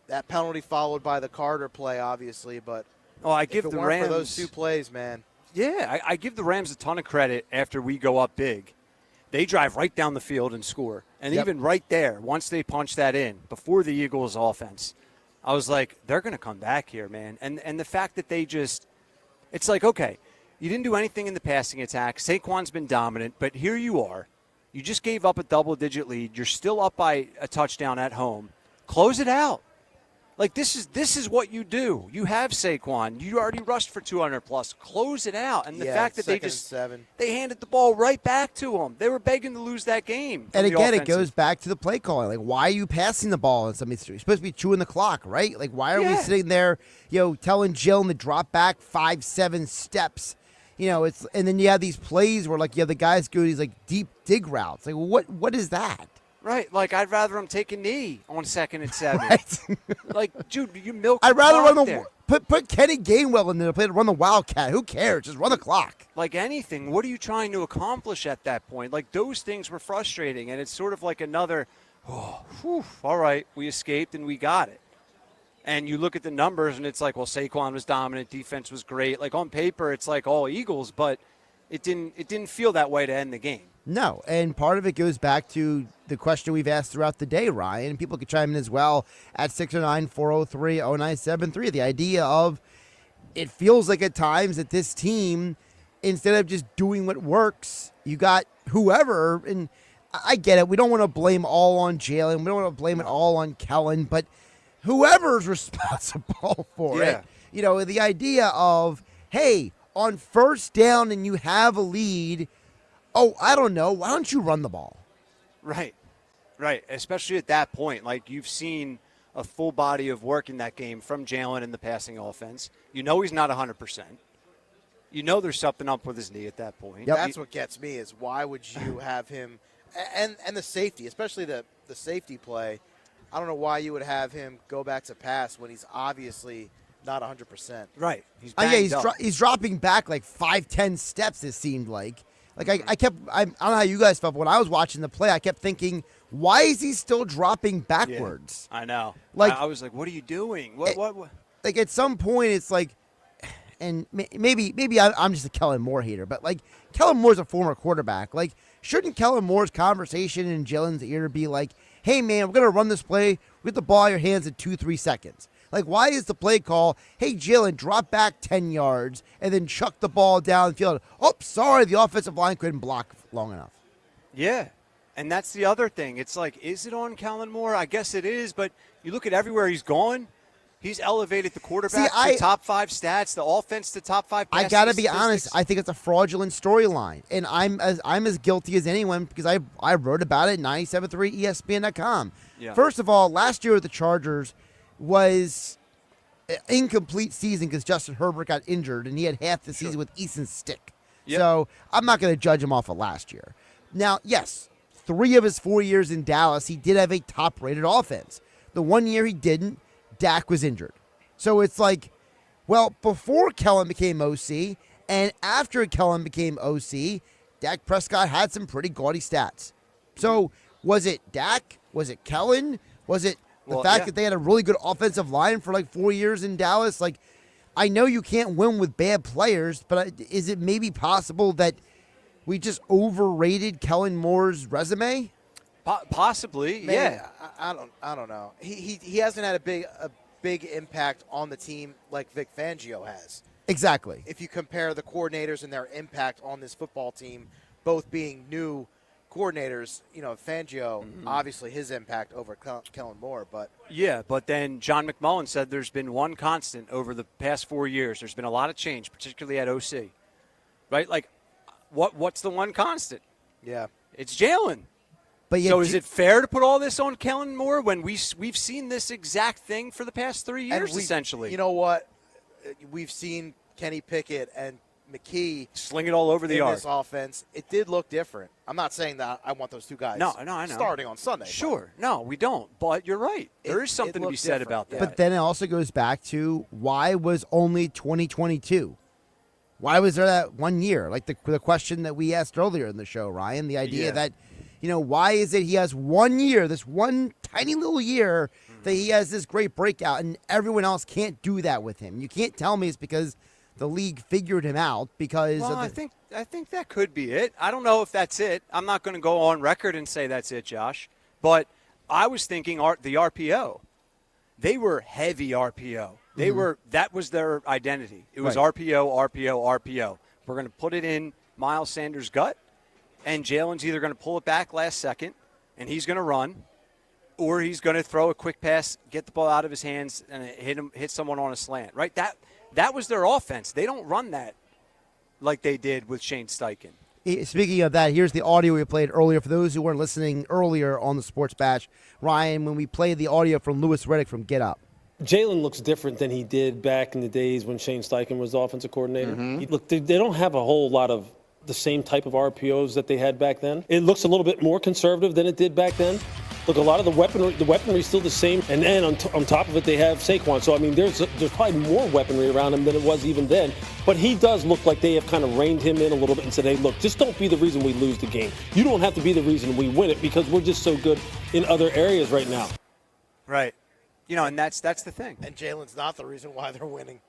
[SPEAKER 2] That penalty followed by the Carter play, obviously. But
[SPEAKER 8] I give the Rams
[SPEAKER 2] for those 2 plays, man.
[SPEAKER 8] Yeah, I give the Rams a ton of credit after we go up big. They drive right down the field and score. And
[SPEAKER 3] Yep.
[SPEAKER 8] even right there, once they punch that in, before the Eagles' offense, I was like, they're going to come back here, man. And the fact that they just – it's like, okay, you didn't do anything in the passing attack. Saquon's been dominant, but here you are. You just gave up a double-digit lead. You're still up by a touchdown at home. Close it out. Like, this is what you do. You have Saquon. You already rushed for 200+. Close it out. And the fact that they handed the ball right back to them. They were begging to lose that game.
[SPEAKER 3] And again, it goes back to the play calling. Like, why are you passing the ball? And something you're supposed to be chewing the clock, right? Like, why are we sitting there, telling Jalen to drop back 5-7 steps? And then you have these plays where, like, you have the guys go these, like, deep dig routes. Like, what is that?
[SPEAKER 8] Right, like I'd rather him take a knee on 2nd and 7.
[SPEAKER 3] Right.
[SPEAKER 8] Like, dude, you milk.
[SPEAKER 3] I'd rather run the
[SPEAKER 8] there.
[SPEAKER 3] put Kenny Gainwell in there to play to run the Wildcat. Who cares? Just run the clock.
[SPEAKER 8] Like anything, what are you trying to accomplish at that point? Like those things were frustrating, and it's sort of like another. All right, we escaped and we got it. And you look at the numbers, and it's like, well, Saquon was dominant, defense was great. Like on paper, it's like all Eagles, but it didn't feel that way to end the game.
[SPEAKER 3] No, and part of it goes back to the question we've asked throughout the day, Ryan. People could chime in as well at 609-403-0973. The idea of it feels like at times that this team, instead of just doing what works, you got whoever, and I get it. We don't want to blame all on Jalen. We don't want to blame it all on Kellen, but whoever's responsible for it. The idea of, hey, on first down and you have a lead, I don't know, why don't you run the ball?
[SPEAKER 8] Right. Especially at that point. Like, you've seen a full body of work in that game from Jalen in the passing offense. You know he's not 100%. You know there's something up with his knee at that point.
[SPEAKER 2] Yep. That's what gets me is why would you have him and the safety, especially the safety play. I don't know why you would have him go back to pass when he's obviously not 100%.
[SPEAKER 8] Right.
[SPEAKER 3] He's dropping back like 5-10 steps, it seemed like. Like, I don't know how you guys felt, but when I was watching the play, I kept thinking, why is he still dropping backwards?
[SPEAKER 8] Yeah, I know.
[SPEAKER 3] Like,
[SPEAKER 8] I was like, what are you doing? What?
[SPEAKER 3] Like, at some point, it's like, and maybe I'm just a Kellen Moore hater, but, like, Kellen Moore's a former quarterback. Like, shouldn't Kellen Moore's conversation in Jalen's ear be like, hey, man, we're going to run this play. We get the ball in your hands in 2-3 seconds. Like, why is the play call, hey, Jalen, drop back 10 yards and then chuck the ball downfield? Oh, sorry, the offensive line couldn't block long enough.
[SPEAKER 8] Yeah, and that's the other thing. It's like, is it on Kellen Moore? I guess it is, but you look at everywhere he's gone, he's elevated the quarterback to top 5 stats, the offense to top 5 passing
[SPEAKER 3] I got to be
[SPEAKER 8] statistics.
[SPEAKER 3] honest. I think it's a fraudulent storyline, and I'm as guilty as anyone because I wrote about it at 97.3ESPN.com.
[SPEAKER 8] Yeah.
[SPEAKER 3] First of all, last year with the Chargers was an incomplete season because Justin Herbert got injured, and he had half the season with Eason's stick.
[SPEAKER 8] Yep.
[SPEAKER 3] So I'm not going to judge him off of last year. Now, yes, 3 of his 4 years in Dallas, he did have a top-rated offense. The 1 year he didn't, Dak was injured. So it's like, well, before Kellen became OC and after Kellen became OC, Dak Prescott had some pretty gaudy stats. So was it Dak? Was it Kellen? Was it the fact that they had a really good offensive line for like 4 years in Dallas? Like, I know you can't win with bad players, but is it maybe possible that we just overrated Kellen Moore's resume?
[SPEAKER 8] Possibly,
[SPEAKER 2] Man, I don't know. He hasn't had a big impact on the team like Vic Fangio has.
[SPEAKER 3] Exactly.
[SPEAKER 2] If you compare the coordinators and their impact on this football team, both being new coordinators, Fangio, obviously his impact over Kellen Moore, but
[SPEAKER 8] yeah, but then John McMullen said there's been one constant over the past 4 years. There's been a lot of change, particularly at OC. Right? Like, what's the one constant?
[SPEAKER 2] Yeah,
[SPEAKER 8] it's Jalen.
[SPEAKER 3] But
[SPEAKER 8] so is it fair to put all this on Kellen Moore when we've seen this exact thing for the past 3 years, essentially?
[SPEAKER 2] You know what? We've seen Kenny Pickett and McKee
[SPEAKER 8] sling it all over the yard.
[SPEAKER 2] This offense, it did look different. I'm not saying that I want those two guys
[SPEAKER 8] I know.
[SPEAKER 2] starting on Sunday.
[SPEAKER 8] Sure. No, we don't. But you're right. There is something to be said about that.
[SPEAKER 3] But then it also goes back to why was only 2022? Why was there that 1 year? Like the question that we asked earlier in the show, Ryan, the idea that, why is it he has 1 year, this one tiny little year that he has this great breakout and everyone else can't do that with him? You can't tell me it's because the league figured him out because
[SPEAKER 8] Well,
[SPEAKER 3] of
[SPEAKER 8] I think that could be it. I don't know if that's it. I'm not going to go on record and say that's it, Josh. But I was thinking the RPO. They were heavy RPO. That was their identity. It was
[SPEAKER 3] Right.
[SPEAKER 8] RPO. We're going to put it in Miles Sanders' gut, and Jalen's either going to pull it back last second, and he's going to run, or he's going to throw a quick pass, get the ball out of his hands, and hit someone on a slant. Right? That was their offense. They don't run that like they did with Shane Steichen.
[SPEAKER 3] Speaking of that, here's the audio we played earlier. For those who weren't listening earlier on the Sports Bash, Ryan, when we played the audio from Louis Riddick from Get Up.
[SPEAKER 4] Jalen looks different than he did back in the days when Shane Steichen was the offensive coordinator. Look, they don't have a whole lot of the same type of RPOs that they had back then. It looks a little bit more conservative than it did back then. Look, a lot of the weaponry is still the same, and then on top of it, they have Saquon. So, I mean, there's probably more weaponry around him than it was even then. But he does look like they have kind of reined him in a little bit and said, hey, look, just don't be the reason we lose the game. You don't have to be the reason we win it because we're just so good in other areas right now.
[SPEAKER 8] Right. And that's the thing.
[SPEAKER 2] And Jalen's not the reason why they're winning.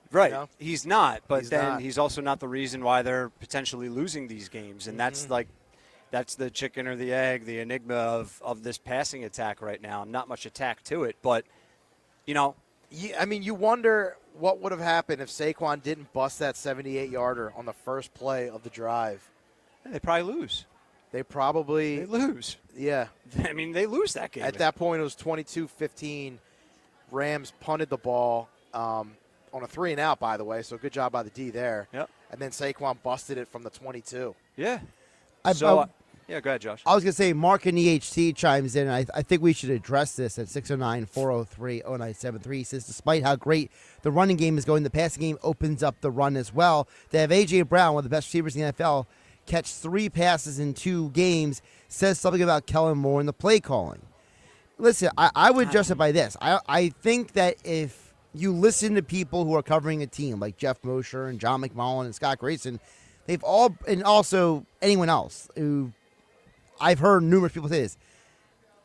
[SPEAKER 8] Right.
[SPEAKER 2] You know?
[SPEAKER 8] He's not, but
[SPEAKER 2] He's
[SPEAKER 8] he's also not the reason why they're potentially losing these games. And that's the chicken or the egg, the enigma of this passing attack right now. Not much attack to it, but,
[SPEAKER 2] you wonder what would have happened if Saquon didn't bust that 78-yarder on the first play of the drive.
[SPEAKER 8] They probably lose.
[SPEAKER 2] They
[SPEAKER 8] lose.
[SPEAKER 2] Yeah.
[SPEAKER 8] I mean, they lose that game.
[SPEAKER 2] At that point, it was 22-15. Rams punted the ball on a 3-and-out, by the way, so good job by the D there.
[SPEAKER 8] Yep.
[SPEAKER 2] And then Saquon busted it from the 22.
[SPEAKER 8] Yeah.
[SPEAKER 3] Go
[SPEAKER 8] ahead, Josh.
[SPEAKER 3] I was going to say, Mark in EHT chimes in, and I think we should address this at 609-403-0973. He says, despite how great the running game is going, the passing game opens up the run as well. To have A.J. Brown, one of the best receivers in the NFL, catch 3 passes in 2 games says something about Kellen Moore and the play calling. Listen, I would justify this. I think that if you listen to people who are covering a team like Jeff Mosher and John McMullen and Scott Grayson, they've all, and also anyone else who I've heard numerous people say this,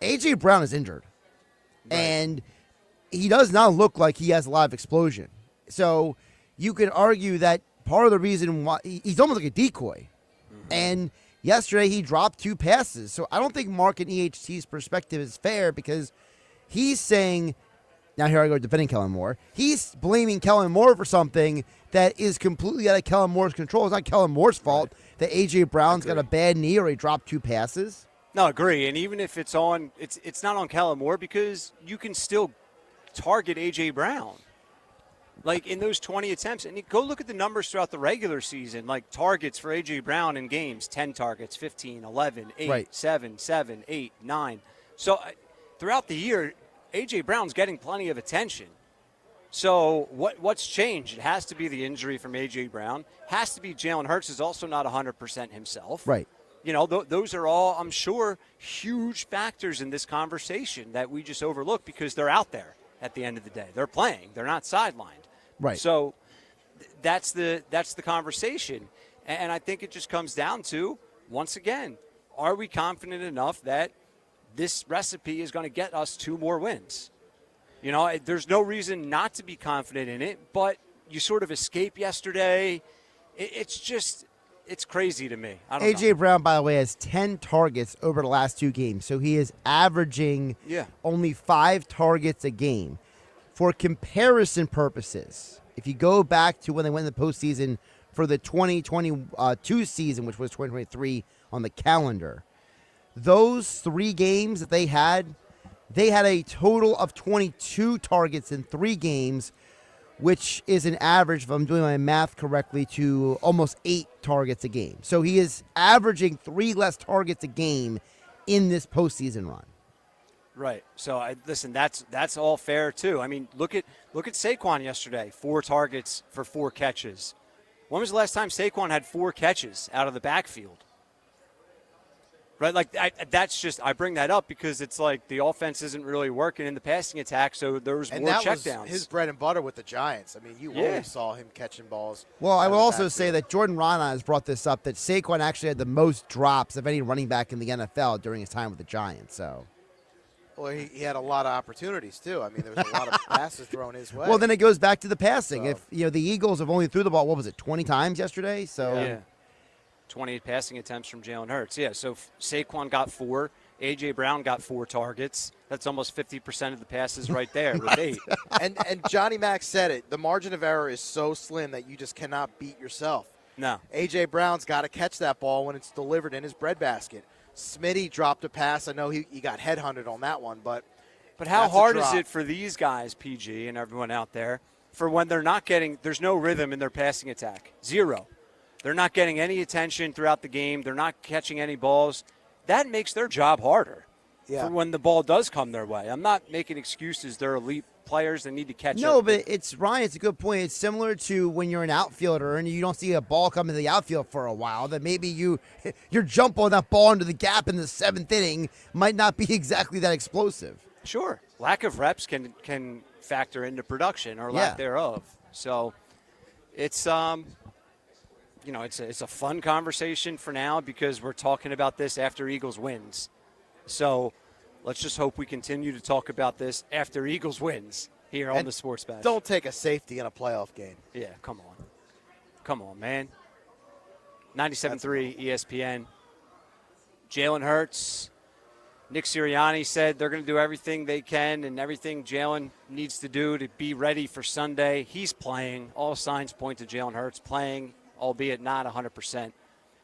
[SPEAKER 3] A.J. Brown is injured. Right. And he does not look like he has a lot of explosion. So you could argue that part of the reason why he's almost like a decoy. And yesterday he dropped 2 passes. So I don't think Mark and EHT's perspective is fair because he's saying, now here I go defending Kellen Moore, he's blaming Kellen Moore for something that is completely out of Kellen Moore's control. It's not Kellen Moore's fault that A.J. Brown's got a bad knee or he dropped 2 passes.
[SPEAKER 8] No, agree. And even if it's not on Kellen Moore because you can still target A.J. Brown. Like in those 20 attempts, and you go look at the numbers throughout the regular season, like targets for A.J. Brown in games, 10 targets, 15, 11, 8, 7, 8, 9. So throughout the year, A.J. Brown's getting plenty of attention. So what's changed? It has to be the injury from A.J. Brown. Has to be Jalen Hurts is also not 100% himself.
[SPEAKER 3] Right.
[SPEAKER 8] Those are all, I'm sure, huge factors in this conversation that we just overlook because they're out there at the end of the day. They're playing. They're not sidelined.
[SPEAKER 3] Right.
[SPEAKER 8] So that's the conversation. And I think it just comes down to, once again, are we confident enough that this recipe is going to get us 2 more wins? There's no reason not to be confident in it, but you sort of escape yesterday. It's crazy to me. I don't know.
[SPEAKER 3] A.J. Brown, by the way, has 10 targets over the last 2 games. So he is averaging only 5 targets a game. For comparison purposes, if you go back to when they went in the postseason for the 2022 season, which was 2023 on the calendar, those 3 games that they had a total of 22 targets in 3 games, which is an average, if I'm doing my math correctly, to almost 8 targets a game. So he is averaging 3 less targets a game in this postseason run.
[SPEAKER 8] Right. So listen, that's all fair too. I mean, look at Saquon yesterday. 4 targets for 4 catches. When was the last time Saquon had 4 catches out of the backfield? Right, I bring that up because it's like the offense isn't really working in the passing attack, so there was more checkdowns.
[SPEAKER 2] And that was his bread and butter with the Giants. I mean, you always saw him catching balls.
[SPEAKER 3] Well, I will also say that Jordan Rana has brought this up, that Saquon actually had the most drops of any running back in the NFL during his time with the Giants. So,
[SPEAKER 2] Well, he had a lot of opportunities, too. I mean, there was a lot of passes thrown his way.
[SPEAKER 3] Well, then it goes back to the passing. If the Eagles have only threw the ball, what was it, 20 times yesterday? So
[SPEAKER 8] yeah. 28 passing attempts from Jalen Hurts. Yeah, so Saquon got 4. A.J. Brown got 4 targets. That's almost 50% of the passes right there with 8.
[SPEAKER 2] And Johnny Mack said it. The margin of error is so slim that you just cannot beat yourself.
[SPEAKER 8] No.
[SPEAKER 2] A.J. Brown's got to catch that ball when it's delivered in his breadbasket. Smitty dropped a pass. I know he got headhunted on that one, but
[SPEAKER 8] how hard is it for these guys, PG, and everyone out there, for when they're not getting – there's no rhythm in their passing attack. 0. They're not getting any attention throughout the game. They're not catching any balls. That makes their job harder for when the ball does come their way. I'm not making excuses. They're elite players that need to catch up.
[SPEAKER 3] No, but it's Ryan. It's a good point. It's similar to when you're an outfielder and you don't see a ball come into the outfield for a while. That maybe your jump on that ball into the gap in the 7th inning might not be exactly that explosive.
[SPEAKER 8] Sure, lack of reps can factor into production or lack thereof. So it's it's a fun conversation for now because we're talking about this after Eagles wins. So let's just hope we continue to talk about this after Eagles wins here on the Sports Bash.
[SPEAKER 2] Don't take a safety in a playoff game.
[SPEAKER 8] Yeah, come on. Come on, man. 97.3 ESPN. Jalen Hurts. Nick Sirianni said they're going to do everything they can and everything Jalen needs to do to be ready for Sunday. He's playing. All signs point to Jalen Hurts playing, albeit not 100%.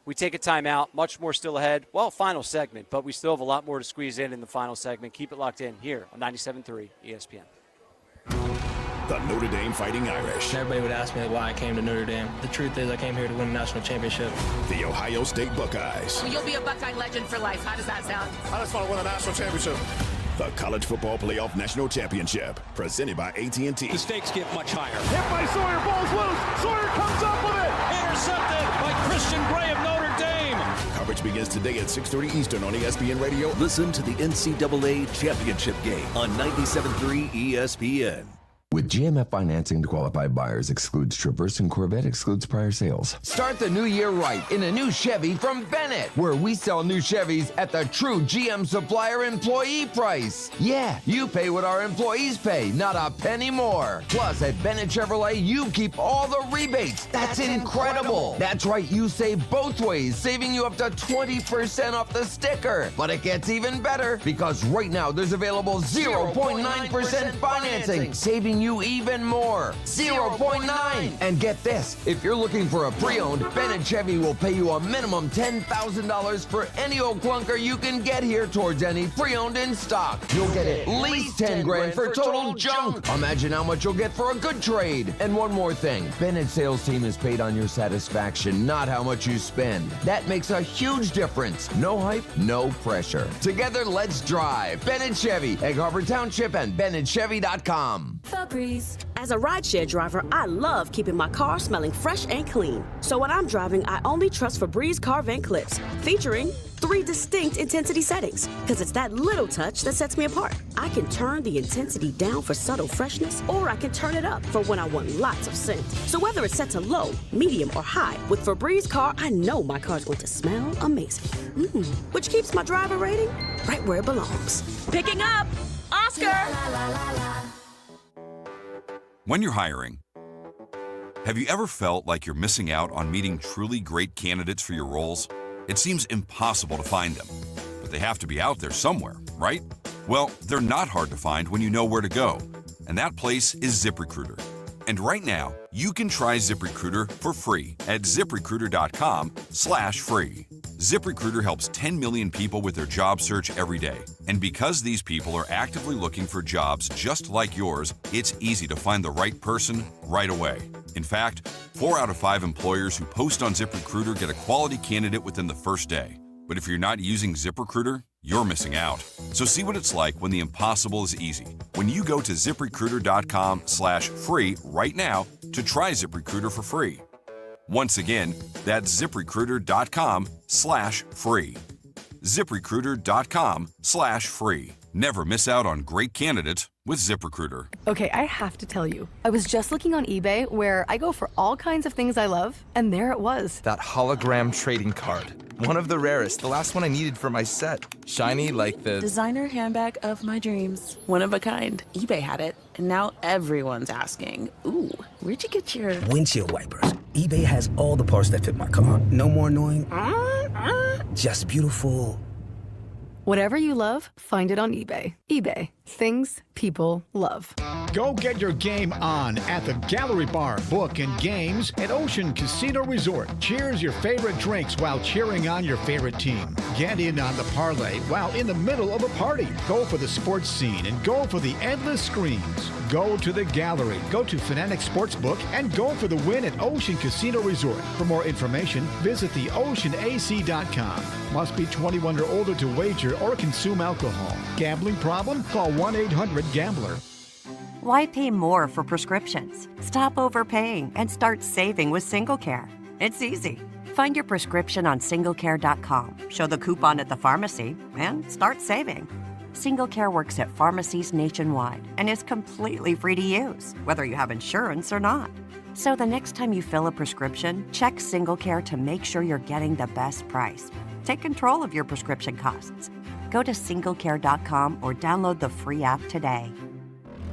[SPEAKER 8] We take a timeout. Much more still ahead. Well, final segment, but we still have a lot more to squeeze in the final segment. Keep it locked in here on 97.3 ESPN.
[SPEAKER 5] The Notre Dame Fighting Irish.
[SPEAKER 6] Everybody would ask me why I came to Notre Dame. The truth is I came here to win a national championship.
[SPEAKER 5] The Ohio State Buckeyes.
[SPEAKER 20] Well, you'll be a Buckeye legend for life. How does that sound?
[SPEAKER 5] I just want to win a national championship. The College Football Playoff National Championship, presented by AT&T.
[SPEAKER 21] The stakes get much higher.
[SPEAKER 19] Hit by Sawyer, ball's loose. Sawyer comes up with it.
[SPEAKER 21] Intercepted by Christian Gray of Notre Dame.
[SPEAKER 5] Coverage begins today at 6:30 Eastern on ESPN Radio.
[SPEAKER 7] Listen to the NCAA Championship game on 97.3 ESPN.
[SPEAKER 22] With GMF financing to qualified buyers excludes Traverse and Corvette excludes prior sales.
[SPEAKER 23] Start the new year right in a new Chevy from Bennett, where we sell new Chevys at the true GM supplier employee price. Yeah, you pay what our employees pay, not a penny more. Plus, at Bennett Chevrolet, you keep all the rebates. That's incredible. That's right, you save both ways, saving you up to 20% off the sticker. But it gets even better, because right now there's available 0.9% financing, saving you even more. 0.9. And get this, if you're looking for a pre-owned, Bennett Chevy will pay you a minimum $10,000 for any old clunker you can get here towards any pre-owned in stock. You'll get at least 10 grand for total junk. Imagine how much you'll get for a good trade. And one more thing, Bennett's sales team is paid on your satisfaction, not how much you spend. That makes a huge difference. No hype, no pressure. Together, let's drive. Bennett Chevy, Egg Harbor Township, and BennettChevy.com.
[SPEAKER 24] As a rideshare driver, I love keeping my car smelling fresh and clean. So when I'm driving, I only trust Febreze car vent clips, featuring 3 distinct intensity settings, because it's that little touch that sets me apart. I can turn the intensity down for subtle freshness, or I can turn it up for when I want lots of scent. So whether it's set to low, medium, or high, with Febreze car, I know my car's going to smell amazing. Which keeps my driver rating right where it belongs. Picking up, Oscar!
[SPEAKER 28] When you're hiring, have you ever felt like you're missing out on meeting truly great candidates for your roles? It seems impossible to find them, but they have to be out there somewhere, right? Well, they're not hard to find when you know where to go, and that place is ZipRecruiter. And right now, you can try ZipRecruiter for free at ZipRecruiter.com/free. ZipRecruiter helps 10 million people with their job search every day. And because these people are actively looking for jobs just like yours, it's easy to find the right person right away. In fact, 4 out of 5 employers who post on ZipRecruiter get a quality candidate within the first day. But if you're not using ZipRecruiter, you're missing out. So see what it's like when the impossible is easy. When you go to ZipRecruiter.com/free right now to try ZipRecruiter for free. Once again, that's ZipRecruiter.com/free. ZipRecruiter.com/free. Never miss out on great candidates with ZipRecruiter.
[SPEAKER 10] Okay, I have to tell you, I was just looking on eBay where I go for all kinds of things I love, and there it was.
[SPEAKER 11] That hologram trading card. One of the rarest, the last one I needed for my set. Shiny like the...
[SPEAKER 9] Designer handbag of my dreams. One of a kind. eBay had it, and now everyone's asking, ooh, where'd you get your...
[SPEAKER 12] Windshield wipers. eBay has all the parts that fit my car. No more annoying... Just beautiful.
[SPEAKER 10] Whatever you love, find it on eBay. eBay. Things people love.
[SPEAKER 13] Go get your game on at the Gallery Bar, Book and Games at Ocean Casino Resort. Cheers your favorite drinks while cheering on your favorite team. Get in on the parlay while in the middle of a party. Go for the sports scene and go for the endless screens. Go to the Gallery, go to Fanatic Sportsbook, and go for the win at Ocean Casino Resort. For more information, visit theoceanac.com. Must be 21 or older to wager or consume alcohol. Gambling problem? Call 1-800-GAMBLER.
[SPEAKER 14] Why pay more for prescriptions? Stop overpaying and start saving with SingleCare. It's easy. Find your prescription on SingleCare.com, show the coupon at the pharmacy, and start saving. SingleCare works at pharmacies nationwide and is completely free to use, whether you have insurance or not. So the next time you fill a prescription, check SingleCare to make sure you're getting the best price. Take control of your prescription costs. Go to SingleCare.com or download the free app today.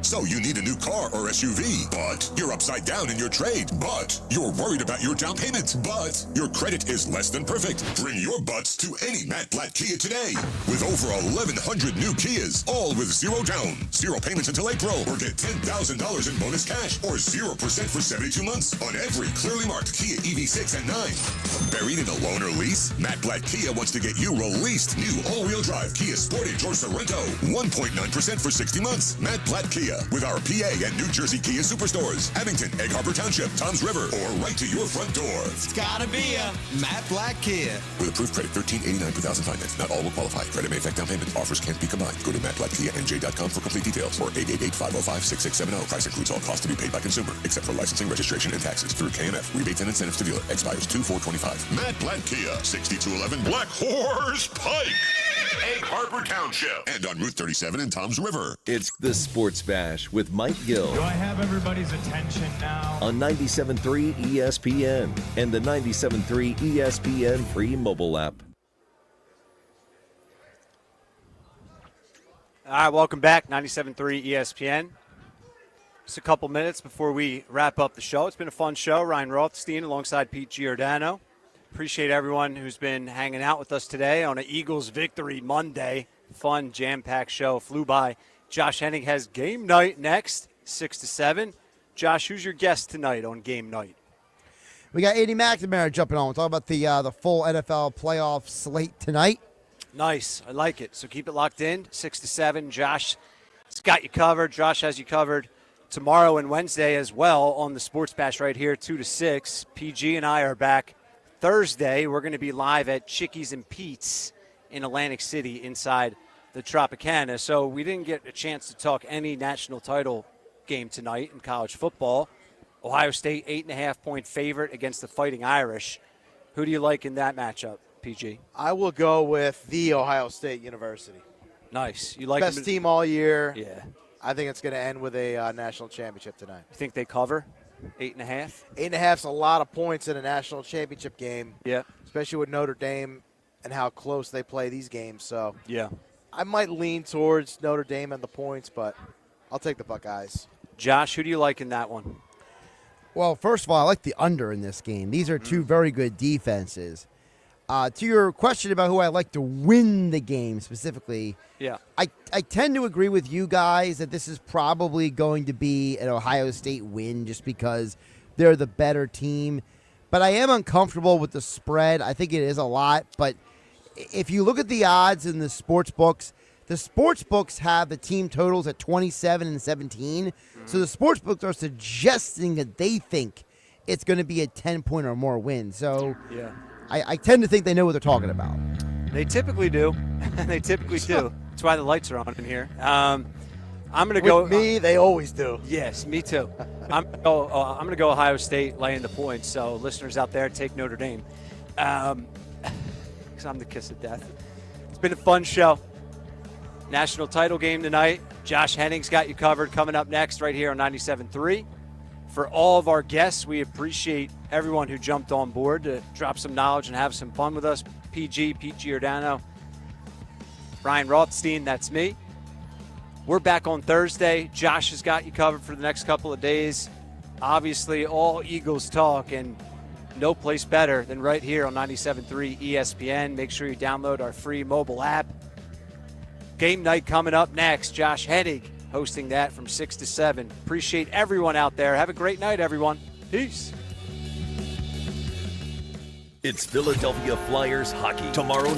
[SPEAKER 5] So you need a new car or SUV, but you're upside down in your trade, but you're worried about your down payment, but your credit is less than perfect. Bring your butts to any Matt Blatt Kia today. With over 1,100 new Kias, all with zero down, zero payments until April, or get $10,000 in bonus cash, or 0% for 72 months on every clearly marked Kia EV6 and 9. Buried in a loan or lease? Matt Blatt Kia wants to get you released new all-wheel drive Kia Sportage or Sorento. 1.9% for 60 months. Matt Blatt Kia. With our PA and New Jersey Kia Superstores, Abington, Egg Harbor Township, Toms River, or right to your front door.
[SPEAKER 15] It's gotta be a Matt Blatt Kia.
[SPEAKER 5] With approved credit, $13.89 per thousand finance. Not all will qualify. Credit may affect down payment. Offers can't be combined. Go to mattblattkianj.com for complete details or 888-505-6670. Price includes all costs to be paid by consumer, except for licensing, registration, and taxes through KMF. Rebates and incentives to dealer. Expires 2/4/25. Matt Blatt Kia, 6211 Black Horse Pike, Egg Harbor Township, and on Route 37 in Toms River.
[SPEAKER 7] It's the Sports Bash with Mike Gill.
[SPEAKER 25] Do I have everybody's attention now?
[SPEAKER 7] On 97.3 ESPN and the 97.3 ESPN free mobile app.
[SPEAKER 8] All right, welcome back, 97.3 ESPN. Just a couple minutes before we wrap up the show. It's been a fun show. Ryan Rothstein alongside Pete Giordano. Appreciate everyone who's been hanging out with us today on an Eagles Victory Monday. Fun, jam-packed show. Flew by. Josh Henning has game night next, 6 to 7. Josh, who's your guest tonight on game night?
[SPEAKER 3] We got Andy McNamara jumping on. We'll talk about the full NFL playoff slate tonight.
[SPEAKER 8] Nice. I like it. So keep it locked in, 6 to 7. Josh has got you covered. Josh has you covered tomorrow and Wednesday as well on the Sports Bash right here, 2 to 6. PG and I are back Thursday. We're going to be live at Chickies and Pete's in Atlantic City inside the Tropicana. So we didn't get a chance to talk any national title game tonight in college football. Ohio State, 8.5-point favorite against the Fighting Irish. Who do you like in that matchup, PG?
[SPEAKER 2] I will go with the Ohio State University.
[SPEAKER 8] Nice. You like
[SPEAKER 2] best team all year.
[SPEAKER 8] Yeah.
[SPEAKER 2] I think it's going to end with a national championship tonight.
[SPEAKER 8] You think they cover 8.5?
[SPEAKER 2] 8.5 is a lot of points in a national championship game.
[SPEAKER 8] Yeah.
[SPEAKER 2] Especially with Notre Dame and how close they play these games. So
[SPEAKER 8] yeah,
[SPEAKER 2] I might lean towards Notre Dame and the points, but I'll take the Buckeyes.
[SPEAKER 8] Josh, who do you like in that one?
[SPEAKER 3] Well, first of all, I like the under in this game. These are two very good defenses. To your question about who I like to win the game specifically,
[SPEAKER 8] yeah,
[SPEAKER 3] I tend to agree with you guys that this is probably going to be an Ohio State win just because they're the better team. But I am uncomfortable with the spread. I think it is a lot. But if you look at the odds in the sports books have the team totals at 27 and 17. Mm-hmm. So the sports books are suggesting that they think it's going to be a 10-point or more win. So
[SPEAKER 8] yeah,
[SPEAKER 3] I tend to think they know what they're talking about.
[SPEAKER 8] They typically do. They typically do. That's why the lights are on in here. I'm going to go.
[SPEAKER 2] With me, they always do.
[SPEAKER 8] Yes, me too. I'm going to go Ohio State laying the points. So listeners out there, take Notre Dame. Because I'm the kiss of death. It's been a fun show. National title game tonight. Josh Henning's got you covered coming up next right here on 97.3. For all of our guests, we appreciate everyone who jumped on board to drop some knowledge and have some fun with us. PG, Pete Giordano. Ryan Rothstein, that's me. We're back on Thursday. Josh has got you covered for the next couple of days. Obviously, all Eagles talk, and no place better than right here on 97.3 ESPN. Make sure you download our free mobile app. Game night coming up next. Josh Hennig hosting that from 6 to 7. Appreciate everyone out there. Have a great night, everyone. Peace.
[SPEAKER 7] It's Philadelphia Flyers hockey tomorrow